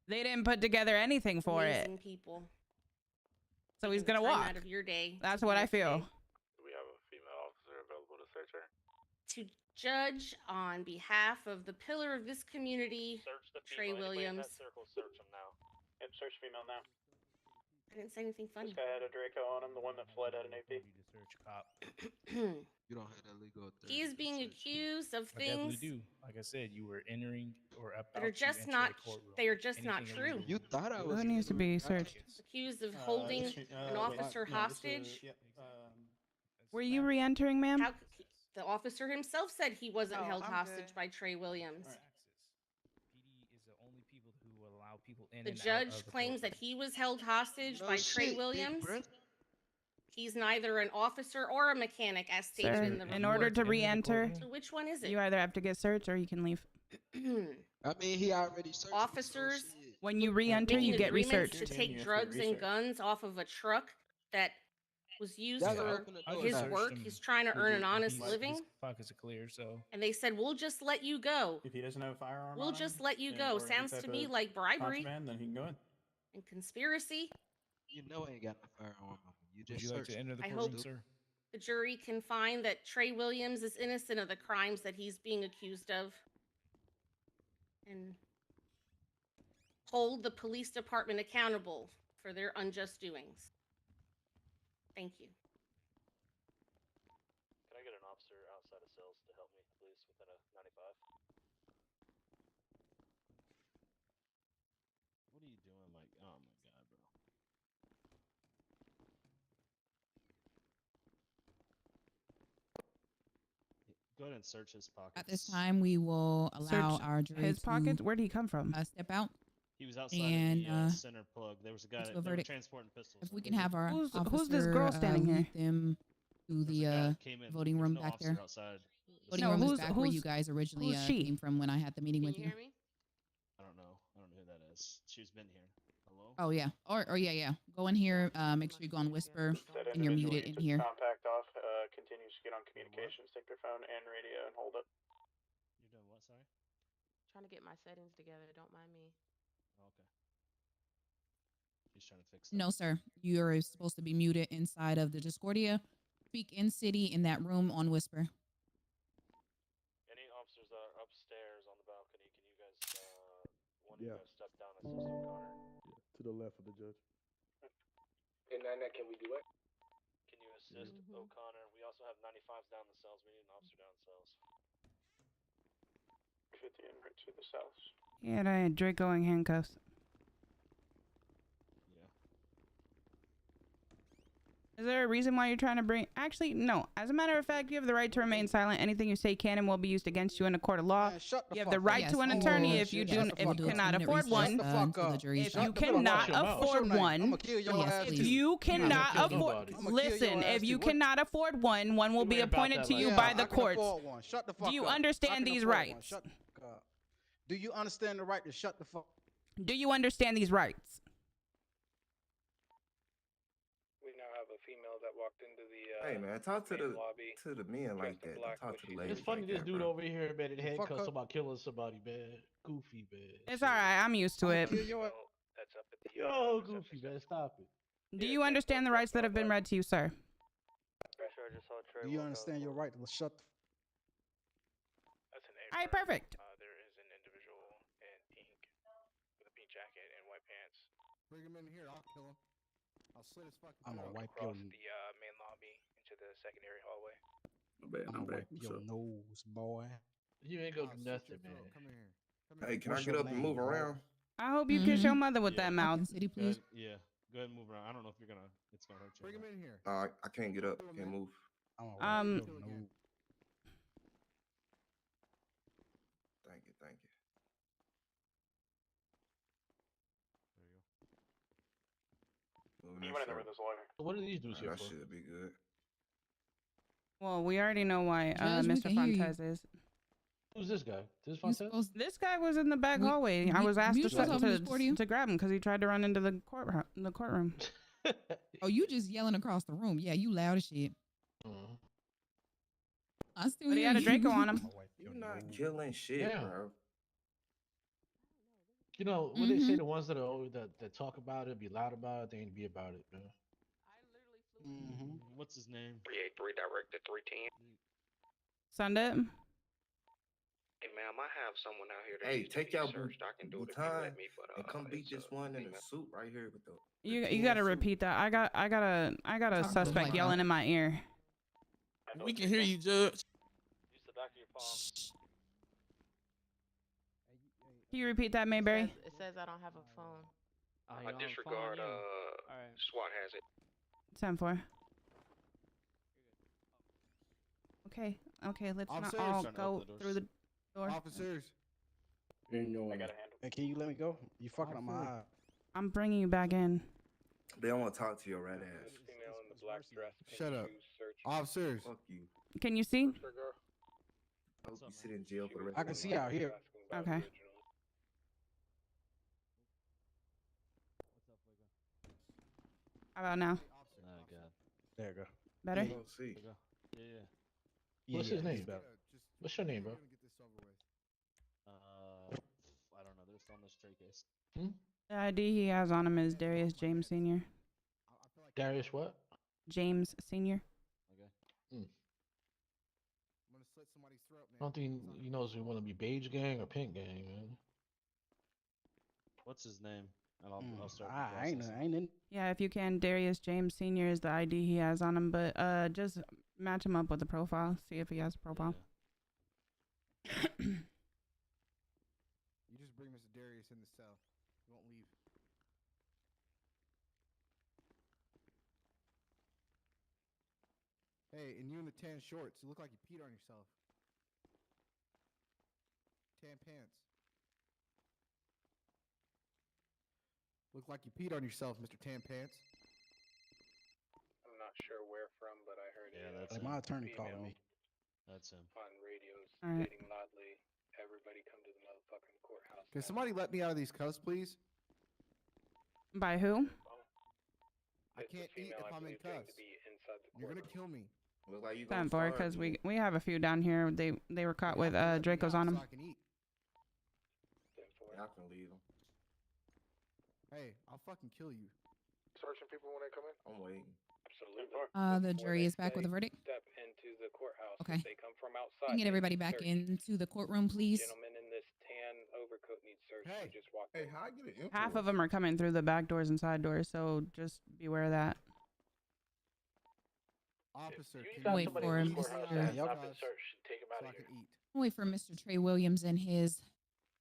Speaker 2: They didn't put together anything for
Speaker 12: amazing
Speaker 2: it.
Speaker 12: people.
Speaker 2: So he's
Speaker 12: Taking
Speaker 2: gonna
Speaker 12: time
Speaker 2: walk.
Speaker 12: out of your day.
Speaker 2: That's
Speaker 12: to
Speaker 2: what
Speaker 12: be
Speaker 2: I
Speaker 12: here
Speaker 2: feel.
Speaker 12: today.
Speaker 11: Do we have a female officer available to search her?
Speaker 12: To judge on behalf of the pillar of this community, Trey Williams.
Speaker 1: Search him now. Yep, search female now.
Speaker 12: I didn't say anything funny.
Speaker 1: This guy had a Draco on him, the one that fled at an AP.
Speaker 15: You don't have that legal authority.
Speaker 12: He is being accused of
Speaker 19: I definitely
Speaker 12: things
Speaker 19: do. Like I said, you were entering or about
Speaker 12: that are
Speaker 19: to
Speaker 12: just
Speaker 19: enter
Speaker 12: not.
Speaker 19: a courtroom.
Speaker 12: They are just not
Speaker 19: Anything
Speaker 12: true.
Speaker 19: illegal.
Speaker 15: You thought I was.
Speaker 2: Who needs to be searched?
Speaker 12: Accused of holding an officer hostage.
Speaker 2: Were you re-entering, ma'am?
Speaker 12: How, the officer himself said he wasn't
Speaker 15: Oh,
Speaker 12: held
Speaker 15: I'm
Speaker 12: hostage
Speaker 15: good.
Speaker 12: by Trey Williams.
Speaker 19: PD is the only people who allow people in
Speaker 12: The
Speaker 19: and out
Speaker 12: judge
Speaker 19: of the
Speaker 12: claims that
Speaker 19: courtroom.
Speaker 12: he was held hostage
Speaker 15: No
Speaker 12: by
Speaker 15: shit,
Speaker 12: Trey
Speaker 15: Big
Speaker 12: Williams.
Speaker 15: Prince.
Speaker 12: He's neither an officer or a mechanic, as stated
Speaker 2: Sir,
Speaker 12: in the
Speaker 2: in
Speaker 12: report.
Speaker 2: order to re-enter,
Speaker 12: So which one is it?
Speaker 2: you either have to get searched or you can leave.
Speaker 15: I mean, he already searched me, so
Speaker 12: Officers
Speaker 15: shit.
Speaker 2: When you re-enter,
Speaker 12: making
Speaker 2: you get
Speaker 12: agreements
Speaker 2: researched.
Speaker 12: to take drugs and guns off of a truck that was used
Speaker 15: Y'all gotta
Speaker 12: for
Speaker 15: open the
Speaker 19: I
Speaker 15: door
Speaker 12: his
Speaker 15: now.
Speaker 19: searched
Speaker 12: work.
Speaker 19: him
Speaker 12: He's trying to earn an honest living.
Speaker 19: His pockets are clear, so
Speaker 12: And they said, we'll just let you go.
Speaker 4: If he doesn't have a firearm,
Speaker 12: We'll
Speaker 4: on
Speaker 12: just
Speaker 4: him,
Speaker 12: let you
Speaker 4: and-
Speaker 12: go.
Speaker 4: or any
Speaker 12: Sounds
Speaker 4: type
Speaker 12: to me
Speaker 4: of
Speaker 12: like bribery
Speaker 4: contraband, then he can go in.
Speaker 12: and conspiracy.
Speaker 15: You know I ain't got no firearm on me. You
Speaker 19: would
Speaker 15: just
Speaker 19: you like
Speaker 15: searched
Speaker 19: to enter the
Speaker 12: I
Speaker 19: courtroom,
Speaker 12: hope-
Speaker 19: sir?
Speaker 12: The jury can find that Trey Williams is innocent of the crimes that he's being accused of and hold the police department accountable for their unjust doings. Thank you.
Speaker 11: Can I get an officer outside of cells to help me, please, within a 95?
Speaker 15: What are you doing? Like, oh my god, bro. Go ahead and search his pockets.
Speaker 20: At this time, we will allow
Speaker 2: Search
Speaker 20: our jury
Speaker 2: his
Speaker 20: to
Speaker 2: pockets. Where did he come from?
Speaker 20: step out.
Speaker 15: He was outside
Speaker 20: And,
Speaker 15: of the center plug. There was a guy
Speaker 20: into
Speaker 15: that
Speaker 20: a
Speaker 15: they were
Speaker 20: verdict.
Speaker 15: transporting pistols.
Speaker 20: If we can have our
Speaker 2: Who's
Speaker 20: officer,
Speaker 2: this girl standing here?
Speaker 20: lead them to the
Speaker 15: Came in.
Speaker 20: voting
Speaker 15: There was
Speaker 20: room
Speaker 15: no
Speaker 20: back
Speaker 15: officer
Speaker 20: there.
Speaker 15: outside.
Speaker 20: Voting
Speaker 2: No,
Speaker 20: room is
Speaker 2: who's-
Speaker 20: back where you
Speaker 2: who's-
Speaker 20: guys originally
Speaker 2: who's she?
Speaker 20: came from when I had the meeting
Speaker 12: Can
Speaker 20: with
Speaker 12: you
Speaker 20: you.
Speaker 12: hear me?
Speaker 15: I don't know. I don't know who that is. She's been here. Hello?
Speaker 20: Oh yeah, or yeah. Go in here. Make sure you go on whisper,
Speaker 1: That
Speaker 20: and you're
Speaker 1: individual
Speaker 20: muted in
Speaker 1: took
Speaker 20: here.
Speaker 1: contact off, continues to get on communications, take their phone and radio and hold it.
Speaker 15: You're doing what, sorry?
Speaker 8: Trying to get my settings together. Don't mind me.
Speaker 15: Oh, okay. She's trying to fix that.
Speaker 20: No, sir. You're supposed to be muted inside of the Discordia. Speak in city in that room on whisper.
Speaker 11: Any officers that are upstairs on the balcony, can you guys, one of you guys step down and assist O'Connor?
Speaker 9: Yeah, to the left of the judge.
Speaker 10: And Nana, can we do it?
Speaker 11: Can you assist
Speaker 8: Mhm.
Speaker 11: O'Connor? We also have 95s down the cells. We need an officer down the cells.
Speaker 1: 50 and right to the south.
Speaker 2: Yeah, and I had Draco in handcuffs.
Speaker 15: Yeah.
Speaker 2: Is there a reason why you're trying to bring? Actually, no. As a matter of fact, you have the right to remain silent. Anything you say can and will be used against you in a court of law. You have the right to an attorney if you do, if you cannot afford one. If you cannot afford one, if you cannot afford, listen. If you cannot afford one, one will be appointed to you by the courts.
Speaker 9: Shut the fuck up.
Speaker 2: Do you
Speaker 9: I
Speaker 2: understand
Speaker 9: can
Speaker 2: these
Speaker 9: afford one.
Speaker 2: rights?
Speaker 9: Shut the fuck up. Do you understand the right to shut the fuck?
Speaker 2: Do you understand these rights?
Speaker 10: We now have a female that walked into the
Speaker 22: Hey man, talk to
Speaker 10: main
Speaker 22: the
Speaker 10: lobby.
Speaker 22: men like
Speaker 10: dressed in
Speaker 22: that.
Speaker 10: black,
Speaker 22: Don't talk
Speaker 10: but
Speaker 22: to the
Speaker 10: she's
Speaker 22: ladies.
Speaker 17: It's funny
Speaker 22: like
Speaker 17: this
Speaker 22: that,
Speaker 17: dude
Speaker 22: bro.
Speaker 17: over here been
Speaker 9: Fuck
Speaker 17: handcuffs
Speaker 9: up.
Speaker 17: about killing somebody, man. Goofy, man.
Speaker 2: It's all right. I'm used to it.
Speaker 10: That's up at the
Speaker 17: Yo, goofy, man. Stop it.
Speaker 2: Do you understand the rights that have been read to you, sir?
Speaker 11: Sure, I just saw Trey
Speaker 9: Do you
Speaker 11: walk out
Speaker 9: understand
Speaker 11: the
Speaker 9: your
Speaker 11: door.
Speaker 9: right to shut the
Speaker 1: That's an
Speaker 2: All right, perfect.
Speaker 1: There is an individual in pink with a pink jacket and white pants.
Speaker 9: Bring him in here. I'll kill him. I'll slit his fucking
Speaker 19: I'm
Speaker 9: throat.
Speaker 19: gonna wipe your
Speaker 1: Across the main lobby into the secondary hallway.
Speaker 22: I'm back.
Speaker 19: wipe your nose, boy.
Speaker 17: You ain't gonna
Speaker 9: I'll
Speaker 17: do
Speaker 9: slit
Speaker 17: nothing,
Speaker 9: your throat.
Speaker 17: man.
Speaker 9: Come here. Come
Speaker 22: Hey,
Speaker 9: here.
Speaker 22: can I
Speaker 19: What's
Speaker 22: get
Speaker 19: your
Speaker 22: up and
Speaker 19: name,
Speaker 22: move
Speaker 19: bro?
Speaker 22: around?
Speaker 2: I hope you kiss your mother with
Speaker 15: Yeah.
Speaker 2: that mouth.
Speaker 20: In city,
Speaker 15: Go
Speaker 20: please.
Speaker 15: ahead, yeah. Go ahead and move around. I don't know if you're gonna. It's gonna hurt you.
Speaker 9: Bring
Speaker 15: or
Speaker 9: him
Speaker 15: not.
Speaker 9: in here.
Speaker 22: I can't get up. Can't move.
Speaker 19: I'm gonna
Speaker 2: Um,
Speaker 19: wipe your nose.
Speaker 22: Thank you. Thank you.
Speaker 15: Very
Speaker 22: on
Speaker 1: He
Speaker 22: that
Speaker 1: went in there
Speaker 22: show.
Speaker 1: with his lawyer.
Speaker 17: So what are these dudes here
Speaker 22: That
Speaker 17: for?
Speaker 22: should be good.
Speaker 2: Well, we already know why
Speaker 20: Judge, we
Speaker 2: Mr.
Speaker 20: can hear you.
Speaker 2: Fontes is.
Speaker 17: Who's this guy? This
Speaker 20: You
Speaker 17: Fontes?
Speaker 20: supposed
Speaker 2: This guy was in the back hallway. I
Speaker 20: we-
Speaker 2: was asked
Speaker 20: we
Speaker 2: to,
Speaker 20: was supposed to open this door to you?
Speaker 2: to grab him because he tried to run into the courtroom.
Speaker 20: Oh, you just yelling across the room. Yeah, you loud as shit.
Speaker 17: Mhm.
Speaker 20: I still
Speaker 2: But he
Speaker 20: hear
Speaker 2: had a
Speaker 20: you.
Speaker 2: Draco on him.
Speaker 22: You're not killing shit,
Speaker 17: Yeah.
Speaker 22: bro.
Speaker 17: You know what they
Speaker 20: Mm-hmm.
Speaker 17: say? The ones that are always that talk about it, be loud about it, they ain't to be about it, man.
Speaker 15: What's his name?
Speaker 5: 383 direct to 310.
Speaker 2: Send it.
Speaker 5: Hey, ma'am, I have someone out here that
Speaker 22: Hey,
Speaker 5: needs to
Speaker 22: take
Speaker 5: be
Speaker 22: your
Speaker 5: searched. I can do it if you
Speaker 22: baton
Speaker 5: let me, but
Speaker 22: and come beat
Speaker 5: it's
Speaker 22: this one in a
Speaker 5: female.
Speaker 22: suit right here with the.
Speaker 2: You
Speaker 22: tan
Speaker 2: got to
Speaker 22: suit.
Speaker 2: repeat that. I got a
Speaker 20: Talk to him
Speaker 2: suspect
Speaker 20: like
Speaker 2: yelling
Speaker 20: that.
Speaker 2: in my ear.
Speaker 23: We can hear you, Judge.
Speaker 11: Use the back of your palm.
Speaker 2: Can you repeat that, Mayberry?
Speaker 6: It says I don't have a phone.
Speaker 5: I disregard, SWAT has it.
Speaker 2: 10-4. Okay, let's
Speaker 3: Officers.
Speaker 2: not all
Speaker 15: Trying to
Speaker 2: go
Speaker 15: open the
Speaker 2: through the door.
Speaker 3: Officers.
Speaker 1: I got a handle.
Speaker 3: Hey, can you let me go? You fucking up my eye.
Speaker 2: I'm bringing you back in.
Speaker 22: They don't want to talk to your rat ass.
Speaker 5: Female in the black dress.
Speaker 3: Shut up.
Speaker 5: Search.
Speaker 3: Officers.
Speaker 22: Fuck you.
Speaker 2: Can you see?
Speaker 22: I hope you sit in jail for the rest
Speaker 3: I
Speaker 22: of
Speaker 3: can
Speaker 22: your
Speaker 3: see
Speaker 22: life.
Speaker 3: out here.
Speaker 2: Okay. How about now?
Speaker 15: Oh god.
Speaker 3: There you go.
Speaker 2: Better?
Speaker 22: You don't see.
Speaker 15: Yeah.
Speaker 17: What's his name?
Speaker 3: it's better.
Speaker 17: What's your name, bro?
Speaker 15: I don't know. They're still on this trade case.
Speaker 2: The ID he has on him is Darius James Sr.
Speaker 17: Darius what?
Speaker 2: James Sr.
Speaker 15: Okay.
Speaker 3: I'm gonna slit somebody's throat, man.
Speaker 17: I don't think he knows if he want to be beige gang or pink gang, man.
Speaker 15: What's his name? And I'll start.
Speaker 3: I ain't in.
Speaker 2: Yeah, if you can, Darius James Sr. is the ID he has on him, but just match him up with the profile. See if he has a profile.
Speaker 3: You just bring Mr. Darius in the cell. He won't leave. Hey, and you in the tan shorts. You look like you peed on yourself. Tan pants. Look like you peed on yourself, Mr. Tan Pants.
Speaker 5: I'm not sure where from, but I heard
Speaker 15: that's
Speaker 3: Like
Speaker 15: him.
Speaker 3: my attorney calling me.
Speaker 15: That's him.
Speaker 5: on radios
Speaker 2: All right.
Speaker 5: stating loudly, "Everybody come to the motherfucking courthouse."
Speaker 3: Can somebody let me out of these cuffs, please?
Speaker 2: By who?
Speaker 3: I can't eat if I'm in cuffs. You're gonna kill me.
Speaker 22: Look like you
Speaker 2: Time
Speaker 22: gonna
Speaker 2: for it,
Speaker 22: starve,
Speaker 2: because
Speaker 22: man.
Speaker 2: we have a few down here. They were caught with Dracos on them.
Speaker 3: So I can eat.
Speaker 22: I can leave them.
Speaker 3: Hey, I'll fucking kill you.
Speaker 5: Searching people when they come in?
Speaker 22: I'm waiting.
Speaker 5: Absolutely.
Speaker 20: The jury is back with a verdict.
Speaker 5: Step into the courthouse.
Speaker 20: Okay.
Speaker 5: If they come from outside,
Speaker 20: Can you get everybody back
Speaker 5: search.
Speaker 20: into the courtroom, please?
Speaker 5: Gentleman in this tan overcoat needs search.
Speaker 3: Hey.
Speaker 5: He just walked
Speaker 22: Hey,
Speaker 5: in.
Speaker 22: how I get an info?
Speaker 2: Half of them are coming through the back doors and side doors, so just be aware of that.
Speaker 3: Officer,
Speaker 5: You
Speaker 3: can
Speaker 5: got
Speaker 20: Wait
Speaker 5: somebody
Speaker 20: for
Speaker 5: in
Speaker 20: him,
Speaker 5: this courthouse
Speaker 20: Mr.
Speaker 5: that has
Speaker 3: Y'all
Speaker 5: not been
Speaker 3: guys-
Speaker 5: searched. Take him
Speaker 3: so
Speaker 5: out
Speaker 3: I
Speaker 5: of here.
Speaker 3: can eat.
Speaker 20: Wait for Mr. Trey Williams and his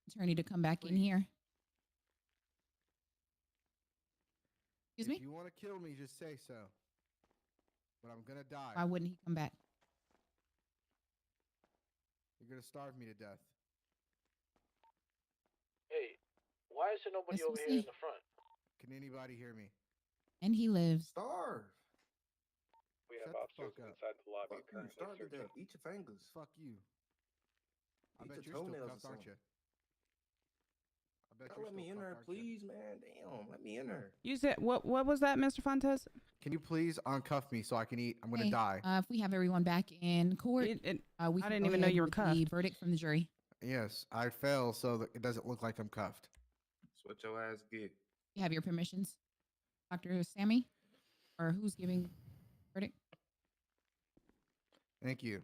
Speaker 20: attorney to come back in
Speaker 3: Please.
Speaker 20: here. Excuse
Speaker 3: If
Speaker 20: me?
Speaker 3: you want to kill me, just say so. But I'm gonna die.
Speaker 20: Why wouldn't he come back?
Speaker 3: You're gonna starve me to death.
Speaker 11: Hey, why is there nobody
Speaker 20: Let's
Speaker 11: over here
Speaker 20: see.
Speaker 11: in the front?
Speaker 3: Can anybody hear me?
Speaker 20: And he lives.
Speaker 22: Starve.
Speaker 5: We
Speaker 3: Shut
Speaker 5: have
Speaker 3: the
Speaker 5: officers
Speaker 3: fuck up.
Speaker 5: inside the lobby
Speaker 22: Fuck you.
Speaker 5: currently
Speaker 22: Starve to
Speaker 5: searching.
Speaker 22: death. Eat your fingers.
Speaker 3: Fuck you. I
Speaker 22: Eat
Speaker 3: bet
Speaker 22: your
Speaker 3: you're still
Speaker 22: toenails or
Speaker 3: cuffed, aren't you?
Speaker 22: something.
Speaker 3: I bet
Speaker 22: Y'all
Speaker 3: you're
Speaker 22: let me
Speaker 3: still
Speaker 22: in there,
Speaker 3: cuffed, aren't you?
Speaker 22: please, man. Damn, let me in there.
Speaker 2: You said what was that, Mr. Fontes?
Speaker 3: Can you please uncuff me so I can eat? I'm gonna
Speaker 20: Hey,
Speaker 3: die.
Speaker 20: If we have everyone back in court, we
Speaker 2: I
Speaker 20: can
Speaker 2: didn't
Speaker 20: go
Speaker 2: even know
Speaker 20: ahead
Speaker 2: you were
Speaker 20: with the
Speaker 2: cuffed.
Speaker 20: verdict from the jury.
Speaker 3: Yes, I fell so that it doesn't look like I'm cuffed.
Speaker 22: That's what your ass get.
Speaker 20: You have your permissions, Dr. Sammy, or who's giving verdict?
Speaker 3: Thank you.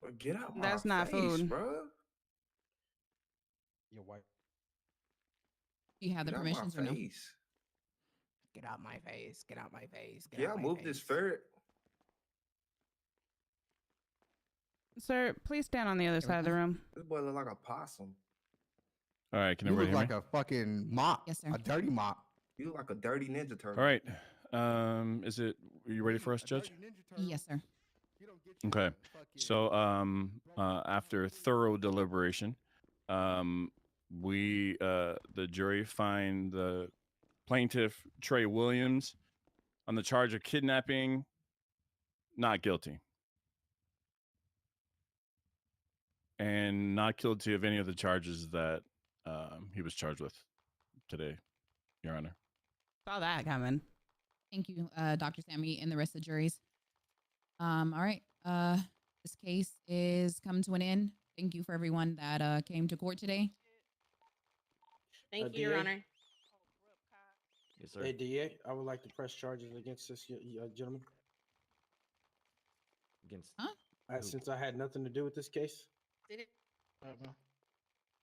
Speaker 22: But get out my
Speaker 2: That's not
Speaker 22: face,
Speaker 2: food.
Speaker 22: bro.
Speaker 3: You're white.
Speaker 20: Do you have the
Speaker 22: Get out
Speaker 20: permissions
Speaker 22: my
Speaker 20: or no?
Speaker 22: face.
Speaker 3: Get out my face. Get out my face. Get
Speaker 22: Yeah,
Speaker 3: out my
Speaker 22: move
Speaker 3: face.
Speaker 22: this ferret.
Speaker 2: Sir, please stand on the other side of the room.
Speaker 22: This boy look like a possum.
Speaker 7: All right, can
Speaker 3: You
Speaker 7: everybody
Speaker 3: look
Speaker 7: hear
Speaker 3: like
Speaker 7: me?
Speaker 3: a fucking mop.
Speaker 20: Yes, sir.
Speaker 3: A dirty mop.
Speaker 22: You look like a dirty ninja turtle.
Speaker 7: All right. Are you ready for us, Judge?
Speaker 20: Yes, sir.
Speaker 7: Okay. So, after thorough deliberation, the jury find the plaintiff Trey Williams on the charge of kidnapping, not guilty. And not guilty of any of the charges that he was charged with today, Your Honor.
Speaker 2: Saw that coming.
Speaker 20: Thank you, Dr. Sammy and the rest of the juries. All right. This case is coming to an end. Thank you for everyone that came to court today.
Speaker 12: Thank you, Your
Speaker 6: DA?
Speaker 12: Honor.
Speaker 6: Yes, sir. Hey, DA, I would like to press charges against this gentleman.
Speaker 21: Against?
Speaker 20: Huh?
Speaker 6: Since I had nothing to do with this case.
Speaker 12: Did it?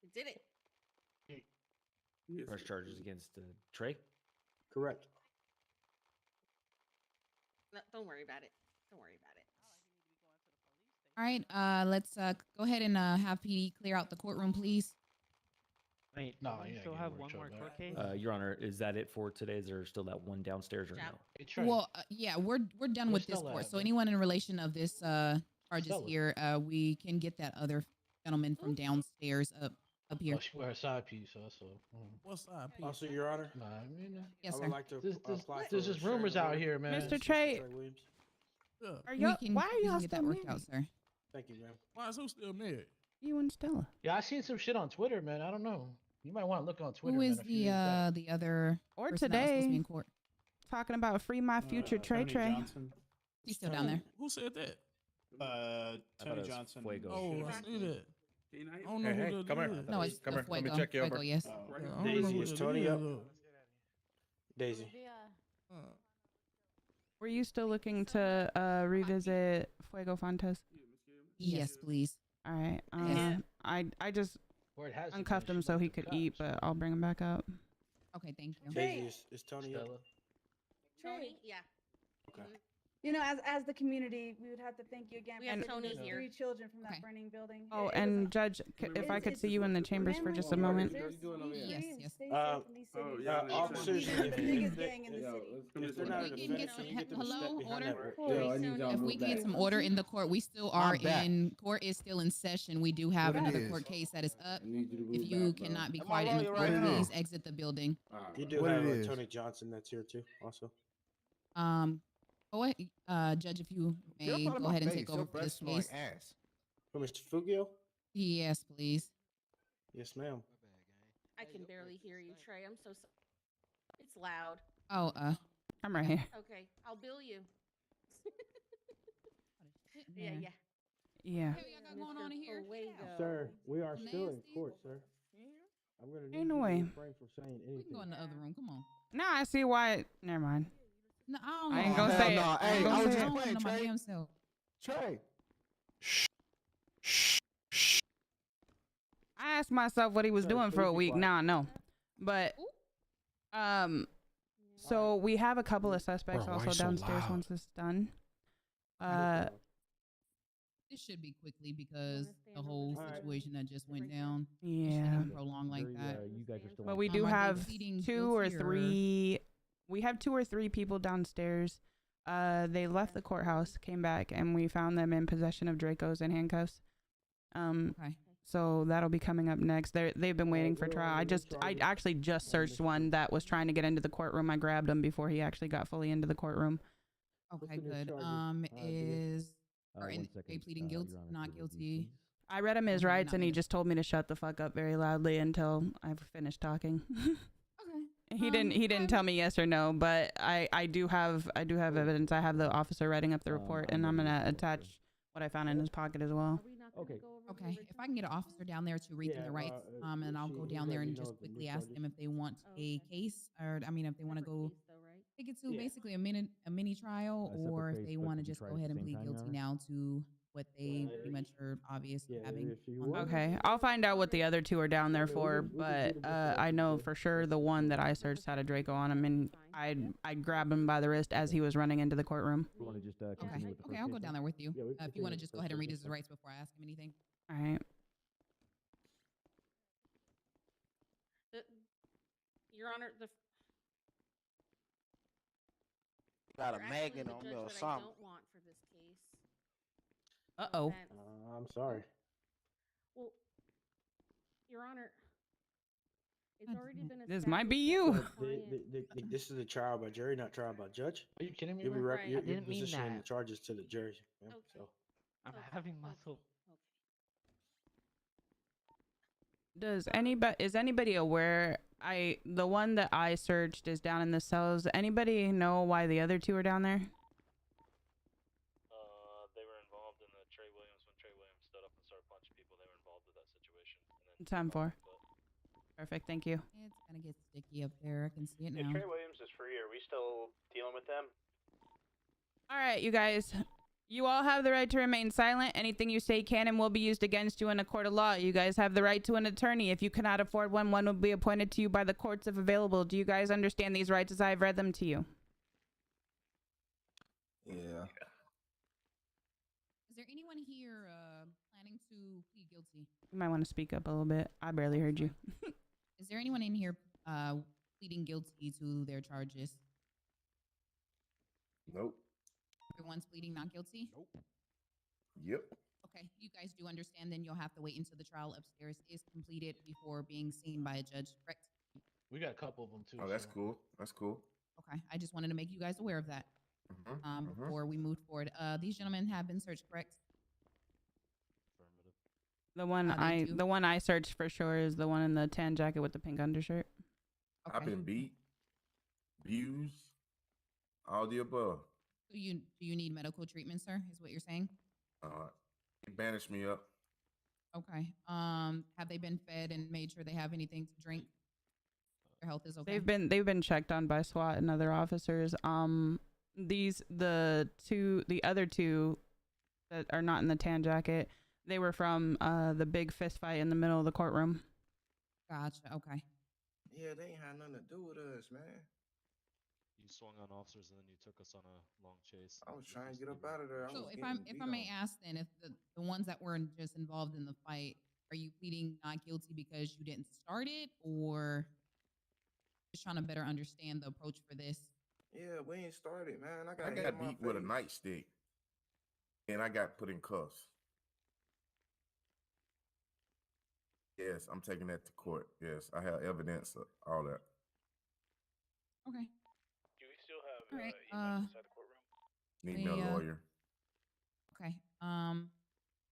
Speaker 12: It did it.
Speaker 21: Press charges against Trey?
Speaker 6: Correct.
Speaker 12: No, don't worry about it. Don't worry about it.
Speaker 20: All right. Let's go ahead and have PD clear out the courtroom, please.
Speaker 13: Wait,
Speaker 6: no,
Speaker 13: we still have one more court case.
Speaker 21: Your Honor, is that it for today? Is there still that one downstairs or no?
Speaker 20: Well, yeah, we're done with this court. So anyone in relation of this charges here, we can get that other gentleman from downstairs up here.
Speaker 17: Oh, she wear a side piece, so that's all.
Speaker 23: What's side piece?
Speaker 6: Also, Your Honor.
Speaker 17: Nah, I mean,
Speaker 20: Yes,
Speaker 6: I
Speaker 20: sir.
Speaker 6: would like to apply
Speaker 17: there's
Speaker 6: for
Speaker 17: just rumors out here, man.
Speaker 2: Mr. Trey,
Speaker 6: Williams.
Speaker 2: are y'all, why are
Speaker 20: we
Speaker 2: y'all
Speaker 20: can get that
Speaker 2: still
Speaker 20: worked
Speaker 2: married?
Speaker 20: out, sir?
Speaker 6: Thank you, ma'am.
Speaker 23: Why is who still married?
Speaker 2: You and Stella.
Speaker 17: Yeah, I seen some shit on Twitter, man. I don't know. You might want to look on Twitter.
Speaker 20: Who
Speaker 17: man,
Speaker 20: is
Speaker 17: if you use that.
Speaker 20: the other
Speaker 2: Or
Speaker 20: person that was supposed to be
Speaker 2: today,
Speaker 20: in court?
Speaker 2: talking about free my future Trey
Speaker 4: Tony
Speaker 2: Trey.
Speaker 4: Johnson.
Speaker 20: He's still down there.
Speaker 23: Who said that?
Speaker 4: Tony Johnson.
Speaker 23: Oh, I see that. I don't know
Speaker 6: Hey,
Speaker 23: who that
Speaker 6: come here.
Speaker 23: is.
Speaker 20: No, it's
Speaker 6: Come here. Let me
Speaker 20: Fuego.
Speaker 6: check you over.
Speaker 20: Fuego, yes.
Speaker 23: Yeah, I don't know
Speaker 6: Daisy,
Speaker 23: who
Speaker 6: is
Speaker 23: that
Speaker 6: Tony
Speaker 23: is,
Speaker 6: up?
Speaker 23: though.
Speaker 6: Daisy.
Speaker 2: Were you still looking to revisit Fuego Fontes?
Speaker 20: Yes, please.
Speaker 2: All right.
Speaker 20: Yes.
Speaker 2: I just
Speaker 17: Where it has to be,
Speaker 2: uncuffed him
Speaker 17: she
Speaker 2: so
Speaker 17: like
Speaker 2: he
Speaker 17: the
Speaker 2: could
Speaker 17: cops.
Speaker 2: eat, but I'll bring him back up.
Speaker 20: Okay, thank you.
Speaker 6: Daisy, is Tony up?
Speaker 17: Stella.
Speaker 12: Tony? Yeah.
Speaker 6: Okay.
Speaker 14: You know, as the community, we would have to thank you again
Speaker 12: We
Speaker 14: for
Speaker 12: have
Speaker 14: saving
Speaker 12: Tony
Speaker 14: those
Speaker 12: here.
Speaker 14: 3 children from
Speaker 20: Okay.
Speaker 14: that burning building.
Speaker 2: Oh,
Speaker 14: It was
Speaker 2: and Judge, if I could see you in the chambers for just a moment.
Speaker 20: Yes, yes.
Speaker 6: Officers,
Speaker 14: the biggest gang in the city.
Speaker 6: if they're not
Speaker 20: We
Speaker 6: an
Speaker 20: can get
Speaker 6: offense,
Speaker 20: some
Speaker 6: can you get them to step
Speaker 20: hello
Speaker 6: behind
Speaker 20: order.
Speaker 6: that?
Speaker 20: If we can get some order in the court, we still are in court. Is still in session. We do have another court case that is up. If you cannot be quiet in the court, please exit the building.
Speaker 6: You do have Tony Johnson that's here too, also.
Speaker 20: Go ahead, Judge, if you may go ahead and take over for this case.
Speaker 6: For Mr. Fugio?
Speaker 20: Yes, please.
Speaker 6: Yes, ma'am.
Speaker 12: I can barely hear you, Trey. I'm so sorry. It's loud.
Speaker 20: Oh,
Speaker 2: I'm right here.
Speaker 12: Okay, I'll bill you.
Speaker 20: Yeah.
Speaker 12: Yeah.
Speaker 2: Yeah.
Speaker 20: What y'all got going on in here?
Speaker 6: Sir, we are still in court, sir. I'm gonna need
Speaker 2: Ain't no
Speaker 6: you to
Speaker 2: way.
Speaker 6: refrain from saying
Speaker 20: We can go in
Speaker 6: anything.
Speaker 20: the other room. Come on.
Speaker 2: Now I see why. Never mind.
Speaker 20: No, I don't
Speaker 2: I ain't
Speaker 20: know.
Speaker 2: gonna say it.
Speaker 20: I
Speaker 2: I ain't
Speaker 20: ain't
Speaker 2: gonna
Speaker 20: gonna
Speaker 2: say
Speaker 20: say
Speaker 2: it.
Speaker 20: it. I don't know my damn self.
Speaker 3: Trey.
Speaker 2: I asked myself what he was doing for a week. Now I know. But so we have a couple of suspects
Speaker 23: Bro, why
Speaker 2: also
Speaker 23: so
Speaker 2: downstairs
Speaker 23: loud?
Speaker 2: once this is done.
Speaker 20: This should be quickly because the whole situation that just went down.
Speaker 2: Yeah.
Speaker 20: It shouldn't prolong like that.
Speaker 21: You guys are still.
Speaker 2: But we
Speaker 20: Are
Speaker 2: do
Speaker 20: they
Speaker 2: have
Speaker 20: pleading
Speaker 2: 2 or
Speaker 20: guilty or-
Speaker 2: 3. We have 2 or 3 people downstairs. They left the courthouse, came back, and we found them in possession of Dracos and handcuffs.
Speaker 20: Okay.
Speaker 2: So that'll be coming up next. They've been waiting for trial. I actually just searched one that was trying to get into the courtroom. I grabbed him before he actually got fully into the courtroom.
Speaker 20: Okay, good. Is are they pleading guilty? Not guilty.
Speaker 2: I read him his
Speaker 20: Okay,
Speaker 2: rights,
Speaker 20: not
Speaker 2: and he
Speaker 20: me.
Speaker 2: just told me to shut the fuck up very loudly until I've finished talking.
Speaker 20: Okay.
Speaker 2: He didn't tell me yes or no, but I do have evidence. I have the officer writing up the report, and I'm gonna attach what I found in his pocket as well.
Speaker 21: Okay.
Speaker 20: Okay. If I can get an officer down there to read them the rights, and I'll go down there and just quickly ask them if they want a case, or I mean, if they want to go take it to basically a mini trial, or if they want to just go ahead and plead guilty now to what they pretty much are obvious having. on the
Speaker 2: Okay, I'll find out what the other 2 are down there for, but I know for sure the one that I searched had a Draco on him, and I grabbed him by the wrist as he was running into the courtroom.
Speaker 21: You want to just
Speaker 20: Okay. Okay, I'll go down there with you. If you want to just go ahead and read his rights before I ask him anything.
Speaker 2: All right.
Speaker 12: Your Honor, the
Speaker 3: Got a
Speaker 12: you're actually
Speaker 3: magnet
Speaker 12: the
Speaker 3: on me
Speaker 12: judge
Speaker 3: or
Speaker 12: that I
Speaker 3: something.
Speaker 12: don't want for this case.
Speaker 2: Uh-oh.
Speaker 6: I'm sorry.
Speaker 12: Well, Your Honor, It's already been
Speaker 2: This might be
Speaker 12: established that
Speaker 2: you.
Speaker 12: the client-
Speaker 6: This is a trial by jury, not trial by judge.
Speaker 17: Are you kidding me?
Speaker 6: You'll be
Speaker 17: bro?
Speaker 6: right. You're,
Speaker 13: I didn't mean
Speaker 6: positioning the
Speaker 13: that.
Speaker 6: charges to the jury. Man,
Speaker 12: Okay.
Speaker 6: so.
Speaker 13: I'm having muscle.
Speaker 2: Does anybody is anybody aware? The one that I searched is down in the cells. Anybody know why the other two are down there?
Speaker 11: They were involved in the Trey Williams when Trey Williams stood up and started punching people. They were involved with that situation. And then
Speaker 2: Time for. Perfect. Thank you.
Speaker 20: It's gonna get sticky up there. I can see it
Speaker 1: If
Speaker 20: now.
Speaker 1: Trey Williams is free, are we still dealing with them?
Speaker 2: All right, you guys. You all have the right to remain silent. Anything you say can and will be used against you in a court of law. You guys have the right to an attorney. If you cannot afford one, one will be appointed to you by the courts if available. Do you guys understand these rights as I've read them to you?
Speaker 22: Yeah.
Speaker 20: Is there anyone here planning to plead guilty?
Speaker 2: You might want to speak up a little bit. I barely heard you.
Speaker 20: Is there anyone in here pleading guilty to their charges?
Speaker 22: Nope.
Speaker 20: Everyone's pleading not guilty?
Speaker 22: Nope. Yep.
Speaker 20: Okay, you guys do understand then you'll have to wait until the trial upstairs is completed before being seen by a judge, correct?
Speaker 17: We got a couple of them too.
Speaker 22: Oh, that's
Speaker 17: so.
Speaker 22: cool. That's cool.
Speaker 20: Okay, I just wanted to make you guys aware of that before we move forward. These gentlemen have been searched, correct?
Speaker 2: The one I searched for sure is the one in the tan jacket with the pink undershirt.
Speaker 22: I've been beat, abused, all the above.
Speaker 20: Do you need medical treatment, sir? Is what you're saying?
Speaker 22: He banished me up.
Speaker 20: Okay. Have they been fed and made sure they have anything to drink? Their health is okay.
Speaker 2: They've been checked on by SWAT and other officers. The other two that are not in the tan jacket, they were from the big fist fight in the middle of the courtroom.
Speaker 20: Gotcha. Okay.
Speaker 22: Yeah, they ain't had nothing to do with us, man.
Speaker 11: You swung on officers and then you took us on a long chase.
Speaker 22: I was trying to get up out of there.
Speaker 20: So if I may ask then, if the ones that were just involved in the fight, are you pleading not guilty because you didn't start it, or just trying to better understand the approach for this?
Speaker 22: Yeah, we ain't started, man. I got beat with a nightstick, and I got put in cuffs. Yes, I'm taking that to court. Yes, I have evidence of all that.
Speaker 20: Okay.
Speaker 19: Do we still have
Speaker 20: All right.
Speaker 19: emails inside the courtroom?
Speaker 22: Need me a lawyer.
Speaker 20: Okay. I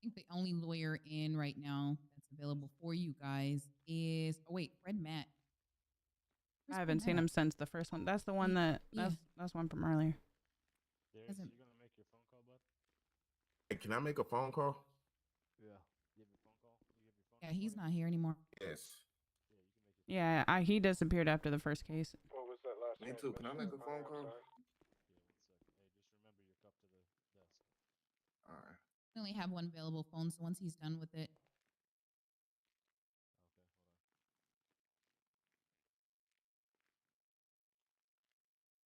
Speaker 20: think the only lawyer in right now that's available for you guys is Fred Matt.
Speaker 2: I haven't seen him since the first one. That's the one that's one from earlier.
Speaker 11: Darius, you gonna make your phone call, bud?
Speaker 22: Hey, can I make a phone call?
Speaker 11: Yeah. You have your phone call? You have your phone
Speaker 20: Yeah, he's not here anymore.
Speaker 22: Yes.
Speaker 2: Yeah, he disappeared after the first case.
Speaker 5: What was that last?
Speaker 22: Me too. Can I make a phone call?
Speaker 11: Hey, just remember you're cuffed to the desk.
Speaker 22: All right.
Speaker 20: We only have one available phone, so once he's done with it.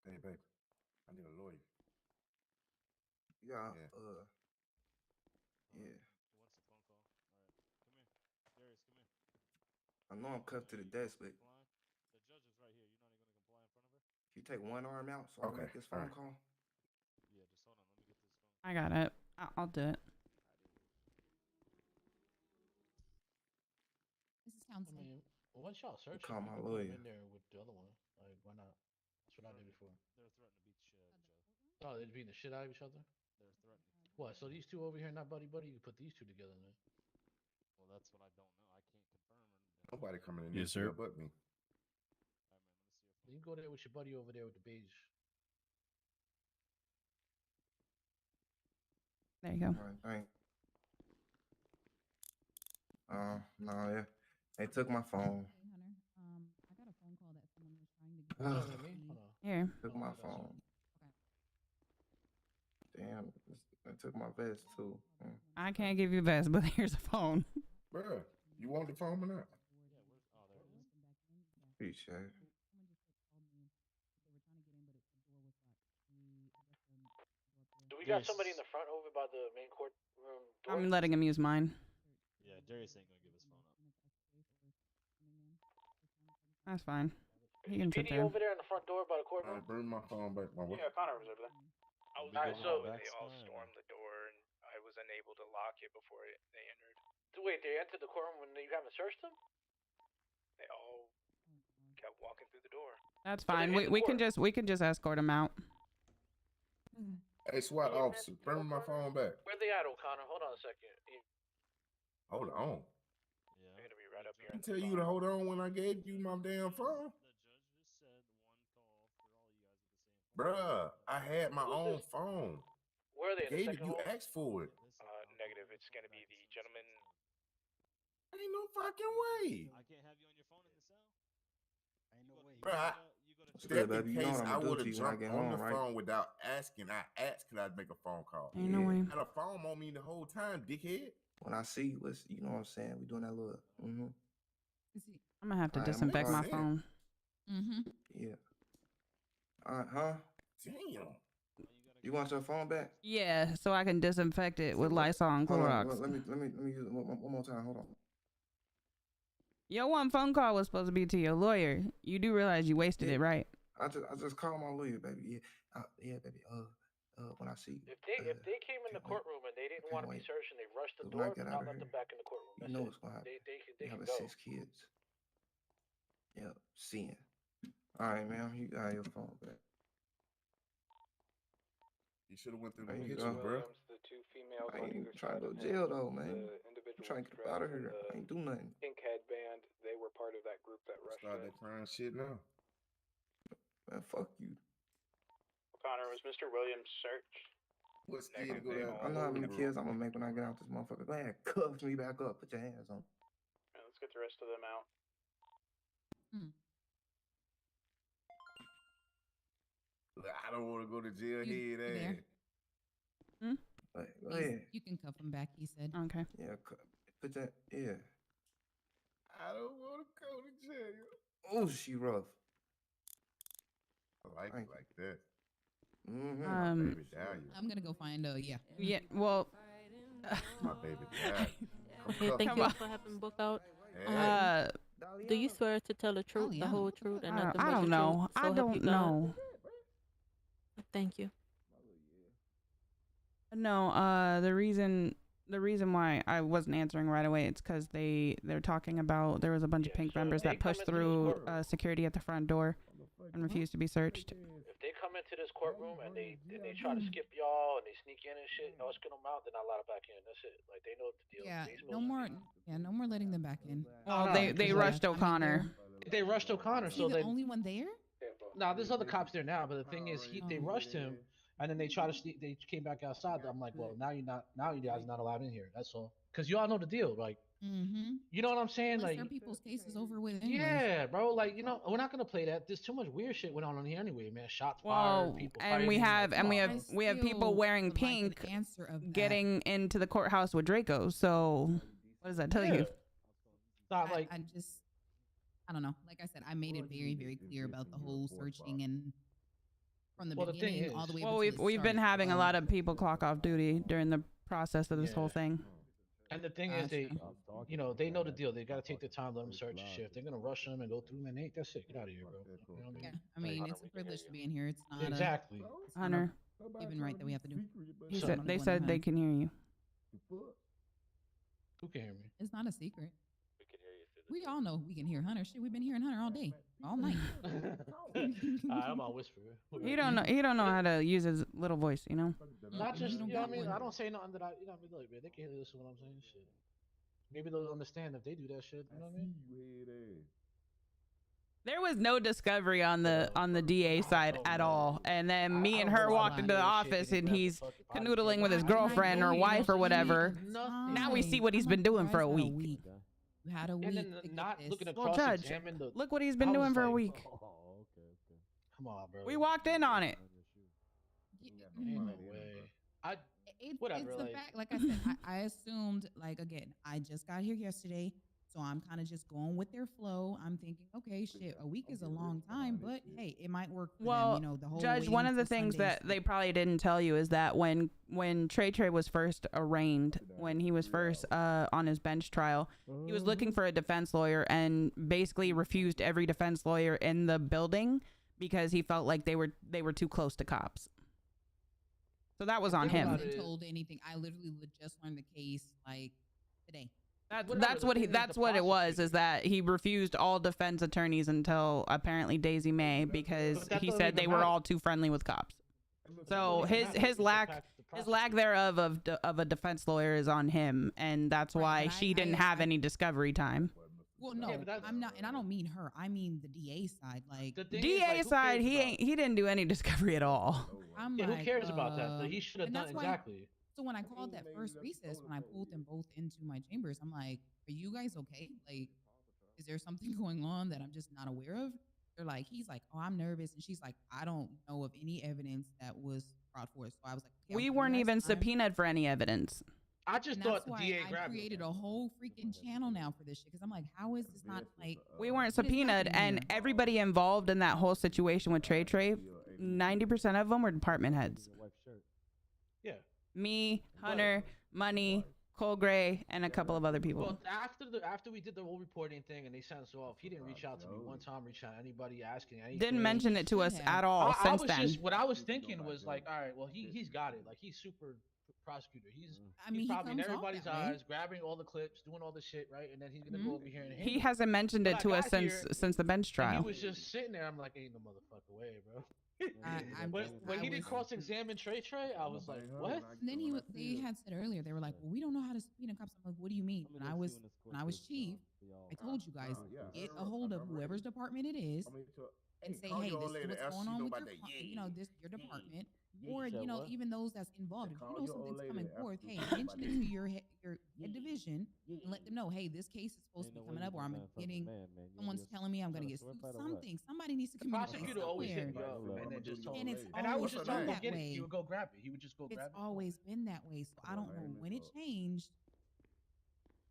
Speaker 22: Hey, babe, I need a lawyer. Yeah.
Speaker 11: Who wants the phone call? All right. Come here. Darius, come here.
Speaker 22: I know I'm cuffed to the desk, but
Speaker 11: The judge is right here. You're not even gonna comply in front of her?
Speaker 22: you take one arm out so I can make this phone call.
Speaker 11: Yeah, just hold on. Let me get this phone.
Speaker 2: I got it. I'll do it.
Speaker 20: This is Townsend.
Speaker 17: I mean, once y'all search,
Speaker 22: call
Speaker 17: you
Speaker 22: my
Speaker 17: can put
Speaker 22: lawyer.
Speaker 17: him in there with the other one. Like, why not? That's what I did before.
Speaker 11: They're threatening to beat the shit out of each other.
Speaker 17: Oh, they're beating the shit out of each other?
Speaker 11: They're threatening.
Speaker 17: What? So these two over here not buddy buddy? You put these two together then?
Speaker 11: Well, that's what I don't know. I can't confirm.
Speaker 22: Nobody coming in
Speaker 7: Yes,
Speaker 22: here
Speaker 7: sir.
Speaker 22: but me.
Speaker 17: You can go there with your buddy over there with the beige.
Speaker 2: There you go.
Speaker 22: All right, thanks. No, yeah. They took my phone.
Speaker 20: Hey, Hunter. I got a phone call that someone was trying to
Speaker 22: Oh.
Speaker 20: get
Speaker 17: Is that me? Hold on.
Speaker 2: Here.
Speaker 22: Took my phone. Damn, they took my vest too.
Speaker 2: I can't give you vest, but here's a phone.
Speaker 22: Bruh, you want the phone or not? Appreciate it.
Speaker 15: Do we got somebody in the front over by the main courtroom door?
Speaker 2: I'm letting him use mine.
Speaker 11: Yeah, Darius ain't gonna give his phone up.
Speaker 2: That's fine. He can sit
Speaker 15: PD
Speaker 2: there.
Speaker 15: over there in the front door by the courtroom?
Speaker 22: Bring my phone back.
Speaker 1: Yeah, Connor was over there.
Speaker 19: I was
Speaker 15: Alright, so
Speaker 19: when they all stormed the door, and I was unable to lock it before they entered.
Speaker 15: wait, they entered the courtroom when you haven't searched them?
Speaker 19: They all walking through the door.
Speaker 2: That's fine. We can just escort him out.
Speaker 22: Hey, SWAT officer, bring me my phone back.
Speaker 15: Where they at, O'Connor? Hold on a second.
Speaker 22: Hold on.
Speaker 19: Yeah. They're gonna be right up here.
Speaker 22: I tell you to hold on when I gave you my damn phone. Bruh, I had my own phone.
Speaker 15: Where are they?
Speaker 22: Gave it. You asked for it.
Speaker 19: Negative. It's gonna be the gentleman.
Speaker 22: Ain't no fucking way.
Speaker 11: I can't have you on your phone in the cell.
Speaker 3: Ain't no way.
Speaker 22: Bruh, just in case I would have jumped on the phone without asking. I asked, could I make a phone call?
Speaker 2: Ain't no way.
Speaker 22: I had a phone on me the whole time, dickhead.
Speaker 8: When I see you, you know what I'm saying? We doing that little.
Speaker 2: I'm gonna have to disinfect my phone.
Speaker 8: Yeah. All right, huh?
Speaker 22: Damn.
Speaker 8: You want your phone back?
Speaker 2: Yeah, so I can disinfect it with Lysol and Clorox.
Speaker 8: Let me use it one more time. Hold on.
Speaker 2: Your one phone call was supposed to be to your lawyer. You do realize you wasted it, right?
Speaker 8: I just called my lawyer, baby. Yeah, baby. When I see you.
Speaker 15: If they came in the courtroom and they didn't want to be searched and they rushed the door, do not let them back in the courtroom.
Speaker 8: You know what's gonna happen.
Speaker 15: They
Speaker 8: you
Speaker 15: can
Speaker 8: have
Speaker 15: go.
Speaker 8: 6 kids. Yeah, seeing. All right, man. You got your phone back.
Speaker 22: You should have went through the
Speaker 8: There you
Speaker 22: kitchen,
Speaker 8: go.
Speaker 22: bro.
Speaker 10: The 2 females
Speaker 8: I
Speaker 10: on
Speaker 8: ain't
Speaker 10: either
Speaker 8: trying
Speaker 10: side
Speaker 8: to go
Speaker 10: of
Speaker 8: to
Speaker 10: him,
Speaker 8: jail though, man.
Speaker 10: the
Speaker 8: I'm
Speaker 10: individuals
Speaker 8: trying to get up out of
Speaker 10: dressed in
Speaker 8: here. I ain't do nothing.
Speaker 10: pink headband, they were part of that group that rushed
Speaker 22: Start
Speaker 10: in.
Speaker 22: that crying shit now.
Speaker 8: Man, fuck you.
Speaker 1: O'Connor, was Mr. Williams searched?
Speaker 22: What's scared to go down?
Speaker 8: I know how many kids I'm gonna make when I get out this motherfucker. Go ahead, cuff me back up. Put your hands on.
Speaker 1: Yeah, let's get the rest of them out.
Speaker 22: I don't want to go to jail head ass.
Speaker 8: Go ahead.
Speaker 20: You can cuff him back, he said.
Speaker 2: Okay.
Speaker 8: Yeah, put that. Yeah.
Speaker 22: I don't want to go to jail.
Speaker 8: Oh, she rough.
Speaker 22: I like it like that.
Speaker 20: Baby Dahlia. I'm gonna go find
Speaker 2: Yeah, well.
Speaker 22: My baby Dahlia.
Speaker 16: Okay, thank you for having book out. Do you swear to tell the truth, the whole truth, and nothing but
Speaker 2: I
Speaker 16: the
Speaker 2: don't know.
Speaker 16: truth? So
Speaker 2: I
Speaker 16: help
Speaker 2: don't
Speaker 16: you God?
Speaker 2: know.
Speaker 16: Thank you.
Speaker 2: No, the reason why I wasn't answering right away, it's because they're talking about there was a bunch of pink members that pushed through security at the front door and refused to be searched.
Speaker 15: If they come into this courtroom and they try to skip y'all and they sneak in and shit, y'all get them out, then I let them back in. That's it. Like they know what the deal.
Speaker 20: Yeah,
Speaker 15: is.
Speaker 20: no more letting them back in.
Speaker 2: Oh, they rushed O'Connor.
Speaker 17: They rushed O'Connor, so
Speaker 20: the
Speaker 17: they.
Speaker 20: only one there?
Speaker 17: No, there's other cops there now, but the thing is, they rushed him, and then they tried to sneak. They came back outside. I'm like, well, now you guys are not allowed in here. That's all. Because you all know the deal, like. You know what I'm saying?
Speaker 20: Unless
Speaker 17: like
Speaker 20: their people's case is over with anyways.
Speaker 17: Yeah, bro. Like, you know, we're not gonna play that. There's too much weird shit went on here anyway, man. Shots fired, people
Speaker 2: and
Speaker 17: fighting.
Speaker 2: we have
Speaker 17: like,
Speaker 2: we have people wearing pink getting into the courthouse with Draco. So what does that tell you?
Speaker 17: Not like
Speaker 20: I don't know. Like I said, I made it very, very clear about the whole searching and from the
Speaker 17: Well, the thing
Speaker 20: beginning
Speaker 17: is-
Speaker 20: all the way.
Speaker 2: Well,
Speaker 20: up until
Speaker 2: we've
Speaker 20: it
Speaker 2: been
Speaker 20: started.
Speaker 2: having a lot of people clock off duty during the process of this whole thing.
Speaker 17: And the thing is, they know the deal. They gotta take their time, let them search shit. If they're gonna rush them and go through them, that's it. Get out of here, bro. You know what I mean?
Speaker 20: Yeah, I mean it's a privilege to be in here. It's not
Speaker 17: Exactly.
Speaker 20: It's not
Speaker 2: Hunter.
Speaker 20: a given right that we have to do.
Speaker 2: They said they can hear you.
Speaker 17: Who can hear me?
Speaker 20: It's not a secret. We all know we can hear Hunter. Shit, we've been hearing Hunter all day, all night.
Speaker 17: I'm on whisper.
Speaker 2: He don't know how to use his little voice, you know.
Speaker 17: Not just, you know what I mean? I don't say nothing that you know what I mean? Look, man, they can listen to what I'm saying. Shit. Maybe they'll understand if they do that shit. You know what I mean?
Speaker 2: There was no discovery on the DA side at all. And then me and her walked into the office and he's canoodling with his girlfriend or wife or whatever. Now we see what he's been doing for a week.
Speaker 20: We had a week.
Speaker 17: And then
Speaker 20: to get
Speaker 17: not
Speaker 20: this.
Speaker 17: looking
Speaker 2: Well,
Speaker 17: across
Speaker 2: Judge,
Speaker 17: examine the.
Speaker 2: look what he's been
Speaker 17: I
Speaker 2: doing
Speaker 17: was
Speaker 2: for a
Speaker 17: like,
Speaker 2: week.
Speaker 17: Come on, bro.
Speaker 2: We walked in on it.
Speaker 17: Ain't no way. Whatever.
Speaker 20: It's the fact, like I said, I assumed, like, again, I just got here yesterday, so I'm kind of just going with their flow. I'm thinking, okay, shit, a week is a long time, but hey, it might work for
Speaker 2: Well,
Speaker 20: them, you know, the whole
Speaker 2: Judge,
Speaker 20: waiting
Speaker 2: one of the
Speaker 20: till
Speaker 2: things
Speaker 20: Sunday
Speaker 2: that they probably didn't tell you is that when Trey was first arraigned, when he was first on his bench trial, he was looking for a defense lawyer and basically refused every defense lawyer in the building because he felt like they were too close to cops. So that was on him.
Speaker 20: I wasn't told anything. I literally just learned the case like today.
Speaker 2: That's what it was. Is that he refused all defense attorneys until apparently Daisy May because he said they were all too friendly with cops. So his lack thereof of a defense lawyer is on him, and that's why she didn't have any discovery time.
Speaker 20: Well, no, I'm not, and I don't mean her. I mean the DA side. Like
Speaker 2: the DA side, he didn't do any discovery at all.
Speaker 20: I'm
Speaker 17: who
Speaker 20: like,
Speaker 17: cares about that? Like, he should have done exactly.
Speaker 20: So when I called that first recess, when I pulled them both into my chambers, I'm like, "Are you guys okay? Like, is there something going on that I'm just not aware of?" They're like, he's like, "Oh, I'm nervous," and she's like, "I don't know of any evidence that was brought forth." So I was like, okay,
Speaker 2: we weren't even subpoenaed for any evidence.
Speaker 17: I just thought the DA
Speaker 20: I created a whole freaking channel now for this shit because I'm like, how is this not like?
Speaker 2: We weren't subpoenaed, and everybody involved in that whole situation with Trey, 90% of them were department heads.
Speaker 17: Yeah.
Speaker 2: Me, Hunter, Money, Cole Gray, and a couple of other people.
Speaker 17: Well, after we did the whole reporting thing and they sent us off, he didn't reach out to me one time, reach out to anybody asking anything.
Speaker 2: Didn't mention it to us at all since then.
Speaker 17: What I was thinking was like, all right, well, he's got it. Like, he's super prosecutor. He's probably in everybody's eyes, grabbing all the clips, doing all the shit, right? And then he's gonna go over here and
Speaker 2: he hasn't mentioned it to us since the bench trial.
Speaker 17: He was just sitting there. I'm like, ain't no motherfucker way, bro. When he did cross-examine Trey, I was like, what?
Speaker 20: And then they had said earlier, they were like, well, we don't know how to subpoena cops. I'm like, what do you mean? When I was chief, I told you guys, get a hold of whoever's department it is and say, hey, this is what's going on with your department. Or, even those that's involved. If you know something's coming forth, hey, mention it to your head division and let them know, hey, this case is supposed to be coming up, or I'm getting, someone's telling me I'm going to get sued. Somebody needs to communicate.
Speaker 17: Prosecutor always hit me up and then just told me. And I was just told him, get it. He would go grab it. He would just go grab it.
Speaker 20: It's always been that way. So I don't know when it changed.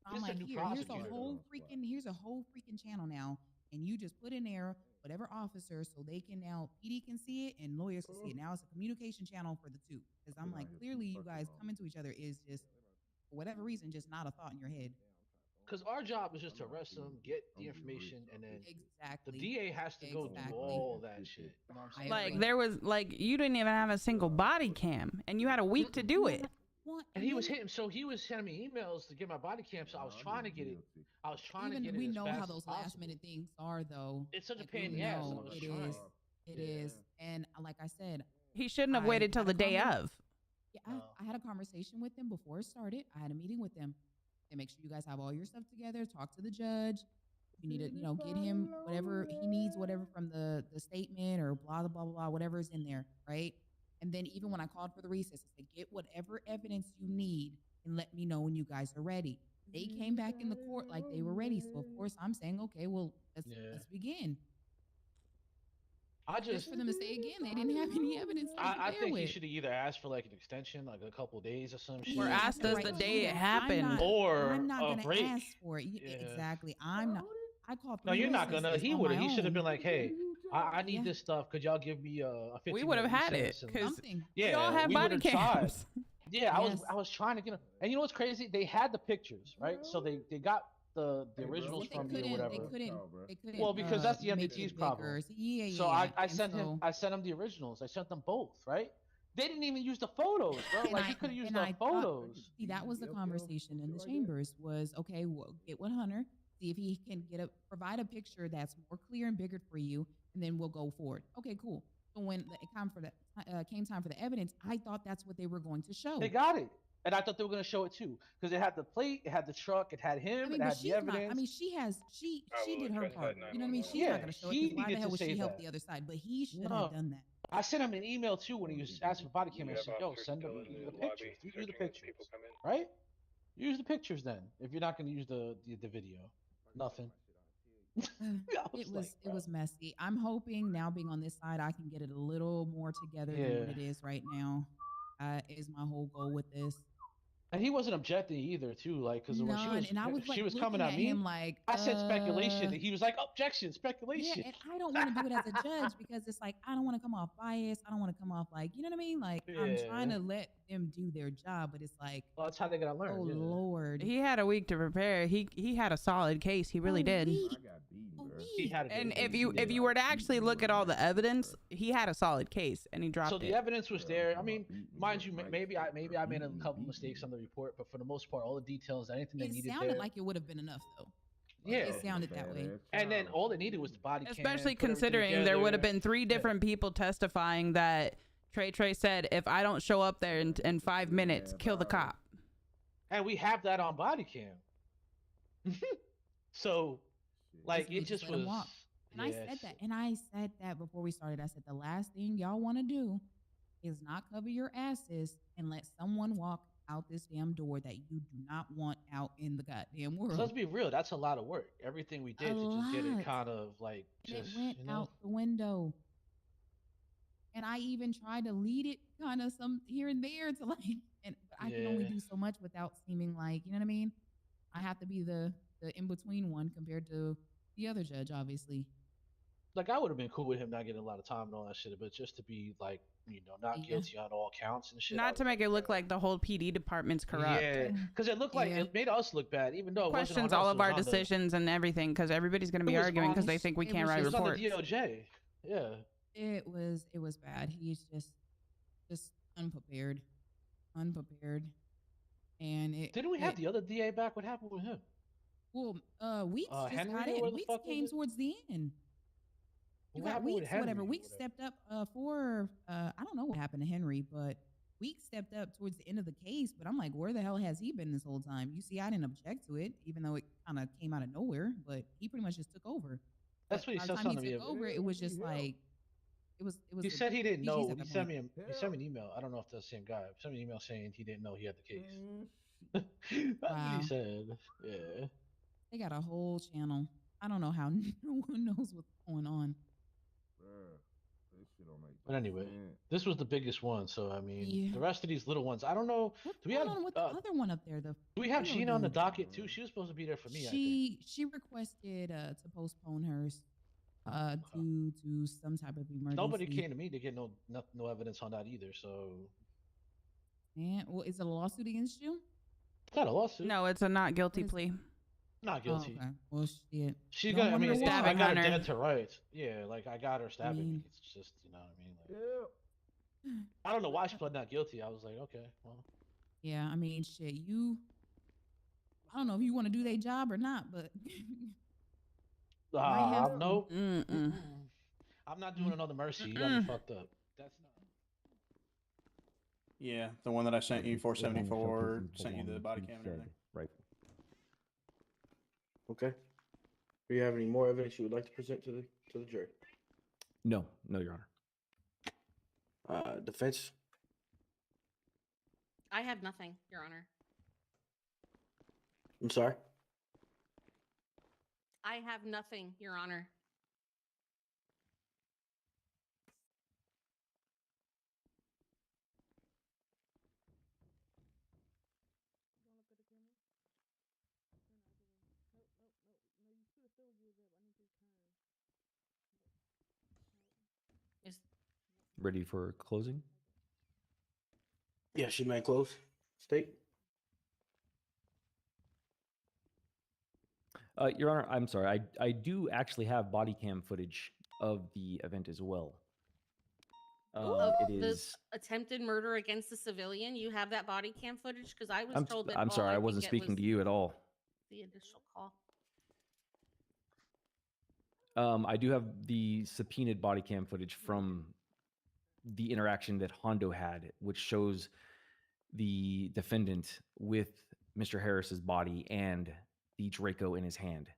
Speaker 20: I'm like, here's a whole freaking channel now. And you just put in there whatever officer so they can now, PD can see it and lawyers can see it. Now it's a communication channel for the two. Because I'm like, clearly you guys coming to each other is just, for whatever reason, just not a thought in your head.
Speaker 17: Because our job is just to arrest them, get the information, and then the DA has to go do all that shit. You know what I'm saying?
Speaker 2: Like, there was, like, you didn't even have a single body cam, and you had a week to do it.
Speaker 17: And he was hitting, so he was sending me emails to get my body cam. So I was trying to get it. I was trying to get it.
Speaker 20: We know how those last minute things are, though.
Speaker 17: It's such a pain in the ass.
Speaker 20: It is. And like I said,
Speaker 2: he shouldn't have waited till the day of.
Speaker 20: Yeah, I had a conversation with them before it started. I had a meeting with them. They make sure you guys have all your stuff together. Talk to the judge. You need to, get him whatever he needs, whatever from the statement or blah blah blah blah, whatever is in there, right? And then even when I called for the recess, I said, get whatever evidence you need and let me know when you guys are ready. They came back in the court like they were ready. So, of course, I'm saying, okay, well, let's begin. Just for them to say again, they didn't have any evidence.
Speaker 17: I think he should have either asked for like an extension, like a couple days or some shit.
Speaker 2: Or asked us the day it happened.
Speaker 20: I'm not going to ask for it. Exactly. I'm not. I called.
Speaker 17: No, you're not going to. He would have. He should have been like, hey, I need this stuff. Could y'all give me a 15
Speaker 2: We would have had it because we all have
Speaker 17: we
Speaker 2: body cams.
Speaker 17: Yeah, I was trying to get them. And you know what's crazy? They had the pictures, right? So they got the originals from me or whatever.
Speaker 20: They couldn't.
Speaker 17: Well, because that's the MDT's problem.
Speaker 20: Yeah.
Speaker 17: So I sent him the originals. I sent them both, right? They didn't even use the photos, bro. Like, he could have used the photos.
Speaker 20: See, that was the conversation in the chambers was, okay, well, get with Hunter, see if he can provide a picture that's more clear and bigger for you, and then we'll go forward. Okay, cool. So when it came time for the evidence, I thought that's what they were going to show.
Speaker 17: They got it. And I thought they were going to show it too, because it had the plate, it had the truck, it had him, it had the evidence.
Speaker 20: She did her part. You know what I mean? She's not going to show it. Why the hell would she help the other side? But he should have done that.
Speaker 17: I sent him an email too when he was asking for body camera. I said, "Yo, send them the pictures. Use the pictures, right? Use the pictures then. If you're not going to use the video, nothing."
Speaker 20: It was messy. I'm hoping now being on this side, I can get it a little more together than what it is right now. Is my whole goal with this.
Speaker 17: And he wasn't objecting either, too, like, because when she was
Speaker 20: like,
Speaker 17: coming at me,
Speaker 20: him like,
Speaker 17: I said speculation, and he was like, objection, speculation.
Speaker 20: Yeah, and I don't want to do it as a judge because it's like, I don't want to come off biased. I don't want to come off like, you know what I mean? Like, I'm trying to let them do their job, but it's like,
Speaker 17: well, that's how they're going to learn.
Speaker 20: Oh, Lord.
Speaker 2: He had a week to prepare. He had a solid case. He really did.
Speaker 17: He had
Speaker 2: And
Speaker 17: it.
Speaker 2: if you were to actually look at all the evidence, he had a solid case and he dropped
Speaker 17: So
Speaker 2: it.
Speaker 17: the evidence was there. I mean, mind you, maybe I made a couple mistakes on the report, but for the most part, all the details, anything they
Speaker 20: It
Speaker 17: needed
Speaker 20: sounded
Speaker 17: there.
Speaker 20: like it would have been enough, though.
Speaker 17: Yeah,
Speaker 20: It sounded that way.
Speaker 17: And then all it needed was the body cam.
Speaker 2: Especially
Speaker 17: put everything
Speaker 2: considering there would have
Speaker 17: together.
Speaker 2: been 3 different people testifying that Trey said, if I don't show up there in 5 minutes, kill the cop.
Speaker 17: And we have that on body cam. So, like, it just was.
Speaker 20: And I said that. And I said that before we started. I said the last thing y'all want to do is not cover your asses and let someone walk out this damn door that you do not want out in the goddamn world.
Speaker 17: So let's be real. That's a lot of work. Everything we did to just get it kind of like just.
Speaker 20: It went out the window. And I even tried to lead it kind of some here and there to like, but I can only do so much without seeming like, you know what I mean? I have to be the in-between one compared to the other judge, obviously.
Speaker 17: Like, I would have been cool with him not getting a lot of time and all that shit, but just to be like, not guilty on all counts and shit.
Speaker 2: Not to make it look like the whole PD department's corrupt.
Speaker 17: Yeah, because it looked like it made us look bad, even though it
Speaker 2: Questions
Speaker 17: wasn't on
Speaker 2: all
Speaker 17: us,
Speaker 2: of
Speaker 17: it was
Speaker 2: our
Speaker 17: on the-
Speaker 2: decisions and everything, because everybody's going to be arguing because they think we can't write
Speaker 17: It was on the
Speaker 2: reports.
Speaker 17: DOJ. Yeah.
Speaker 20: It was bad. He's just unprepared. And it
Speaker 17: Didn't we have the other DA back? What happened with him?
Speaker 20: Well, Weeks just
Speaker 17: Henry,
Speaker 20: got
Speaker 17: or
Speaker 20: in.
Speaker 17: where the
Speaker 20: Weeks
Speaker 17: fuck was
Speaker 20: came
Speaker 17: it?
Speaker 20: towards the end. You
Speaker 17: What
Speaker 20: got
Speaker 17: happened with
Speaker 20: Weeks, whatever.
Speaker 17: Henry?
Speaker 20: Weeks stepped up for I don't know what happened to Henry, but Weeks stepped up towards the end of the case. But I'm like, where the hell has he been this whole time? You see, I didn't object to it, even though it kind of came out of nowhere. But he pretty much just took over.
Speaker 17: That's what he
Speaker 20: By
Speaker 17: said
Speaker 20: the time
Speaker 17: something
Speaker 20: he
Speaker 17: to
Speaker 20: took
Speaker 17: me.
Speaker 20: over, it was just like it was.
Speaker 17: He said he didn't
Speaker 20: PGs
Speaker 17: know.
Speaker 20: at
Speaker 17: He
Speaker 20: that
Speaker 17: sent
Speaker 20: point.
Speaker 17: me an email. I don't know if that's the same guy. He sent me an email saying he didn't know he had the case. That's what he said. Yeah.
Speaker 20: They got a whole channel. I don't know how no one knows what's going on.
Speaker 17: But anyway, this was the biggest one. So I mean, the rest of these little ones, I don't know.
Speaker 20: What's
Speaker 17: Do we
Speaker 20: going
Speaker 17: have
Speaker 20: on with the other one up there?
Speaker 17: do we have
Speaker 20: final
Speaker 17: Gina on the
Speaker 20: dude?
Speaker 17: docket too? She was supposed to be there for me. I think.
Speaker 20: She requested to postpone hers due to some type of emergency.
Speaker 17: Nobody came to me to get no evidence on that either. So
Speaker 20: And well, is it a lawsuit against you?
Speaker 17: it's not a lawsuit.
Speaker 2: No, it's a not guilty plea.
Speaker 17: Not guilty.
Speaker 20: Oh, okay. Well, shit.
Speaker 17: She
Speaker 20: Don't
Speaker 17: got. I
Speaker 20: wonder
Speaker 17: mean,
Speaker 20: why.
Speaker 17: I got her
Speaker 2: Hunter.
Speaker 17: dead to rights. Yeah, like I got her stabbing me. It's just, you know what I mean. Like, I don't know why she pled not guilty. I was like, okay, well.
Speaker 20: Yeah, I mean, shit. I don't know if you want to do their job or not, but might have to.
Speaker 17: Nope. I'm not doing another mercy. You got me fucked up. That's not.
Speaker 1: Yeah, the one that I sent you, 474, sent you the body cam and everything.
Speaker 7: Right.
Speaker 6: Okay. Do you have any more evidence you would like to present to the jury?
Speaker 21: No, Your Honor.
Speaker 6: Defense.
Speaker 12: I have nothing, Your Honor.
Speaker 6: I'm sorry.
Speaker 12: I have nothing, Your Honor. Is
Speaker 21: Ready for closing?
Speaker 6: Yeah, she may close. State.
Speaker 21: Your Honor, I'm sorry. I do actually have body cam footage of the event as well.
Speaker 12: of
Speaker 21: It
Speaker 12: the
Speaker 21: is.
Speaker 12: attempted murder against a civilian? You have that body cam footage? Because I was told that
Speaker 21: I'm
Speaker 12: all
Speaker 21: sorry. I
Speaker 12: could
Speaker 21: wasn't
Speaker 12: get
Speaker 21: speaking
Speaker 12: was
Speaker 21: to you at all.
Speaker 12: the initial call.
Speaker 21: I do have the subpoenaed body cam footage from the interaction that Hondo had, which shows the defendant with Mr. Harris's body and the Draco in his hand.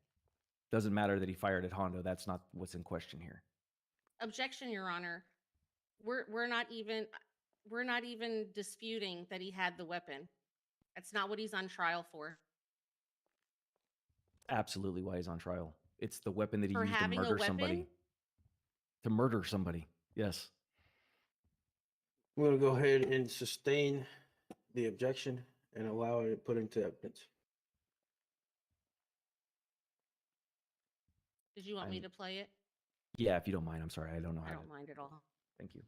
Speaker 21: Doesn't matter that he fired at Hondo. That's not what's in question here.
Speaker 12: Objection, Your Honor. We're not even disputing that he had the weapon. That's not what he's on trial for.
Speaker 21: Absolutely why he's on trial. It's the weapon that he
Speaker 12: For
Speaker 21: used to
Speaker 12: having a
Speaker 21: murder
Speaker 12: weapon?
Speaker 21: somebody. To murder somebody. Yes.
Speaker 6: We're going to go ahead and sustain the objection and allow it put into evidence.
Speaker 12: Did you want me to play it?
Speaker 21: Yeah, if you don't mind. I'm sorry. I don't know
Speaker 12: I
Speaker 21: how
Speaker 12: don't
Speaker 21: to.
Speaker 12: mind at all.
Speaker 21: Thank you.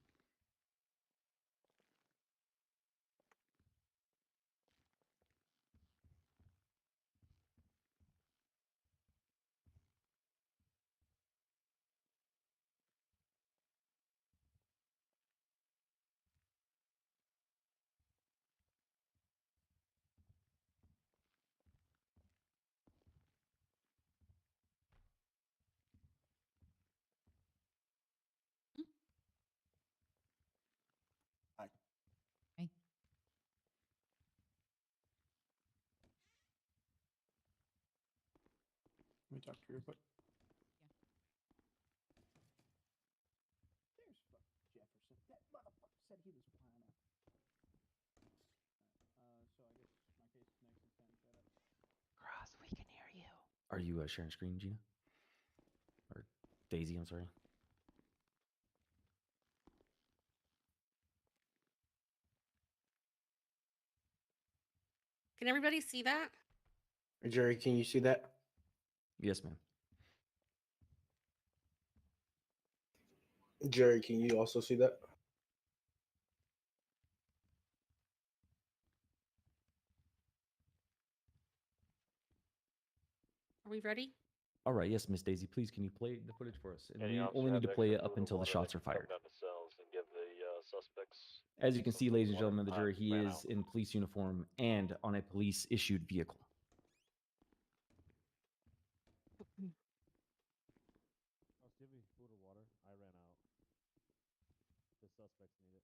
Speaker 6: talk to you real quick. Jefferson. That motherfucker said he was flying out. So I guess my case is next in 10. Shut up.
Speaker 13: Cross, we can hear you.
Speaker 21: Are you sharing screen, Gina? Or Daisy, I'm sorry.
Speaker 12: Can everybody see that?
Speaker 6: Jerry, can you see that?
Speaker 21: Yes, ma'am.
Speaker 6: Jerry, can you also see that?
Speaker 12: Are we ready?
Speaker 21: All right, yes, Miss Daisy, please can you play the footage for us? And
Speaker 11: Any
Speaker 21: we
Speaker 11: officer
Speaker 21: only need
Speaker 11: have
Speaker 21: to play it
Speaker 11: extra
Speaker 21: up
Speaker 11: food or
Speaker 21: until the
Speaker 11: water,
Speaker 21: shots
Speaker 11: they
Speaker 21: are
Speaker 11: can come
Speaker 21: fired.
Speaker 11: down the cells and give the suspects.
Speaker 21: As you can see, ladies and
Speaker 11: water.
Speaker 21: gentlemen of the jury, he
Speaker 11: Ran
Speaker 21: is
Speaker 11: out.
Speaker 21: in police uniform and on a police-issued vehicle.
Speaker 13: Give me food or water. I ran out. The suspects need it.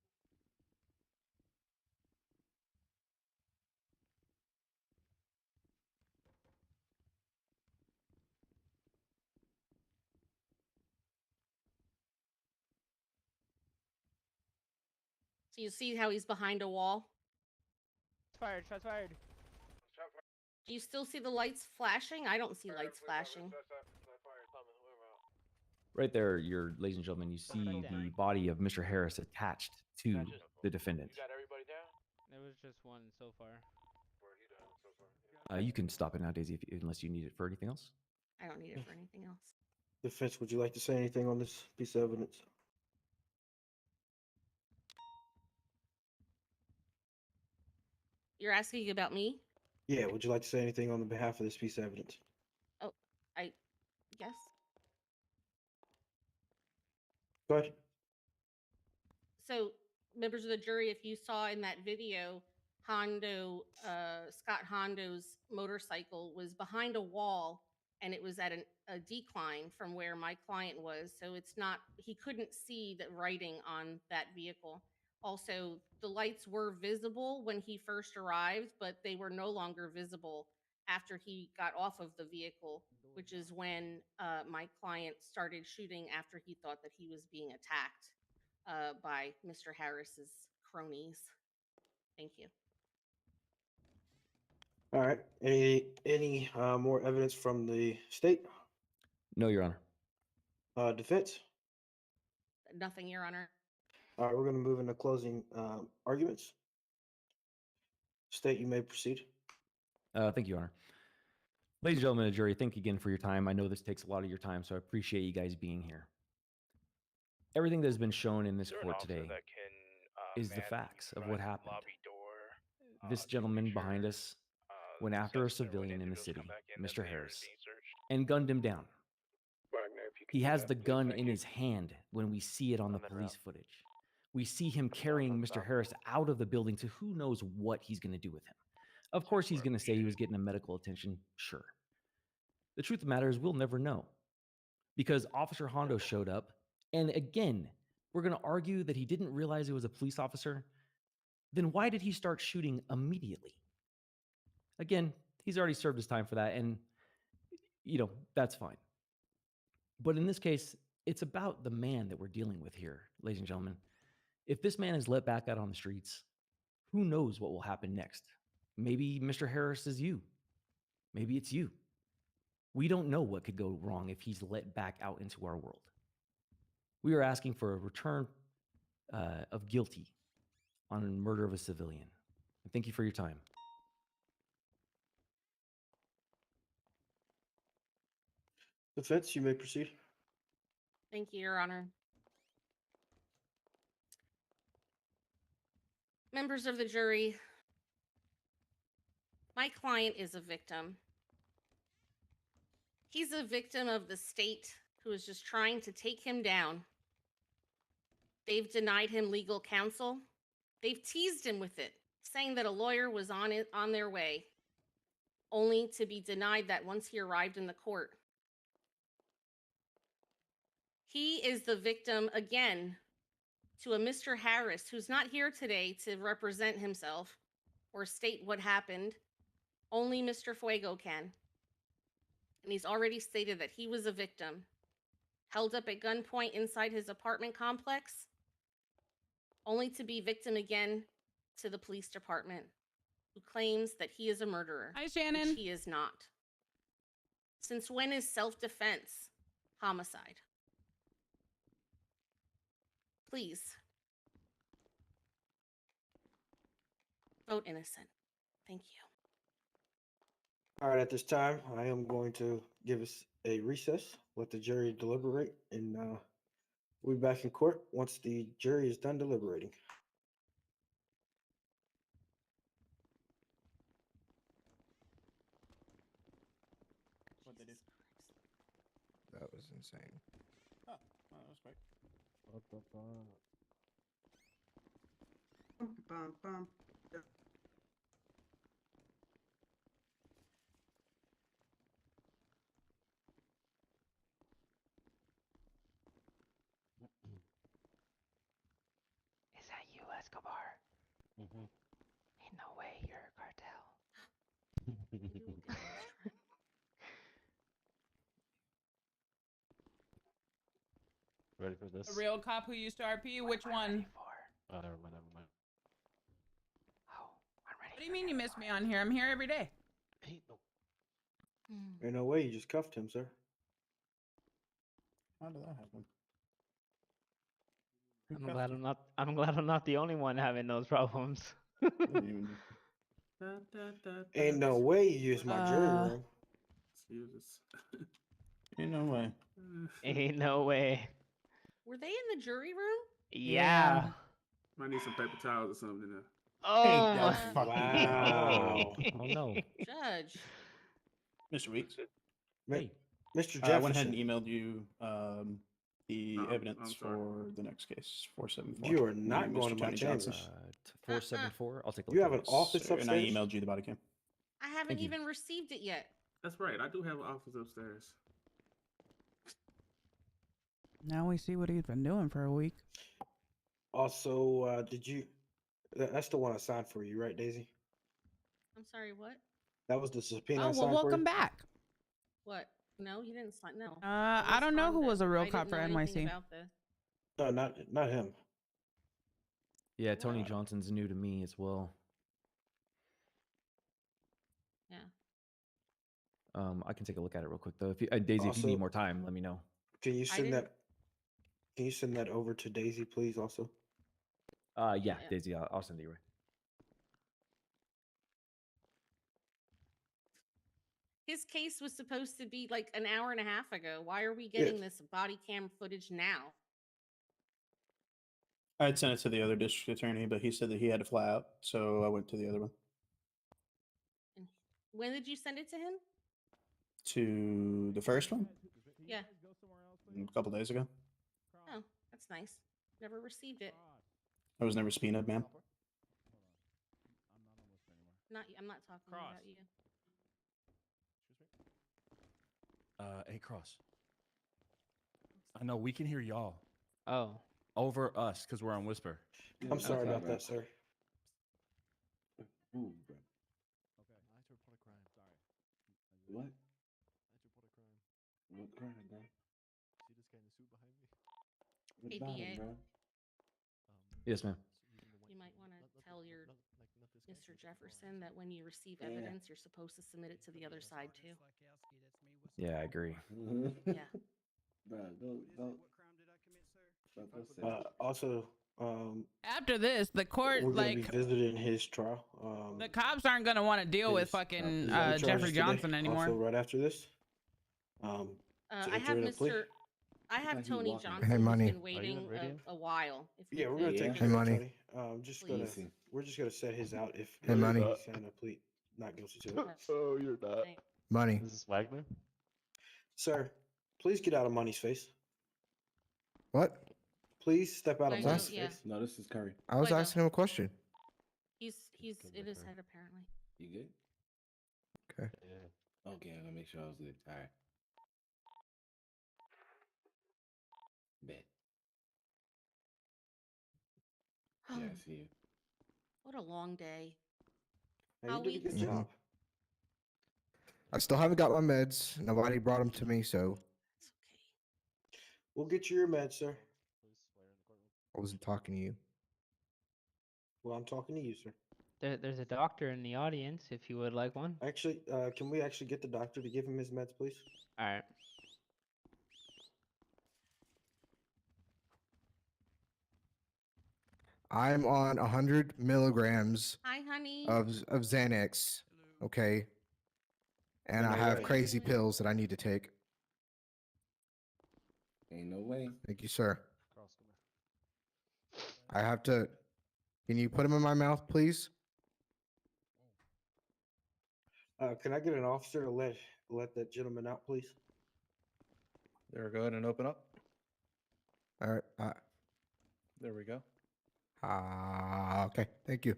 Speaker 12: So you see how he's behind a wall?
Speaker 13: Fired, shots fired.
Speaker 12: Do you still see the lights flashing? I don't see lights flashing.
Speaker 21: Right there, ladies and gentlemen, you see the body of Mr. Harris attached to the defendant.
Speaker 15: You got everybody down?
Speaker 13: There was just one so far.
Speaker 21: You can stop it now, Daisy, unless you need it for anything else.
Speaker 12: I don't need it for anything else.
Speaker 6: Defense, would you like to say anything on this piece of evidence?
Speaker 12: You're asking about me?
Speaker 6: Yeah, would you like to say anything on the behalf of this piece of evidence?
Speaker 12: Oh, I guess.
Speaker 6: Go ahead.
Speaker 12: So, members of the jury, if you saw in that video, Scott Hondo's motorcycle was behind a wall and it was at a decline from where my client was. So he couldn't see the writing on that vehicle. Also, the lights were visible when he first arrived, but they were no longer visible after he got off of the vehicle, which is when my client started shooting after he thought that he was being attacked by Mr. Harris's cronies. Thank you.
Speaker 6: All right. Any more evidence from the state?
Speaker 21: No, Your Honor.
Speaker 6: Defense?
Speaker 12: Nothing, Your Honor.
Speaker 6: All right, we're going to move into closing arguments. State, you may proceed.
Speaker 21: Thank you, Your Honor. Ladies and gentlemen of the jury, thank you again for your time. I know this takes a lot of your time, so I appreciate you guys being here. Everything that has been shown in this court today is the facts of what happened. This gentleman behind us went after a civilian in the city, Mr. Harris, and gunned him down. He has the gun in his hand when we see it on the police footage. We see him carrying Mr. Harris out of the building to who knows what he's going to do with him. Of course, he's going to say he was getting a medical attention. Sure. The truth of the matter is we'll never know because Officer Hondo showed up. And again, we're going to argue that he didn't realize it was a police officer. Then why did he start shooting immediately? Again, he's already served his time for that. And, that's fine. But in this case, it's about the man that we're dealing with here, ladies and gentlemen. If this man is let back out on the streets, who knows what will happen next? Maybe Mr. Harris is you. Maybe it's you. We don't know what could go wrong if he's let back out into our world. We are asking for a return of guilty on murder of a civilian. Thank you for your time.
Speaker 6: Defense, you may proceed.
Speaker 12: Thank you, Your Honor. Members of the jury, my client is a victim. He's a victim of the state who is just trying to take him down. They've denied him legal counsel. They've teased him with it, saying that a lawyer was on their way, only to be denied that once he arrived in the court. He is the victim, again, to a Mr. Harris, who's not here today to represent himself or state what happened. Only Mr. Fuego can. and he's already stated that he was a victim, held up at gunpoint inside his apartment complex, only to be victim again to the police department, who claims that he is a murderer.
Speaker 2: Hi, Shannon.
Speaker 12: Which he is not. Since when is self-defense homicide? Please. Vote innocent. Thank you.
Speaker 6: All right, at this time, I am going to give us a recess, let the jury deliberate, and we'll be back in court once the jury is done deliberating.
Speaker 3: What they did.
Speaker 8: That was insane.
Speaker 3: Oh, that was quick.
Speaker 13: What the fuck?
Speaker 4: Bum, bum.
Speaker 9: Is that you, Escobar?
Speaker 13: Mm-hmm.
Speaker 9: Ain't no way you're a cartel.
Speaker 13: Ready for this?
Speaker 2: A real cop who used to RP? Which one?
Speaker 13: Oh, never mind, never mind.
Speaker 2: What do you mean you miss me on here? I'm here every day.
Speaker 13: Ain't no.
Speaker 6: Ain't no way, you just cuffed him, sir.
Speaker 3: How did that happen?
Speaker 9: I'm glad I'm not the only one having those problems.
Speaker 6: Ain't no way you use my jury room.
Speaker 3: Ain't no way.
Speaker 9: Ain't no way.
Speaker 12: Were they in the jury room?
Speaker 9: Yeah.
Speaker 18: Might need some paper towels or something in there.
Speaker 9: Oh
Speaker 3: Ain't that fucking
Speaker 6: Wow.
Speaker 21: Oh no.
Speaker 12: Judge.
Speaker 3: Mr. Weeks.
Speaker 6: Hey, Mr.
Speaker 3: I went ahead and
Speaker 6: Jefferson.
Speaker 3: emailed you the
Speaker 18: I'm
Speaker 3: evidence
Speaker 18: sorry.
Speaker 3: for the next case, 474.
Speaker 6: You are
Speaker 3: My
Speaker 6: not
Speaker 3: name is
Speaker 6: going to my
Speaker 3: Tony
Speaker 6: chambers.
Speaker 3: Johnson.
Speaker 21: 474. I'll take a look.
Speaker 6: You have
Speaker 21: at
Speaker 6: an
Speaker 21: it.
Speaker 6: office
Speaker 3: Sir, and I
Speaker 6: upstairs?
Speaker 3: emailed you the body cam.
Speaker 12: I haven't
Speaker 21: Thank you.
Speaker 12: even received it yet.
Speaker 18: That's right. I do have an office upstairs.
Speaker 2: Now we see what he's been doing for a week.
Speaker 6: Also, did you? That's the one I signed for you, right, Daisy?
Speaker 12: I'm sorry, what?
Speaker 6: That was the subpoena I
Speaker 2: Oh, well,
Speaker 6: signed for
Speaker 2: welcome
Speaker 6: you?
Speaker 2: back.
Speaker 12: What? No, you didn't sign. No.
Speaker 2: I don't know who was a real
Speaker 12: I
Speaker 2: cop
Speaker 12: didn't
Speaker 2: for
Speaker 12: know anything
Speaker 2: NYC.
Speaker 12: about this.
Speaker 6: No, not him.
Speaker 21: Yeah, Tony Johnson's new to me as well.
Speaker 12: Yeah.
Speaker 21: I can take a look at it real quick though. If you, Daisy, if you
Speaker 6: Also-
Speaker 21: need more time, let me know.
Speaker 6: Can you send
Speaker 12: didn't-
Speaker 6: that? Can you send that over to Daisy, please? Also.
Speaker 21: Yeah,
Speaker 12: Yeah.
Speaker 21: Daisy, I'll send it your way.
Speaker 12: His case was supposed to be like an hour and a half ago. Why are we getting this body cam footage now?
Speaker 3: I had sent it to the other district attorney, but he said that he had to fly out, so I went to the other one.
Speaker 12: When did you send it to him?
Speaker 3: To the first one?
Speaker 12: Yeah.
Speaker 3: A couple days ago.
Speaker 12: Oh, that's nice. Never received it.
Speaker 3: I was never subpoenaed, ma'am.
Speaker 12: I'm not talking about you.
Speaker 7: Hey, Cross. I know we can hear y'all.
Speaker 9: Oh.
Speaker 7: Over us, because we're on Whisper.
Speaker 6: I'm sorry about that, sir.
Speaker 13: Okay, I have to report a crime. Sorry.
Speaker 18: What?
Speaker 13: I have to report a crime.
Speaker 18: What crime, bro?
Speaker 13: See this guy in the suit behind me?
Speaker 18: What
Speaker 12: Hey,
Speaker 18: about
Speaker 12: BA.
Speaker 18: him, bro?
Speaker 21: Yes, ma'am.
Speaker 12: You might want to tell your Mr. Jefferson that when you receive evidence, you're supposed to submit it to the other side too.
Speaker 21: Yeah, I agree.
Speaker 12: Yeah.
Speaker 18: Bro, don't.
Speaker 6: Also,
Speaker 2: After this, the court,
Speaker 6: we're gonna be
Speaker 2: like,
Speaker 6: visiting his trial.
Speaker 2: the cops aren't going to want to deal with
Speaker 6: his,
Speaker 2: fucking
Speaker 6: other
Speaker 2: Jeffrey
Speaker 6: charges today,
Speaker 2: Johnson anymore.
Speaker 6: Also, right after this, to
Speaker 12: I have
Speaker 6: enter in a plea.
Speaker 12: I have Tony Johnson
Speaker 8: Hey,
Speaker 12: who's
Speaker 8: Money.
Speaker 12: been waiting a while. If he
Speaker 6: Yeah, we're gonna
Speaker 12: could-
Speaker 6: take
Speaker 8: Hey,
Speaker 6: care of
Speaker 8: Money.
Speaker 6: Tony. We're just gonna set his out if
Speaker 8: Hey, Money.
Speaker 6: he's saying a plea not guilty to it.
Speaker 13: Oh, you're not.
Speaker 8: Money.
Speaker 13: This is Wagner?
Speaker 6: Sir, please get out of Money's face.
Speaker 8: What?
Speaker 6: Please step out of
Speaker 12: Fuego,
Speaker 6: Money's
Speaker 12: yeah.
Speaker 6: face.
Speaker 18: No, this is Curry.
Speaker 8: I was
Speaker 12: Fuego.
Speaker 8: asking him a question.
Speaker 12: He's in his head apparently.
Speaker 18: You good?
Speaker 8: Okay.
Speaker 13: Yeah.
Speaker 18: Okay, I'm gonna make sure I was good. All right. Bet. Yeah, I see you.
Speaker 12: What a long day.
Speaker 6: Hey,
Speaker 12: How
Speaker 6: you did a
Speaker 12: weeks?
Speaker 6: good job.
Speaker 3: I still haven't got my meds. Nobody brought them to me, so
Speaker 6: We'll get you your meds, sir.
Speaker 3: I wasn't talking to you.
Speaker 6: Well, I'm talking to you, sir.
Speaker 9: There's a doctor in the audience if you would like one.
Speaker 6: Actually, can we actually get the doctor to give him his meds, please?
Speaker 9: All right.
Speaker 3: I'm on 100 milligrams
Speaker 12: Hi, honey.
Speaker 3: of Xanax. Okay. And I have crazy pills that I need to take.
Speaker 18: Ain't no way.
Speaker 3: Thank you, sir. I have to. Can you put them in my mouth, please?
Speaker 6: Can I get an officer to let that gentleman out, please?
Speaker 5: There, go ahead and open up.
Speaker 3: All right.
Speaker 5: There we go.
Speaker 3: Okay. Thank you.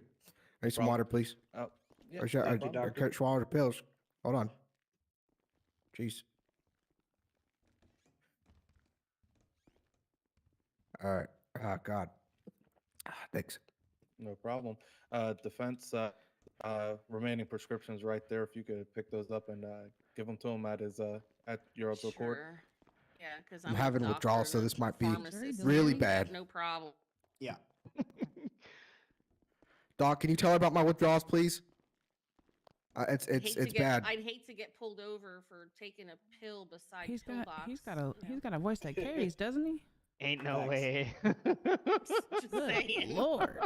Speaker 3: I need some water, please.
Speaker 5: Oh, yeah.
Speaker 3: Or should I can't swallow the pills. Hold on. Jeez. All right. God. Thanks.
Speaker 5: No problem. Defense, remaining prescriptions right there. If you could pick those up and give them to him at his at your other court.
Speaker 12: Sure. Yeah, because
Speaker 3: I'm having withdrawals, so this might be really bad.
Speaker 12: No problem.
Speaker 6: Yeah.
Speaker 3: Doc, can you tell her about my withdrawals, please? It's bad.
Speaker 12: I'd hate to get pulled over for taking a pill beside pillbox.
Speaker 2: He's got a voice that carries, doesn't he?
Speaker 9: Ain't no way.
Speaker 12: Just saying.
Speaker 2: Lord.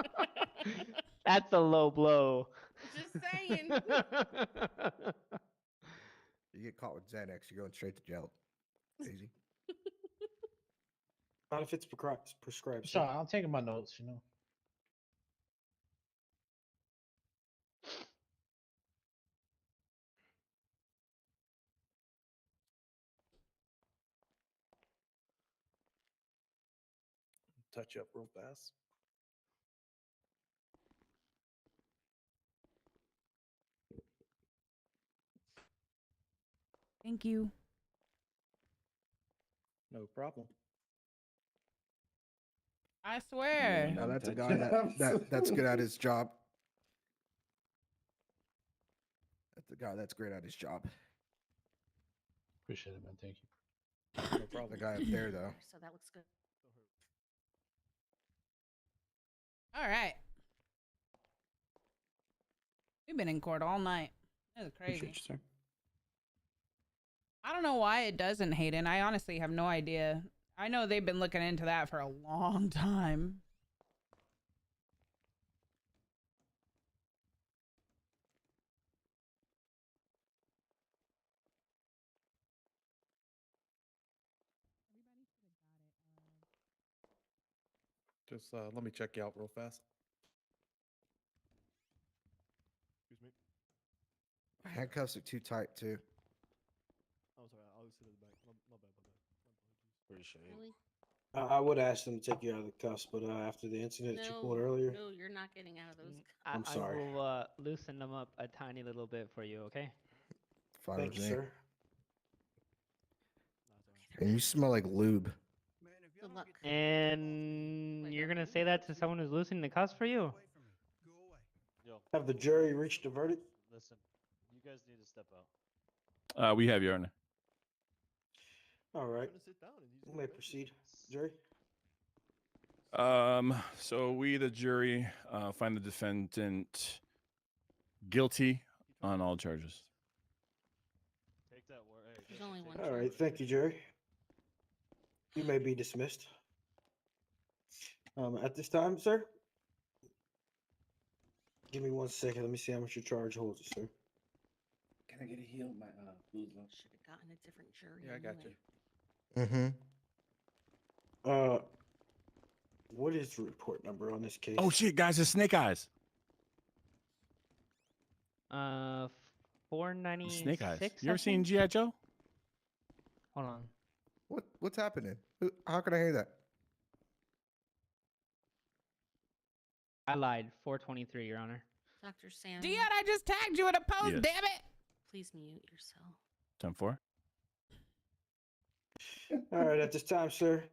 Speaker 9: That's a low blow.
Speaker 12: Just saying.
Speaker 3: You get caught with Xanax, you're going straight to jail. Easy.
Speaker 6: Not if it's prescribed.
Speaker 17: Sorry, I'm taking my notes, you know.
Speaker 5: Touch up real fast.
Speaker 2: Thank you.
Speaker 5: No problem.
Speaker 2: I swear.
Speaker 3: Now that's a guy that's good at his job. That's a guy that's great at his job.
Speaker 17: Appreciate it, man. Thank you.
Speaker 3: No problem. The guy up there, though.
Speaker 12: So that looks good.
Speaker 2: All right. We've been in court all night. This is crazy.
Speaker 6: Appreciate you, sir.
Speaker 2: I don't know why it doesn't, Hayden. I honestly have no idea. I know they've been looking into that for a long time.
Speaker 5: Just let me check you out real fast.
Speaker 13: Excuse me.
Speaker 3: My handcuffs are too tight, too.
Speaker 13: Oh, sorry. I'll sit in the back. My bad.
Speaker 5: Appreciate it.
Speaker 12: Really?
Speaker 6: I would ask them to take you out of the cuffs, but after the incident that you pulled earlier.
Speaker 12: No, you're not getting out of those.
Speaker 6: I'm sorry.
Speaker 9: I will loosen them up a tiny little bit for you, okay?
Speaker 3: Fine
Speaker 6: Thank
Speaker 3: with
Speaker 6: you,
Speaker 3: me.
Speaker 6: sir.
Speaker 3: And you smell like lube.
Speaker 12: Good luck.
Speaker 9: And you're gonna say that to someone who's loosening the cuffs for you?
Speaker 13: Yo.
Speaker 6: Have the jury reached a verdict?
Speaker 13: Listen, you guys need to step out.
Speaker 7: We have Your Honor.
Speaker 6: All right. You may proceed, jury.
Speaker 7: So we, the jury, find the defendant guilty on all charges.
Speaker 13: Take that word. Hey,
Speaker 12: There's only one.
Speaker 6: All right. Thank you, jury. You may be dismissed. At this time, sir. Give me 1 second. Let me see how much your charge holds, sir.
Speaker 18: Can I get a heal? My blues low.
Speaker 12: Should have gotten a different jury.
Speaker 5: Yeah, I got you.
Speaker 3: Mm-hmm.
Speaker 6: What is the report number on this case?
Speaker 7: Oh shit, guys, it's Snake Eyes.
Speaker 9: 496.
Speaker 7: Snake Eyes.
Speaker 9: I
Speaker 7: You ever seen
Speaker 9: think?
Speaker 7: G.I. Joe?
Speaker 9: Hold on.
Speaker 3: What's happening? How can I hear that?
Speaker 9: I lied. 423, Your Honor.
Speaker 12: Dr. Sam.
Speaker 2: Dion, I just tagged you in a post,
Speaker 7: Yes.
Speaker 2: damn it.
Speaker 12: Please mute yourself.
Speaker 7: 10-4.
Speaker 6: All right. At this time, sir.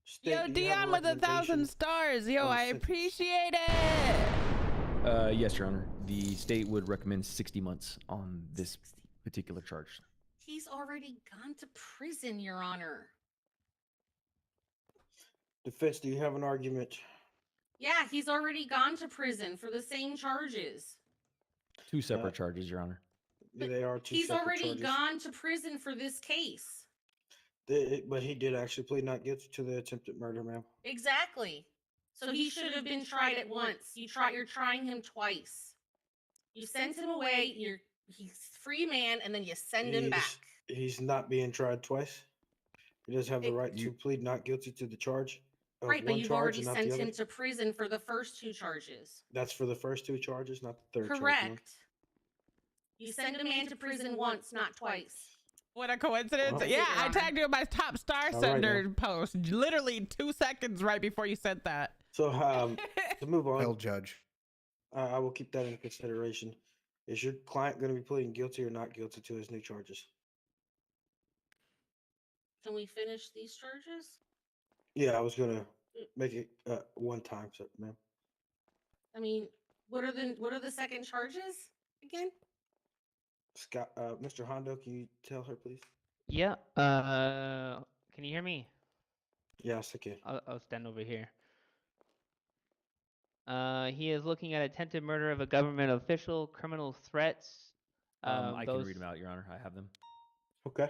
Speaker 6: State,
Speaker 2: Yo,
Speaker 6: do you have
Speaker 2: Dion with 1,000
Speaker 6: recommendation
Speaker 2: stars. Yo,
Speaker 6: for the
Speaker 2: I
Speaker 6: sentence?
Speaker 2: appreciate it.
Speaker 21: Yes, Your Honor. The state would recommend 60 months on this particular charge.
Speaker 12: He's already gone to prison, Your Honor.
Speaker 6: Defense, do you have an argument?
Speaker 12: Yeah, he's already gone to prison for the same charges.
Speaker 21: Two separate charges, Your Honor.
Speaker 6: They are two
Speaker 12: He's
Speaker 6: separate
Speaker 12: already
Speaker 6: charges.
Speaker 12: gone to prison for this case.
Speaker 6: But he did actually plead not guilty to the attempted murder, ma'am.
Speaker 12: Exactly. So he should have been tried at once. You're trying him twice. You sent him away. He's free man, and then you send him back.
Speaker 6: He's not being tried twice. He does have the right to plead not guilty to the charge.
Speaker 12: Right, but you've already sent him to prison for the first two charges.
Speaker 6: That's for the first two charges, not the third charge.
Speaker 12: Correct. You send a man to prison once, not twice.
Speaker 2: What a coincidence.
Speaker 6: Well,
Speaker 2: Yeah, I tagged you in my top star sender post. Literally 2 seconds right before you sent that.
Speaker 6: So to move on.
Speaker 3: Hell, Judge.
Speaker 6: I will keep that in consideration. Is your client going to be pleading guilty or not guilty to his new charges?
Speaker 12: Can we finish these charges?
Speaker 6: Yeah, I was going to make it one time, so, ma'am.
Speaker 12: I mean, what are the second charges again?
Speaker 6: Scott, Mr. Hondo, can you tell her, please?
Speaker 9: Yeah. Can you hear me?
Speaker 6: Yes, I can.
Speaker 9: I'll stand over here. He is looking at attempted murder of a government official, criminal threats.
Speaker 21: I can read them out, Your Honor. I have them.
Speaker 6: Okay.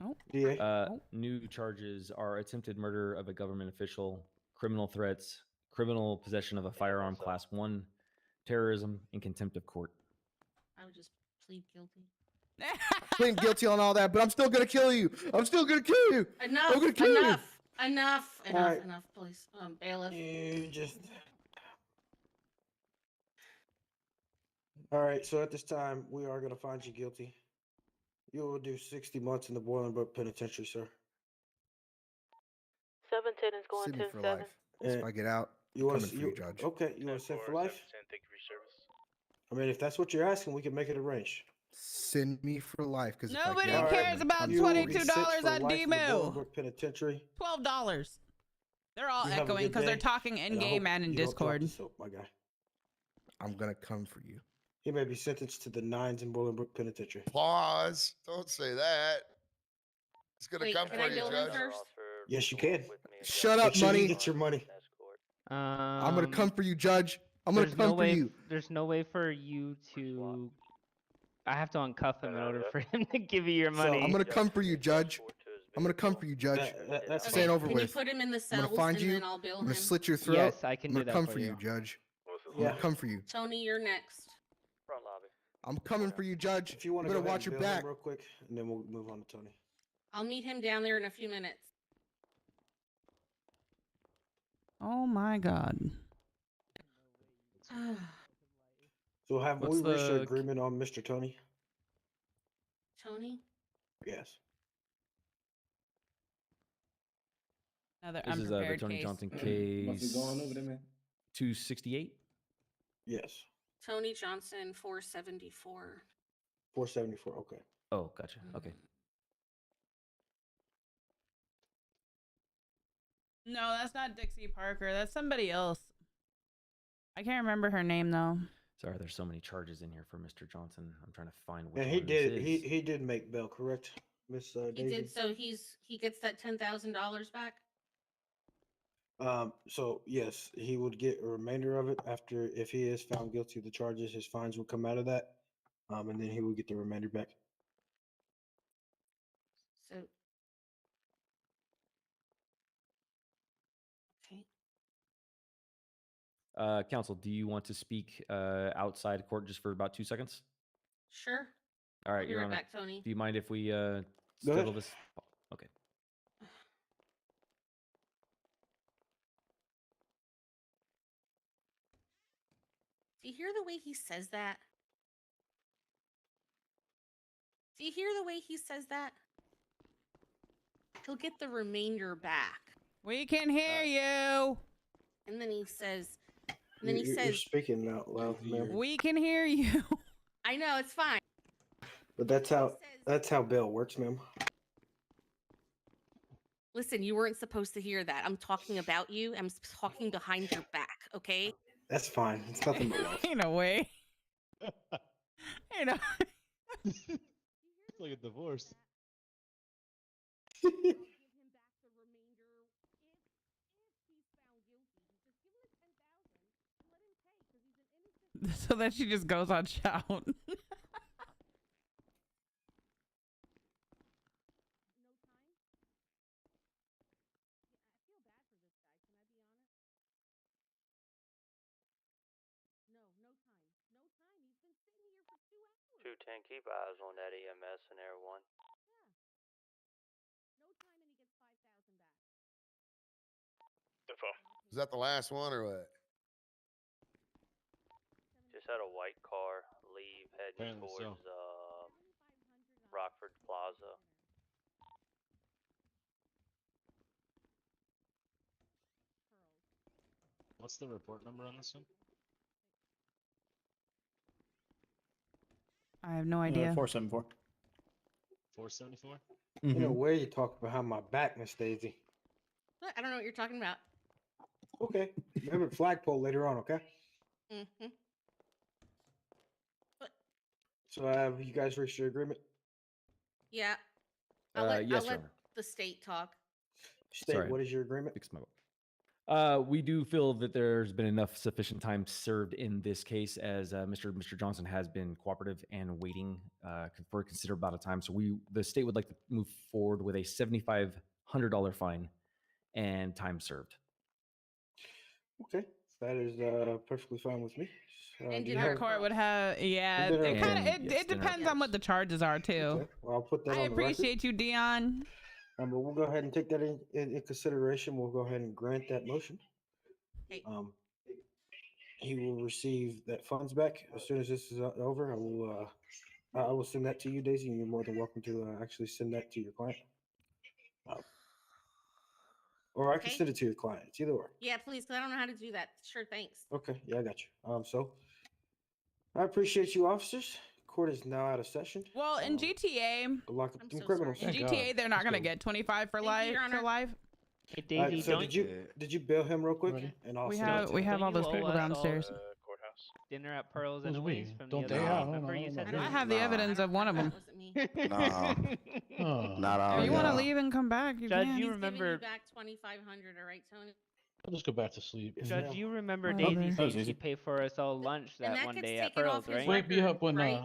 Speaker 2: Oh.
Speaker 6: DA.
Speaker 21: New charges are attempted murder of a government official, criminal threats, criminal possession of a firearm class 1, terrorism, and contempt of court.
Speaker 12: I would just plead guilty.
Speaker 3: Pleading guilty on all that, but I'm still gonna kill you. I'm still gonna kill you.
Speaker 12: Enough.
Speaker 3: I'm gonna kill you.
Speaker 12: Enough,
Speaker 6: right.
Speaker 12: please. Bailiff.
Speaker 6: You just. All right, so at this time, we are going to find you guilty. You will do 60 months in the Bolingbrook Penitentiary, sir.
Speaker 16: 710 is going
Speaker 3: Send me
Speaker 16: to
Speaker 3: for
Speaker 16: 7.
Speaker 3: life. If I get out,
Speaker 6: You want
Speaker 3: coming for you, Judge.
Speaker 6: Okay, you want to send for life?
Speaker 19: Thank you for your service.
Speaker 6: I mean, if that's what you're asking, we can make it arranged.
Speaker 3: Send me for life, because
Speaker 2: Nobody cares about $22 on Demu.
Speaker 6: Penitentiary.
Speaker 2: $12. They're all
Speaker 6: You have a
Speaker 2: echoing
Speaker 6: good
Speaker 2: because they're
Speaker 6: day,
Speaker 2: talking in
Speaker 6: and I
Speaker 2: game
Speaker 6: hope
Speaker 2: and in
Speaker 6: you don't drop
Speaker 2: Discord.
Speaker 6: the soap, my guy.
Speaker 3: I'm gonna come for you.
Speaker 6: He may be sentenced to the 9s in Bolingbrook Penitentiary.
Speaker 4: Pause. Don't say that. It's gonna
Speaker 12: Wait,
Speaker 4: come
Speaker 12: can
Speaker 4: for
Speaker 12: I
Speaker 4: you,
Speaker 12: bill him
Speaker 4: Judge.
Speaker 12: first?
Speaker 6: Yes, you can.
Speaker 3: Shut
Speaker 6: Make
Speaker 3: up,
Speaker 6: sure you
Speaker 3: money.
Speaker 6: get your money.
Speaker 3: I'm gonna come for you, Judge. I'm gonna
Speaker 9: There's
Speaker 3: come
Speaker 9: no
Speaker 3: for
Speaker 9: way.
Speaker 3: you.
Speaker 9: There's no way for you to. I have to unccuff him in order for him to give you your money.
Speaker 3: I'm gonna come for you, Judge. I'm gonna come for you, Judge.
Speaker 6: That's
Speaker 3: This ain't over
Speaker 12: Can
Speaker 3: with.
Speaker 12: you put him in the
Speaker 3: I'm
Speaker 12: cells
Speaker 3: gonna find
Speaker 12: and
Speaker 3: you.
Speaker 12: then I'll bill
Speaker 3: I'm gonna
Speaker 12: him?
Speaker 3: slit your throat.
Speaker 9: Yes, I can
Speaker 3: I'm
Speaker 9: do
Speaker 3: gonna
Speaker 9: that
Speaker 3: come
Speaker 9: for
Speaker 3: for you,
Speaker 9: you.
Speaker 3: Judge. I'm
Speaker 6: Yeah.
Speaker 3: gonna come for you.
Speaker 12: Tony, you're next.
Speaker 11: Front lobby.
Speaker 3: I'm coming for you, Judge.
Speaker 6: If you want
Speaker 3: You
Speaker 6: to
Speaker 3: better watch your
Speaker 6: bill him
Speaker 3: back.
Speaker 6: real quick, and then we'll move on to Tony.
Speaker 12: I'll meet him down there in a few minutes.
Speaker 2: Oh my God.
Speaker 6: So have
Speaker 9: What's
Speaker 6: we reached an
Speaker 9: the-
Speaker 6: agreement on Mr. Tony?
Speaker 12: Tony?
Speaker 6: Yes.
Speaker 2: Another
Speaker 21: This is the
Speaker 2: unprepared
Speaker 21: Tony
Speaker 2: case.
Speaker 21: Johnson
Speaker 18: What's it
Speaker 21: case
Speaker 18: going over there, man?
Speaker 21: 268.
Speaker 6: Yes.
Speaker 12: Tony Johnson, 474.
Speaker 6: 474. Okay.
Speaker 21: Oh, gotcha. Okay.
Speaker 2: No, that's not Dixie Parker. That's somebody else. I can't remember her name though.
Speaker 21: Sorry, there's so many charges in here for Mr. Johnson. I'm trying to find which
Speaker 6: And he
Speaker 21: one
Speaker 6: did.
Speaker 21: this is.
Speaker 6: He did make bail, correct, Miss
Speaker 12: He
Speaker 6: Daisy?
Speaker 12: did, so he gets that $10,000 back?
Speaker 6: So yes, he would get a remainder of it after, if he is found guilty of the charges, his fines will come out of that. And then he will get the remainder back.
Speaker 12: So. Okay.
Speaker 21: Counsel, do you want to speak outside court just for about 2 seconds?
Speaker 12: Sure.
Speaker 21: All right,
Speaker 12: I'll be
Speaker 21: Your
Speaker 12: right
Speaker 21: Honor.
Speaker 12: back, Tony.
Speaker 21: Do you mind if we
Speaker 6: ahead.
Speaker 21: settle this? Okay.
Speaker 12: Do you hear the way he says that? Do you hear the way he says that? He'll get the remainder back.
Speaker 2: We can hear you.
Speaker 12: And then he says, and then he
Speaker 6: You're
Speaker 12: says,
Speaker 6: speaking out loud, ma'am.
Speaker 2: We can hear you.
Speaker 12: I know, it's fine.
Speaker 6: But that's how bail works, ma'am.
Speaker 12: Listen, you weren't supposed to hear that. I'm talking about you. I'm talking behind your back, okay?
Speaker 6: That's fine. It's nothing but love.
Speaker 2: Ain't no way. Ain't no.
Speaker 13: It's like a divorce.
Speaker 2: So then she just goes on shout.
Speaker 10: Two 10, keep eyes on that EMS and Air 1.
Speaker 4: Is that the last one or what?
Speaker 10: Just had a white car leave heading
Speaker 13: Apparently
Speaker 10: towards
Speaker 13: so.
Speaker 10: Rockford Plaza.
Speaker 13: What's the report number on this one?
Speaker 2: I have no idea.
Speaker 14: 474.
Speaker 13: 474?
Speaker 6: You know where you talk behind my back, Miss Daisy.
Speaker 12: What? I don't know what you're talking about.
Speaker 6: Okay. Remember the flagpole later on, okay?
Speaker 12: Mm-hmm.
Speaker 6: So have you guys reached your agreement?
Speaker 12: Yeah. I'll let
Speaker 21: Yes, Your Honor.
Speaker 12: the state talk.
Speaker 6: State,
Speaker 21: Sorry.
Speaker 6: what is your agreement?
Speaker 21: Fix my we do feel that there's been enough sufficient time served in this case, as Mr. Johnson has been cooperative and waiting for a considerable amount of time. So the state would like to move forward with a $7,500 fine and time served.
Speaker 6: Okay, that is perfectly fine with me.
Speaker 12: And
Speaker 6: do you
Speaker 2: Our
Speaker 6: have-
Speaker 2: court would have, yeah.
Speaker 6: Dinner
Speaker 2: It kind of
Speaker 6: and-
Speaker 2: it depends on what the charges are too.
Speaker 6: Okay, well, I'll put that
Speaker 2: I
Speaker 6: on the record.
Speaker 2: appreciate you, Dion.
Speaker 6: But we'll go ahead and take that in consideration. We'll go ahead and grant that motion.
Speaker 12: Okay.
Speaker 6: He will receive that funds back as soon as this is over. I will send that to you, Daisy, and you're more than welcome to actually send that to your client. Or I can
Speaker 12: Okay.
Speaker 6: send it to your client. It's either or.
Speaker 12: Yeah, please, because I don't know how to do that. Sure, thanks.
Speaker 6: Okay, yeah, I got you. So I appreciate you, officers. Court is now out of session.
Speaker 2: Well, in GTA,
Speaker 6: Go lock up
Speaker 12: I'm
Speaker 6: them
Speaker 12: so
Speaker 6: criminals.
Speaker 12: sorry.
Speaker 2: in GTA, they're not gonna get 25 for
Speaker 12: Thank you,
Speaker 2: life.
Speaker 12: Your Honor.
Speaker 2: For life.
Speaker 9: Hey,
Speaker 6: All right,
Speaker 9: Daisy,
Speaker 6: so
Speaker 9: don't
Speaker 6: did you bail him real quick? And I'll
Speaker 2: We
Speaker 6: send it
Speaker 2: have
Speaker 6: to
Speaker 2: we
Speaker 6: you.
Speaker 2: have all
Speaker 9: Don't
Speaker 2: those
Speaker 9: you owe
Speaker 2: people
Speaker 9: us all
Speaker 2: downstairs.
Speaker 1: Courthouse.
Speaker 9: dinner at Pearls and
Speaker 17: Who's
Speaker 9: Elise
Speaker 17: we?
Speaker 9: from
Speaker 17: Don't
Speaker 9: the
Speaker 17: they?
Speaker 9: other
Speaker 17: I
Speaker 9: night?
Speaker 17: don't
Speaker 9: Remember
Speaker 17: know,
Speaker 9: you
Speaker 17: I
Speaker 9: said
Speaker 17: don't
Speaker 9: that?
Speaker 2: I have the evidence of one of them.
Speaker 12: That wasn't me.
Speaker 22: Nah,
Speaker 17: Oh,
Speaker 22: not all
Speaker 2: If you want to
Speaker 22: y'all.
Speaker 2: leave and come back, you
Speaker 9: Judge,
Speaker 2: can.
Speaker 9: you
Speaker 12: He's
Speaker 9: remember?
Speaker 12: giving you back 2,500, all right, Tony?
Speaker 17: I'll just go back to sleep.
Speaker 6: Yes,
Speaker 9: Judge,
Speaker 6: ma'am.
Speaker 9: you remember
Speaker 2: Whatever.
Speaker 9: Daisy
Speaker 14: That was
Speaker 9: saying
Speaker 14: easy.
Speaker 9: she'd pay for us all lunch
Speaker 12: And
Speaker 9: that
Speaker 12: that
Speaker 9: one
Speaker 12: gets
Speaker 9: day at
Speaker 12: taken
Speaker 9: Pearls,
Speaker 12: off his
Speaker 9: right?
Speaker 17: Wake me up when
Speaker 12: right?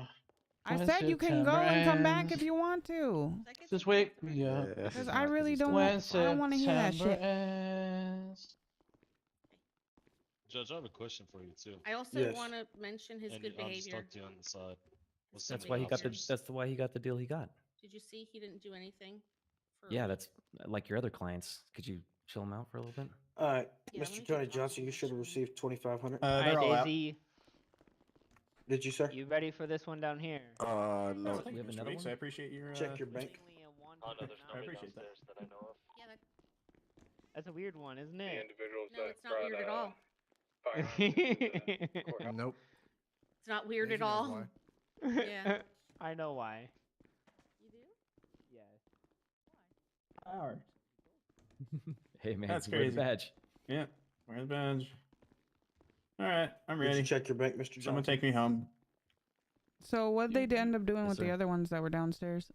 Speaker 2: I
Speaker 17: when
Speaker 2: said you can go
Speaker 17: September
Speaker 2: and come back
Speaker 17: ends.
Speaker 2: if you want to.
Speaker 12: That gets
Speaker 17: Just
Speaker 12: taken
Speaker 17: wake
Speaker 12: off the
Speaker 17: me up
Speaker 2: Because I really don't.
Speaker 17: when
Speaker 2: I don't want to hear that
Speaker 17: September
Speaker 2: shit.
Speaker 17: ends.
Speaker 13: Judge, I have a question for you too.
Speaker 12: I also
Speaker 6: Yes.
Speaker 12: want to mention his
Speaker 13: And
Speaker 12: good
Speaker 13: I'll just
Speaker 12: behavior.
Speaker 13: talk to you on the side. What's
Speaker 2: That's
Speaker 13: up
Speaker 2: why
Speaker 13: with
Speaker 2: he got the-
Speaker 13: officers?
Speaker 21: That's why he got the deal he got.
Speaker 12: Did you see he didn't do anything? For a
Speaker 21: Yeah,
Speaker 12: week?
Speaker 21: that's like your other clients. Could you chill them out for a little bit?
Speaker 6: All right,
Speaker 12: Yeah, let me
Speaker 6: Mr.
Speaker 12: just
Speaker 6: Tony
Speaker 12: talk to
Speaker 6: Johnson,
Speaker 12: him
Speaker 6: you should have
Speaker 12: actually.
Speaker 6: received 2,500.
Speaker 9: All
Speaker 14: They're
Speaker 9: right,
Speaker 14: all out.
Speaker 9: Daisy,
Speaker 6: Did you, sir?
Speaker 9: you ready for this one down here?
Speaker 22: No.
Speaker 14: Oh, thank
Speaker 21: We
Speaker 14: you,
Speaker 21: have
Speaker 14: Mr.
Speaker 21: another
Speaker 14: Weeks.
Speaker 21: one?
Speaker 14: I appreciate your.
Speaker 6: Check your bank.
Speaker 15: Oh, no, there's
Speaker 14: I
Speaker 15: nobody
Speaker 14: appreciate that.
Speaker 15: downstairs that I know of.
Speaker 12: Yeah,
Speaker 9: That's a weird one, isn't
Speaker 1: The
Speaker 9: it?
Speaker 1: individuals
Speaker 12: no,
Speaker 1: that
Speaker 12: it's not
Speaker 1: brought,
Speaker 12: weird at all.
Speaker 1: firearms into the courthouse.
Speaker 3: Nope.
Speaker 12: It's not weird
Speaker 3: Daisy
Speaker 12: at
Speaker 3: knows
Speaker 12: all.
Speaker 3: why.
Speaker 12: Yeah.
Speaker 9: I know why.
Speaker 12: You do?
Speaker 9: Yes.
Speaker 14: Howard.
Speaker 21: Hey man,
Speaker 14: That's
Speaker 21: wear the
Speaker 14: crazy.
Speaker 21: badge.
Speaker 14: Yeah. Where's the badge? All right, I'm
Speaker 6: Did you
Speaker 14: ready.
Speaker 6: check your bank, Mr. Johnson?
Speaker 14: Someone take me home.
Speaker 2: So what did they end up doing
Speaker 21: Yes,
Speaker 2: with the
Speaker 21: sir.
Speaker 2: other ones that were downstairs?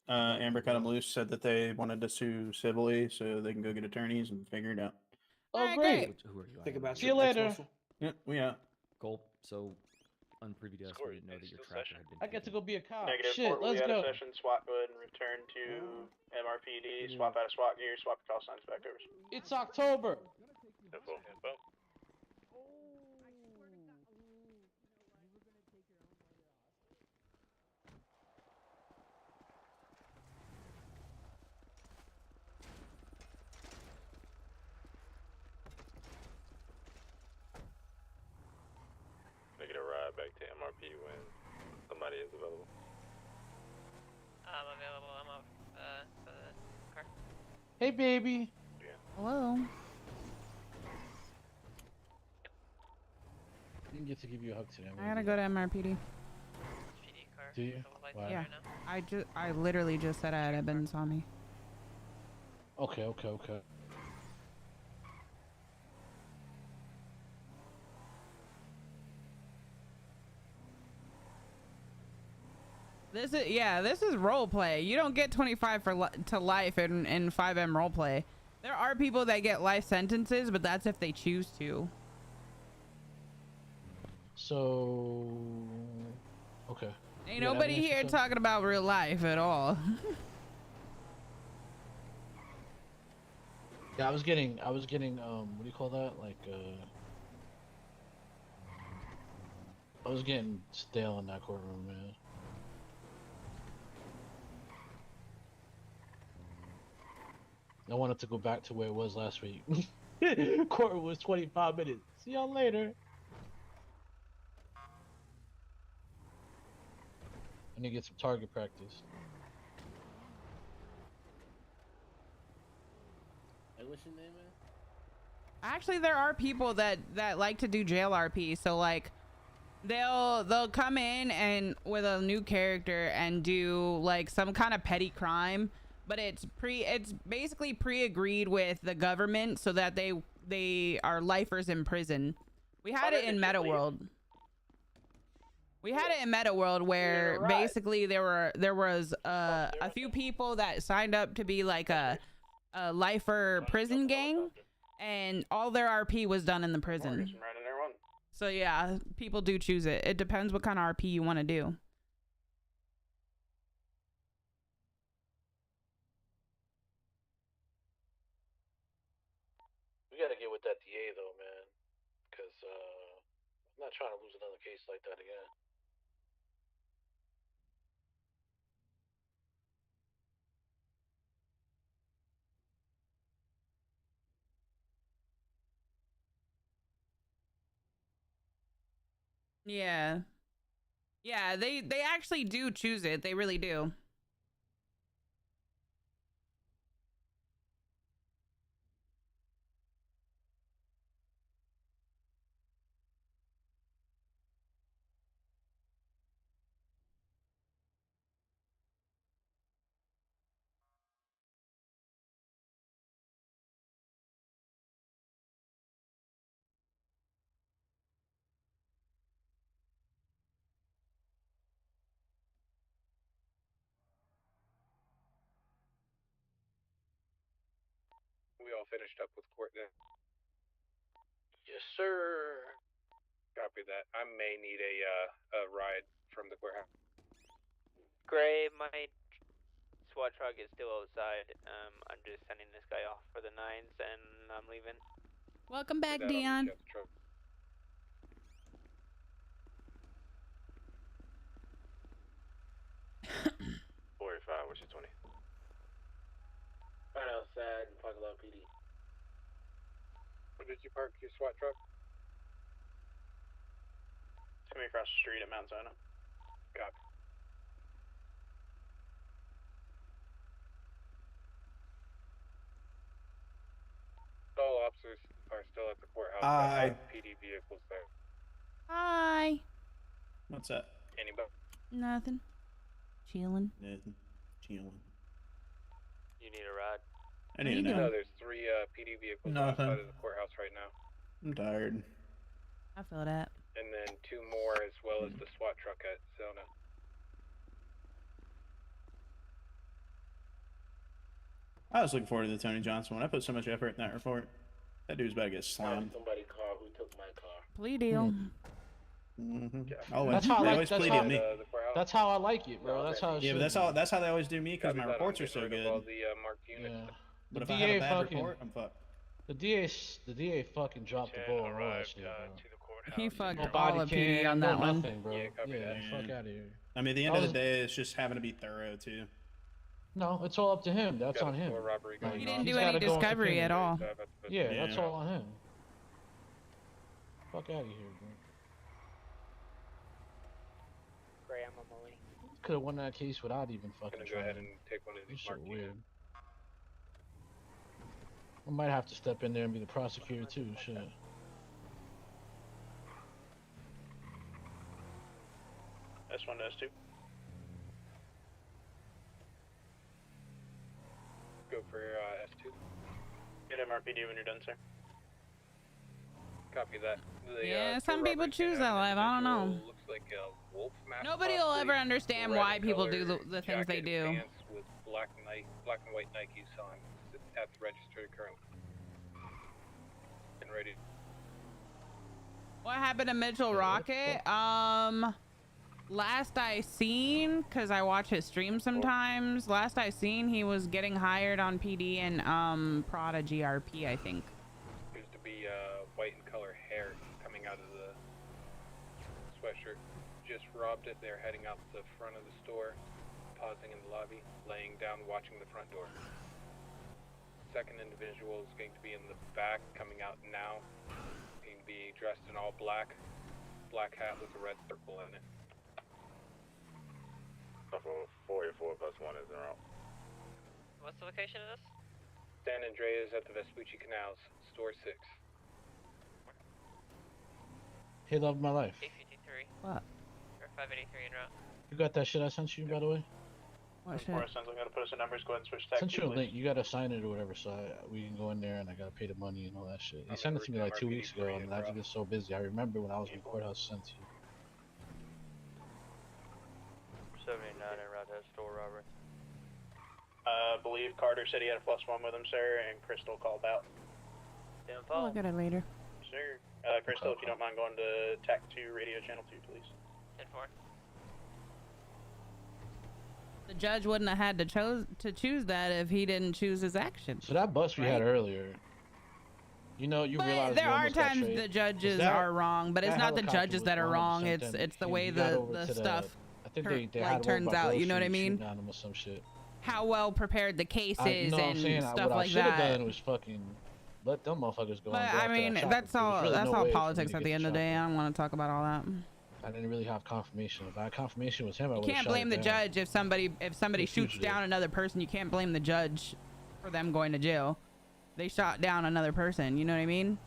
Speaker 14: Amber cut them loose. Said that they wanted to sue civilly so they can go get attorneys and figure it out.
Speaker 17: Oh,
Speaker 2: Alright,
Speaker 17: great.
Speaker 2: great.
Speaker 21: Who are you?
Speaker 6: Think about
Speaker 17: See you
Speaker 6: your
Speaker 17: later.
Speaker 6: ex-muscle.
Speaker 14: Yep, we out.
Speaker 21: Cole. So, unprivy to us, we
Speaker 1: Score,
Speaker 21: didn't know that
Speaker 1: it's
Speaker 21: your
Speaker 1: still
Speaker 21: tracker
Speaker 1: session.
Speaker 21: had been.
Speaker 17: I get to go be a cop.
Speaker 1: Negative
Speaker 17: Shit,
Speaker 1: court will be
Speaker 17: let's
Speaker 1: out of
Speaker 17: go.
Speaker 1: session. SWAT, go ahead and return to MRPD. Swap out of SWAT gear. Swap your call signs back over.
Speaker 17: It's October.
Speaker 1: Info. Info. Make it a ride back to MRP when somebody is available.
Speaker 10: I'm available. I'm up for the car.
Speaker 17: Hey, baby.
Speaker 2: Hello.
Speaker 17: Didn't get to give you a hug today.
Speaker 2: I gotta go to MRPD.
Speaker 10: PD car.
Speaker 17: Do you? Wow.
Speaker 2: Yeah. I literally just said I had Evans on me.
Speaker 17: Okay, okay, okay.
Speaker 2: This is role play. You don't get 25 to life in 5M role play. There are people that get life sentences, but that's if they choose to.
Speaker 17: So, okay.
Speaker 2: Ain't nobody here talking about real life at all.
Speaker 17: Yeah, I was getting what do you call that? Like I was getting stale in that courtroom, man. I wanted to go back to where it was last week. Court was 25 minutes. See y'all later. I need to get some target practice.
Speaker 18: Hey, what's your name, man?
Speaker 2: Actually, there are people that like to do jail RP. So like, they'll come in and with a new character and do like some kind of petty crime, but it's basically pre-agreed with the government so that they are lifers in prison. We had it in Meta World. We had it in Meta World where basically there was a few people that signed up to be like a lifer prison gang, and all their RP was done in the prison. So yeah, people do choose it. It depends what kind of RP you want to do.
Speaker 15: We gotta get with that DA though, man, because I'm not trying to lose another case like that again.
Speaker 2: Yeah. Yeah, they actually do choose it. They really do.
Speaker 19: We all finished up with court then?
Speaker 15: Yes, sir.
Speaker 19: Copy that. I may need a ride from the courthouse.
Speaker 10: Gray, my SWAT truck is still outside. I'm just sending this guy off for the 9s and I'm leaving.
Speaker 2: Welcome back, Dion.
Speaker 19: 45, which is 20.
Speaker 15: Right outside in parking lot PD.
Speaker 19: Where did you park your SWAT truck?
Speaker 1: It's gonna be across the street at Mount Zona.
Speaker 19: Copy. All officers are still at the courthouse.
Speaker 14: Aye.
Speaker 19: PD vehicles there.
Speaker 2: Hi.
Speaker 14: What's that?
Speaker 19: Anybody?
Speaker 2: Nothing. Chilling.
Speaker 14: Nothing. Chilling.
Speaker 10: You need a ride?
Speaker 14: I need to know.
Speaker 19: No, there's 3 PD vehicles outside of the courthouse right now.
Speaker 14: I'm tired.
Speaker 2: I feel that.
Speaker 19: And then 2 more as well as the SWAT truck at Zona.
Speaker 14: I was looking forward to the Tony Johnson one. I put so much effort in that report. That dude's about to get slammed.
Speaker 15: Somebody car who took my car.
Speaker 2: Plea deal.
Speaker 14: Always.
Speaker 17: That's how
Speaker 14: they
Speaker 17: I
Speaker 14: always
Speaker 17: like.
Speaker 14: plea deal me.
Speaker 17: That's how I like it, bro. That's how. It
Speaker 14: Yeah,
Speaker 17: should
Speaker 14: but
Speaker 17: be.
Speaker 14: that's how they always do me because my reports are so good.
Speaker 19: All the marked units.
Speaker 17: Yeah.
Speaker 14: But
Speaker 17: The
Speaker 14: if I have a
Speaker 17: DA
Speaker 14: bad
Speaker 17: fucking.
Speaker 14: report, I'm fucked.
Speaker 17: The DA fucking dropped the ball on all that shit, bro.
Speaker 2: He fucked
Speaker 17: No
Speaker 2: all
Speaker 17: body
Speaker 2: of PD
Speaker 17: cam,
Speaker 2: on
Speaker 17: no
Speaker 2: that one.
Speaker 17: nothing, bro. Yeah, fuck out of here.
Speaker 14: I mean, at the end of the day, it's just having to be thorough too.
Speaker 17: No, it's all up to him. That's on him. Like,
Speaker 2: He didn't
Speaker 17: he's
Speaker 2: do any
Speaker 17: gotta go into
Speaker 2: discovery at all.
Speaker 17: Yeah, that's all on him. Fuck out of here, bro.
Speaker 10: Gray, I'm on my way.
Speaker 17: Could have won that case without even fucking
Speaker 19: Gonna go
Speaker 17: trying.
Speaker 19: ahead and take one of these
Speaker 17: It's so
Speaker 19: marked
Speaker 17: weird.
Speaker 19: units.
Speaker 17: I might have to step in there and be the prosecutor too. Shit.
Speaker 1: This one does too.
Speaker 19: Go for S2.
Speaker 1: Get MRPD when you're done, sir.
Speaker 8: Copy that.
Speaker 2: Yeah, some people choose that life. I don't know.
Speaker 8: Looks like a wolf mask.
Speaker 2: Nobody will ever understand why people do the things they do.
Speaker 8: Pants with black and white Nikes on. At the register currently. And ready.
Speaker 2: What happened to Mitchell Rocket? Last I seen, cause I watch his stream sometimes. Last I seen, he was getting hired on PD and Prada GRP, I think.
Speaker 8: Seems to be white in color hair coming out of the sweatshirt. Just robbed it. They're heading out the front of the store, pausing in the lobby, laying down, watching the front door. Second individual is going to be in the back, coming out now. He can be dressed in all black, black hat with a red circle in it.
Speaker 22: 484 plus 1 is in route.
Speaker 10: What's the location of this?
Speaker 8: San Andreas at the Vespucci Canals, store 6.
Speaker 17: Hey, love of my life.
Speaker 10: 853.
Speaker 2: What?
Speaker 10: Or 583 en route.
Speaker 17: You got that shit I sent you, by the way?
Speaker 2: What shit?
Speaker 1: I'm gonna put some numbers. Go ahead and switch tax.
Speaker 17: Sent you a link. You gotta sign it or whatever, so we can go in there and I gotta pay the money and all that shit. You sent it to me like 2 weeks ago, and I've been so busy. I remember when I was in the courthouse sent to you.
Speaker 10: 79 en route to store robbery.
Speaker 1: I believe Carter said he had a +1 with him, sir, and Crystal called out.
Speaker 2: I'll look at it later.
Speaker 1: Sir, Crystal, if you don't mind going to TAC 2 radio channel 2, please.
Speaker 10: 10-4.
Speaker 2: The judge wouldn't have had to choose that if he didn't choose his action.
Speaker 17: So that bus we had earlier, you know, you realize
Speaker 2: there are times the judges are wrong, but it's not the judges that are wrong. It's the way the stuff
Speaker 17: I think they
Speaker 2: like turns out. You know what I mean?
Speaker 17: Some shit.
Speaker 2: How well prepared the case is and stuff
Speaker 17: what
Speaker 2: like
Speaker 17: I
Speaker 2: that.
Speaker 17: Have done was fucking let them motherfuckers go.
Speaker 2: But I mean, that's all. That's all politics at the end of the day. I don't want to talk about all that.
Speaker 17: I didn't really have confirmation. If I had confirmation was him, I would.
Speaker 2: You can't blame the judge if somebody shoots down another person. You can't blame the judge for them going to jail. They shot down another person. You know what I mean?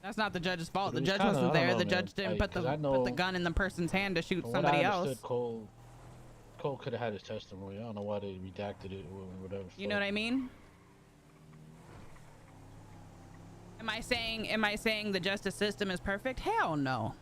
Speaker 2: That's not the judge's fault. The judge wasn't there. The judge didn't put the gun in the person's hand to shoot somebody else.
Speaker 17: Cole could have had his testimony. I don't know why they redacted it or whatever.
Speaker 2: You know what I mean? Am I saying the justice system is perfect? Hell no.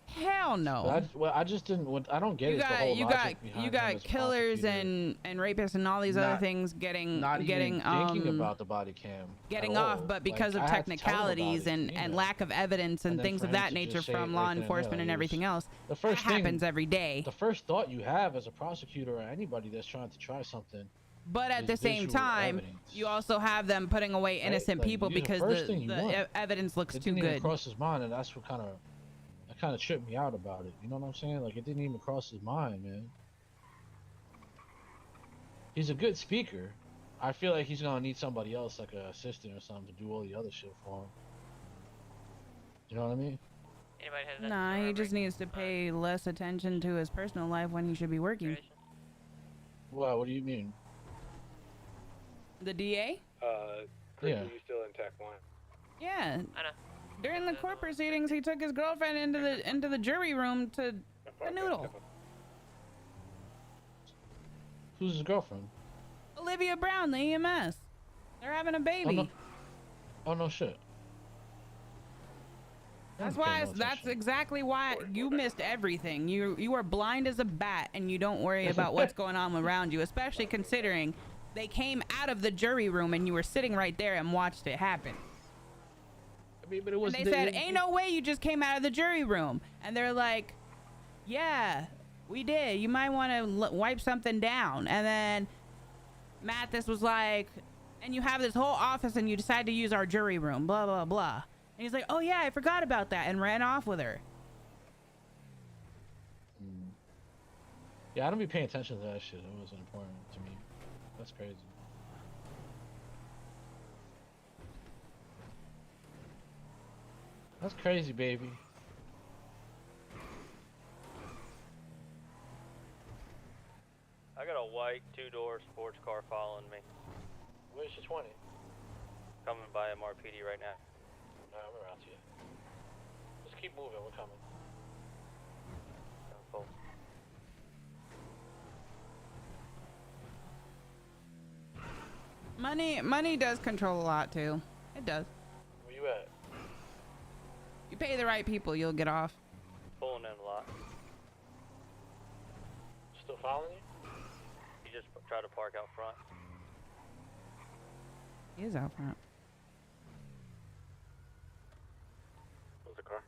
Speaker 2: Hell no.
Speaker 17: I just didn't. I don't get it.
Speaker 2: You got killers and rapists and all these other things getting
Speaker 17: thinking about the body cam.
Speaker 2: Getting off, but because of technicalities and lack of evidence and things of that nature from law enforcement and everything else, that happens every day.
Speaker 17: The first thought you have as a prosecutor or anybody that's trying to try something.
Speaker 2: But at the same time, you also have them putting away innocent people because the evidence looks too good.
Speaker 17: It didn't even cross his mind, and that's what kind of tripped me out about it. You know what I'm saying? Like, it didn't even cross his mind, man. He's a good speaker. I feel like he's gonna need somebody else, like an assistant or something, to do all the other shit for him. You know what I mean?
Speaker 2: Nah, he just needs to pay less attention to his personal life when he should be working.
Speaker 17: Well, what do you mean?
Speaker 2: The DA?
Speaker 8: Chris, are you still in TAC 1?
Speaker 2: Yeah. During the court proceedings, he took his girlfriend into the jury room to noodle.
Speaker 17: Who's his girlfriend?
Speaker 2: Olivia Brown, the EMS. They're having a baby.
Speaker 17: Oh no shit.
Speaker 2: That's exactly why you missed everything. You are blind as a bat, and you don't worry about what's going on around you, especially considering they came out of the jury room and you were sitting right there and watched it happen.
Speaker 17: I mean, but it was.
Speaker 2: And they said, "Ain't no way you just came out of the jury room." And they're like, "Yeah, we did. You might want to wipe something down." And then Mathis was like, "And you have this whole office and you decide to use our jury room, blah, blah, blah." And he's like, "Oh yeah, I forgot about that," and ran off with her.
Speaker 17: Yeah, I don't be paying attention to that shit. It wasn't important to me. That's crazy. That's crazy, baby.
Speaker 10: I got a white 2-door sports car following me.
Speaker 15: Where's the 20?
Speaker 10: Coming by MRPD right now.
Speaker 15: Alright, we're out to you. Let's keep moving, we're coming.
Speaker 10: Cool.
Speaker 2: Money does control a lot too. It does.
Speaker 15: you at?
Speaker 2: You pay the right people, you'll get off.
Speaker 10: Pulling in a lot.
Speaker 15: Still following you?
Speaker 10: He just tried to park out front.
Speaker 2: He is out front.
Speaker 15: Where's the car?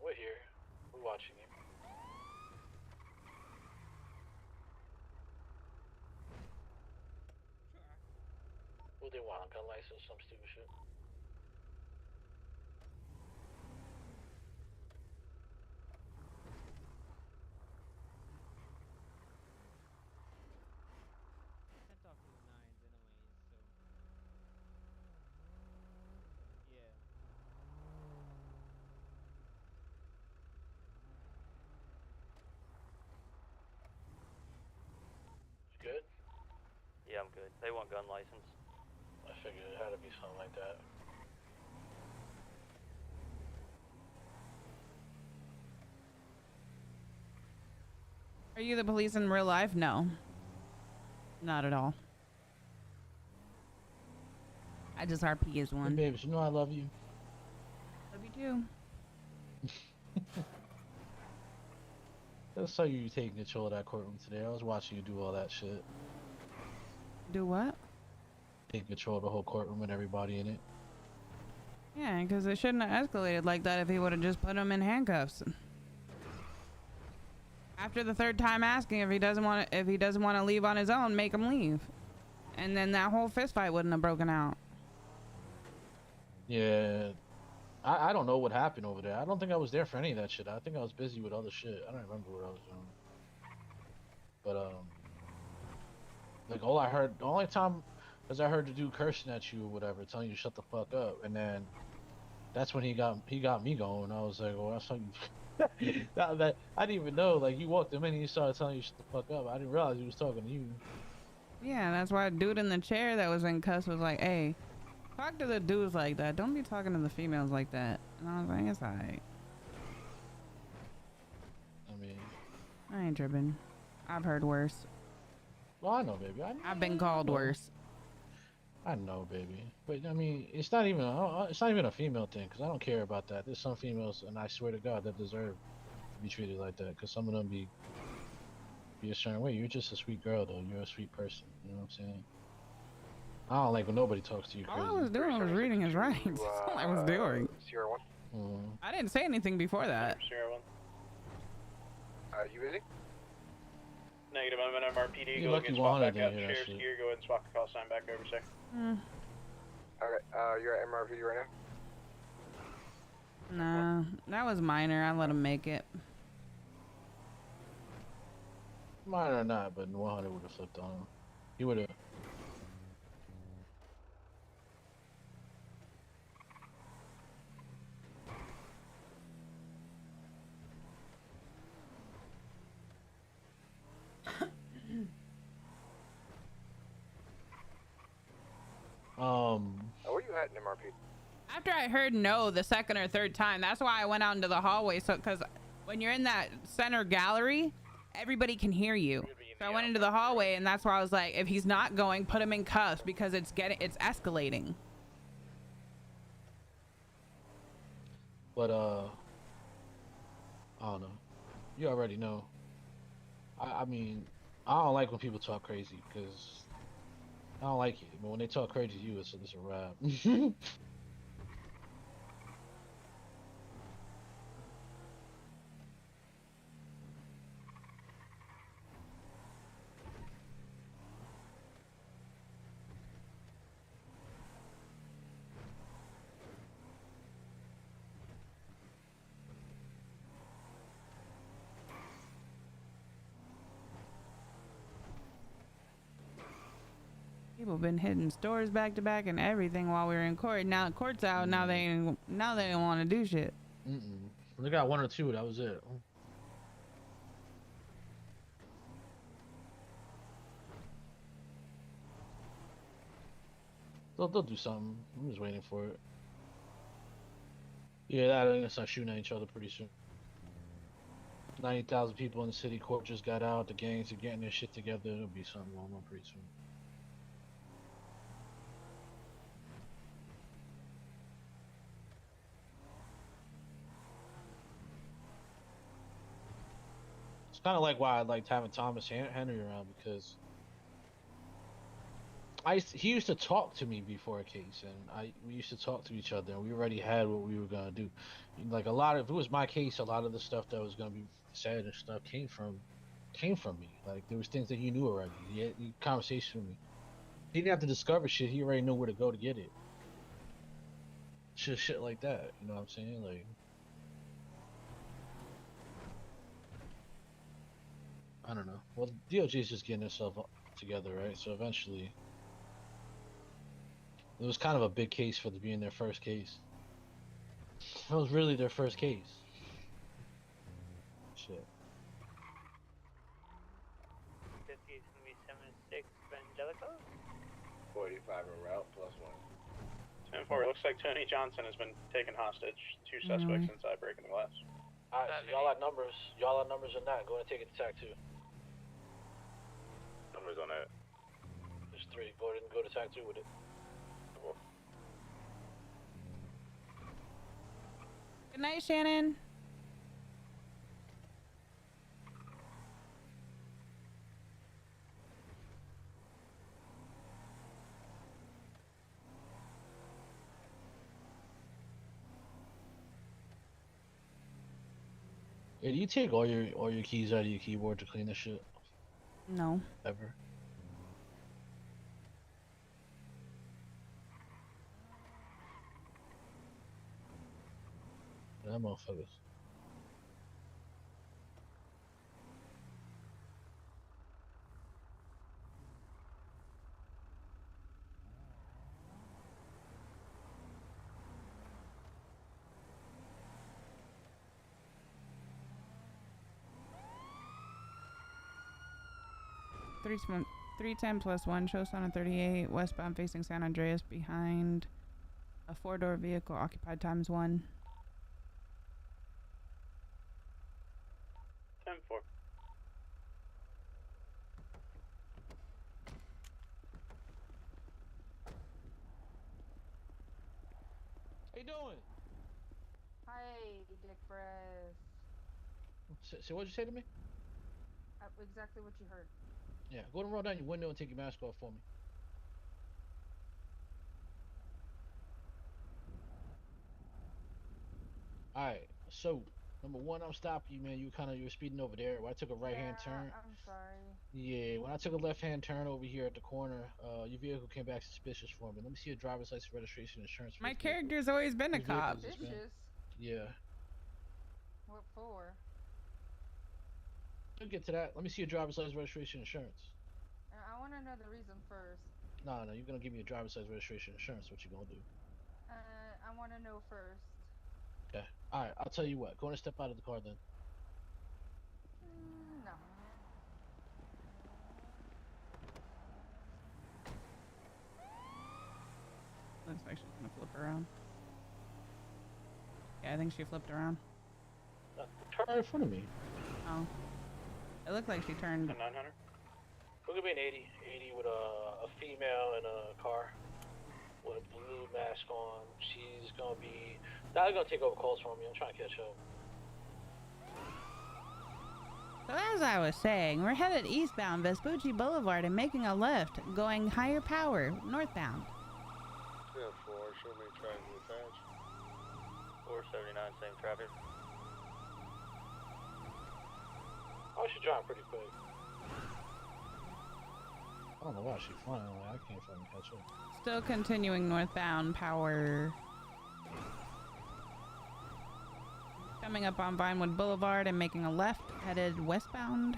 Speaker 15: We're here. We're watching you. What they want? A gun license, some stupid shit. Good?
Speaker 10: Yeah, I'm good. They want gun license.
Speaker 15: I figured it had to be something like that.
Speaker 2: Are you the police in real life? No. Not at all. I just RP as one.
Speaker 17: Hey, babes, you know I love you.
Speaker 2: Love you too.
Speaker 17: That's how you taking control of that courtroom today. I was watching you do all that shit.
Speaker 2: Do what?
Speaker 17: Take control of the whole courtroom and everybody in it.
Speaker 2: Yeah, because it shouldn't have escalated like that if he would have just put him in handcuffs. After the third time asking if he doesn't want to leave on his own, make him leave. And then that whole fist fight wouldn't have broken out.
Speaker 17: Yeah. I don't know what happened over there. I don't think I was there for any of that shit. I think I was busy with other shit. I don't remember what I was doing. But like the only time I heard the dude cursing at you or whatever, telling you to shut the fuck up, and then that's when he got me going. I was like, well, that's how you. that I didn't even know. Like, you walked him in and he started telling you to shut the fuck up. I didn't realize he was talking to you.
Speaker 2: Yeah, that's why a dude in the chair that was in cuffs was like, hey, talk to the dudes like that. Don't be talking to the females like that. And I was like, it's alright.
Speaker 17: I mean,
Speaker 2: I ain't tripping. I've heard worse.
Speaker 17: Well, I know, baby.
Speaker 2: I've been called worse.
Speaker 17: I know, baby. But I mean, it's not even a female thing, because I don't care about that. There's some females, and I swear to God, that deserve to be treated like that, because some of them be a certain way. You're just a sweet girl, though. You're a sweet person. You know what I'm saying? I don't like when nobody talks to you crazy.
Speaker 2: All I was doing was reading his rights. That's all I was doing.
Speaker 5: Sierra 1.
Speaker 2: I didn't say anything before that.
Speaker 1: Sierra 1.
Speaker 5: You busy?
Speaker 1: Negative, I'm an MRPD.
Speaker 17: You
Speaker 1: Go
Speaker 17: lucky
Speaker 1: and swap back
Speaker 17: 100
Speaker 1: out.
Speaker 17: didn't hear that
Speaker 1: Sheriff's
Speaker 17: shit.
Speaker 1: gear, go ahead and swap the call sign back over, sir.
Speaker 5: Okay, you're at MRV right now?
Speaker 2: Nah, that was minor. I let him make it.
Speaker 17: Mine or not, but 100 would have flipped on him. He would have.
Speaker 5: Where you at in MRP?
Speaker 2: After I heard no the second or third time, that's why I went out into the hallway. So, because when you're in that center gallery, everybody can hear you. So I went into the hallway, and that's why I was like, if he's not going, put him in cuffs, because it's escalating.
Speaker 17: But I don't know. You already know. I mean, I don't like when people talk crazy, because I don't like it. But when they talk crazy to you, it's a wrap.
Speaker 2: People been hitting stores back to back and everything while we were in court. Now the court's out. Now they don't want to do shit.
Speaker 17: They got 1 or 2. That was it. They'll do something. I'm just waiting for it. Yeah, they're gonna start shooting at each other pretty soon. 90,000 people in the city court just got out. The gangs are getting their shit together. There'll be something going on pretty soon. It's kind of like why I liked having Thomas Henry around, because he used to talk to me before a case, and we used to talk to each other, and we already had what we were gonna do. Like if it was my case, a lot of the stuff that was gonna be said and stuff came from me. Like there was things that he knew already. He had conversation with me. He didn't have to discover shit. He already knew where to go to get it. Shit like that. You know what I'm saying? Like, I don't know. Well, DOJ is just getting itself together, right? So eventually, it was kind of a big case for being their first case. It was really their first case. Shit.
Speaker 10: 50 is gonna be 7-6 Evangelico.
Speaker 15: 45 en route, +1.
Speaker 1: 10-4, looks like Tony Johnson has been taken hostage. 2 suspects inside breaking the glass.
Speaker 15: Alright, so y'all have numbers. Y'all have numbers on that. Go ahead and take it to TAC 2.
Speaker 19: Numbers on that.
Speaker 15: There's 3. Go ahead and go to TAC 2 with it.
Speaker 2: Good night, Shannon.
Speaker 17: Yeah, do you take all your keys out of your keyboard to clean this shit?
Speaker 2: No.
Speaker 17: Ever? Yeah, motherfuckers.
Speaker 2: Three 310 +1 shows on 38 westbound facing San Andreas behind a 4-door vehicle occupied ×1.
Speaker 1: 10-4.
Speaker 17: How you doing?
Speaker 7: Hi, Dick Breath.
Speaker 17: So what'd you say to me?
Speaker 7: Exactly what you heard.
Speaker 17: Yeah, go and roll down your window and take your mask off for me. Alright, so number one, I'm stopping you, man. You were speeding over there. When I took a right-hand turn.
Speaker 7: I'm sorry.
Speaker 17: Yeah, when I took a left-hand turn over here at the corner, your vehicle came back suspicious for me. Let me see your driver's license, registration, insurance.
Speaker 2: My character's always been a cop.
Speaker 7: Suspicious?
Speaker 17: Yeah.
Speaker 7: What for?
Speaker 17: We'll get to that. Let me see your driver's license, registration, insurance.
Speaker 7: I want to know the reason first.
Speaker 17: No, you're gonna give me your driver's license, registration, insurance. What you gonna do?
Speaker 7: I want to know first.
Speaker 17: Okay. All right. I'll tell you what. Go on and step out of the car then.
Speaker 7: No.
Speaker 2: Looks like she's gonna flip around. Yeah, I think she flipped around.
Speaker 17: Turn right in front of me.
Speaker 2: Oh. It looked like she turned.
Speaker 1: 900.
Speaker 15: We're gonna be an 80 with a female in a car with a blue mask on. She's gonna be. Dahlia's gonna take over calls for me. I'm trying to catch up.
Speaker 2: So as I was saying, we're headed eastbound Vespucci Boulevard and making a left, going higher power, northbound.
Speaker 5: 10-4, show me triangle attached.
Speaker 10: 479, same traffic.
Speaker 15: Oh, she's driving pretty quick.
Speaker 17: I don't know why she's flying. I can't fucking catch up.
Speaker 2: Still continuing northbound power. Coming up on Vinewood Boulevard and making a left, headed westbound.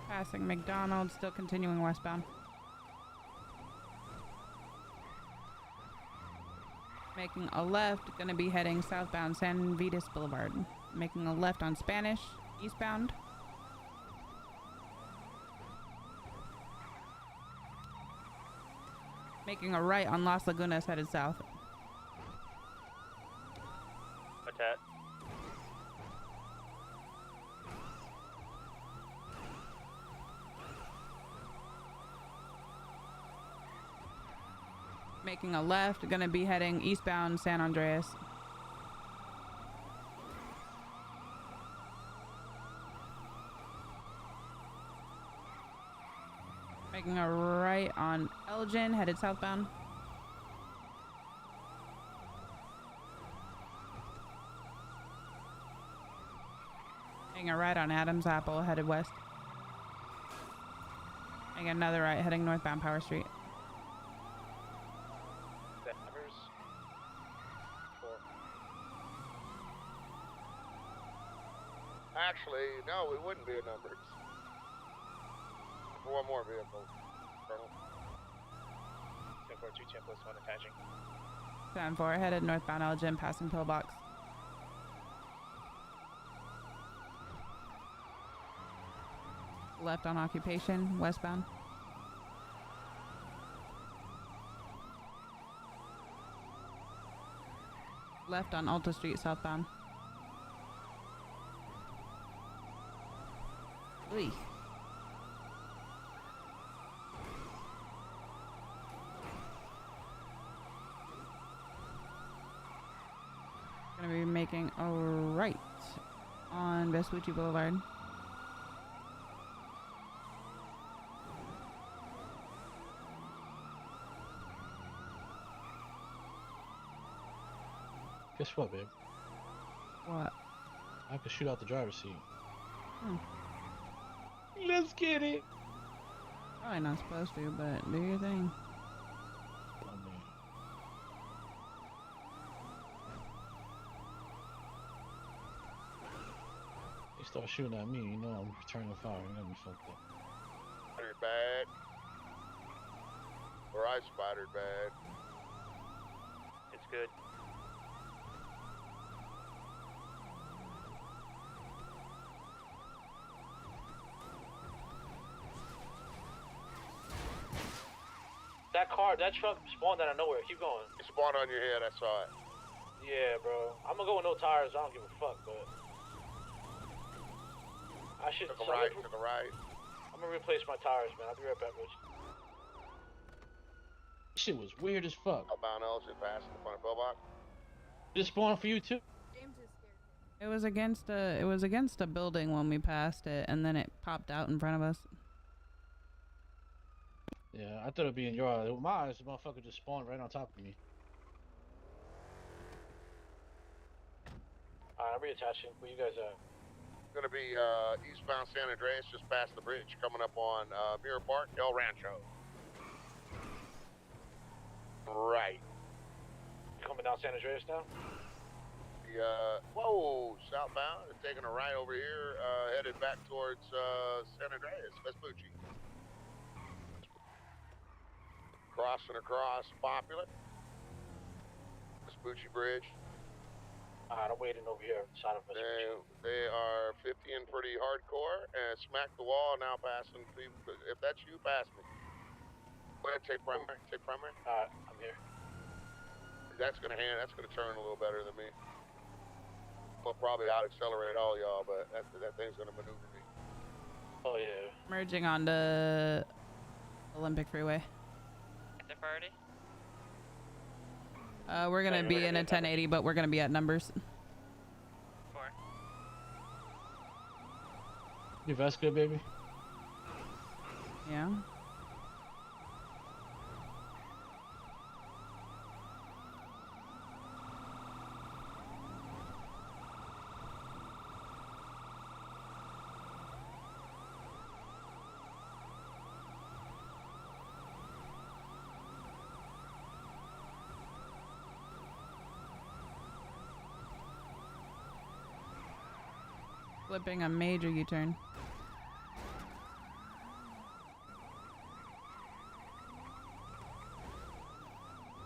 Speaker 2: Passing McDonald's, still continuing westbound. Making a left, gonna be heading southbound San Vitas Boulevard. Making a left on Spanish, eastbound. Making a right on Las Lagunas, headed south.
Speaker 10: Attack.
Speaker 2: Making a left, gonna be heading eastbound San Andreas. Making a right on Elgin, headed southbound. Making a right on Adams Apple, headed west. Making another right, heading northbound Power Street.
Speaker 5: Actually, no, it wouldn't be a numbers. For one more vehicle, Colonel.
Speaker 1: 10-4, 2 plus 1 attaching.
Speaker 2: 10-4, headed northbound Elgin, passing pillbox. Left on occupation, westbound. Left on Alta Street, southbound. Oy. Gonna be making a right on Vespucci Boulevard.
Speaker 17: Guess what, babe?
Speaker 2: What?
Speaker 17: I could shoot out the driver's seat.
Speaker 2: Oh.
Speaker 9: Let's get it.
Speaker 2: Probably not supposed to, but do your thing.
Speaker 17: They start shooting at me, you know I'm returning fire. You're gonna be fucked up.
Speaker 5: Spidered bad. Or I spidered bad.
Speaker 1: It's good.
Speaker 15: That truck spawned out of nowhere. Keep going.
Speaker 5: It spawned on your head, I saw it.
Speaker 15: Yeah, bro. I'm gonna go with no tires. I don't give a fuck, but I should.
Speaker 5: Took a right, took a right.
Speaker 15: I'm gonna replace my tires, man. I'll be right back, Rich.
Speaker 17: Shit was weird as fuck.
Speaker 5: Outbound Elgin, passing the front of pillbox.
Speaker 17: This spawned for you too?
Speaker 2: It was against a building when we passed it, and then it popped out in front of us.
Speaker 17: Yeah, I thought it'd be in your eyes. With my eyes, the motherfucker just spawned right on top of me.
Speaker 15: Alright, I'm reattaching. Where you guys at?
Speaker 5: Gonna be eastbound San Andreas, just past the bridge, coming up on Mirror Park, El Rancho. Right.
Speaker 15: You coming down San Andreas now?
Speaker 5: Whoa, southbound, and taking a right over here, headed back towards San Andreas, Vespucci. Crossing across Popular. Vespucci Bridge.
Speaker 15: Alright, I'm waiting over here. Side of Vespucci.
Speaker 5: They are 50 and pretty hardcore, and smack the wall, now passing. If that's you, pass me. Go ahead, take primary, take primary.
Speaker 15: Alright, I'm here.
Speaker 5: That's gonna turn a little better than me. We'll probably out-accelerate all y'all, but that thing's gonna maneuver me.
Speaker 15: Oh yeah.
Speaker 2: Merging onto Olympic Freeway.
Speaker 10: The party?
Speaker 2: We're gonna be in a 1080, but we're gonna be at numbers.
Speaker 10: 4.
Speaker 17: Your vest good, baby?
Speaker 2: Yeah. Flipping a major U-turn.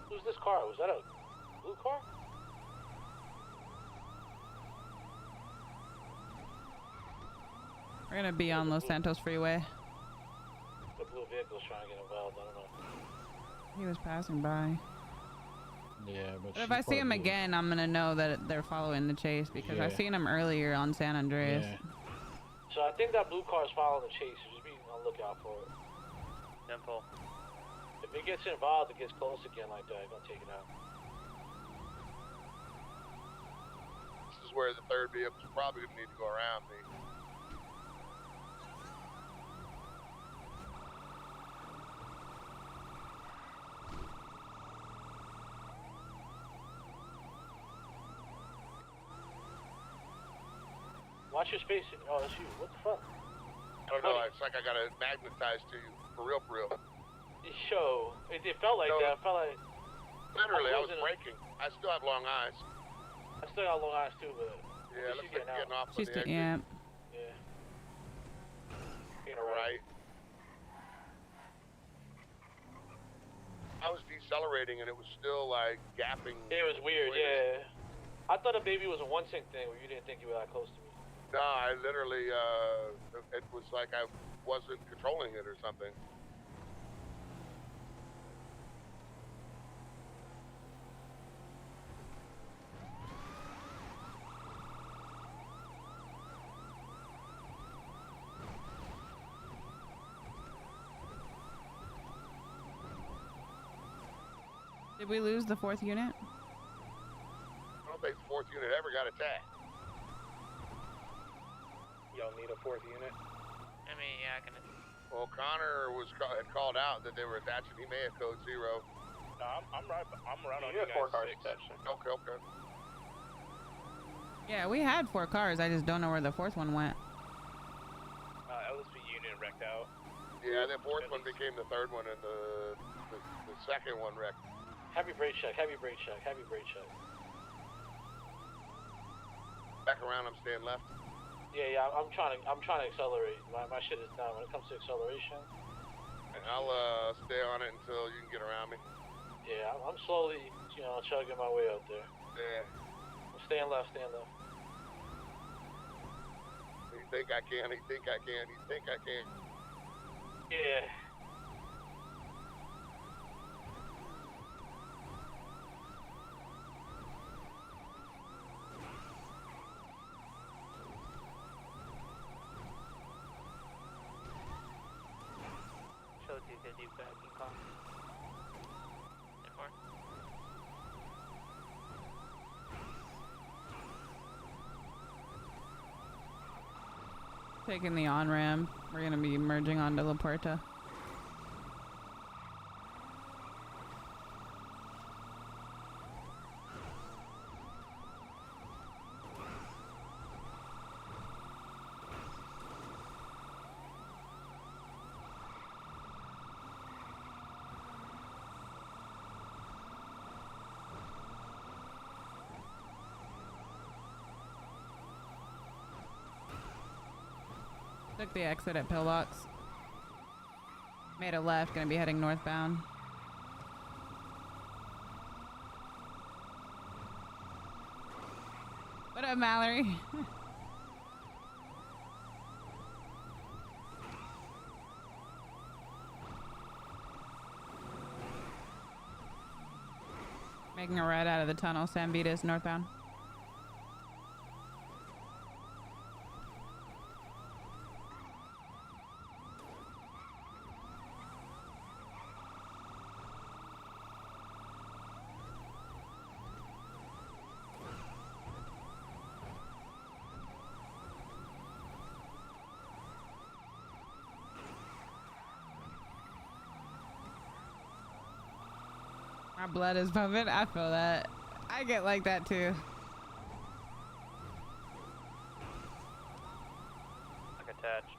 Speaker 15: Who's this car? Was that a blue car?
Speaker 2: We're gonna be on Los Santos Freeway.
Speaker 15: The blue vehicle's trying to get involved. I don't know.
Speaker 2: He was passing by.
Speaker 17: Yeah, but
Speaker 2: If I see him again, I'm gonna know that they're following the chase because I seen him earlier on San Andreas.
Speaker 17: Yeah.
Speaker 15: So I think that blue car is following the chase. So just be on the lookout for it.
Speaker 10: Simple.
Speaker 15: If If it gets involved, it gets close again like that, gonna take it out.
Speaker 5: This is where the third vehicle's probably gonna need to go around me.
Speaker 15: Watch your spacing. Oh, that's you. What the fuck?
Speaker 5: I don't know. It's like I got it magnetized to you. For real, for real.
Speaker 15: Show. It felt like that. It felt like.
Speaker 5: Literally, I was braking. I still have long eyes.
Speaker 15: I still got long eyes too, but.
Speaker 5: Yeah, looks like getting off
Speaker 2: She's
Speaker 5: on the exit.
Speaker 2: yeah.
Speaker 15: Yeah.
Speaker 5: Right. I was decelerating and it was still like gapping.
Speaker 15: It was weird, yeah. I thought a baby was a one sync thing where you didn't think you were that close to me.
Speaker 5: No, I literally, it was like I wasn't controlling it or something.
Speaker 2: Did we lose the 4th unit?
Speaker 5: I don't think the 4th unit ever got attacked.
Speaker 8: Y'all need a 4th unit?
Speaker 10: I mean, yeah, I can.
Speaker 5: Well, Connor had called out that they were attaching. He may have code 0.
Speaker 19: No, I'm right on
Speaker 1: You
Speaker 19: you
Speaker 1: have
Speaker 19: guys.
Speaker 1: 4 cars
Speaker 19: 6.
Speaker 1: attached.
Speaker 5: Okay.
Speaker 2: Yeah, we had 4 cars. I just don't know where the 4th one went.
Speaker 19: LSP unit wrecked out.
Speaker 5: Yeah, the 4th one became the 3rd one, and the 2nd one wrecked.
Speaker 15: Heavy brake check, heavy brake check, heavy brake check.
Speaker 5: Back around, I'm staying left.
Speaker 15: Yeah, I'm trying to accelerate. My shit is done when it comes to acceleration.
Speaker 5: And I'll stay on it until you can get around me.
Speaker 15: Yeah, I'm slowly, chugging my way out there.
Speaker 5: Yeah.
Speaker 15: I'm staying left.
Speaker 5: You think I can, you think I can.
Speaker 15: Yeah.
Speaker 10: Show 250 back in call. 10-4.
Speaker 2: Taking the on-ramp. We're gonna be merging onto La Puerta. Took the exit at Pillbox. Made a left, gonna be heading northbound. What up, Mallory? Making a right out of the tunnel, San Vitas northbound. My blood is pumping. I feel that. I get like that too.
Speaker 1: Like attached.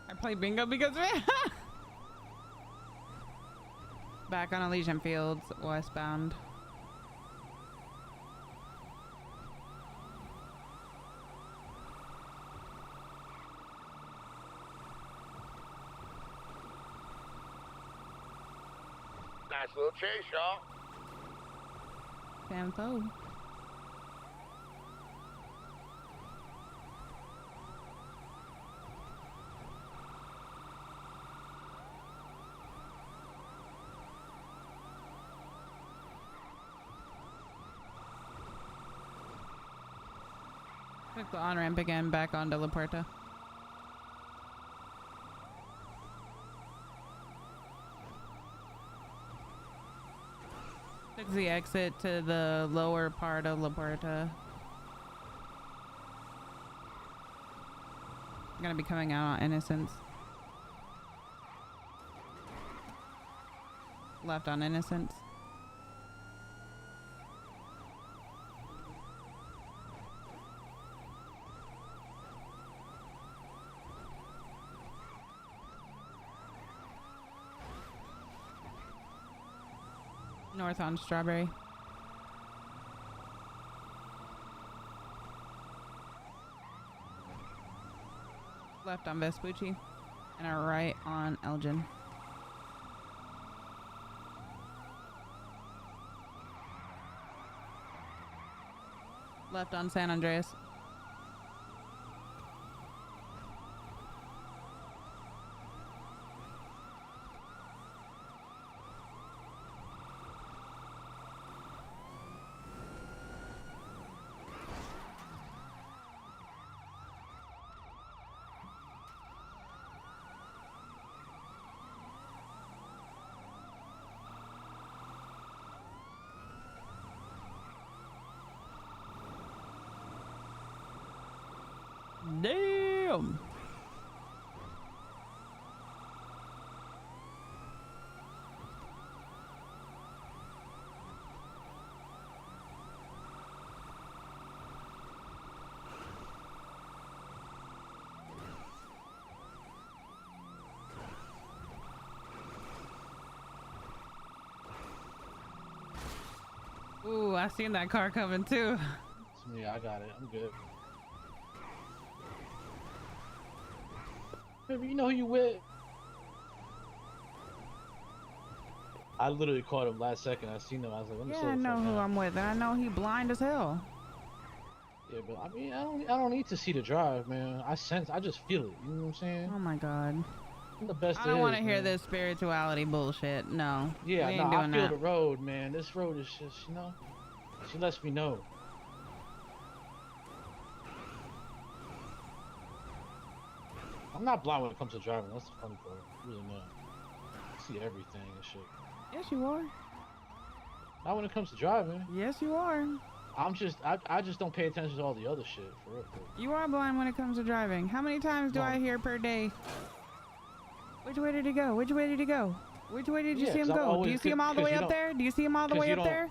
Speaker 2: I play bingo because of it. Back on Elysian Fields, westbound.
Speaker 5: Nice little chase, y'all.
Speaker 2: Pantho. Took the on-ramp again back onto La Puerta. Took the exit to the lower part of La Puerta. I'm gonna be coming out on Innocence. Left on Innocence. North on Strawberry. Left on Vespucci. And a right on Elgin. Left on San Andreas. Damn. Ooh, I seen that car coming too.
Speaker 17: It's me. I got it. I'm good. Baby, you know who you with? I literally caught him last second. I seen him. I was like, let me
Speaker 2: Yeah,
Speaker 17: slow
Speaker 2: I
Speaker 17: the
Speaker 2: know
Speaker 17: fuck
Speaker 2: who
Speaker 17: down.
Speaker 2: I'm with, and I know he blind as hell.
Speaker 17: Yeah, but I mean, I don't need to see the drive, man. I just feel it. You know what I'm saying?
Speaker 2: Oh my god.
Speaker 17: I'm the best.
Speaker 2: I don't want to hear
Speaker 17: man.
Speaker 2: this spirituality bullshit. No.
Speaker 17: Yeah,
Speaker 2: we
Speaker 17: no,
Speaker 2: ain't
Speaker 17: I
Speaker 2: doing
Speaker 17: feel
Speaker 2: that.
Speaker 17: the road, man. This road is just, you know, she lets me know. I'm not blind when it comes to driving. That's the funny part. Really not. I see everything and shit.
Speaker 2: Yes, you are.
Speaker 17: Not when it comes to driving.
Speaker 2: Yes, you are.
Speaker 17: I just don't pay attention to all the other shit, for real.
Speaker 2: You are blind when it comes to driving. How many times do
Speaker 17: No.
Speaker 2: I hear per day? Which way did he go? Which way did he go? Which way did you see him
Speaker 17: 'cause I'm
Speaker 2: go? Do
Speaker 17: always-
Speaker 2: you see him all the
Speaker 17: 'cause
Speaker 2: way
Speaker 17: you
Speaker 2: up
Speaker 17: don't-
Speaker 2: there? Do you see him all the
Speaker 17: 'cause
Speaker 2: way
Speaker 17: you
Speaker 2: up
Speaker 17: don't-
Speaker 2: there?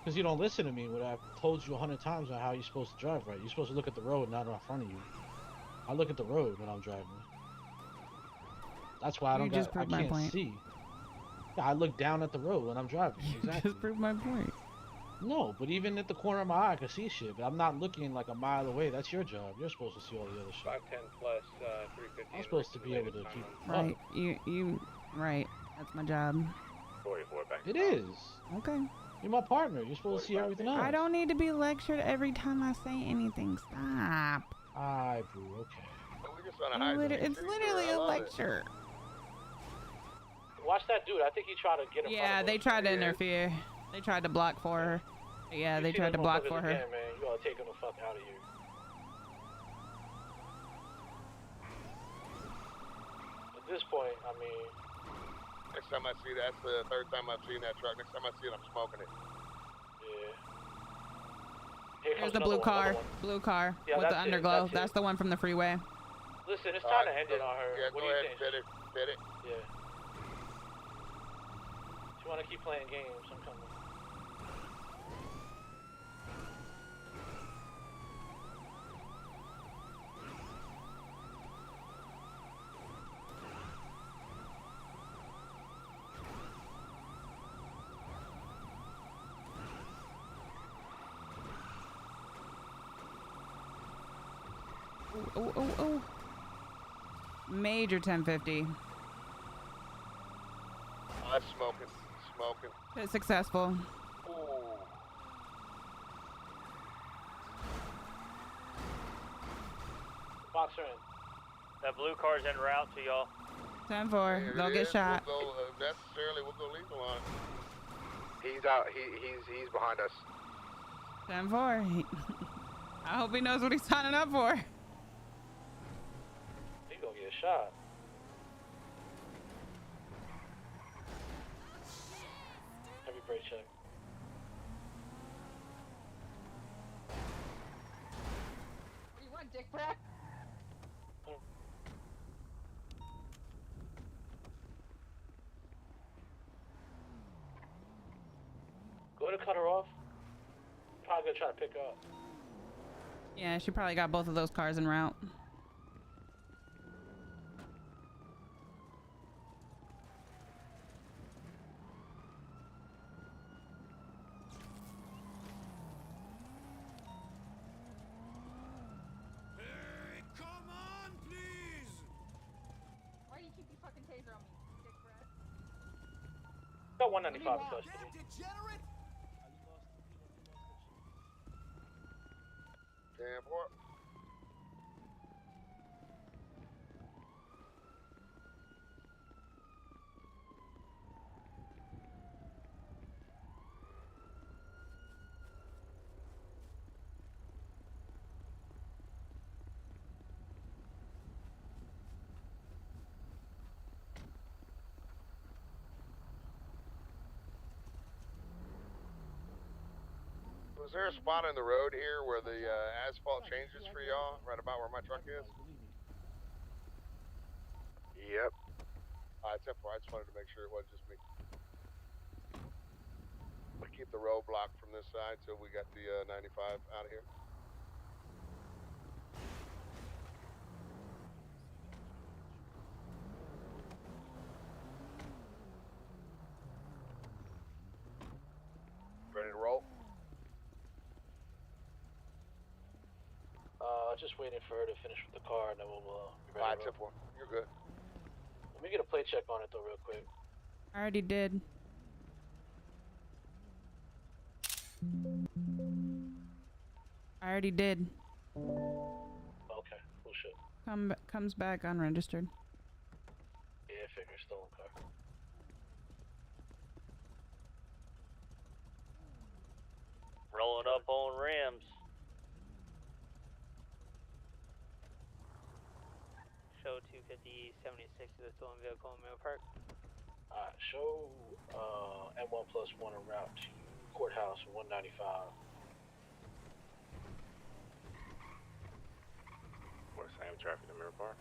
Speaker 17: Because you don't listen to me when I've told you 100 times on how you're supposed to drive right. You're supposed to look at the road, not in front of you. I look at the road when I'm driving. That's why I
Speaker 2: proved my
Speaker 17: can't
Speaker 2: point.
Speaker 17: see. Yeah, I look down at the road when I'm driving. Exactly.
Speaker 2: Just proved my point.
Speaker 17: No, but even at the corner of my eye, I can see shit. But I'm not looking like a mile away. That's your job. You're supposed to see all the other shit.
Speaker 8: 510 plus 350.
Speaker 17: I'm supposed to be able to keep
Speaker 2: Right. You right. That's my job.
Speaker 8: 44 back.
Speaker 17: It is.
Speaker 2: Okay.
Speaker 17: You're my partner. You're supposed to see everything else.
Speaker 2: I don't need to be lectured every time I say anything. Stop.
Speaker 17: Alright, boo. Okay.
Speaker 5: But we're just on a high speed
Speaker 2: It's
Speaker 5: chase
Speaker 2: literally
Speaker 5: here. I
Speaker 2: a
Speaker 5: love it.
Speaker 2: lecture.
Speaker 15: Watch that dude. I think he tried to get in front
Speaker 2: Yeah,
Speaker 15: of
Speaker 2: they
Speaker 15: us.
Speaker 2: tried to interfere. They tried to block for her. Yeah,
Speaker 15: You
Speaker 2: they
Speaker 15: see
Speaker 2: tried to
Speaker 15: those
Speaker 2: block
Speaker 15: motherfuckers
Speaker 2: for her.
Speaker 15: again, man. You gotta take him the fuck out of here. At this point, I mean,
Speaker 5: Next time I see that, that's the third time I've seen that truck. Next time I see it, I'm smoking it.
Speaker 15: yeah. Here
Speaker 2: Here's
Speaker 15: comes
Speaker 2: the blue
Speaker 15: another one,
Speaker 2: car.
Speaker 15: another one.
Speaker 2: Blue car
Speaker 15: Yeah,
Speaker 2: with the
Speaker 15: that's it,
Speaker 2: underglow.
Speaker 15: that's it.
Speaker 2: That's the one from the freeway.
Speaker 15: Listen, it's time to end it on her.
Speaker 5: Yeah,
Speaker 15: What
Speaker 5: go
Speaker 15: do you
Speaker 5: ahead,
Speaker 15: think?
Speaker 5: fit it, fit it.
Speaker 15: Yeah. If you want to keep playing games, I'm coming.
Speaker 2: Oh. Major 1050.
Speaker 5: I'm smoking. smoking.
Speaker 2: It's successful.
Speaker 5: Ooh.
Speaker 15: Boxer in.
Speaker 10: That blue car's en route to y'all.
Speaker 2: 10-4. They'll get shot.
Speaker 5: We'll go, we'll go lethal on it.
Speaker 4: He's out. He's behind us.
Speaker 2: 10-4. I hope he knows what he's signing up for.
Speaker 15: He's gonna get shot. Heavy brake check.
Speaker 7: What do you want, dick brat?
Speaker 15: Go ahead and cut her off. Probably gonna try to pick her up.
Speaker 2: Yeah, she probably got both of those cars en route.
Speaker 7: Hey, come on, please! Why do you keep your fucking taser on me, dick brat?
Speaker 15: Got 195 in custody.
Speaker 7: Degenerate!
Speaker 5: Damn, boy. Was there a spot in the road here where the asphalt changes for y'all? Right about where my truck is?
Speaker 4: Yep.
Speaker 5: Alright, 10-4. I just wanted to make sure it wasn't just me. We keep the road blocked from this side till we got the 95 out of here. Ready to roll?
Speaker 15: Just waiting for her to finish with the car, and then we'll be ready.
Speaker 5: Alright, 10-4. You're good.
Speaker 15: Let me get a plate check on it though, real quick.
Speaker 2: I already did.
Speaker 15: Okay, cool shit.
Speaker 2: Comes back unregistered.
Speaker 15: Yeah, figure stolen car.
Speaker 10: Rolling up on rims. Show 250-76 to the stolen vehicle in Mill Park.
Speaker 15: Alright, show M1+1 en route to courthouse 195.
Speaker 1: What same traffic in Mirror Park?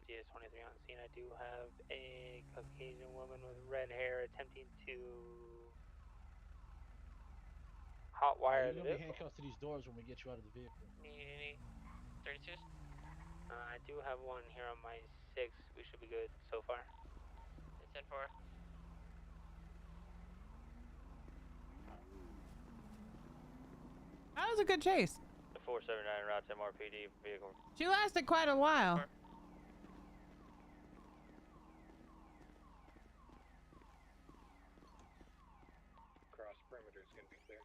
Speaker 10: Is 23 on scene. I do have a Caucasian woman with red hair attempting to hotwire
Speaker 17: You're
Speaker 10: the
Speaker 17: gonna be
Speaker 10: vehicle.
Speaker 17: handcuffed to these doors when we get you out of the vehicle.
Speaker 10: 32s? I do have one here on my 6. We should be good so far. It's 10-4.
Speaker 2: That was a good chase.
Speaker 10: The 479 route to MRPD vehicle.
Speaker 2: She lasted quite a while.
Speaker 8: Cross perimeter is gonna be clear.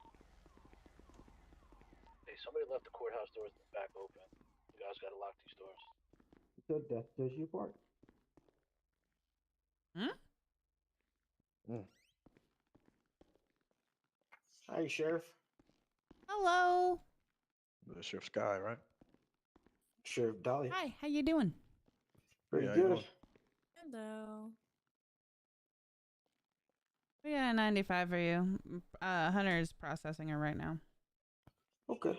Speaker 15: Hey, somebody left the courthouse doors in the back open. You guys gotta lock these doors.
Speaker 6: So death does you part. Hi, Sheriff.
Speaker 2: Hello.
Speaker 16: Sheriff Skye, right?
Speaker 6: Sheriff Dahlia.
Speaker 2: Hi, how you doing?
Speaker 6: Pretty
Speaker 16: Yeah, how you
Speaker 6: good.
Speaker 16: doing?
Speaker 20: Hello.
Speaker 2: We got a 95 for you. Hunter's processing her right now.
Speaker 6: Okay.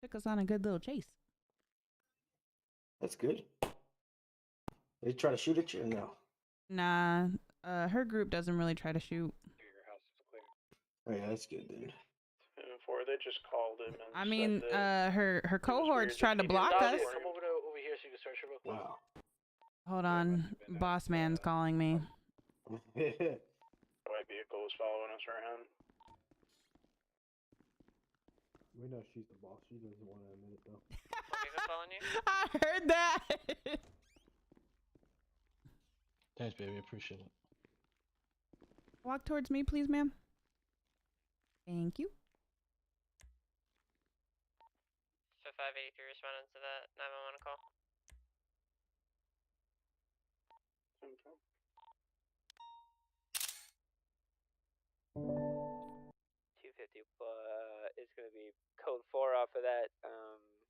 Speaker 2: Took us on a good little chase.
Speaker 6: That's good. They try to shoot at you or no?
Speaker 2: Nah, her group doesn't really try to shoot.
Speaker 8: Your house is clear.
Speaker 6: Oh, yeah, that's good, dude.
Speaker 1: Before they just called him and
Speaker 2: I mean,
Speaker 1: said that
Speaker 2: her cohorts
Speaker 1: weird
Speaker 2: tried to
Speaker 1: that he
Speaker 2: block
Speaker 1: didn't
Speaker 2: us.
Speaker 15: Dahlia, come over here so you can search her real quick.
Speaker 6: Wow.
Speaker 2: Hold on, boss man's calling me.
Speaker 1: my vehicle was following us around.
Speaker 6: We know she's the boss. She doesn't want to admit it, though.
Speaker 10: Following you?
Speaker 2: I heard that.
Speaker 17: Thanks, baby. Appreciate it.
Speaker 2: Walk towards me, please, ma'am. Thank you.
Speaker 10: So 583 responded to that 911 call.
Speaker 1: Okay.
Speaker 10: 250, it's gonna be code 4 off of that.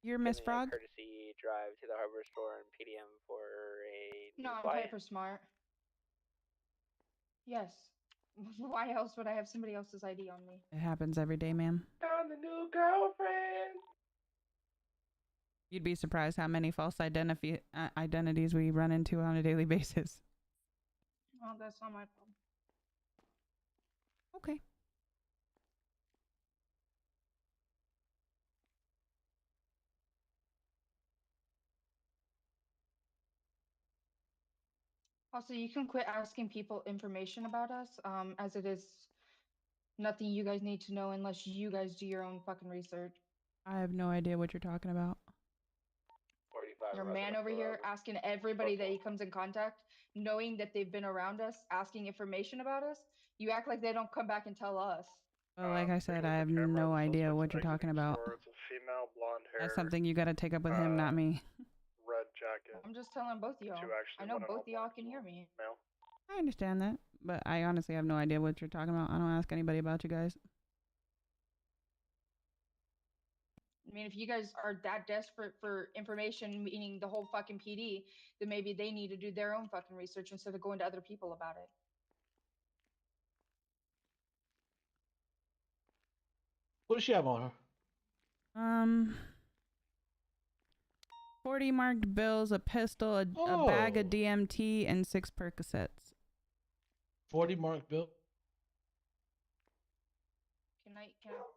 Speaker 2: You're Miss
Speaker 10: giving a
Speaker 2: Frog?
Speaker 10: courtesy drive to the hardware store and PDM for a
Speaker 7: No, I'm
Speaker 10: client.
Speaker 7: Piper Smart. Yes. Why else would I have somebody else's ID on me?
Speaker 2: It happens every day, ma'am.
Speaker 8: Found the new girlfriend.
Speaker 2: You'd be surprised how many false identities we run into on a daily basis.
Speaker 7: Well, that's not my problem.
Speaker 2: Okay.
Speaker 7: Also, you can quit asking people information about us, as it is nothing you guys need to know unless you guys do your own fucking research.
Speaker 2: I have no idea what you're talking about.
Speaker 8: 45.
Speaker 7: Your man over here asking everybody that he comes in contact, knowing that they've been around us, asking information about us. You act like they don't come back and tell us.
Speaker 2: Well, like I said, I have no idea what you're talking about.
Speaker 13: It's a female, blonde hair.
Speaker 2: That's something you gotta take up with him, not me.
Speaker 13: Red jacket.
Speaker 7: I'm just telling both of y'all.
Speaker 13: Two actually,
Speaker 7: I know
Speaker 13: one in all
Speaker 7: both of y'all
Speaker 13: black
Speaker 7: can
Speaker 13: as
Speaker 7: hear
Speaker 13: well.
Speaker 7: me.
Speaker 13: Male.
Speaker 2: I understand that, but I honestly have no idea what you're talking about. I don't ask anybody about you guys.
Speaker 7: I mean, if you guys are that desperate for information, meaning the whole fucking PD, then maybe they need to do their own fucking research instead of going to other people about it.
Speaker 17: What does she have on her?
Speaker 2: 40 marked bills, a pistol, a bag of DMT, and 6 Percocets.
Speaker 17: 40 marked bill.
Speaker 7: Can I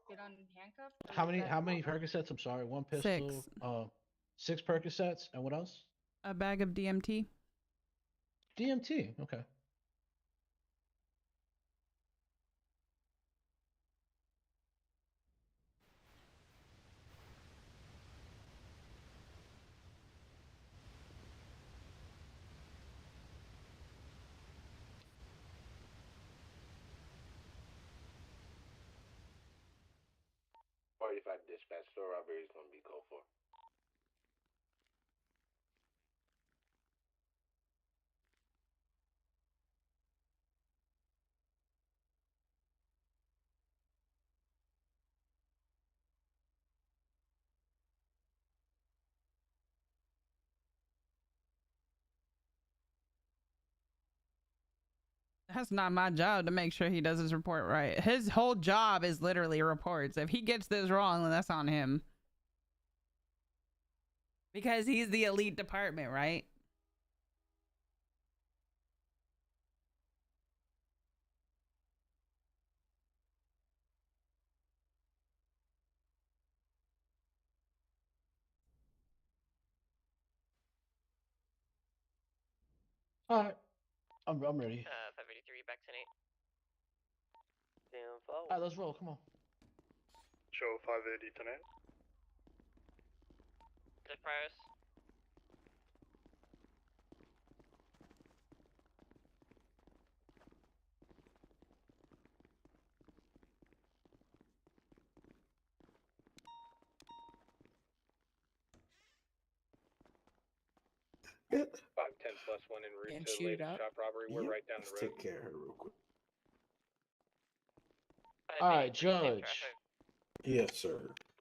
Speaker 7: get on handcuffed? or
Speaker 17: How
Speaker 7: is
Speaker 17: many?
Speaker 7: that-
Speaker 17: How many Percocets? I'm sorry. One pistol. 6 Percocets, and what else?
Speaker 2: A bag of DMT.
Speaker 17: DMT. Okay.
Speaker 8: Dispatch store robbery is gonna be code 4.
Speaker 2: That's not my job to make sure he does his report right. His whole job is literally reports. If he gets this wrong, then that's on him. Because he's the elite department, right?
Speaker 17: All right. I'm ready.
Speaker 10: 583 back to 8. Damn,
Speaker 17: All right, let's roll. Come on.
Speaker 13: Show 580 tonight.
Speaker 10: Jeff Price.
Speaker 8: +510 en route
Speaker 6: And
Speaker 8: to the
Speaker 6: shoot it
Speaker 8: latest
Speaker 6: up.
Speaker 8: shop robbery. We're right down the
Speaker 6: Let's
Speaker 8: road.
Speaker 6: take care of her real quick.
Speaker 17: All right, Judge.
Speaker 6: Yes, sir.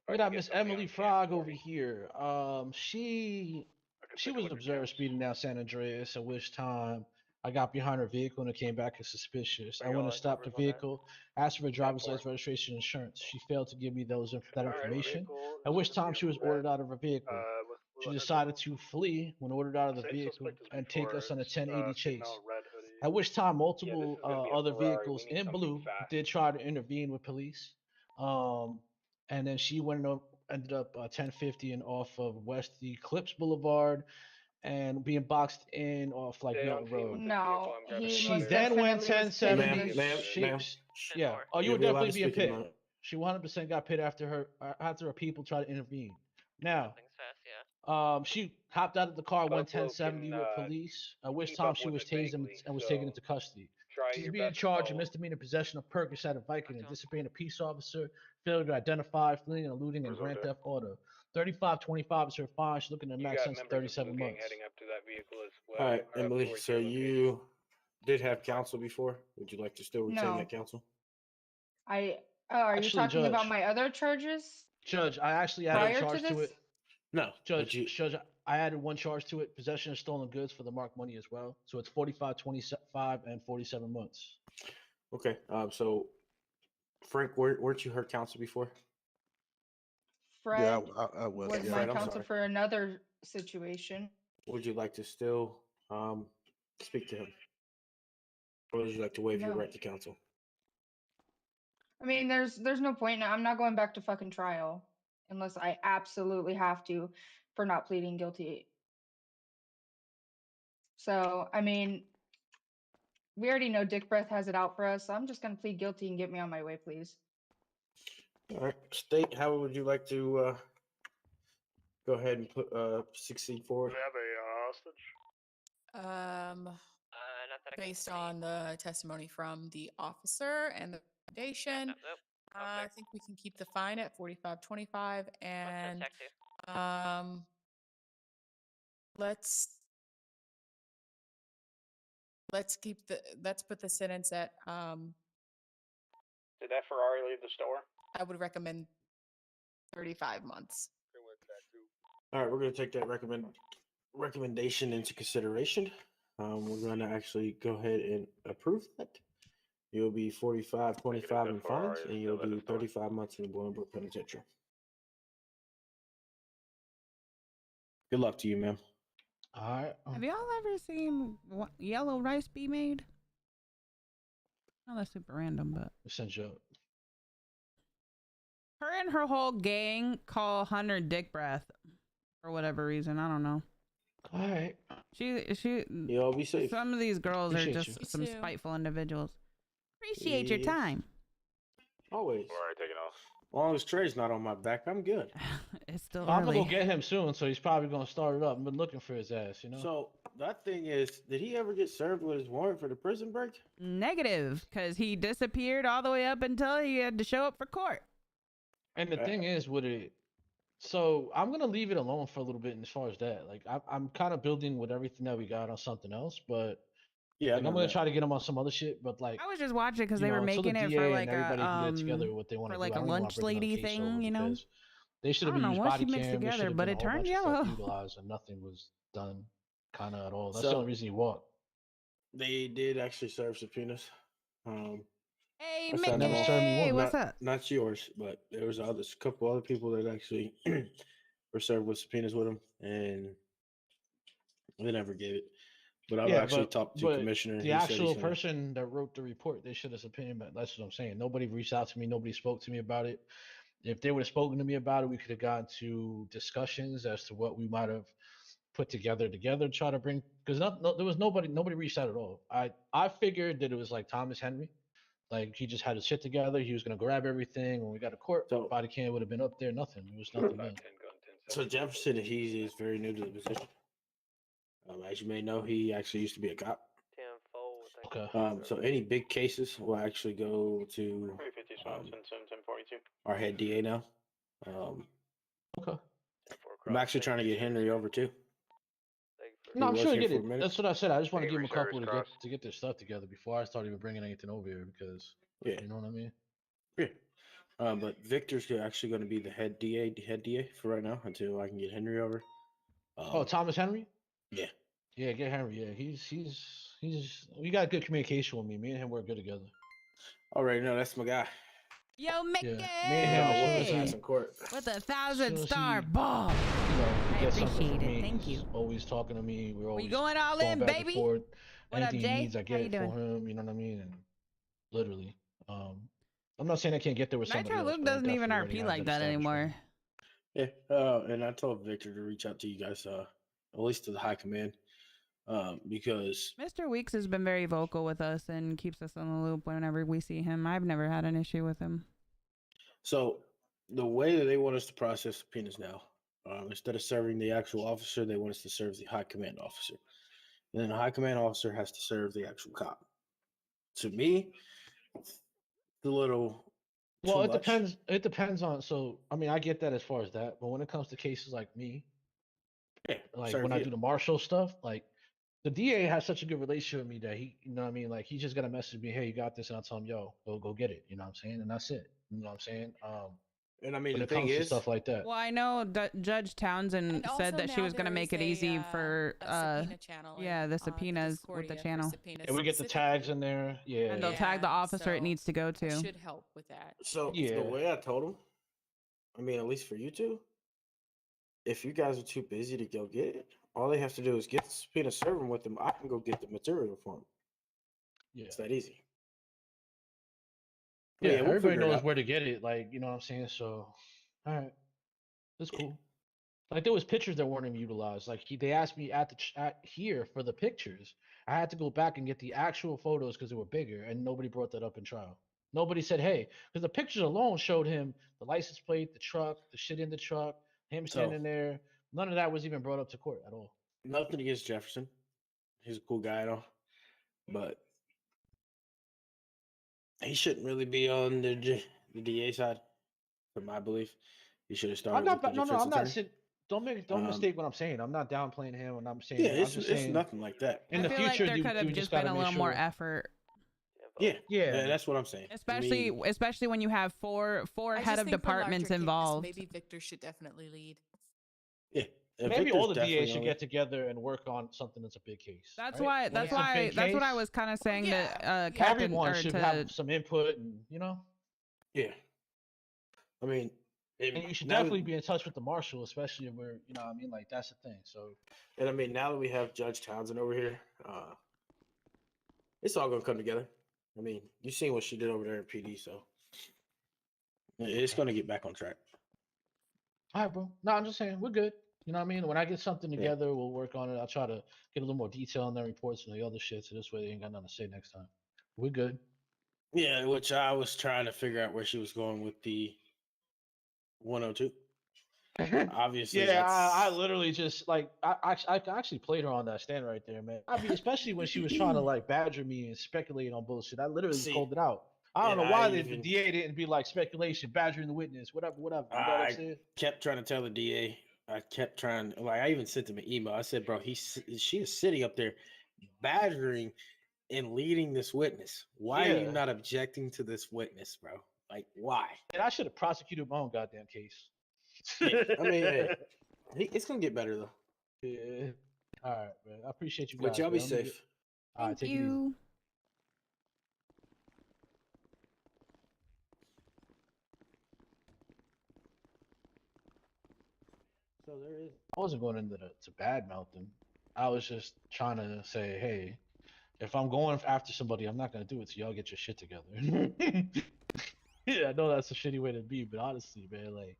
Speaker 17: We got Miss Emily Frog over here. She was observed speeding down San Andreas, at which time I got behind her vehicle and it came back as suspicious. I went to stop the vehicle, asked for a driver's license, registration, insurance. She failed to give me that information, at which time she was ordered out of her vehicle. She decided to flee when ordered out of the vehicle and take us on a 1080 chase. At which time, multiple
Speaker 8: is gonna be a
Speaker 17: other
Speaker 8: Ferrari.
Speaker 17: vehicles
Speaker 8: We need
Speaker 17: in
Speaker 8: something
Speaker 17: blue
Speaker 8: fast.
Speaker 17: did try to intervene with police. And then she ended up 1050 off of West Eclipse Boulevard and being boxed in off like
Speaker 8: Stay on
Speaker 17: Milton
Speaker 8: scene
Speaker 17: Road.
Speaker 8: with this vehicle.
Speaker 7: No,
Speaker 8: I'm grabbing
Speaker 7: he
Speaker 17: She
Speaker 7: most
Speaker 17: then went
Speaker 7: definitely was pitting
Speaker 17: 1070.
Speaker 7: the
Speaker 17: Yeah. Oh, you
Speaker 6: You'll
Speaker 17: would
Speaker 6: be allowed
Speaker 17: definitely
Speaker 6: to
Speaker 17: be in
Speaker 6: speak in a
Speaker 17: pit.
Speaker 6: moment.
Speaker 17: She 100% got pit after her people tried to intervene. Now,
Speaker 10: Things fast, yeah.
Speaker 17: she hopped out of the car, went
Speaker 8: Buffalo
Speaker 17: 1070
Speaker 8: can
Speaker 17: with police, at which
Speaker 8: keep
Speaker 17: time
Speaker 8: up
Speaker 17: she
Speaker 8: with
Speaker 17: was
Speaker 8: it
Speaker 17: tased and
Speaker 8: vaguely,
Speaker 17: was
Speaker 8: so
Speaker 17: taken into custody.
Speaker 8: try
Speaker 17: She's
Speaker 8: your
Speaker 17: being
Speaker 8: best to
Speaker 17: charged with
Speaker 8: follow.
Speaker 17: misdemeanor possession of Percocet and Vicodin and disobeying a peace officer, failure to identify, fleeing and eluding, and grand theft auto. 3525 is her fine. She's looking at a
Speaker 8: You
Speaker 17: max
Speaker 8: got
Speaker 17: sentence of
Speaker 8: members of
Speaker 17: 37
Speaker 8: Blue Gang
Speaker 17: months.
Speaker 8: heading up to that vehicle as well.
Speaker 6: All right,
Speaker 8: or up
Speaker 6: Emily.
Speaker 8: towards
Speaker 6: So
Speaker 8: your location.
Speaker 6: you did have counsel before. Would you like to still retain
Speaker 7: No.
Speaker 6: that counsel?
Speaker 7: Are you
Speaker 17: Actually,
Speaker 7: talking about
Speaker 17: Judge.
Speaker 7: my other charges?
Speaker 17: Judge, I actually added a
Speaker 7: Prior to
Speaker 17: charge to
Speaker 7: this?
Speaker 17: it.
Speaker 6: No.
Speaker 17: Judge, I added one charge to it: possession of stolen goods for the marked money as well. So it's 45, 25, and 47 months.
Speaker 6: Okay. So, Frank, weren't you her counsel before?
Speaker 7: Fred
Speaker 16: Yeah, I was.
Speaker 7: was
Speaker 16: Yeah.
Speaker 7: my
Speaker 6: Fred, I'm
Speaker 7: counsel
Speaker 6: sorry.
Speaker 7: for another situation.
Speaker 6: Would you like to still speak to him, or would you like to waive your
Speaker 7: No.
Speaker 6: right to counsel?
Speaker 7: I mean, there's no point. I'm not going back to fucking trial unless I absolutely have to for not pleading guilty. So, I mean, we already know Dick Breath has it out for us, so I'm just gonna plead guilty and get me on my way, please.
Speaker 6: All right, State. How would you like to go ahead and succeed forward?
Speaker 19: We have a hostage.
Speaker 10: Not that I can
Speaker 11: Based
Speaker 10: see.
Speaker 11: on the testimony from the officer and the recommendation,
Speaker 10: Nope.
Speaker 11: I think we can keep the fine at 45.25 and
Speaker 10: Check two.
Speaker 11: let's put the sentence at
Speaker 1: Did that Ferrari leave the store?
Speaker 11: I would recommend 35 months.
Speaker 6: All right, we're going to take that recommendation into consideration. We're going to actually go ahead and approve that. You'll be 45.25 in fines, and you'll do 35 months in the Bolingbrook Penitentiary. Good luck to you, ma'am.
Speaker 17: All right.
Speaker 2: Have y'all ever seen yellow rice be made? Oh, that's super random, but
Speaker 17: Essential.
Speaker 2: her and her whole gang call Hunter Dick Breath for whatever reason. I don't know.
Speaker 17: All right.
Speaker 2: She.
Speaker 6: Y'all be safe.
Speaker 2: Some of these girls
Speaker 17: Appreciate
Speaker 2: are just
Speaker 17: you.
Speaker 2: some
Speaker 11: You too.
Speaker 2: spiteful individuals. Appreciate your
Speaker 6: Yes.
Speaker 2: time.
Speaker 6: Always.
Speaker 19: All right, taking off.
Speaker 6: As long as Trey's not on my back, I'm good.
Speaker 2: It's still
Speaker 17: I'm gonna
Speaker 2: early.
Speaker 17: go get him soon, so he's probably gonna start it up. I've been looking for his ass, you know.
Speaker 6: So that thing is, did he ever get served with his warrant for the prison break?
Speaker 2: Negative, because he disappeared all the way up until he had to show up for court.
Speaker 17: And the thing is, with it, so I'm gonna leave it alone for a little bit. And as far as that, like I'm kind of building with everything that we got on something else, but
Speaker 6: yeah,
Speaker 17: like, I'm gonna try to get him on some other shit. But like,
Speaker 2: I was just watching because
Speaker 17: you
Speaker 2: they were
Speaker 17: know, until the
Speaker 2: making it
Speaker 17: DA
Speaker 2: for
Speaker 17: and
Speaker 2: like
Speaker 17: everybody can
Speaker 2: a
Speaker 17: get together what they want
Speaker 2: for
Speaker 17: to
Speaker 2: like
Speaker 17: do.
Speaker 2: a
Speaker 17: I don't even wanna
Speaker 2: lunch
Speaker 17: bring another
Speaker 2: lady
Speaker 17: case over
Speaker 2: thing, you know.
Speaker 17: because they should
Speaker 2: I
Speaker 17: have
Speaker 2: don't know
Speaker 17: used
Speaker 2: what
Speaker 17: body
Speaker 2: she mixed
Speaker 17: cam. There should
Speaker 2: together,
Speaker 17: have
Speaker 2: but
Speaker 17: been a
Speaker 2: it
Speaker 17: whole
Speaker 2: turned
Speaker 17: bunch of stuff
Speaker 2: yellow.
Speaker 17: utilized, and nothing was done, kind of at all. That's
Speaker 6: So-
Speaker 17: the only reason he walked.
Speaker 6: They did actually serve subpoenas.
Speaker 2: Hey,
Speaker 6: I
Speaker 2: Mickey,
Speaker 6: signed them off.
Speaker 2: what's
Speaker 6: Not-
Speaker 2: up?
Speaker 6: Not yours, but there was a couple other people that actually were served with subpoenas with them, and they never gave it. But I've actually talked to Commissioner. And
Speaker 17: the
Speaker 6: he said
Speaker 17: actual
Speaker 6: he's gonna-
Speaker 17: person that wrote the report, they should have subpoenaed. But that's what I'm saying. Nobody reached out to me. Nobody spoke to me about it. If they would have spoken to me about it, we could have gotten to discussions as to what we might have put together to try to bring. Because there was nobody reached out at all. I figured that it was like Thomas Henry, like he just had his shit together. He was gonna grab everything. When we got to court, body cam would have been up there. Nothing. There was nothing done.
Speaker 6: So Jefferson, he is very new to the position. As you may know, he actually used to be a cop.
Speaker 17: Okay.
Speaker 6: So any big cases will actually go to
Speaker 1: 350 Swanson, 1042.
Speaker 6: our head DA now.
Speaker 17: Okay.
Speaker 6: I'm actually trying to get Henry over too.
Speaker 17: No, I'm
Speaker 6: He
Speaker 17: sure
Speaker 6: was
Speaker 17: I
Speaker 6: here
Speaker 17: get
Speaker 6: for a
Speaker 17: it.
Speaker 6: minute.
Speaker 17: That's what I said. I just want to
Speaker 6: Hey,
Speaker 17: give him a
Speaker 6: Reserves
Speaker 17: couple
Speaker 6: cross.
Speaker 17: to get their stuff together before I start even bringing anything over here because
Speaker 6: Yeah.
Speaker 17: you know what I mean.
Speaker 6: Yeah. But Victor's actually going to be the head DA for right now until I can get Henry over.
Speaker 17: Oh, Thomas Henry.
Speaker 6: Yeah.
Speaker 17: Yeah, get Henry. Yeah, he's. We got good communication with me. Me and him work good together.
Speaker 6: Already know that's my guy.
Speaker 2: Yo, Mickey,
Speaker 17: Me and him. As soon as he,
Speaker 6: That's in court.
Speaker 2: with a 1,000-star
Speaker 17: he-
Speaker 2: ball.
Speaker 17: you know,
Speaker 2: I
Speaker 17: he gets something
Speaker 2: appreciate
Speaker 17: from
Speaker 2: it.
Speaker 17: me,
Speaker 2: Thank
Speaker 17: he's
Speaker 2: you.
Speaker 17: always talking to me. We're always
Speaker 2: going all in,
Speaker 17: back and
Speaker 2: baby?
Speaker 17: forth.
Speaker 2: What up,
Speaker 17: Anything he
Speaker 2: Jay?
Speaker 17: needs, I
Speaker 2: How
Speaker 17: get
Speaker 2: you
Speaker 17: it
Speaker 2: doing?
Speaker 17: for him. You know what I mean? And literally, I'm not saying I can't get there with somebody
Speaker 2: Nitro
Speaker 17: else,
Speaker 2: Luke
Speaker 17: but I
Speaker 2: doesn't even
Speaker 17: definitely already
Speaker 2: RP
Speaker 17: have
Speaker 2: like
Speaker 17: that
Speaker 2: that
Speaker 17: established.
Speaker 2: anymore.
Speaker 6: Yeah, and I told Victor to reach out to you guys, at least to the high command, because
Speaker 2: Mr. Weeks has been very vocal with us and keeps us in the loop whenever we see him. I've never had an issue with him.
Speaker 6: so the way that they want us to process subpoenas now, instead of serving the actual officer, they want us to serve the high command officer, and then the high command officer has to serve the actual cop. To me, it's a little
Speaker 17: Well,
Speaker 6: too
Speaker 17: it
Speaker 6: much.
Speaker 17: depends. It depends on. So, I mean, I get that as far as that, but when it comes to cases like me, like
Speaker 6: serve
Speaker 17: when I
Speaker 6: you.
Speaker 17: do the marshal stuff, like the DA has such a good relationship with me that he, you know what I mean? Like he just got to message me, hey, you got this, and I'll tell him, yo, go get it. You know what I'm saying? And that's it. You know what I'm saying?
Speaker 6: And I mean,
Speaker 17: when
Speaker 6: the
Speaker 17: it
Speaker 6: thing
Speaker 17: comes to
Speaker 6: is,
Speaker 17: stuff like that.
Speaker 2: Well, I know Judge Townsend
Speaker 11: And
Speaker 2: said
Speaker 11: also
Speaker 2: that she
Speaker 11: now
Speaker 2: was going to
Speaker 11: there
Speaker 2: make
Speaker 11: is
Speaker 2: it easy
Speaker 11: a
Speaker 2: for
Speaker 11: subpoena channel
Speaker 2: yeah, the subpoenas with the channel.
Speaker 17: And we get the tags in there. Yeah.
Speaker 2: And they'll tag the officer it needs to go to.
Speaker 11: Should help with that.
Speaker 6: so
Speaker 17: Yeah.
Speaker 6: the way I told him, I mean, at least for you two, if you guys are too busy to go get it, all they have to do is get the subpoena, serve them with them. I can go get the material for them.
Speaker 17: Yeah.
Speaker 6: It's that easy.
Speaker 17: Yeah,
Speaker 6: We'll
Speaker 17: everybody
Speaker 6: figure it
Speaker 17: knows
Speaker 6: out.
Speaker 17: where to get it. Like, you know what I'm saying? So, all right, that's cool. Like there was pictures that weren't even utilized. Like they asked me at here for the pictures. I had to go back and get the actual photos because they were bigger, and nobody brought that up in trial. Nobody said, hey, because the pictures alone showed him the license plate, the truck, the shit in the truck, him standing there. None of that was even brought up to court at all.
Speaker 6: Nothing against Jefferson. He's a cool guy and all, but he shouldn't really be on the DA side, from my belief. He should have started
Speaker 17: I'm not.
Speaker 6: with the
Speaker 17: No,
Speaker 6: defense
Speaker 17: I'm not.
Speaker 6: attorney.
Speaker 17: Don't mistake what I'm saying. I'm not downplaying him, and I'm saying.
Speaker 6: Yeah,
Speaker 17: I'm
Speaker 6: it's
Speaker 17: just
Speaker 6: it's
Speaker 17: saying,
Speaker 6: nothing like that.
Speaker 17: In
Speaker 2: I
Speaker 17: the
Speaker 2: feel
Speaker 17: future,
Speaker 2: like there could have just been a little more effort.
Speaker 6: Yeah, that's what I'm saying.
Speaker 2: Especially when you have four
Speaker 11: I
Speaker 2: head
Speaker 11: just
Speaker 2: of
Speaker 11: think for larger
Speaker 2: departments
Speaker 11: cases,
Speaker 2: involved.
Speaker 11: Maybe Victor should definitely lead.
Speaker 6: Yeah.
Speaker 17: Maybe all the DAs should get together and work on something that's a big case.
Speaker 2: That's
Speaker 17: right?
Speaker 2: why.
Speaker 17: When
Speaker 2: That's
Speaker 17: it's a
Speaker 2: why.
Speaker 17: big
Speaker 2: That's what I
Speaker 17: case,
Speaker 2: was kind of saying to Captain
Speaker 17: everyone
Speaker 2: or
Speaker 17: should
Speaker 2: to.
Speaker 17: have some input, and you know.
Speaker 6: Yeah. I mean,
Speaker 17: and you should definitely be in touch with the marshal, especially if we're, you know what I mean? Like, that's the thing. So,
Speaker 6: and I mean, now that we have Judge Townsend over here, it's all going to come together. I mean, you've seen what she did over there in PD, so it's going to get back on track.
Speaker 17: all right, bro. No, I'm just saying, we're good. You know what I mean? When I get something together, we'll work on it. I'll try to get a little more detail on the reports and the other shit, so this way they ain't got nothing to say next time. We're good.
Speaker 6: Yeah, which I was trying to figure out where she was going with the 102. Obviously,
Speaker 17: Yeah, I literally just like I actually played her on that stand right there, man. I mean, especially when she was trying to like badger me and speculate on bullshit. I literally called it out. I don't know why the DA didn't be like speculation, badgering the witness, whatever. You know what I'm saying?
Speaker 6: Kept trying to tell the DA. I kept trying, like, I even sent him an email. I said, bro, she is sitting up there badgering and leading this witness. Why are you not objecting to this witness, bro? Like, why?
Speaker 17: And I should have prosecuted my own goddamn case.
Speaker 6: Yeah, I mean, hey, it's gonna get better though.
Speaker 17: Yeah. All right, man. I appreciate you guys.
Speaker 6: But y'all be
Speaker 17: man.
Speaker 6: safe.
Speaker 17: All right, take it easy.
Speaker 6: So there is.
Speaker 17: I wasn't going into to bad mouth them. I was just trying to say, hey, if I'm going after somebody, I'm not gonna do it. So y'all get your shit together. Yeah, I know that's a shitty way to be, but honestly, man, like,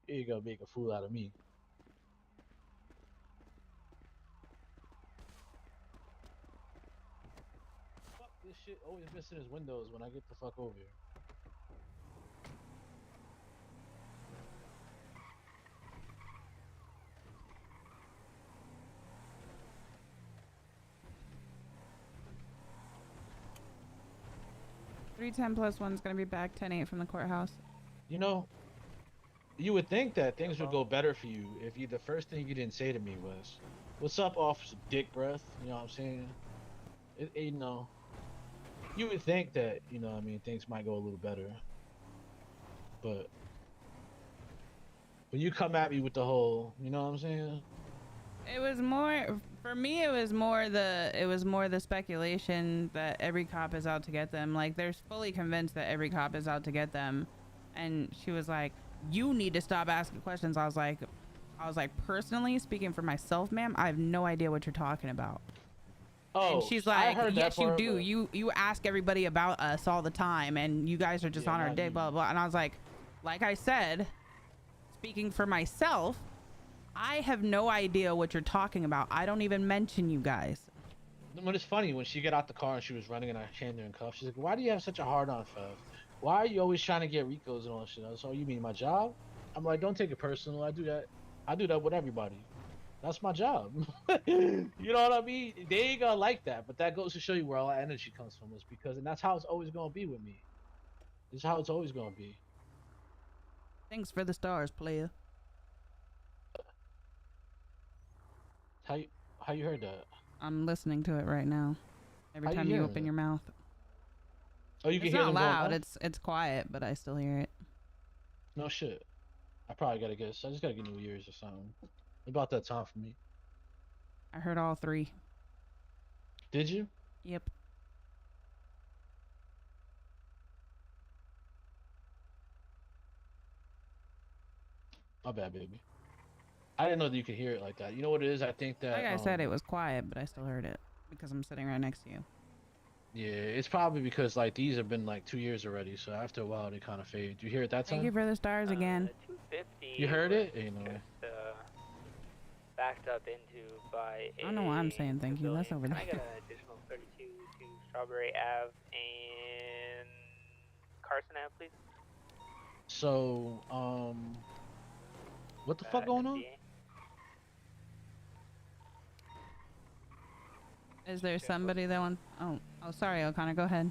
Speaker 17: you ain't gonna make a fool out of me. Fuck this shit always missing his windows when I get the fuck over here.
Speaker 2: +310+1 is gonna be back 10-8 from the courthouse.
Speaker 17: You know, you would think that things would go better for you if the first thing you didn't say to me was, "What's up, Officer Dick Breath?" You know what I'm saying? You know, you would think that, you know what I mean, things might go a little better. But when you come at me with the whole, you know what I'm saying?
Speaker 2: It was more for me. It was more the speculation that every cop is out to get them. Like they're fully convinced that every cop is out to get them, and she was like, "You need to stop asking questions." I was like, personally speaking for myself, ma'am, I have no idea what you're talking about. And she's like,
Speaker 17: heard that
Speaker 2: yes, you
Speaker 17: part,
Speaker 2: do.
Speaker 17: but-
Speaker 2: You ask everybody about us all the time, and you guys are just on our
Speaker 17: not
Speaker 2: dick,
Speaker 17: you.
Speaker 2: blah, blah, blah. And I was like I said, speaking for myself, I have no idea what you're talking about. I don't even mention you guys.
Speaker 17: When it's funny, when she got out the car and she was running and I chained her in cuffs, she's like, why do you have such a hard on, Fev? Why are you always trying to get Ricos and all that shit? So you mean my job? I'm like, don't take it personal. I do that with everybody. That's my job. You know what I mean? They ain't gonna like that, but that goes to show you where all that energy comes from, is because, and that's how it's always gonna be with me. This is how it's always gonna be.
Speaker 2: Thanks for the stars, player.
Speaker 17: How you heard that?
Speaker 2: I'm listening to it right now. Every
Speaker 17: How you
Speaker 2: time you
Speaker 17: hearing
Speaker 2: open
Speaker 17: it?
Speaker 2: your mouth.
Speaker 17: Oh, you can
Speaker 2: It's
Speaker 17: hear
Speaker 2: not
Speaker 17: them going
Speaker 2: loud.
Speaker 17: off?
Speaker 2: It's quiet, but I still hear it.
Speaker 17: No shit. I probably gotta get. I just gotta get new ears or something. About that time for me.
Speaker 2: I heard all three.
Speaker 17: Did you?
Speaker 2: Yep.
Speaker 17: My bad, baby. I didn't know that you could hear it like that. You know what it is? I think that.
Speaker 2: Like I said, it was quiet, but I still heard it because I'm sitting right next to you.
Speaker 17: Yeah, it's probably because like these have been like 2 years already, so after a while they kind of fade. Do you hear it that time?
Speaker 2: Thank you for the stars again.
Speaker 10: 250.
Speaker 17: You heard it?
Speaker 10: was
Speaker 17: You know.
Speaker 10: Just, backed up into by
Speaker 2: I don't know why I'm saying thank you. That's over
Speaker 10: Can
Speaker 2: there.
Speaker 10: I get an additional 32 to Strawberry Ave and Carson Ave, please?
Speaker 17: So, what the fuck going on?
Speaker 2: Is there somebody that wants? Oh, sorry, O'Connor. Go ahead.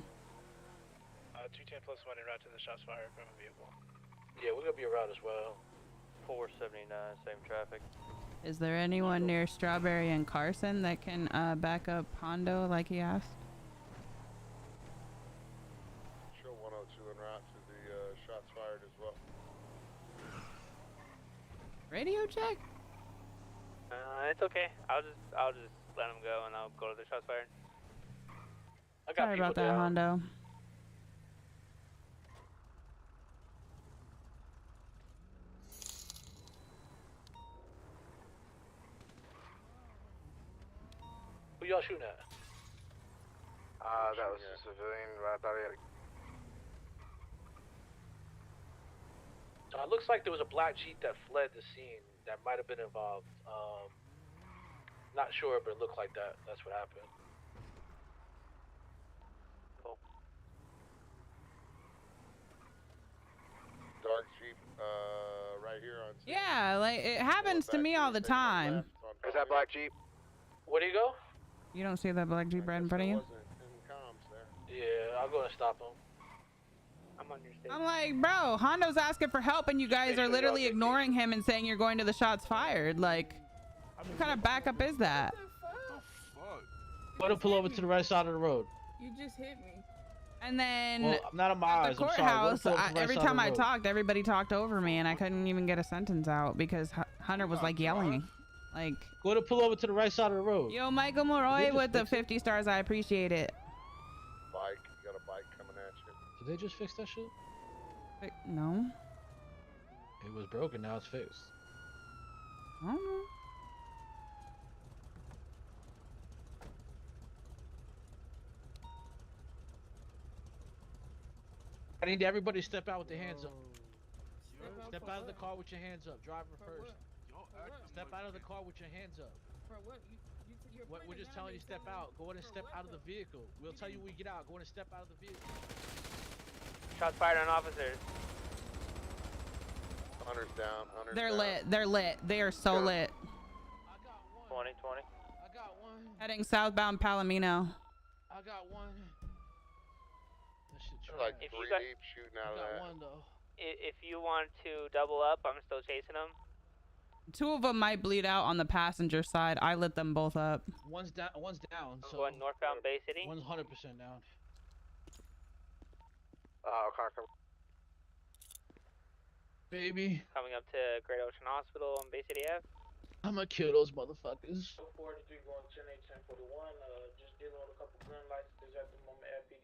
Speaker 19: 210 plus 1 en route to the shots fired from a vehicle.
Speaker 15: Yeah, we're gonna be around as well.
Speaker 3: 479, same traffic.
Speaker 2: Is there anyone near Strawberry and Carson that can back up Hondo like he asked?
Speaker 5: Show 102 en route to the shots fired as well.
Speaker 2: Radio check?
Speaker 10: It's okay. I'll just let him go and I'll go to the shots fired. I got
Speaker 2: Sorry
Speaker 10: people
Speaker 2: about that,
Speaker 10: down.
Speaker 2: Hondo.
Speaker 15: Who y'all shooting at?
Speaker 19: That was a civilian. I thought he had a...
Speaker 15: It looks like there was a black Jeep that fled the scene that might have been involved. Not sure, but it looked like that. That's what happened.
Speaker 10: Cool.
Speaker 5: Dark Jeep, right here on.
Speaker 2: Yeah, like it happens to me all the time.
Speaker 19: Is that black Jeep?
Speaker 15: Where do you go?
Speaker 2: You don't see that black Jeep right in front of you?
Speaker 15: Yeah, I'll go and stop him.
Speaker 10: I'm on your stage.
Speaker 2: I'm like, bro, Hondo's asking for help and you guys are literally ignoring him and saying you're going to the shots fired. Like, what kind of backup is that?
Speaker 17: Go to pull over to the right side of the road.
Speaker 11: You just hit me.
Speaker 2: And then
Speaker 17: Well, not on my
Speaker 2: at
Speaker 17: eyes.
Speaker 2: the
Speaker 17: I'm sorry.
Speaker 2: courthouse,
Speaker 17: Go to the right
Speaker 2: every
Speaker 17: side of
Speaker 2: time
Speaker 17: the
Speaker 2: I
Speaker 17: road.
Speaker 2: talked, everybody talked over me and I couldn't even get a sentence out because Hunter was like yelling. Like,
Speaker 17: go to pull over to the right side of the road.
Speaker 2: Yo, Michael Moroy with the 50 stars. I appreciate it.
Speaker 5: Bike, you got a bike coming at you.
Speaker 17: Did they just fix that shit?
Speaker 2: No.
Speaker 17: It was broken. Now it's fixed.
Speaker 2: I don't know.
Speaker 17: I need everybody to step out with their hands up. Step out of the car with your hands up. Driver first. Step out of the car with your hands up.
Speaker 11: For what?
Speaker 17: We're just telling you step out. Go in and step out of the vehicle. We'll tell you when we get out. Go in and step out of the vehicle.
Speaker 10: Shots fired on officers.
Speaker 5: Hunter's down. Hunter's
Speaker 2: They're
Speaker 5: down.
Speaker 2: lit. They're lit. They are so lit.
Speaker 3: 20.
Speaker 17: I got one.
Speaker 2: Heading southbound Palomino.
Speaker 17: I got one. That shit
Speaker 5: They're like
Speaker 10: If you
Speaker 5: three
Speaker 10: got-
Speaker 5: deep shooting out of
Speaker 17: got
Speaker 5: that.
Speaker 17: one though.
Speaker 10: If you want to double up, I'm still chasing them.
Speaker 2: Two of them might bleed out on the passenger side. I lit them both up.
Speaker 17: One's down. One's down.
Speaker 10: I'm
Speaker 17: So
Speaker 10: going northbound Bay City.
Speaker 17: one's 100% down.
Speaker 19: O'Connor, come.
Speaker 17: Baby,
Speaker 10: Coming up to Great Ocean Hospital on Bay City Ave.
Speaker 17: I'm gonna kill those motherfuckers.
Speaker 15: 43 going 10-8-10-41. Just dealing with a couple green licenses at the moment at PD.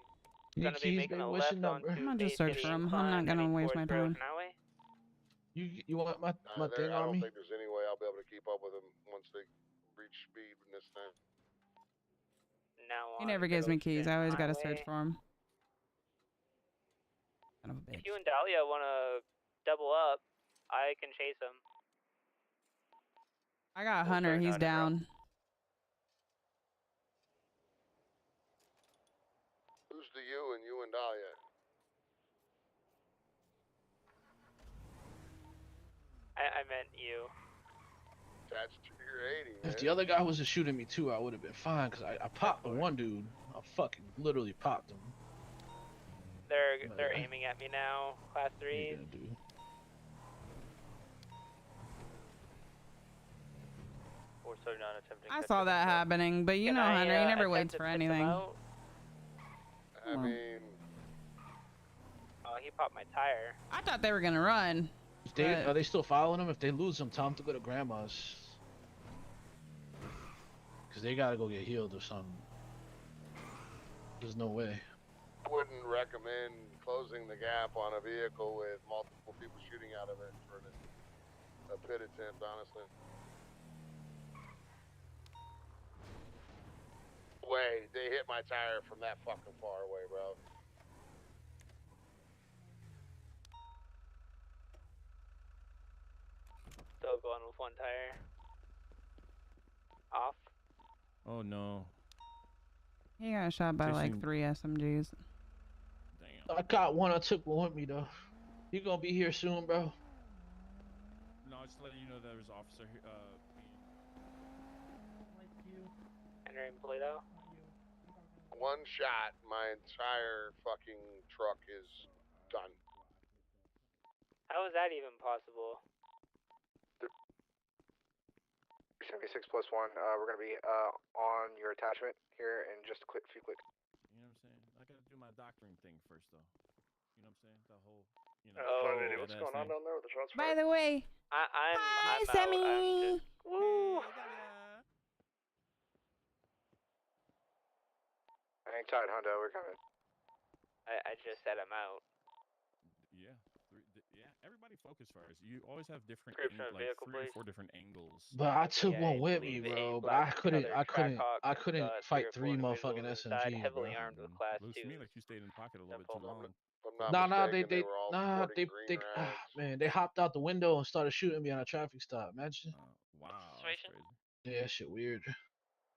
Speaker 17: Your
Speaker 10: Gonna be
Speaker 17: keys,
Speaker 10: making
Speaker 17: baby.
Speaker 10: a
Speaker 17: What's
Speaker 10: left
Speaker 17: your number?
Speaker 10: onto
Speaker 2: I'm gonna
Speaker 10: Bay
Speaker 2: just search
Speaker 10: City
Speaker 2: for him. I'm
Speaker 10: incline,
Speaker 2: not gonna
Speaker 10: heading
Speaker 2: waste my
Speaker 10: towards Great
Speaker 2: time.
Speaker 10: Ocean Highway.
Speaker 17: You want my thing
Speaker 5: I
Speaker 17: on
Speaker 5: don't
Speaker 17: me?
Speaker 5: think there's any way I'll be able to keep up with them once they reach speed in this thing.
Speaker 10: now on.
Speaker 2: He never gives me keys. I always gotta search for him. Son of a bitch.
Speaker 10: If you and Dahlia want to double up, I can chase him.
Speaker 2: I got Hunter. He's down.
Speaker 5: Who's the you and you and Dahlia?
Speaker 10: I meant you.
Speaker 5: That's your 80, man.
Speaker 17: If the other guy was shooting me too, I would have been fine because I popped the one dude. I fucking literally popped him.
Speaker 10: They're aiming at me now. Class 3.
Speaker 2: I saw that happening, but you know, Hunter, he never waits for anything.
Speaker 5: I mean,
Speaker 10: oh, he popped my tire.
Speaker 2: I thought they were gonna run.
Speaker 17: Are they still following him? If they lose him, tell him to go to grandma's. Because they gotta go get healed or something. There's no way.
Speaker 5: wouldn't recommend closing the gap on a vehicle with multiple people shooting out of it for a pit attempt, honestly. Wait, they hit my tire from that fucking far away, bro.
Speaker 10: Still going with one tire. Off.
Speaker 13: Oh no.
Speaker 2: He got shot by like 3 SMGs.
Speaker 13: Damn.
Speaker 17: I caught one. I took one with me though. You gonna be here soon, bro?
Speaker 13: No, just letting you know there was an officer here.
Speaker 10: Entering Polito.
Speaker 5: One shot, my entire fucking truck is done.
Speaker 10: How is that even possible?
Speaker 12: 76 +1, we're gonna be on your attachment here in just a few clicks.
Speaker 13: You know what I'm saying? I gotta do my doctoring thing first, though. You know what I'm saying? The whole, you know.
Speaker 12: What's going on down there with the shots
Speaker 2: By the way,
Speaker 10: I'm
Speaker 2: Sammy.
Speaker 10: Woo!
Speaker 12: Hang tight, Hondo, we're coming.
Speaker 10: I just said I'm out.
Speaker 13: Yeah. Yeah, everybody focus first. You always have different,
Speaker 10: Description of
Speaker 13: like
Speaker 10: vehicle,
Speaker 13: 3 or
Speaker 10: please.
Speaker 13: 4 different angles.
Speaker 17: But I took
Speaker 10: Yeah,
Speaker 17: one with
Speaker 10: leave
Speaker 17: me,
Speaker 10: the
Speaker 17: bro.
Speaker 10: A
Speaker 17: But I
Speaker 10: black
Speaker 17: couldn't
Speaker 10: colored
Speaker 17: fight
Speaker 10: Trackhawk,
Speaker 17: 3
Speaker 10: 3 or 4
Speaker 17: motherfucking
Speaker 10: individuals inside,
Speaker 17: SMGs,
Speaker 10: heavily
Speaker 17: bro.
Speaker 10: armed with class
Speaker 13: Looks to
Speaker 10: 2s.
Speaker 13: me like you stayed in the pocket a little bit too long.
Speaker 5: If I'm not mistaken, they were all sporting green rags.
Speaker 17: Man, they hopped out the window and started shooting me on a traffic stop. Imagine.
Speaker 13: Wow, that's crazy.
Speaker 17: Yeah, that shit weird.
Speaker 2: I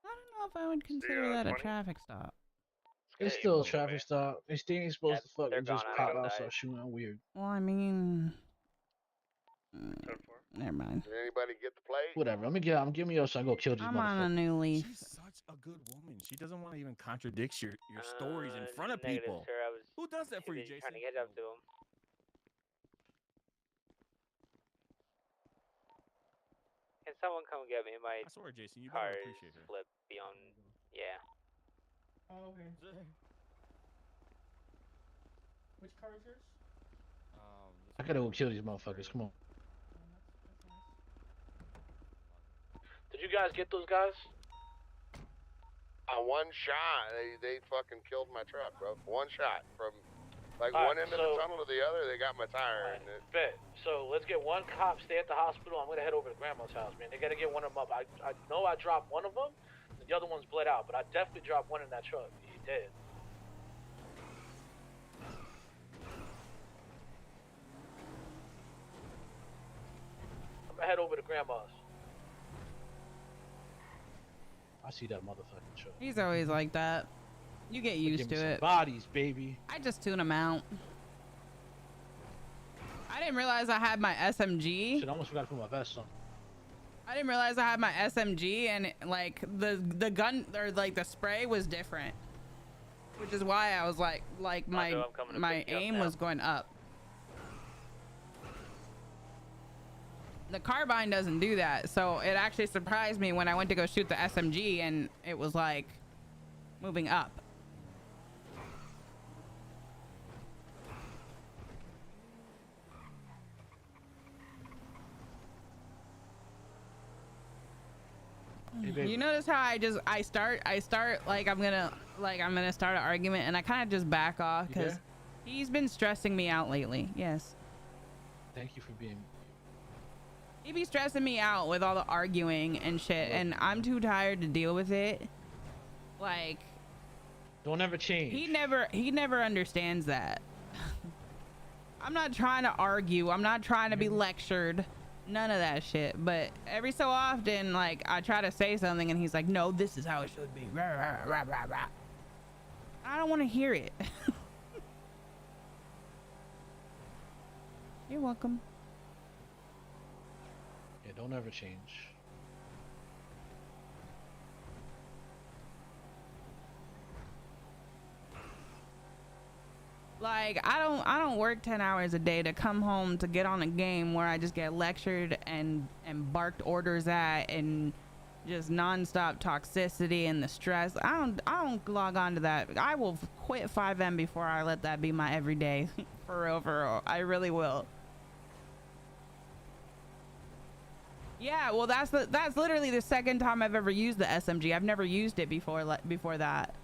Speaker 2: don't know if I would consider that a traffic stop.
Speaker 17: It's still a traffic stop. They ain't supposed to fucking just
Speaker 10: gone
Speaker 17: pop
Speaker 10: outside.
Speaker 17: out and start shooting. Weird.
Speaker 2: Well, I mean, never mind.
Speaker 5: Did anybody get the plate?
Speaker 17: Whatever. Let me get out. Give me your so I go kill these
Speaker 2: I'm on a
Speaker 17: motherfuckers.
Speaker 2: new leaf.
Speaker 13: She's such a good woman. She doesn't want to even contradict your stories in front of
Speaker 10: Negative,
Speaker 13: people.
Speaker 10: sir. I was
Speaker 13: Who does that for you,
Speaker 10: busy
Speaker 13: Jason?
Speaker 10: trying to get up to him. Can someone come get me? My
Speaker 13: I swear, Jason, you
Speaker 10: car
Speaker 13: better
Speaker 10: is
Speaker 13: appreciate her.
Speaker 10: flipped beyond. Yeah.
Speaker 11: Oh, okay. Which car is yours?
Speaker 17: I gotta go kill these motherfuckers. Come on.
Speaker 15: Did you guys get those guys?
Speaker 5: One shot, they fucking killed my truck, bro. One shot from like
Speaker 15: All
Speaker 5: one
Speaker 15: right,
Speaker 5: end of the tunnel to the other. They got my tire. And
Speaker 15: Bet. So let's get one cop, stay at the hospital. I'm gonna head over to Grandma's house, man. They gotta get one of them up. I know I dropped one of them, and the other one's bled out, but I definitely dropped one in that truck. He dead. I'm gonna head over to Grandma's.
Speaker 17: I see that motherfucking truck.
Speaker 2: He's always like that. You get used to it.
Speaker 17: Bodies, baby.
Speaker 2: I just tune him out. I didn't realize I had my SMG.
Speaker 17: Shit, I almost forgot to put my vest on.
Speaker 2: I didn't realize I had my SMG and like the gun or like the spray was different, which is why I was like my aim was going up. The carbine doesn't do that, so it actually surprised me when I went to go shoot the SMG and it was like moving up. You notice how I start like I'm gonna start an argument and I kind of just back off because he's been stressing me out lately. Yes.
Speaker 17: Thank you for being.
Speaker 2: He be stressing me out with all the arguing and shit, and I'm too tired to deal with it. Like,
Speaker 17: Don't ever change.
Speaker 2: He never understands that. I'm not trying to argue. I'm not trying to be lectured. None of that shit. But every so often, like, I try to say something and he's like, no, this is how it should be. Rah, rah, rah, rah, rah. I don't want to hear it. You're welcome.
Speaker 17: Yeah, don't ever change.
Speaker 2: Like, I don't work 10 hours a day to come home to get on a game where I just get lectured and barked orders at and just nonstop toxicity and the stress. I don't log on to that. I will quit 5M before I let that be my everyday. For real. I really will. Yeah, well, that's literally the second time I've ever used the SMG. I've never used it before that.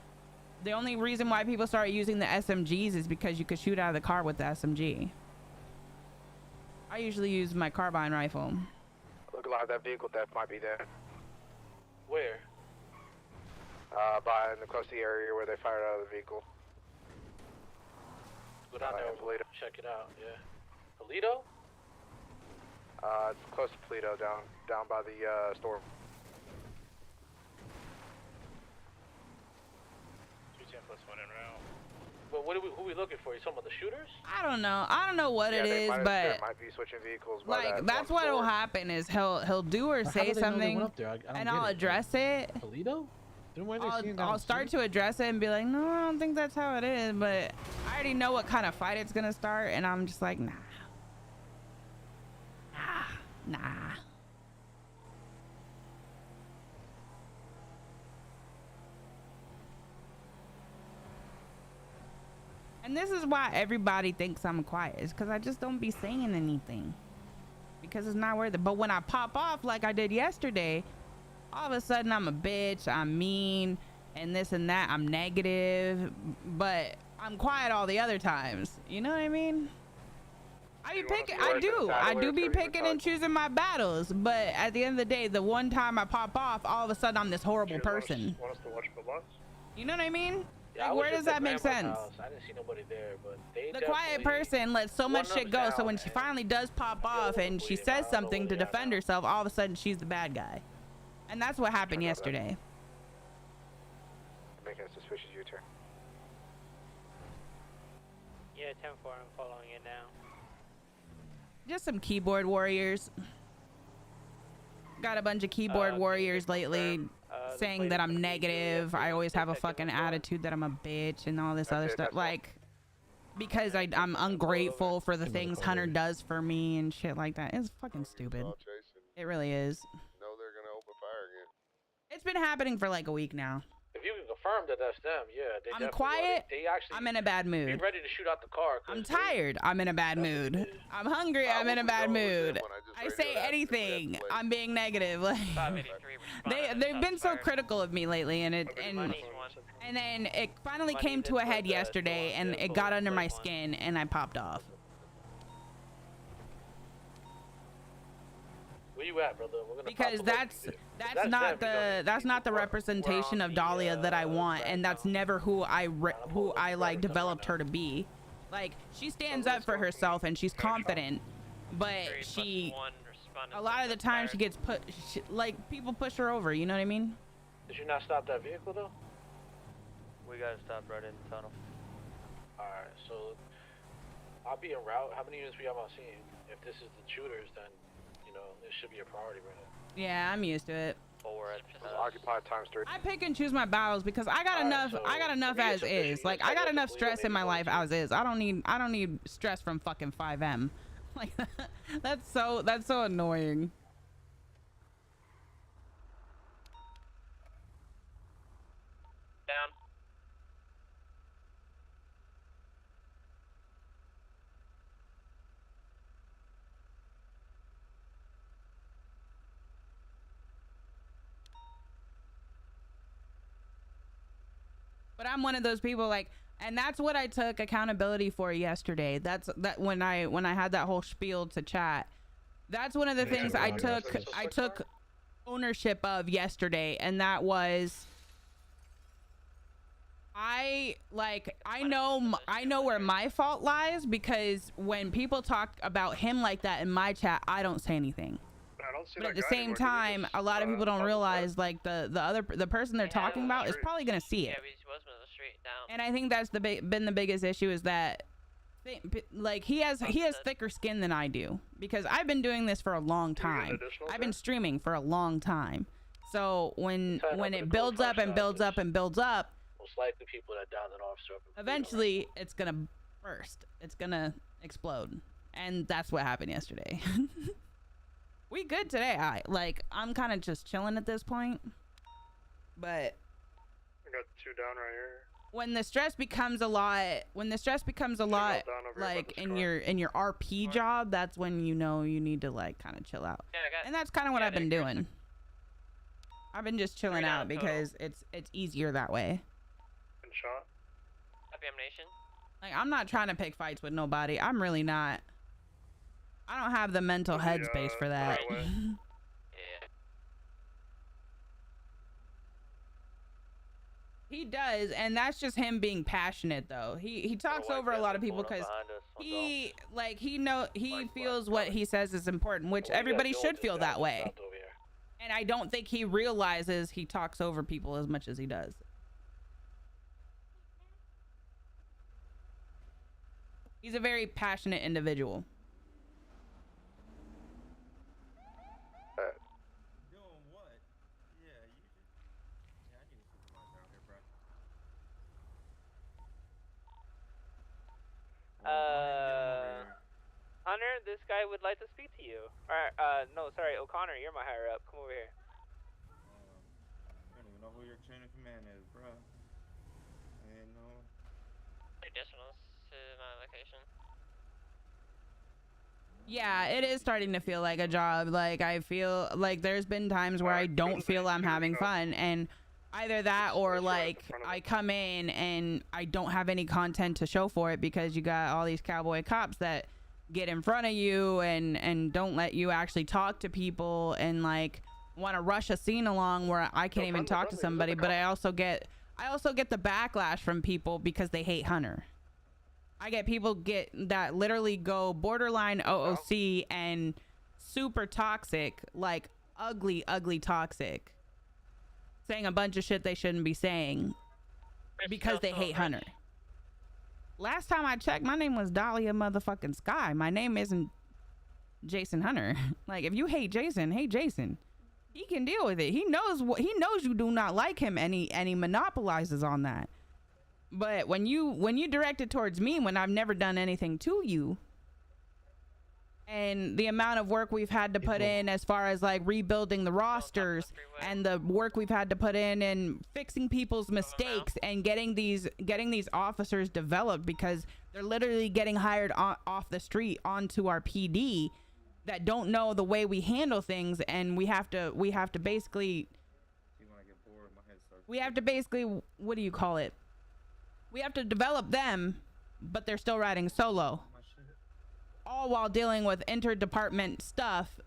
Speaker 2: The only reason why people start using the SMGs is because you could shoot out of the car with the SMG. I usually use my carbine rifle.
Speaker 12: Look like that vehicle theft might be there.
Speaker 15: Where?
Speaker 12: By in the close to the area where they fired out of the vehicle.
Speaker 15: Go down there, Toledo. Check it out. Yeah. Toledo?
Speaker 12: It's close to Toledo, down by the store.
Speaker 19: 210+1 en route.
Speaker 15: But who are we looking for? You talking about the shooters?
Speaker 2: I don't know what it is, but
Speaker 12: They might be switching vehicles.
Speaker 2: like that's what will happen is he'll do or say something, and I'll address it.
Speaker 17: Toledo?
Speaker 2: I'll start to address it and be like, no, I don't think that's how it is, but I already know what kind of fight it's gonna start, and I'm just like, nah. And this is why everybody thinks I'm quiet, is because I just don't be saying anything, because it's not worth it. But when I pop off like I did yesterday, all of a sudden I'm a bitch, I'm mean, and this and that, I'm negative, but I'm quiet all the other times. You know what I mean? I do be picking and choosing my battles, but at the end of the day, the one time I pop off, all of a sudden I'm this horrible person.
Speaker 19: Want us to watch the bus?
Speaker 2: You know what I mean?
Speaker 15: Yeah,
Speaker 2: like, where does that make sense?
Speaker 15: I didn't see nobody there, but they
Speaker 2: the quiet person lets so much shit go, so when she finally does pop off and she says something to defend herself, all of a sudden she's the bad guy. And that's what happened yesterday.
Speaker 12: Making a suspicious U-turn.
Speaker 10: Yeah, 10-4, I'm following it now.
Speaker 2: Just some keyboard warriors. Got a bunch of keyboard warriors lately saying that I'm negative. I always have a fucking attitude that I'm a bitch and all this other stuff. Like, because I'm ungrateful for the things Hunter does for me and shit like that. It's fucking stupid. It really is.
Speaker 5: No, they're gonna open fire again.
Speaker 2: It's been happening for like a week now.
Speaker 15: If you can confirm that that's them, yeah. They
Speaker 2: I'm quiet.
Speaker 15: They actually.
Speaker 2: I'm in a bad mood.
Speaker 15: Be ready to shoot out the car.
Speaker 2: I'm tired. I'm in a bad mood. I'm hungry. I'm in a bad mood. I say anything. I'm being negative. Like, they've been so critical of me lately, and then it finally came to a head yesterday, and it got under my skin, and I popped off.
Speaker 15: Where you at, brother? We're gonna
Speaker 2: because that's not the representation of Dahlia that I want, and that's never who I like developed her to be. Like, she stands up for herself and she's confident, but a lot of the time she gets like people push her over. You know what I mean?
Speaker 15: Did you not stop that vehicle though?
Speaker 3: We gotta stop right in the tunnel.
Speaker 15: All right, so I'll be en route. How many units we have on scene? If this is the shooters, then it should be a priority right now.
Speaker 2: Yeah, I'm used to it.
Speaker 12: Occupied times 3.
Speaker 2: I pick and choose my battles because I got enough. I got enough as is. Like, I got enough stress in my life as is. I don't need stress from fucking 5M. Like, that's so annoying.
Speaker 1: Down.
Speaker 2: But I'm one of those people, like, and that's what I took accountability for yesterday. That when I had that whole spiel to chat. That's one of the things I took ownership of yesterday, and that was I know where my fault lies, because when people talk about him like that in my chat, I don't say anything. But at the same time, a lot of people don't realize like the person they're talking about is probably gonna see it.
Speaker 10: Yeah, we just was middle of the street down.
Speaker 2: And I think that's been the biggest issue, is that like he has thicker skin than I do, because I've been doing this for a long time. I've been streaming for a long time. So when it builds up and builds up and builds up,
Speaker 15: Most likely people that downed an officer up.
Speaker 2: eventually it's gonna burst. It's gonna explode. And that's what happened yesterday. We good today. I'm kind of just chilling at this point. But
Speaker 3: I got 2 down right here.
Speaker 2: when the stress becomes a lot, like in your RP job, that's when you know you need to like kind of chill out. And that's kind of what I've been doing. I've been just chilling out because it's easier that way.
Speaker 3: Been shot.
Speaker 10: Happy Nation.
Speaker 2: Like, I'm not trying to pick fights with nobody. I'm really not. I don't have the mental headspace for that.
Speaker 10: Yeah.
Speaker 2: He does, and that's just him being passionate though. He talks over a lot of people because he feels what he says is important, which everybody should feel that way. And I don't think he realizes he talks over people as much as he does. He's a very passionate individual.
Speaker 22: Doing what? Yeah, you just. Yeah, I need to supervise down here, bro.
Speaker 10: Hunter, this guy would like to speak to you. No, sorry, O'Connor, you're my higher up. Come over here.
Speaker 22: I don't even know who your chain of command is, bro. I ain't know.
Speaker 10: Additionals to my location.
Speaker 2: Yeah, it is starting to feel like a job. Like, I feel like there's been times where I don't feel I'm having fun, and either that or like I come in and I don't have any content to show for it because you got all these cowboy cops that get in front of you and don't let you actually talk to people, and like want to rush a scene along where I can't even talk to somebody. But I also get the backlash from people because they hate Hunter. I get people that literally go borderline OOC and super toxic, like ugly toxic, saying a bunch of shit they shouldn't be saying because they hate Hunter. Last time I checked, my name was Dahlia motherfucking Skye. My name isn't Jason Hunter. Like, if you hate Jason, hate Jason. He can deal with it. He knows you do not like him, and he monopolizes on that. But when you direct it towards me, when I've never done anything to you, and the amount of work we've had to put in as far as like rebuilding the rosters, and the work we've had to put in and fixing people's mistakes and getting these officers developed, because they're literally getting hired off the street onto our PD that don't know the way we handle things, and we have to basically what do you call it? We have to develop them, but they're still riding solo. All while dealing with interdepartment stuff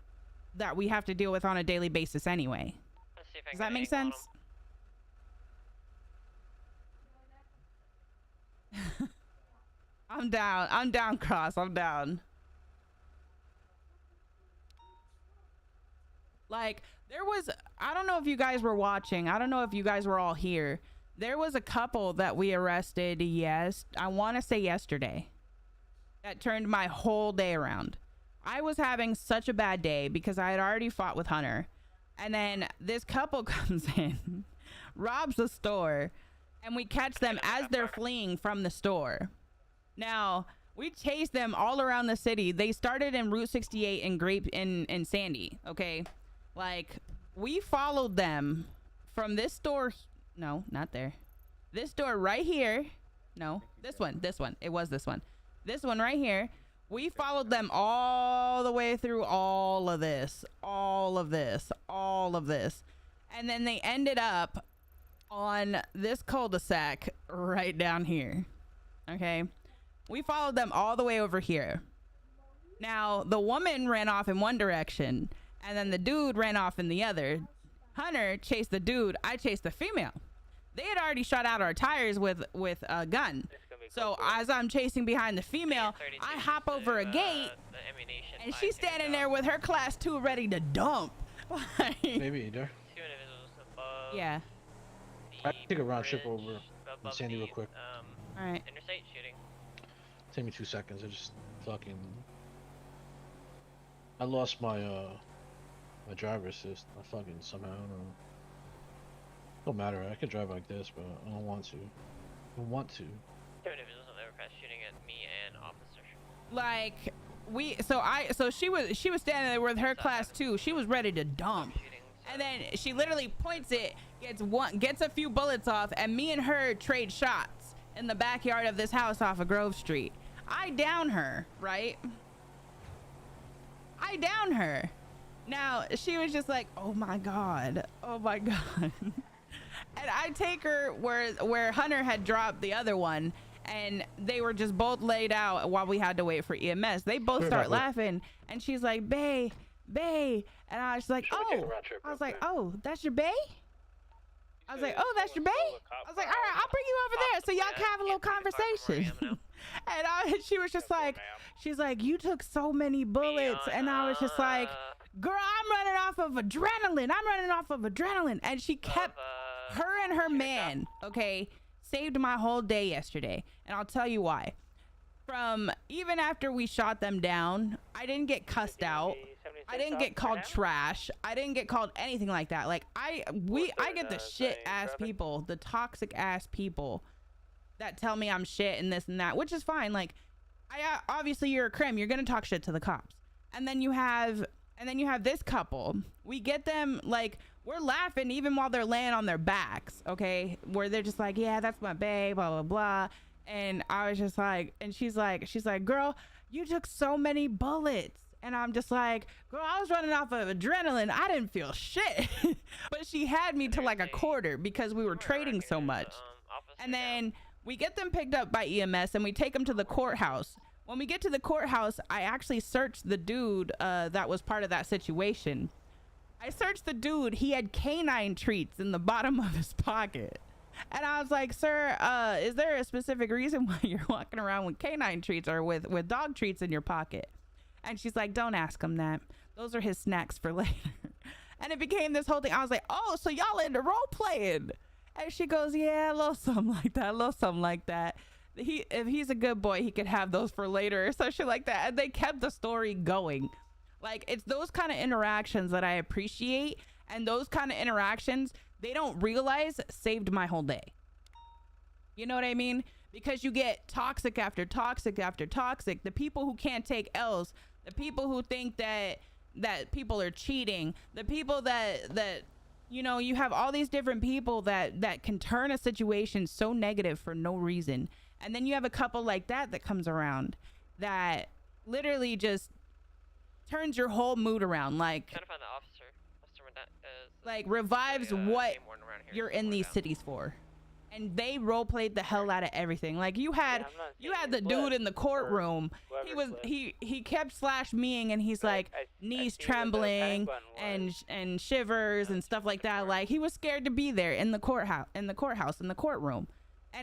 Speaker 2: that we have to deal with on a daily basis anyway. Does that make sense? I'm down, Cross. I'm down. Like, I don't know if you guys were watching. I don't know if you guys were all here. There was a couple that we arrested, I want to say yesterday, that turned my whole day around. I was having such a bad day because I had already fought with Hunter. And then this couple comes in, robs the store, and we catch them as they're fleeing from the store. Now, we chased them all around the city. They started in Route 68 in Sandy, okay? Like, we followed them from this store. No, not there. This store right here. No, this one. It was this one. This one right here. We followed them all the way through all of this. And then they ended up on this cul-de-sac right down here. Okay? We followed them all the way over here. Now, the woman ran off in one direction, and then the dude ran off in the other. Hunter chased the dude. I chased the female. They had already shot out our tires with a gun. So as I'm chasing behind the female, I hop over a gate, and she's standing there with her class 2 ready to dump.
Speaker 17: Maybe there.
Speaker 2: Yeah.
Speaker 17: I can take a round trip over and Sandy real quick.
Speaker 2: All right.
Speaker 10: Interstate shooting.
Speaker 17: Take me 2 seconds. I just fucking. I lost my my driver assist. I fucking somehow I don't know. Don't matter. I could drive like this, but I don't want to. I don't want to.
Speaker 10: Two individuals on overpass shooting at me and officer.
Speaker 2: Like so she was standing there with her class 2. She was ready to dump. And then she literally points it, gets a few bullets off, and me and her trade shots in the backyard of this house off of Grove Street. I down her, right? I down her. Now she was just like, oh my god, oh my god. And I take her where Hunter had dropped the other one, and they were just both laid out while we had to wait for EMS. They both start laughing, and she's like, bae, and I was like, oh, that's your bae? I was like, oh, that's your bae? I was like, all right, I'll bring you over there so y'all can have a little conversation. And she was just like, she's like, you took so many bullets. And I was just like, girl, I'm running off of adrenaline. And she kept, her and her man, okay, saved my whole day yesterday. And I'll tell you why. From even after we shot them down, I didn't get cussed out. I didn't get called trash. I didn't get called anything like that. Like I get the shit ass people, the toxic ass people that tell me I'm shit and this and that, which is fine. Like obviously you're a crim, you're gonna talk shit to the cops. And then you have this couple. We get them, like, we're laughing even while they're laying on their backs, okay? Where they're just like, yeah, that's my babe, blah blah blah. And I was just like, and she's like, girl, you took so many bullets. And I'm just like, girl, I was running off of adrenaline. I didn't feel shit. But she had me to like a quarter because we were trading so much. And then we get them picked up by EMS and we take them to the courthouse. When we get to the courthouse, I actually searched the dude that was part of that situation. I searched the dude. He had canine treats in the bottom of his pocket. And I was like, sir, is there a specific reason why you're walking around with canine treats or with dog treats in your pocket? And she's like, don't ask him that. Those are his snacks for later. And it became this whole thing. I was like, oh, so y'all into role playing? And she goes, yeah, a little something like that. If he's a good boy, he could have those for later or some shit like that. And they kept the story going. Like, it's those kind of interactions that I appreciate. And those kind of interactions, they don't realize saved my whole day. You know what I mean? Because you get toxic after toxic after toxic. The people who can't take L's, the people who think that people are cheating, the people that you know, you have all these different people that can turn a situation so negative for no reason. And then you have a couple like that comes around that literally just turns your whole mood around, like
Speaker 10: Trying to find the officer.
Speaker 2: like revives what you're in these cities for. And they role played the hell out of everything. Like you had the dude in the courtroom. He kept slash-meing and he's like knees trembling and shivers and stuff like that. Like he was scared to be there in the courtroom. And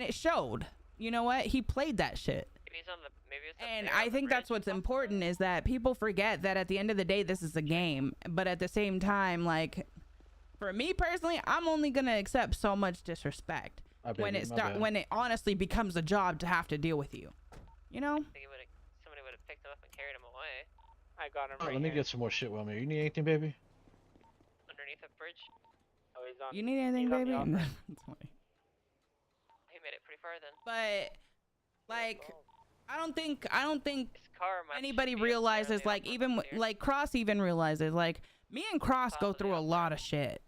Speaker 2: it showed. You know what? He played that shit. And I think that's what's important is that people forget that at the end of the day this is a game. But at the same time, like for me personally, I'm only gonna accept so much disrespect. When it honestly becomes a job to have to deal with you, you know.
Speaker 10: I think somebody would have picked him up and carried him away. I got him right
Speaker 17: Let me get some more shit while I'm here. You need anything, baby?
Speaker 10: underneath the bridge.
Speaker 1: Oh, he's on.
Speaker 2: You need anything, baby?
Speaker 10: He made it pretty far then.
Speaker 2: But like, I don't think anybody realizes, like, even like Cross even realizes, like, me and Cross go through a lot of shit.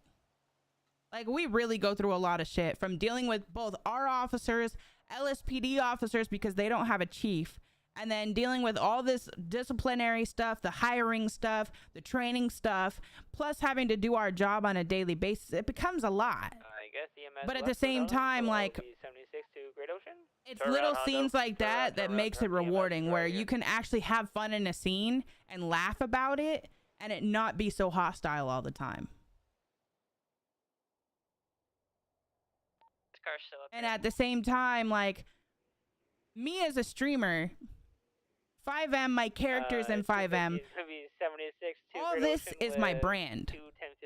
Speaker 2: Like, we really go through a lot of shit from dealing with both our officers, LSPD officers, because they don't have a chief, and then dealing with all this disciplinary stuff, the hiring stuff, the training stuff, plus having to do our job on a daily basis. It becomes a lot.
Speaker 10: I guess EMS
Speaker 2: But at the same time, like,
Speaker 10: 76 to Great Ocean.
Speaker 2: it's little scenes like that that makes it rewarding, where you can actually have fun in a scene and laugh about it and it not be so hostile all the time.
Speaker 20: car's still up
Speaker 2: And
Speaker 20: here.
Speaker 2: at the same time, like, me as a streamer, 5M, my characters in 5M, all this is my brand.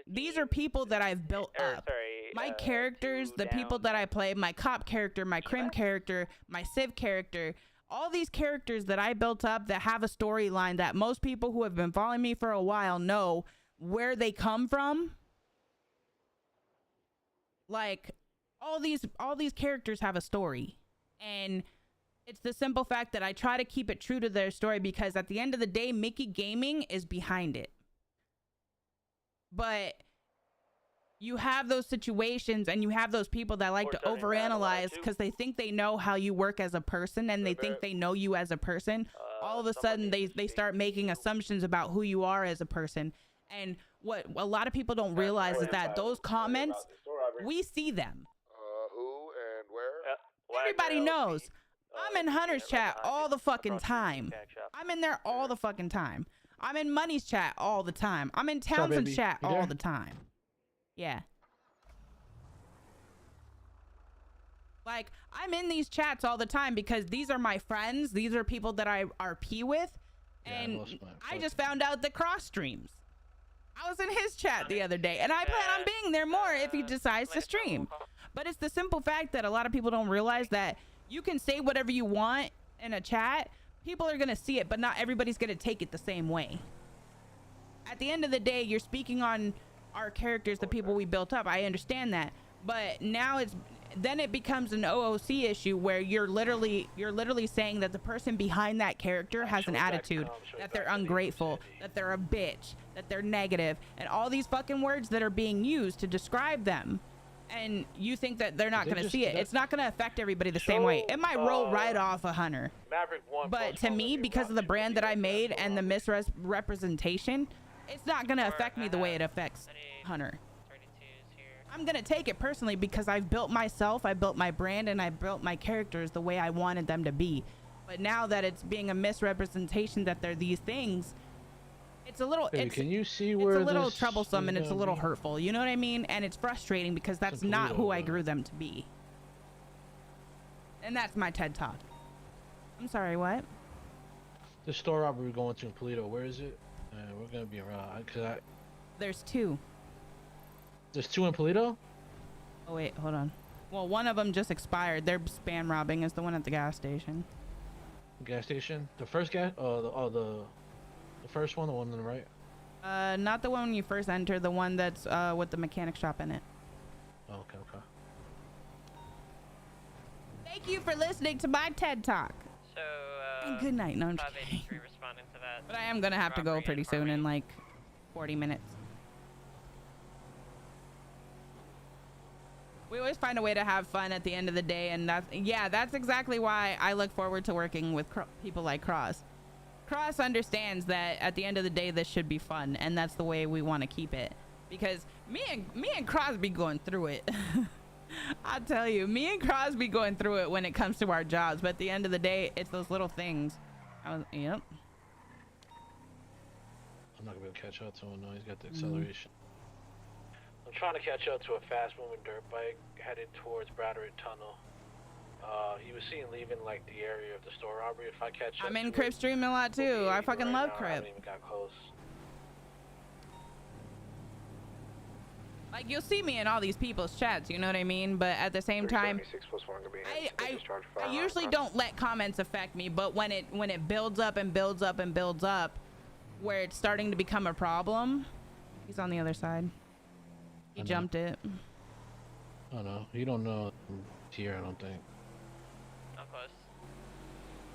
Speaker 2: These are people that I've built up. My characters, the people that I play, my cop character, my crim character, my civ character, all these characters that I built up that have a storyline that most people who have been following me for a while know where they come from. Like, all these characters have a story. And it's the simple fact that I try to keep it true to their story, because at the end of the day, Mickey Gaming is behind it. But you have those situations and you have those people that like to overanalyze because they think they know how you work as a person, and they think they know you as a person. All of a sudden, they start making assumptions about who you are as a person. And what a lot of people don't realize is that those comments, we see them.
Speaker 5: Who and where?
Speaker 2: Everybody knows. I'm in Hunter's chat all the fucking time. I'm in there all the fucking time. I'm in Money's chat all the time. I'm in Townsend's chat all the time. Yeah. Like, I'm in these chats all the time because these are my friends. These are people that I RP with. And I just found out that Cross streams. I was in his chat the other day, and I plan on being there more if he decides to stream. But it's the simple fact that a lot of people don't realize that you can say whatever you want in a chat. People are going to see it, but not everybody's going to take it the same way. At the end of the day, you're speaking on our characters, the people we built up. I understand that. But now it becomes an OOC issue where you're literally saying that the person behind that character has an attitude, that they're ungrateful, that they're a bitch, that they're negative, and all these fucking words that are being used to describe them. And you think that they're not going to see it. It's not going to affect everybody the same way. It might roll right off a Hunter. But to me, because of the brand that I made and the misrepresentation, it's not going to affect me the way it affects Hunter. I'm going to take it personally because I've built myself, I built my brand, and I built my characters the way I wanted them to be. But now that it's being a misrepresentation that they're these things, it's a little,
Speaker 17: can you see where
Speaker 2: it's a little troublesome and it's a little hurtful. You know what I mean? And it's frustrating because that's not who I grew them to be. And that's my TED Talk. I'm sorry, what?
Speaker 17: The store robbery we're going to in Polito, where is it? We're going to be around.
Speaker 2: There's two.
Speaker 17: There's two in Polito?
Speaker 2: Oh, wait, hold on. Well, one of them just expired. They're spam robbing. Is the one at the gas station.
Speaker 17: Gas station? The first gas? The first one, the one on the right?
Speaker 2: Not the one when you first enter, the one that's with the mechanic shop in it.
Speaker 17: Oh, okay.
Speaker 2: Thank you for listening to my TED Talk.
Speaker 20: So,
Speaker 2: and good night. No, I'm just kidding.
Speaker 20: responding to that.
Speaker 2: But I am gonna have to go pretty soon, in like 40 minutes. We always find a way to have fun at the end of the day, and that's exactly why I look forward to working with people like Cross. Cross understands that at the end of the day, this should be fun, and that's the way we want to keep it. Because me and Cross be going through it. I tell you, me and Cross be going through it when it comes to our jobs. But at the end of the day, it's those little things. Yep.
Speaker 17: I'm not gonna be able to catch up to him. No, he's got the acceleration.
Speaker 15: I'm trying to catch up to a fast-moving dirt bike headed towards Bradford Tunnel. He was seen leaving like the area of the store robbery. If I catch up,
Speaker 2: I'm in Crip streaming a lot too. I fucking love Crip.
Speaker 15: I haven't even got close.
Speaker 2: Like, you'll see me in all these people's chats, you know what I mean? But at the same time, I usually don't let comments affect me. But when it builds up and builds up and builds up, where it's starting to become a problem, he's on the other side. He jumped it.
Speaker 17: Oh no, you don't know here, I don't think.
Speaker 20: Not close.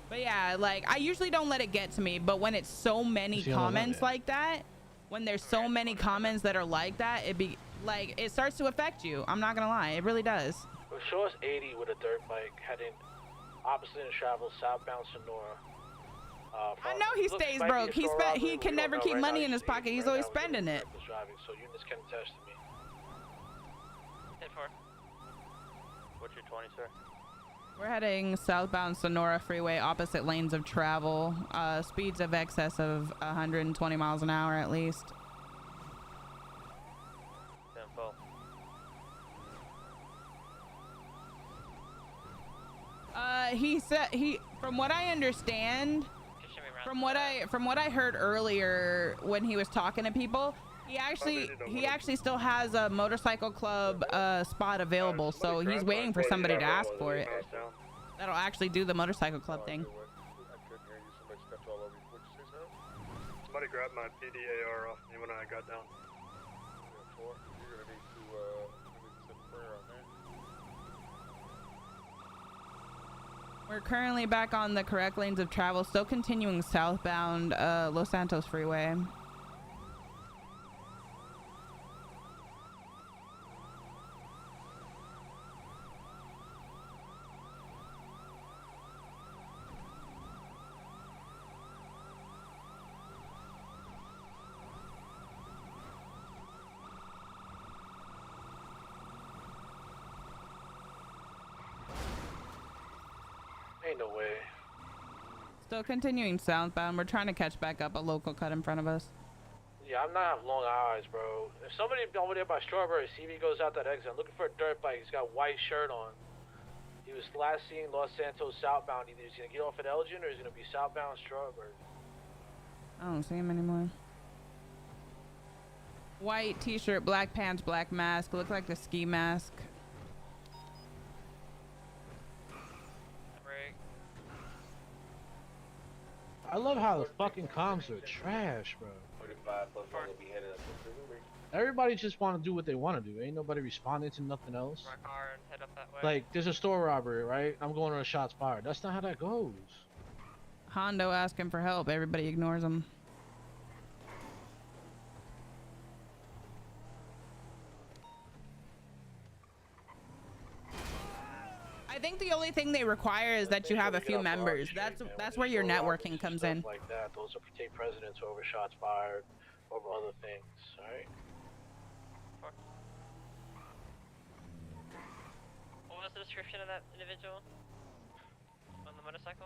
Speaker 2: But yeah, like, I usually don't let it get to me, but when it's so many comments like that, when there's so many comments that are like that, it starts to affect you. I'm not gonna lie, it really does.
Speaker 15: Well, show us 80 with a dirt bike heading opposite in travel southbound Sonora.
Speaker 2: I know he stays broke. He can never keep money in his pocket. He's always spending it.
Speaker 15: Driving, so units can attest to me.
Speaker 10: 10-4. What's your 20, sir?
Speaker 2: We're heading southbound Sonora Freeway, opposite lanes of travel. Speeds of excess of 120 miles an hour at least.
Speaker 10: 10-4.
Speaker 2: he said from what I understand, from what I heard earlier when he was talking to people, he actually still has a motorcycle club spot available, so he's waiting for somebody to ask for it. That'll actually do the motorcycle club thing.
Speaker 5: I couldn't hear you. Somebody stepped all over you. What'd you say, sir?
Speaker 3: Somebody grabbed my PDAR off me when I got down.
Speaker 5: Yeah, 4. You're gonna need to send a prayer on that.
Speaker 2: We're currently back on the correct lanes of travel, still continuing southbound Los Santos Freeway.
Speaker 15: Ain't no way.
Speaker 2: Still continuing southbound. We're trying to catch back up a local cut in front of us.
Speaker 15: Yeah, I'm not have long eyes, bro. If somebody over there by Strawberry CV goes out that exit, I'm looking for a dirt bike. He's got white shirt on. He was last seen Los Santos southbound. Either he's gonna get off at Elgin or he's gonna be southbound Strawberry.
Speaker 2: I don't see him anymore. White t-shirt, black pants, black mask. Look like the ski mask.
Speaker 17: I love how the fucking comms are trash, bro.
Speaker 18: 45 plus 1 will be headed up to Prison Break.
Speaker 17: Everybody just want to do what they want to do. Ain't nobody responding to nothing else.
Speaker 20: My car and head up that way.
Speaker 17: Like, there's a store robbery, right? I'm going on a shots fired. That's not how that goes.
Speaker 2: Hondo asking for help. Everybody ignores him. I think the only thing they require is that you have a few members. That's where your networking comes in.
Speaker 15: Like that. Those are take precedence over shots fired, over other things. All right.
Speaker 20: What was the description of that individual on the motorcycle?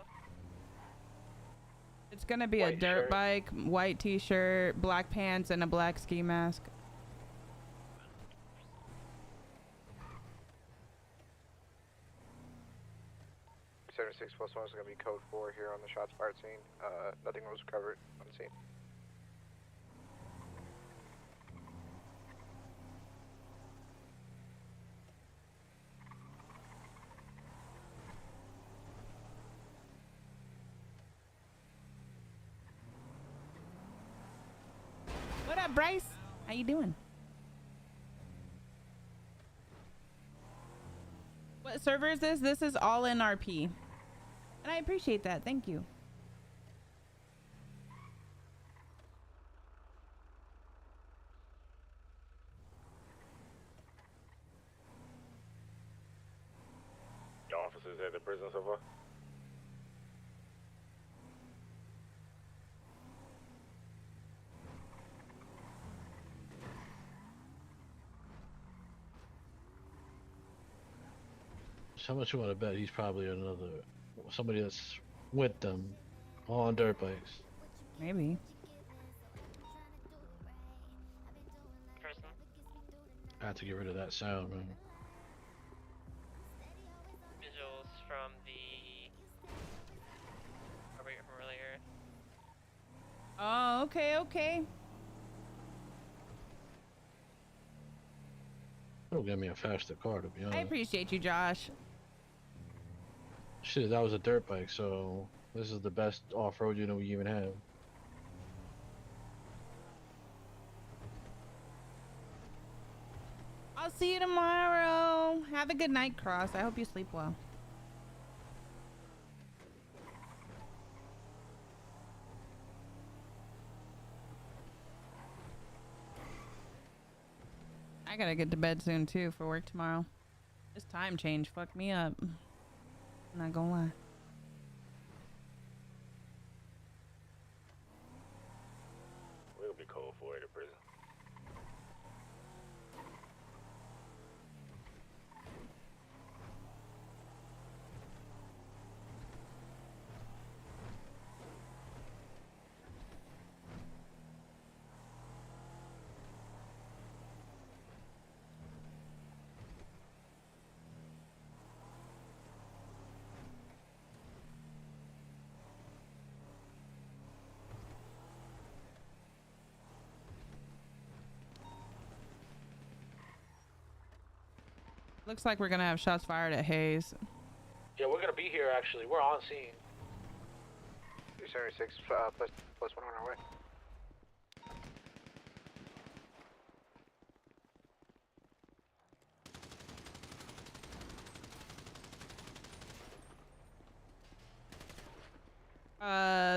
Speaker 2: It's gonna be a dirt bike, white t-shirt, black pants, and a black ski mask.
Speaker 12: 76 plus 1 is going to be code 4 here on the shots fired scene. Nothing was recovered on the scene.
Speaker 2: What up, Bryce? How you doing? What server is this? This is all in RP. And I appreciate that. Thank you.
Speaker 22: The officers at the prison so far?
Speaker 17: How much you want to bet he's probably somebody that's with them on dirt bikes?
Speaker 2: Maybe.
Speaker 17: I have to get rid of that sound, man.
Speaker 20: Visuals from the from earlier.
Speaker 2: Oh, okay, okay.
Speaker 17: It'll get me a faster car, to be honest.
Speaker 2: I appreciate you, Josh.
Speaker 17: Shit, that was a dirt bike, so this is the best off-road unit we even have.
Speaker 2: I'll see you tomorrow. Have a good night, Cross. I hope you sleep well. I gotta get to bed soon too for work tomorrow. This time change fucked me up. I'm not gonna lie.
Speaker 22: We'll be cold for it at prison.
Speaker 2: Looks like we're gonna have shots fired at Hayes.
Speaker 15: Yeah, we're gonna be here actually. We're on scene.
Speaker 12: 276 plus 1 on our way.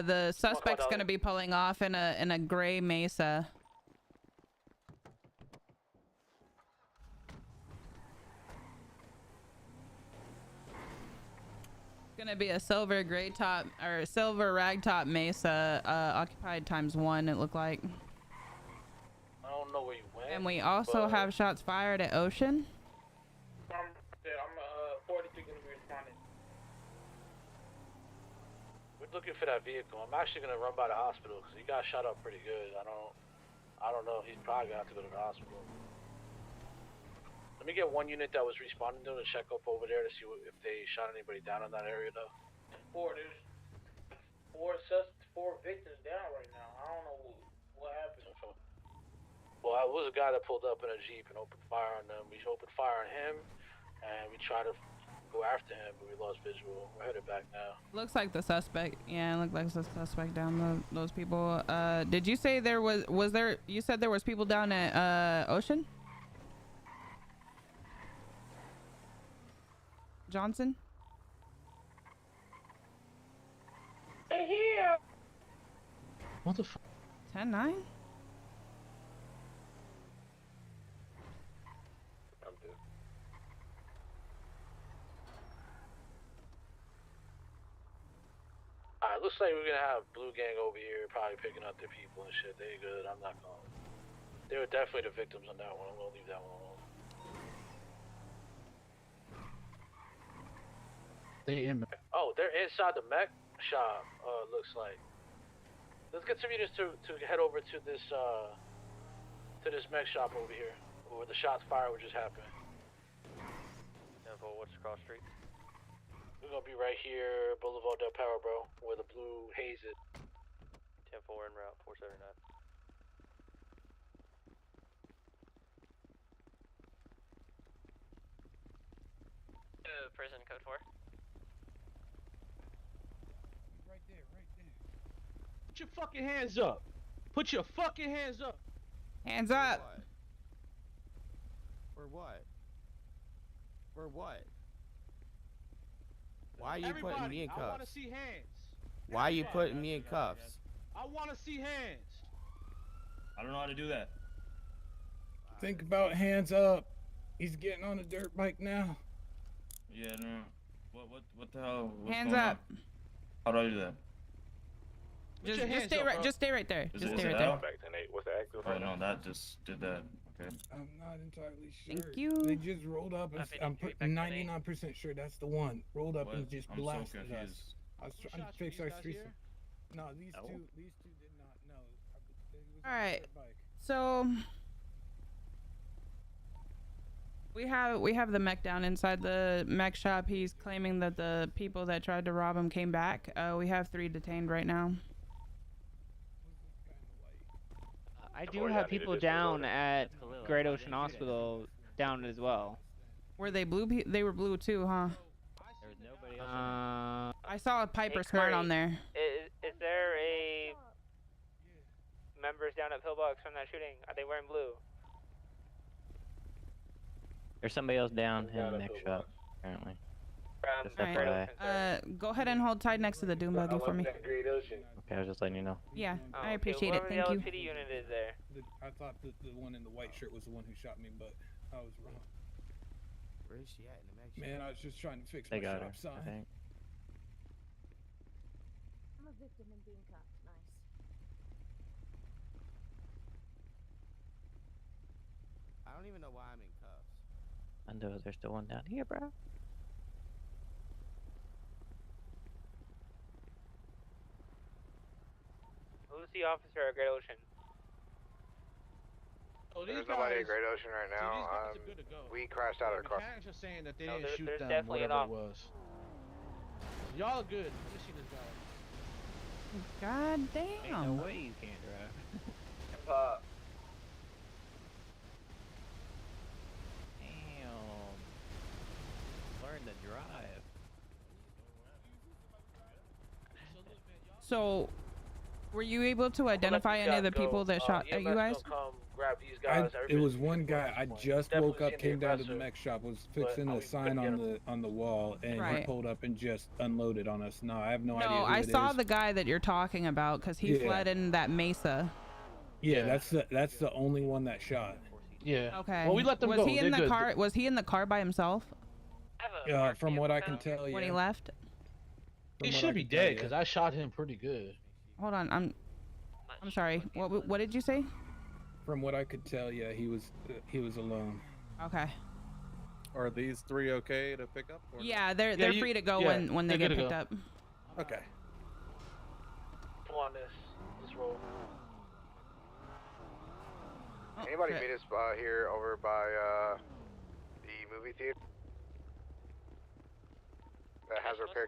Speaker 2: The suspect's gonna be pulling off in a gray Mesa. Gonna be a silver gray top or silver ragtop Mesa, occupied ×1. It looked like.
Speaker 15: I don't know where you went.
Speaker 2: And we also have shots fired at Ocean.
Speaker 15: I'm 43 gonna be responding. We're looking for that vehicle. I'm actually gonna run by the hospital because he got shot up pretty good. I don't know. He's probably gonna have to go to the hospital. Let me get one unit that was responding to him to check up over there to see if they shot anybody down in that area though. There's 4 victims down right now. I don't know what happened. Well, it was a guy that pulled up in a Jeep and opened fire on them. We opened fire on him and we tried to go after him, but we lost visual. We're headed back now.
Speaker 2: Looks like the suspect. Yeah, it looked like the suspect down those people. Did you say there was there? You said there was people down at Ocean? Johnson?
Speaker 15: Hey, here!
Speaker 17: What the fuck?
Speaker 2: 10-9?
Speaker 8: I'm dead.
Speaker 15: Alright, looks like we're gonna have Blue Gang over here probably picking up their people and shit. They good. I'm not gonna. They were definitely the victims on that one. I'm gonna leave that one alone. Oh, they're inside the mech shop, looks like. Let's get some units to head over to this mech shop over here, where the shots fired would just happen.
Speaker 10: What's cross street?
Speaker 15: We're gonna be right here, Boulevard del Power, bro, where the blue haze is.
Speaker 10: 10-4 en route, 479. Prison code 4.
Speaker 14: Right there.
Speaker 17: Put your fucking hands up. Put your fucking hands up.
Speaker 2: Hands up.
Speaker 14: For what? Why are you putting me in cuffs?
Speaker 17: I want to see hands.
Speaker 14: Why are you putting me in cuffs?
Speaker 17: I want to see hands.
Speaker 21: I don't know how to do that.
Speaker 14: Think about hands up. He's getting on a dirt bike now.
Speaker 21: Yeah, no. What the hell? What's
Speaker 2: Hands
Speaker 21: going
Speaker 2: up.
Speaker 21: on? How do I do that?
Speaker 2: Just stay right there.
Speaker 21: Is
Speaker 2: Just
Speaker 21: it
Speaker 2: stay right
Speaker 21: out?
Speaker 2: there.
Speaker 21: Back to Nate. What's the active? Oh no, that just did that. Okay.
Speaker 14: I'm not entirely sure.
Speaker 2: Thank you.
Speaker 14: They just rolled up. And I'm 99% sure that's the one. Rolled up and just
Speaker 21: I'm so
Speaker 14: blasted us.
Speaker 21: confused.
Speaker 14: I was trying to fix our streets. No, these two did not know. It was
Speaker 2: All
Speaker 14: on a
Speaker 2: right.
Speaker 14: dirt bike.
Speaker 2: So we have the mech down inside the mech shop. He's claiming that the people that tried to rob him came back. We have 3 detained right now.
Speaker 9: I do have people down at Great Ocean Hospital down as well.
Speaker 2: Were they blue? They were blue too, huh?
Speaker 10: There was nobody else.
Speaker 2: I saw a Piper Smart on there.
Speaker 10: Is there a members down at Pillbox from that shooting? Are they wearing blue?
Speaker 23: There's somebody else down in the next shop, apparently. Just
Speaker 2: Alright,
Speaker 23: FYI.
Speaker 2: go ahead and hold tight next to the Doom buggy for me.
Speaker 23: Okay, I was just letting you know.
Speaker 2: Yeah,
Speaker 10: Oh,
Speaker 2: I appreciate it.
Speaker 10: Whoever
Speaker 2: Thank
Speaker 10: the
Speaker 2: you.
Speaker 10: LCD unit is there.
Speaker 14: I thought the one in the white shirt was the one who shot me, but I was wrong. Where is she at in the next? Man, I was just trying to fix
Speaker 23: They
Speaker 14: my
Speaker 23: got
Speaker 14: shop
Speaker 23: her,
Speaker 14: sign.
Speaker 23: I think.
Speaker 24: I'm a victim in being cuffed. Nice.
Speaker 14: I don't even know why I'm in cuffs.
Speaker 23: I know there's still one down here, bro.
Speaker 10: Who's the officer at Great Ocean?
Speaker 17: Oh,
Speaker 12: There's nobody at Great Ocean right now. We crashed out of the car.
Speaker 17: Mechanics are saying that they
Speaker 10: No,
Speaker 17: didn't shoot
Speaker 10: there's
Speaker 17: them,
Speaker 10: definitely an
Speaker 17: whatever it was. Y'all are good. Let me see this guy.
Speaker 2: God damn.
Speaker 23: Ain't no way you can't drive.
Speaker 10: Pop.
Speaker 23: Damn.
Speaker 4: to drive.
Speaker 2: So, were you able to identify any of the people that shot at you guys?
Speaker 15: Come grab these guys.
Speaker 14: It was one guy. I just woke up, came down to the mech shop, was fixing a sign on the wall, and he pulled up and just unloaded on us. No, I have no idea.
Speaker 2: No,
Speaker 14: who
Speaker 2: I
Speaker 14: it
Speaker 2: saw
Speaker 14: is.
Speaker 2: the guy that you're talking about because he fled in that mesa.
Speaker 14: Yeah, that's the only one that shot.
Speaker 17: Yeah.
Speaker 2: Okay.
Speaker 17: Well, we let them
Speaker 2: was
Speaker 17: go.
Speaker 2: He in
Speaker 17: They're
Speaker 2: the
Speaker 17: good.
Speaker 2: car? Was he in the car by himself?
Speaker 14: From what I can tell, yeah.
Speaker 2: When he left?
Speaker 17: He should be dead because I shot him pretty good.
Speaker 2: Hold on, I'm sorry. What did you say?
Speaker 14: From what I could tell, yeah, he was alone.
Speaker 2: Okay.
Speaker 6: Are these 3 okay to pick up? Or
Speaker 2: Yeah, they're free to go when they get picked up.
Speaker 6: Okay.
Speaker 15: Come on, this roll.
Speaker 12: Anybody meet us here over by the movie theater that has repair?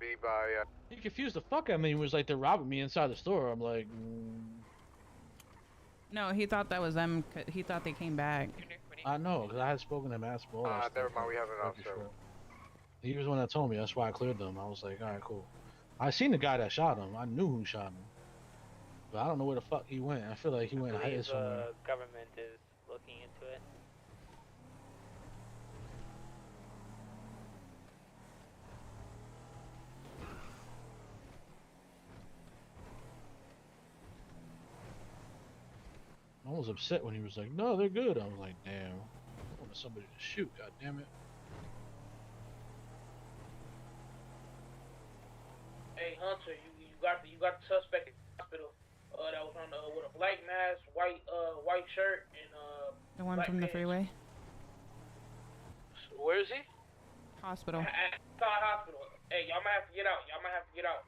Speaker 12: Be by.
Speaker 17: He confused the fuck out of me. He was like, they're robbing me inside the store. I'm like.
Speaker 2: No, he thought that was them. He thought they came back.
Speaker 17: I know, because I had spoken to him, asked for all that
Speaker 12: Never
Speaker 17: stuff.
Speaker 12: mind, we have it off, so.
Speaker 17: He was the one that told me. That's why I cleared them. I was like, all right, cool. I seen the guy that shot him. I knew who shot him. But I don't know where the fuck he went. I feel like he went hiding somewhere.
Speaker 10: Government is looking into it.
Speaker 17: I was upset when he was like, no, they're good. I was like, damn. I wanted somebody to shoot, god damn it.
Speaker 7: Hey Hunter, you got the suspect in the hospital. That was on with a black mask, white shirt, and
Speaker 2: The one from the freeway.
Speaker 15: Where is he?
Speaker 2: Hospital.
Speaker 7: At Skye Hospital. Hey, y'all might have to get out.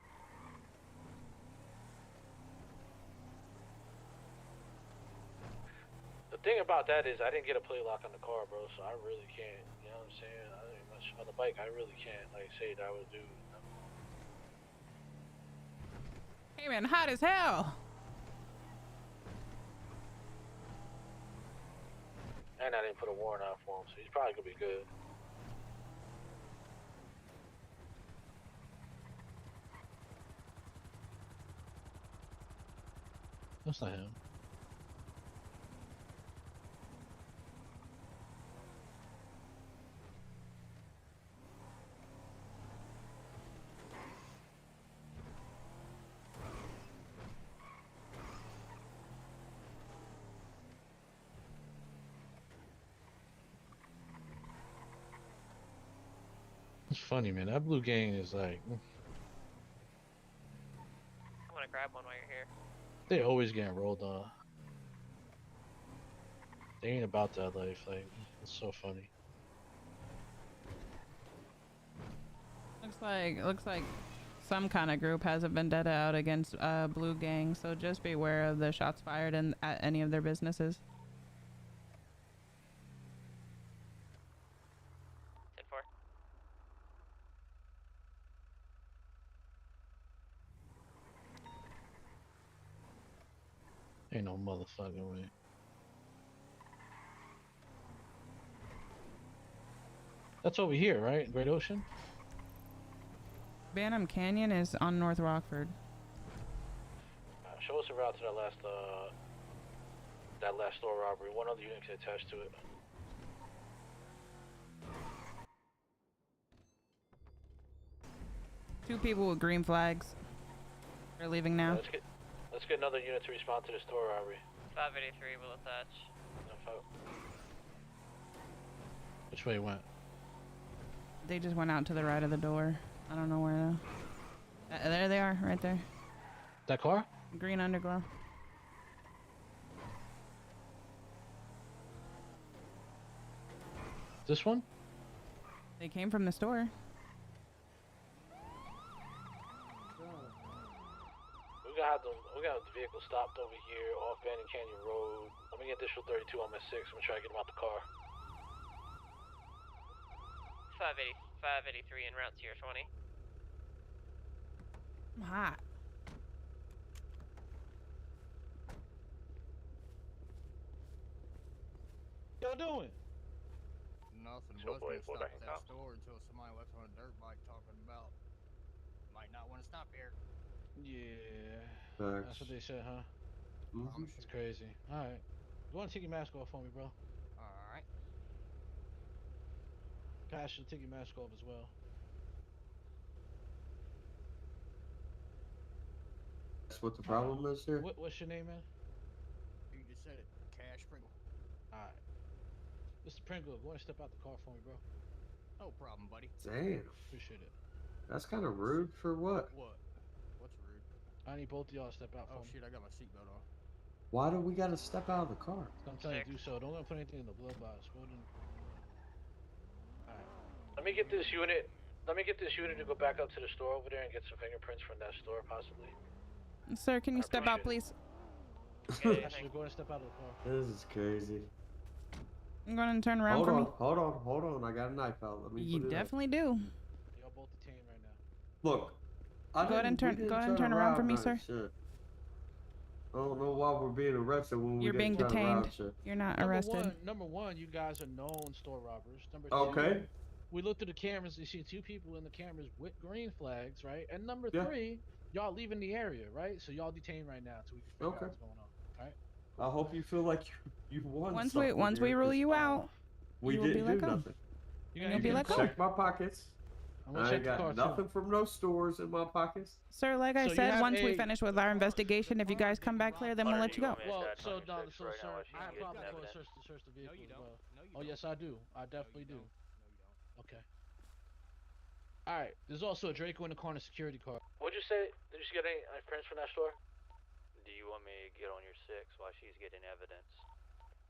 Speaker 15: The thing about that is I didn't get a plate lock on the car, bro, so I really can't. You know what I'm saying? I didn't much on the bike. I really can't like say that I would do.
Speaker 2: Hey man, hot as hell.
Speaker 15: And I didn't put a warrant out for him, so he's probably gonna be good.
Speaker 17: That's not him. It's funny, man. That blue gang is like,
Speaker 20: I want to grab one while you're here.
Speaker 17: they always getting rolled on. They ain't about that life. Like, it's so funny.
Speaker 2: Looks like some kind of group has a vendetta out against blue gang. So just beware of the shots fired at any of their businesses.
Speaker 20: 10-4.
Speaker 17: Ain't no motherfucking way. That's over here, right? Great Ocean?
Speaker 2: Banham Canyon is on North Rockford.
Speaker 15: Show us a route to that last store robbery. One other unit can attach to it.
Speaker 2: Two people with green flags. They're leaving now.
Speaker 15: Let's get another unit to respond to the store robbery.
Speaker 20: 583 will attach.
Speaker 17: Which way it went?
Speaker 2: They just went out to the right of the door. I don't know where though. There they are, right there.
Speaker 17: That car?
Speaker 2: Green underglow.
Speaker 17: This one?
Speaker 2: They came from the store.
Speaker 15: We got the vehicle stopped over here off Bannon Canyon Road. Let me get additional 32 on my 6. I'm gonna try to get him out the car.
Speaker 20: 583 en route to your 20.
Speaker 2: I'm hot.
Speaker 17: Y'all doing?
Speaker 4: Nothing. Was gonna stop at that store until somebody left on a dirt bike talking about might not want to stop here.
Speaker 17: Yeah.
Speaker 11: Facts.
Speaker 17: That's what they said, huh?
Speaker 11: Mm-hmm.
Speaker 17: It's crazy. All right. Go and take your mask off for me, bro.
Speaker 4: All right.
Speaker 17: Passion, take your mask off as well.
Speaker 11: That's what the problem is here.
Speaker 17: What's your name, man?
Speaker 4: You just said it. Cash Pringle.
Speaker 17: All right. Mr. Pringle, go and step out the car for me, bro.
Speaker 4: No problem, buddy.
Speaker 11: Damn.
Speaker 17: Appreciate it.
Speaker 11: That's kind of rude for what?
Speaker 4: What? What's rude?
Speaker 17: I need both of y'all to step out for me.
Speaker 4: Oh shit! I got my seatbelt on.
Speaker 11: Why do we gotta step out of the car?
Speaker 17: I'm telling you to do so. Don't let me put anything in the glove box. Go ahead and... Alright.
Speaker 15: Let me get this unit. Let me get this unit to go back up to the store over there and get some fingerprints from that store, possibly.
Speaker 2: Sir, can you step out, please?
Speaker 17: Actually, go ahead and step out of the car.
Speaker 11: This is crazy.
Speaker 2: I'm going to turn around for me.
Speaker 11: Hold on. I got a knife out. Let me
Speaker 2: You
Speaker 11: put it
Speaker 2: definitely do.
Speaker 17: Y'all both detained right now.
Speaker 11: Look,
Speaker 2: Go ahead and turn around for me, sir.
Speaker 11: Shit. I don't know why we're being arrested when
Speaker 2: You're
Speaker 11: we
Speaker 2: being detained. You're not arrested.
Speaker 17: Number one, you guys are known store robbers. Number two,
Speaker 11: okay.
Speaker 17: We looked at the cameras. You see two people in the cameras with green flags, right? And number three, y'all leaving the area, right? So y'all detained right now until we can figure out what's going on. All right.
Speaker 11: I hope you feel like you won.
Speaker 2: Once we rule you out,
Speaker 11: we
Speaker 2: you will
Speaker 11: didn't
Speaker 2: be let
Speaker 11: do
Speaker 2: go.
Speaker 11: nothing.
Speaker 2: You'll be let go.
Speaker 11: Check my pockets. I ain't got nothing from no stores in my pockets.
Speaker 2: Sir, like I said, once we finish with our investigation, if you guys come back clear, then we'll let you go.
Speaker 17: Well, so sir, I have probably go and search the vehicle as well. Oh yes, I do. I definitely do. Okay. All right. There's also a Draco in the corner security car.
Speaker 15: What'd you say? Did you get any prints from that store?
Speaker 10: Do you want me to get on your 6 while she's getting evidence?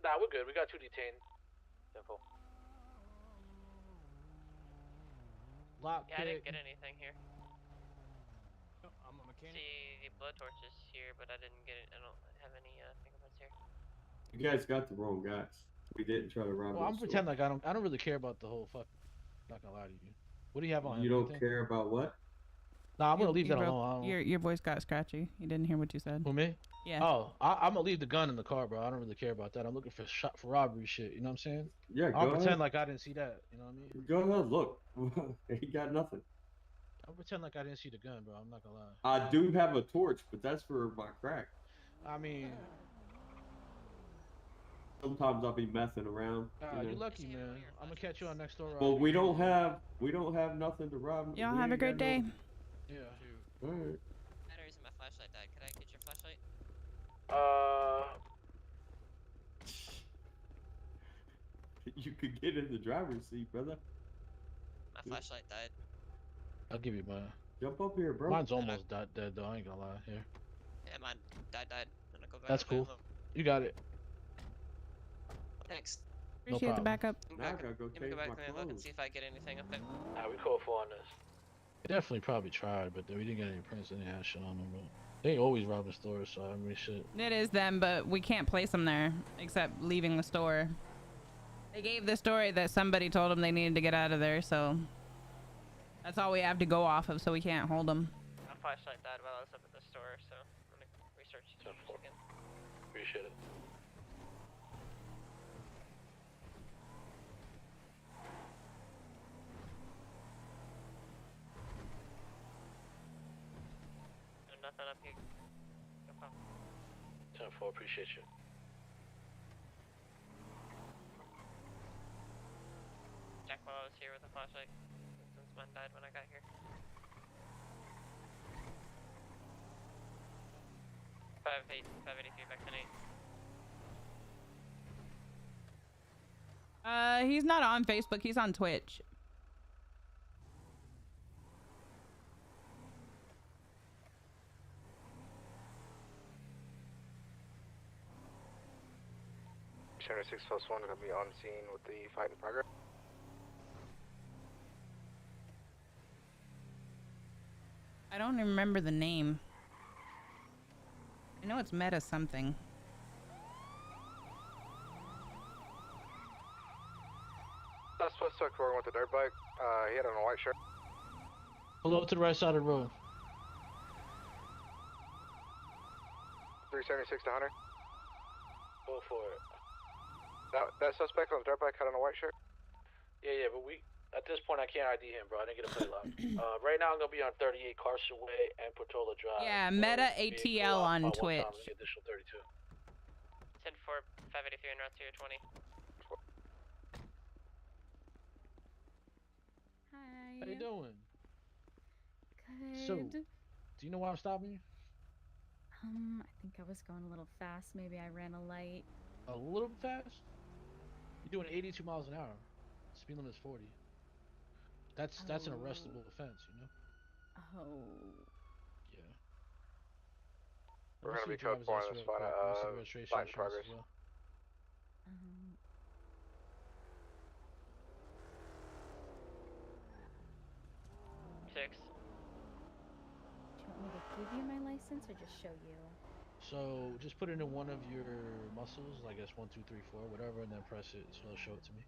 Speaker 15: Nah, we're good. We got 2 detained.
Speaker 10: Simple.
Speaker 20: Yeah, I didn't get anything here.
Speaker 4: I'm a mechanic.
Speaker 20: See blood torches here, but I didn't get it. I don't have any fingerprints here.
Speaker 11: You guys got the wrong guys. We didn't try to rob.
Speaker 17: Well, I'm pretending like I don't really care about the whole fuck. Not gonna lie to you. What do you have on?
Speaker 11: You don't care about what?
Speaker 17: Nah, I'm gonna leave that alone.
Speaker 2: Your voice got scratchy. You didn't hear what you said.
Speaker 17: Who, me?
Speaker 2: Yeah.
Speaker 17: Oh, I'm gonna leave the gun in the car, bro. I don't really care about that. I'm looking for robbery shit. You know what I'm saying?
Speaker 11: Yeah,
Speaker 17: I'll pretend like I didn't see that. You know what I mean?
Speaker 11: Go ahead, look. He got nothing.
Speaker 17: I'll pretend like I didn't see the gun, bro. I'm not gonna lie.
Speaker 11: I do have a torch, but that's for my crack.
Speaker 17: I mean,
Speaker 11: sometimes I'll be messing around.
Speaker 17: You're lucky, man. I'm gonna catch you on next door.
Speaker 11: Well, we don't have nothing to rob.
Speaker 2: Y'all have a great day.
Speaker 17: Yeah.
Speaker 11: All right.
Speaker 20: Batteries in my flashlight died. Could I get your flashlight?
Speaker 11: You could get in the driver's seat, brother.
Speaker 20: My flashlight died.
Speaker 17: I'll give you mine.
Speaker 11: Jump up here, bro.
Speaker 17: Mine's almost dead though. I ain't gonna lie. Here.
Speaker 20: Yeah, mine died. I'm gonna go back.
Speaker 17: That's cool. You got it.
Speaker 20: Thanks.
Speaker 2: Appreciate the backup.
Speaker 11: Now I gotta go
Speaker 20: Let me
Speaker 11: change
Speaker 20: go back
Speaker 11: my
Speaker 20: and look and
Speaker 11: clothes.
Speaker 20: see if I get anything up there.
Speaker 15: Nah, we call for on this.
Speaker 17: They definitely probably tried, but we didn't get any prints. They didn't have shit on them, bro. They always robbing stores, so I mean, shit.
Speaker 2: It is them, but we can't place them there except leaving the store. They gave the story that somebody told them they needed to get out of there, so that's all we have to go off of, so we can't hold them.
Speaker 20: My flashlight died while I was up at the store, so I'm gonna research it again.
Speaker 15: Appreciate it.
Speaker 20: Nothing up here. No problem.
Speaker 15: 10-4, appreciate you.
Speaker 20: Check while I was here with the flashlight, since mine died when I got here. 583 back to 8.
Speaker 2: He's not on Facebook. He's on Twitch.
Speaker 12: Center 6+1 gonna be on scene with the fight in progress.
Speaker 2: I don't remember the name. I know it's Meta something.
Speaker 12: Suspect working with the dirt bike. He had on a white shirt.
Speaker 17: Pull over to the right side of the road.
Speaker 12: 376 to Hunter.
Speaker 15: Go for it.
Speaker 12: That suspect on the dirt bike had on a white shirt?
Speaker 15: Yeah, but at this point, I can't ID him, bro. I didn't get a plate lock. Right now, I'm going to be on 38 Carson Way and Portola Drive.
Speaker 2: Yeah, Meta ATL on Twitch.
Speaker 15: Additional 32.
Speaker 20: 10-4, 583 en route to your 20.
Speaker 1: Hi.
Speaker 17: How you doing?
Speaker 1: Good.
Speaker 17: So, do you know why I'm stopping you?
Speaker 1: I think I was going a little fast. Maybe I ran a light.
Speaker 17: A little bit fast? You're doing 82 miles an hour. Speed limit is 40. That's an arrestable offense, you know?
Speaker 1: Oh.
Speaker 17: Yeah.
Speaker 12: We're gonna be code 4 on this spot. Light in progress.
Speaker 17: Well.
Speaker 20: Six.
Speaker 1: Do you want me to give you my license or just show you?
Speaker 17: So just put it in one of your muscles, I guess 1, 2, 3, 4, whatever, and then press it so it'll show it to me.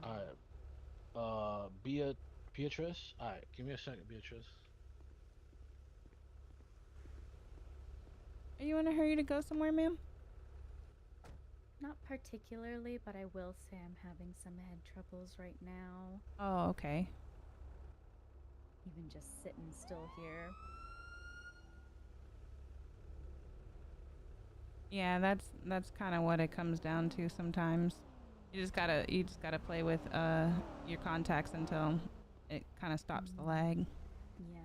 Speaker 17: Alright. Beatrice? Alright, give me a second, Beatrice.
Speaker 2: Are you in a hurry to go somewhere, ma'am?
Speaker 1: Not particularly, but I will say I'm having some head troubles right now.
Speaker 2: Oh, okay.
Speaker 1: Even just sitting still here.
Speaker 2: Yeah, that's kind of what it comes down to sometimes. You just gotta play with your contacts until it kind of stops the lag.
Speaker 1: Yeah.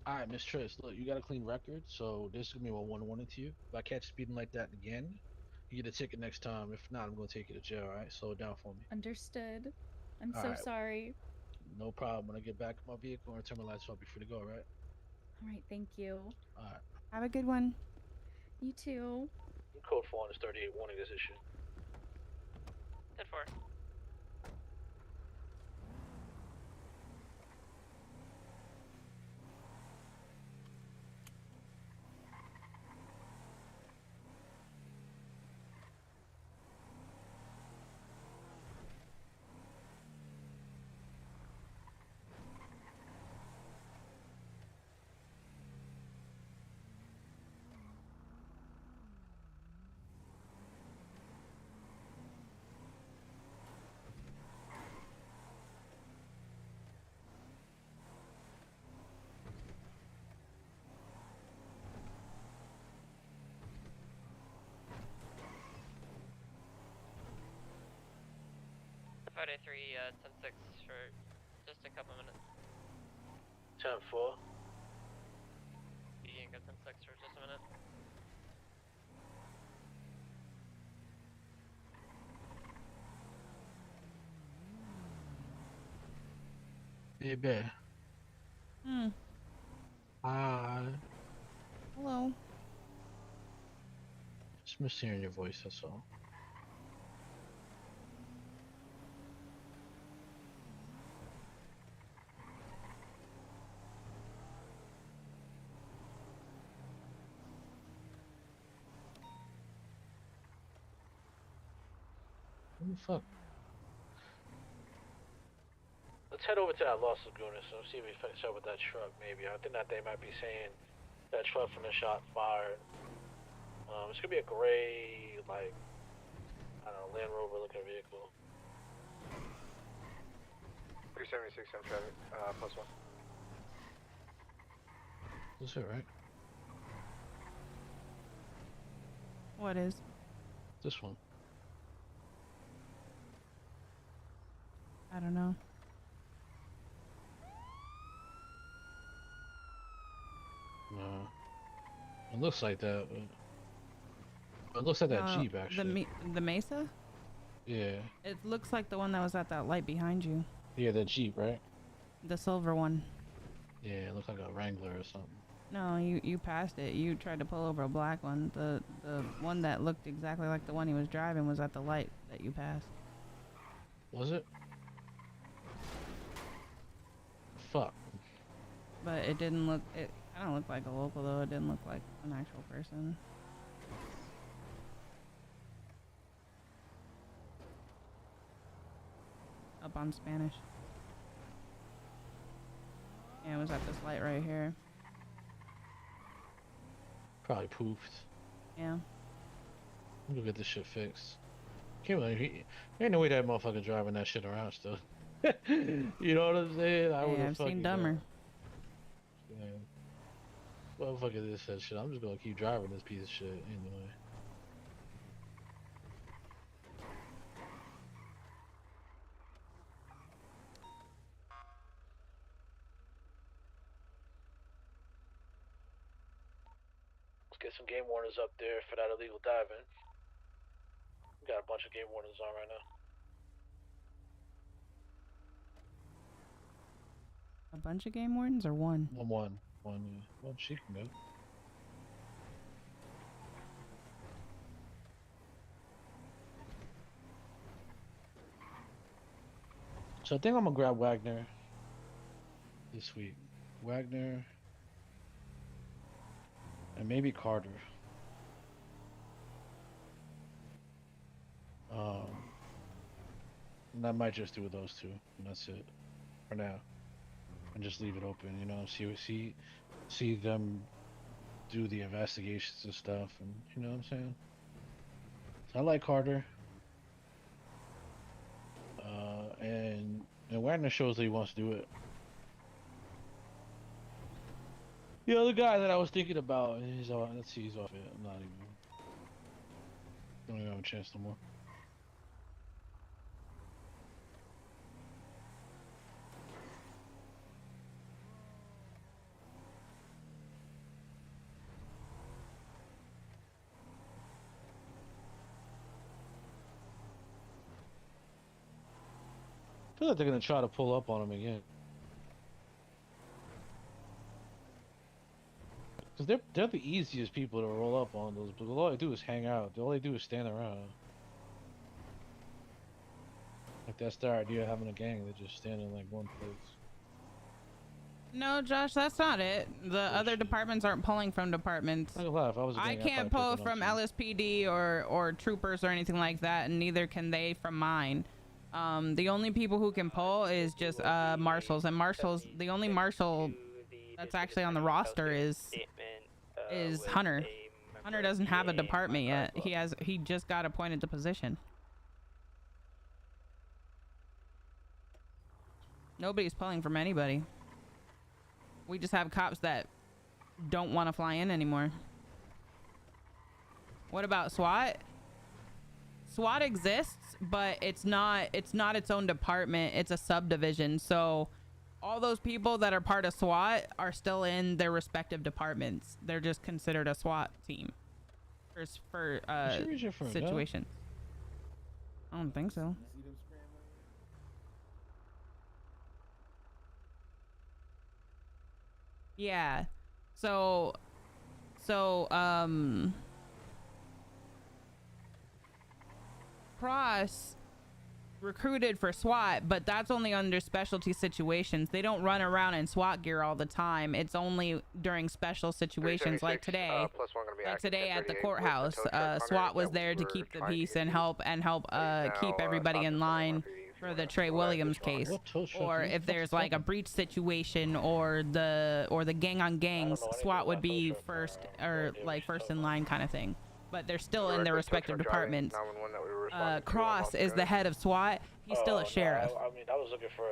Speaker 17: Alright, Miss Triss, look, you got a clean record, so this is gonna be a 1-1 to you. If I catch speeding like that again, you get a ticket next time. If not, I'm gonna take you to jail, alright? Slow it down for me.
Speaker 1: Understood. I'm so
Speaker 17: Alright.
Speaker 1: sorry.
Speaker 17: No problem. When I get back in my vehicle and turn my lights off, be free to go, alright?
Speaker 1: Alright, thank you.
Speaker 17: Alright.
Speaker 2: Have a good one.
Speaker 1: You too.
Speaker 15: Code 4 on this 38 warning this issue.
Speaker 20: 10-4. Friday 3, 10-6 for just a couple minutes.
Speaker 15: 10-4.
Speaker 20: You can go 10-6 for just a minute.
Speaker 17: Hey, bear. Hi.
Speaker 2: Hello.
Speaker 17: Just miss hearing your voice, that's all. What the fuck?
Speaker 15: Let's head over to that Los Lagunas and see if we finish up with that truck, maybe. I think that they might be saying that truck from the shot fired. It's gonna be a gray, like, I don't know, Land Rover looking vehicle.
Speaker 12: 376 on traffic, +1.
Speaker 17: That's it, right?
Speaker 2: What is?
Speaker 17: This one.
Speaker 2: I don't know.
Speaker 17: No. It looks like that. It looks like that Jeep, actually.
Speaker 2: The Mesa?
Speaker 17: Yeah.
Speaker 2: It looks like the one that was at that light behind you.
Speaker 17: Yeah, that Jeep, right?
Speaker 2: The silver one.
Speaker 17: Yeah, it looks like a Wrangler or something.
Speaker 2: No, you passed it. You tried to pull over a black one. The one that looked exactly like the one he was driving was at the light that you passed.
Speaker 17: Was it? Fuck.
Speaker 2: But it didn't look. It kind of looked like a local though. It didn't look like an actual person. Up on Spanish. Yeah, it was at this light right here.
Speaker 17: Probably poofed.
Speaker 2: Yeah.
Speaker 17: We'll get this shit fixed. Can't believe ain't no way that motherfucker driving that shit around still. You know what I'm saying?
Speaker 2: I've seen dumber.
Speaker 17: Motherfucker this said shit. I'm just gonna keep driving this piece of shit anyway.
Speaker 15: Let's get some game warners up there for that illegal diving. We got a bunch of game warners on right now.
Speaker 2: A bunch of game wardens or one?
Speaker 17: One. Yeah. Well, she can go. So I think I'm gonna grab Wagner this week. Wagner and maybe Carter. And I might just do those two, and that's it for now. And just leave it open, you know. See them do the investigations and stuff, and you know what I'm saying. So I like Carter. And Wagner shows that he wants to do it. The other guy that I was thinking about, he's off. Let's see, he's off it. I'm not even. Don't even have a chance no more. I feel like they're gonna try to pull up on him again. Because they're the easiest people to roll up on those, but all they do is hang out. All they do is stand around. Like that's their idea of having a gang. They just stand in like one place.
Speaker 2: No, Josh, that's not it. The other departments aren't pulling from departments. I can't pull from LSPD or troopers or anything like that, and neither can they from mine. The only people who can pull is just marshals, and marshals, the only marshal that's actually on the roster is Hunter. Hunter doesn't have a department yet. He just got appointed to position. Nobody's pulling from anybody. We just have cops that don't want to fly in anymore. What about SWAT? SWAT exists, but it's not its own department. It's a subdivision. So all those people that are part of SWAT are still in their respective departments. They're just considered a SWAT team for situations. I don't think so. Yeah. So Cross recruited for SWAT, but that's only under specialty situations. They don't run around in SWAT gear all the time. It's only during special situations like today. Like today at the courthouse, SWAT was there to keep the peace and help keep everybody in line for the Trey Williams case. Or if there's like a breach situation or the gang on gangs, SWAT would be first in line kind of thing. But they're still in their respective departments. Cross is the head of SWAT. He's still a sheriff.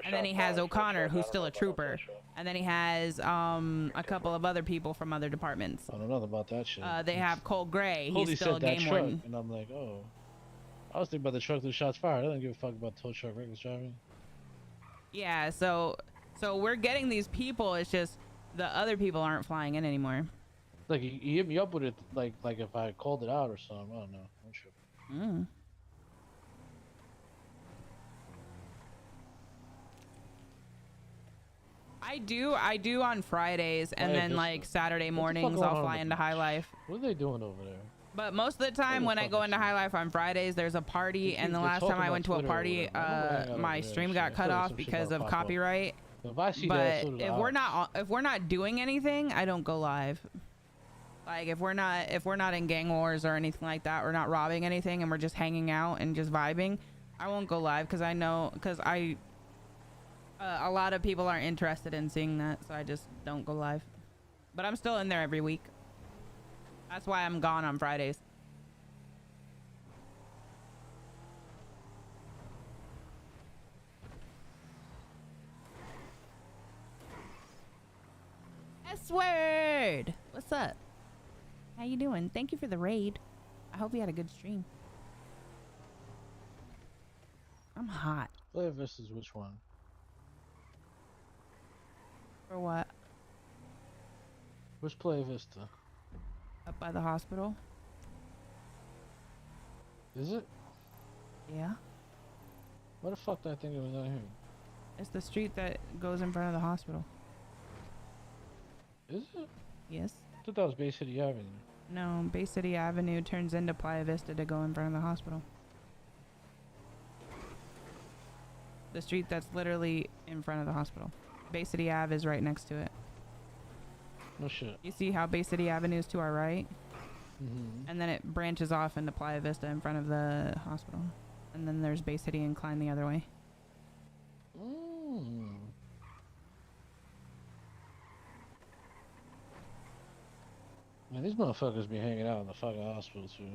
Speaker 2: And then he has O'Connor, who's still a trooper. And then he has a couple of other people from other departments.
Speaker 17: I don't know about that shit.
Speaker 2: They have Cole Gray. He's still a game warden.
Speaker 17: And I'm like, oh. I was thinking about the truck that shots fired. I don't give a fuck about the tow truck reckless driving.
Speaker 2: Yeah, so we're getting these people. It's just the other people aren't flying in anymore.
Speaker 17: Like he hit me up with it, like if I called it out or something. I don't know. I'm sure. I do on Fridays, and then like Saturday mornings I'll fly into High Life. What are they doing over there?
Speaker 2: But most of the time when I go into High Life on Fridays, there's a party, and the last time I went to a party, my stream got cut off because of copyright. But if we're not doing anything, I don't go live. Like if we're not in gang wars or anything like that, we're not robbing anything, and we're just hanging out and just vibing, I won't go live because a lot of people aren't interested in seeing that, so I just don't go live. But I'm still in there every week. That's why I'm gone on Fridays. Sword! What's up? How you doing? Thank you for the raid. I hope you had a good stream. I'm hot.
Speaker 17: Playa Vista's which one?
Speaker 2: For what?
Speaker 17: Which Playa Vista?
Speaker 2: Up by the hospital.
Speaker 17: Is it?
Speaker 2: Yeah.
Speaker 17: What the fuck did I think it was out here?
Speaker 2: It's the street that goes in front of the hospital.
Speaker 17: Is it?
Speaker 2: Yes.
Speaker 17: I thought that was Bay City Avenue.
Speaker 2: No, Bay City Avenue turns into Playa Vista to go in front of the hospital. The street that's literally in front of the hospital. Bay City Ave is right next to it.
Speaker 17: No shit.
Speaker 2: You see how Bay City Avenue is to our right?
Speaker 17: Mm-hmm.
Speaker 2: And then it branches off into Playa Vista in front of the hospital. And then there's Bay City Incline the other way.
Speaker 17: Mm. Man, these motherfuckers be hanging out in the fucking hospital too.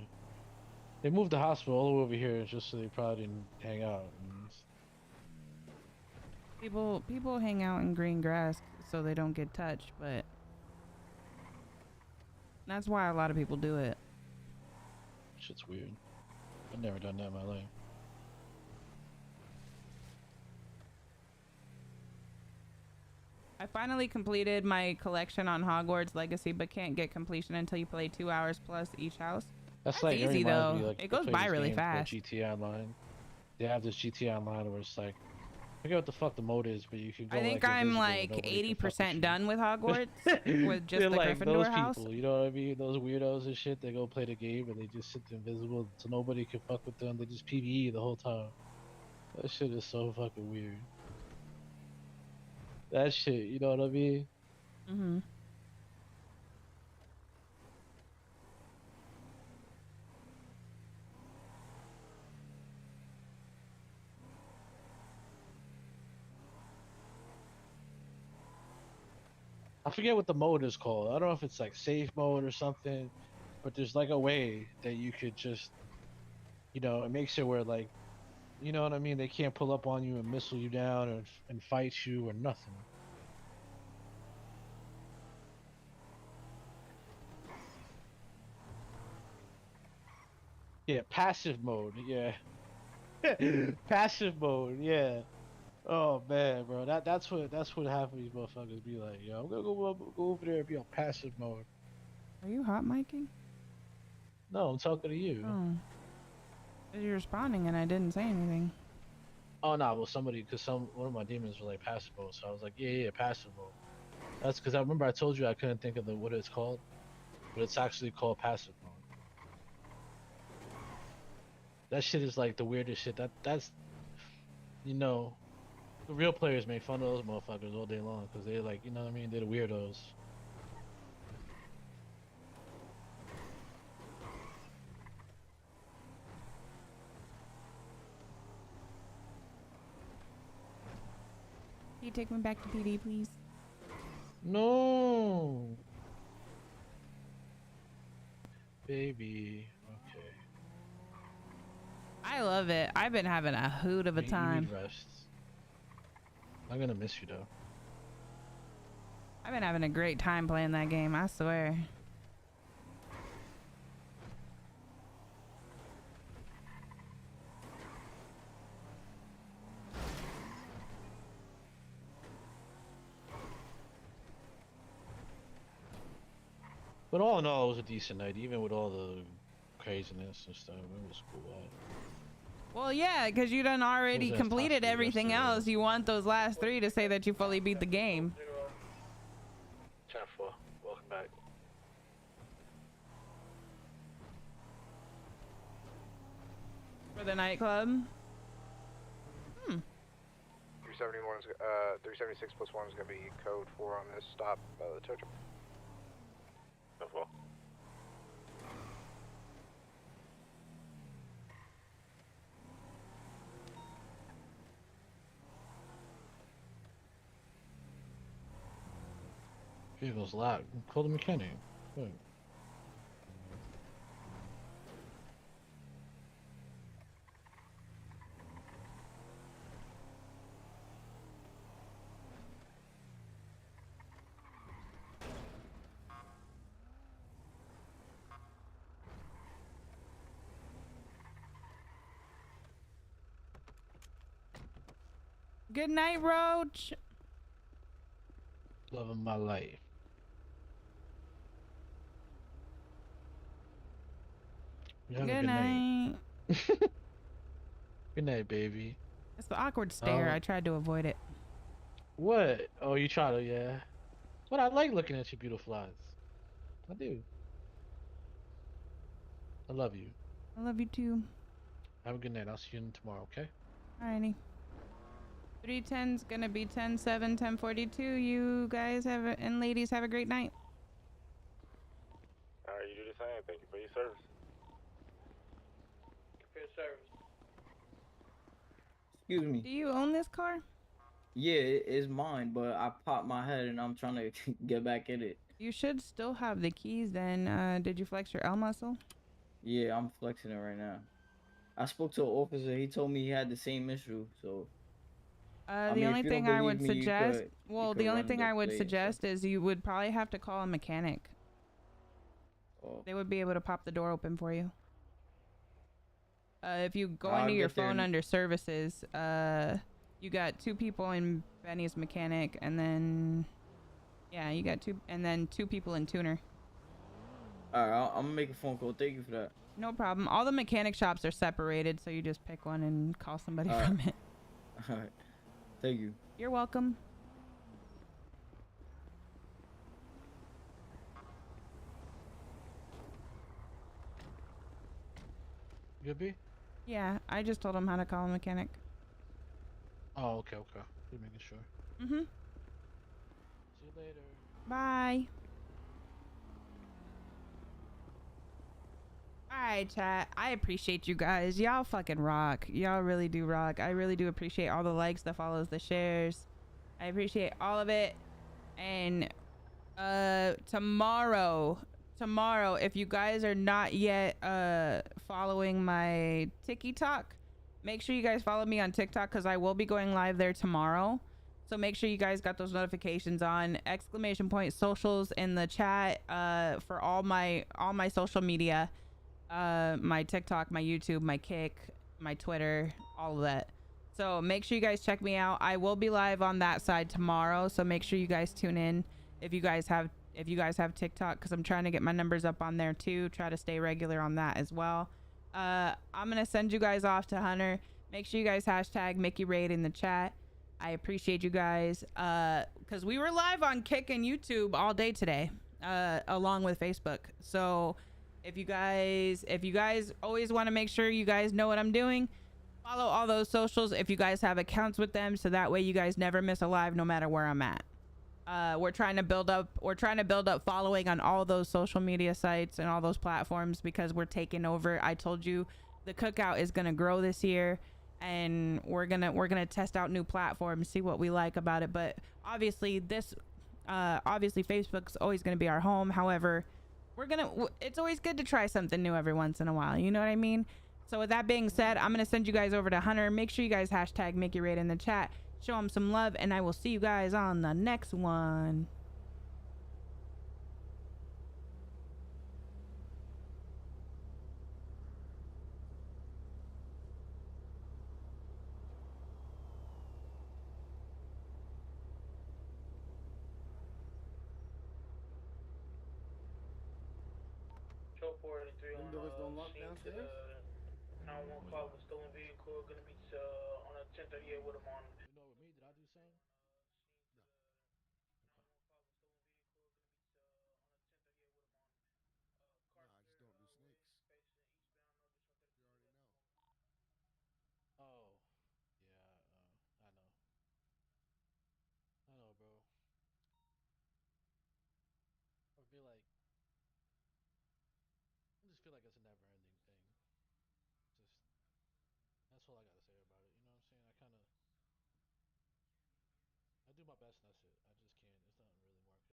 Speaker 17: They moved the hospital all the way over here just so they probably didn't hang out.
Speaker 2: People hang out in green grass so they don't get touched, but that's why a lot of people do it.
Speaker 17: Shit's weird. I've never done that in my life.
Speaker 2: I finally completed my collection on Hogwarts Legacy, but can't get completion until you play 2 hours plus each house.
Speaker 17: That's like
Speaker 2: easy though.
Speaker 17: Me, like,
Speaker 2: it goes by really fast.
Speaker 17: GTA Online. They have this GTA Online where it's like, I forget what the fuck the mode is, but you can go.
Speaker 2: I think
Speaker 17: like,
Speaker 2: I'm like 80% done with Hogwarts with just the
Speaker 17: like
Speaker 2: Gryffindor
Speaker 17: those
Speaker 2: house.
Speaker 17: people, you know what I mean? Those weirdos and shit. They go play the game and they just sit invisible, so nobody can fuck with them. They just PvE the whole time. That shit is so fucking weird. That shit, you know what I mean?
Speaker 2: Mm-hmm.
Speaker 17: I forget what the mode is called. I don't know if it's like safe mode or something, but there's like a way that you could just, you know, it makes it where like, you know what I mean? They can't pull up on you and missile you down and fight you or nothing. Yeah, passive mode. Yeah. Passive mode. Yeah. Oh man, bro. That's what half of these motherfuckers be like. Yo, I'm gonna go over there and be on passive mode.
Speaker 2: Are you hot micing?
Speaker 17: No, I'm talking to you.
Speaker 2: Oh. 'Cause you're responding and I didn't say anything.
Speaker 17: Oh no, well one of my demons were like passive mode, so I was like, yeah, passive mode. That's because I remember I told you I couldn't think of what it's called, but it's actually called passive mode. That shit is like the weirdest shit. That's, you know, the real players make fun of those motherfuckers all day long because they're like, you know what I mean? They're the weirdos.
Speaker 2: Can you take me back to PD, please?
Speaker 17: No. Baby. Okay.
Speaker 2: I love it. I've been having a hoot of a time.
Speaker 17: You need rest. I'm gonna miss you though.
Speaker 2: I've been having a great time playing that game, I swear.
Speaker 17: But all in all, it was a decent night, even with all the craziness and stuff. It was cool.
Speaker 2: Well, yeah, because you done already completed everything else. You want those last 3 to say that you fully beat the game.
Speaker 17: 10-4. Welcome back.
Speaker 2: For the nightclub?
Speaker 12: 376 plus 1 is going to be code 4 on this stop by the tow truck.
Speaker 17: Vehicle's loud. Call the mechanic. Good.
Speaker 2: Good night, Roach.
Speaker 17: Love of my life. You have a
Speaker 2: Good
Speaker 17: good night.
Speaker 2: night.
Speaker 17: Good night, baby.
Speaker 2: It's the awkward stare. I tried to avoid it.
Speaker 17: What? Oh, you try to, yeah. But I like looking at your beautiful eyes. I do. I love you.
Speaker 2: I love you too.
Speaker 17: Have a good night. I'll see you tomorrow, okay?
Speaker 2: Alrighty. 310's gonna be 10-7, 10:42. You guys have and ladies have a great night.
Speaker 18: Alright, you do the same. Thank you for your service.
Speaker 7: For your service.
Speaker 3: Excuse me.
Speaker 2: Do you own this car?
Speaker 3: Yeah, it's mine, but I popped my head and I'm trying to get back in it.
Speaker 2: You should still have the keys then. Did you flex your L muscle?
Speaker 3: Yeah, I'm flexing it right now. I spoke to an officer. He told me he had the same issue, so.
Speaker 2: The only thing I would suggest, the only thing I would suggest is you would probably have to call a mechanic.
Speaker 3: Oh.
Speaker 2: They would be able to pop the door open for you. If you go into your phone under services, you got 2 people in Benny's mechanic, and then, yeah, you got 2, and then 2 people in tuner.
Speaker 3: Alright, I'm gonna make a phone call. Thank you for that.
Speaker 2: No problem. All the mechanic shops are separated, so you just pick one and call somebody from it.
Speaker 3: Alright. Thank you.
Speaker 2: You're welcome.
Speaker 17: Good B?
Speaker 2: Yeah, I just told him how to call a mechanic.
Speaker 17: Oh, okay. Just making sure.
Speaker 2: Mm-hmm.
Speaker 17: See you later.
Speaker 2: Bye. Alright, chat. I appreciate you guys. Y'all fucking rock. Y'all really do rock. I really do appreciate all the likes, the follows, the shares. I appreciate all of it. And tomorrow, if you guys are not yet following my TikTok, make sure you guys follow me on TikTok because I will be going live there tomorrow. So make sure you guys got those notifications on. ! Socials in the chat for all my social media. My TikTok, my YouTube, my Kick, my Twitter, all of that. So make sure you guys check me out. I will be live on that side tomorrow, so make sure you guys tune in if you guys have TikTok, because I'm trying to get my numbers up on there too. Try to stay regular on that as well. I'm gonna send you guys off to Hunter. Make sure you guys hashtag Mickey Raid in the chat. I appreciate you guys because we were live on Kick and YouTube all day today, along with Facebook. So if you guys always want to make sure you guys know what I'm doing, follow all those socials if you guys have accounts with them, so that way you guys never miss a live no matter where I'm at. We're trying to build up following on all those social media sites and all those platforms because we're taking over. I told you the cookout is gonna grow this year, and we're gonna test out new platforms, see what we like about it. But obviously Facebook's always gonna be our home. However, it's always good to try something new every once in a while. You know what I mean? So with that being said, I'm going to send you guys over to Hunter. Make sure you guys hashtag Mickey Raid in the chat. Show him some love, and I will see you guys on the next one.
Speaker 4: Windows don't lock downstairs?
Speaker 7: 911 call of a stolen vehicle. Gonna be on a 1038 with him on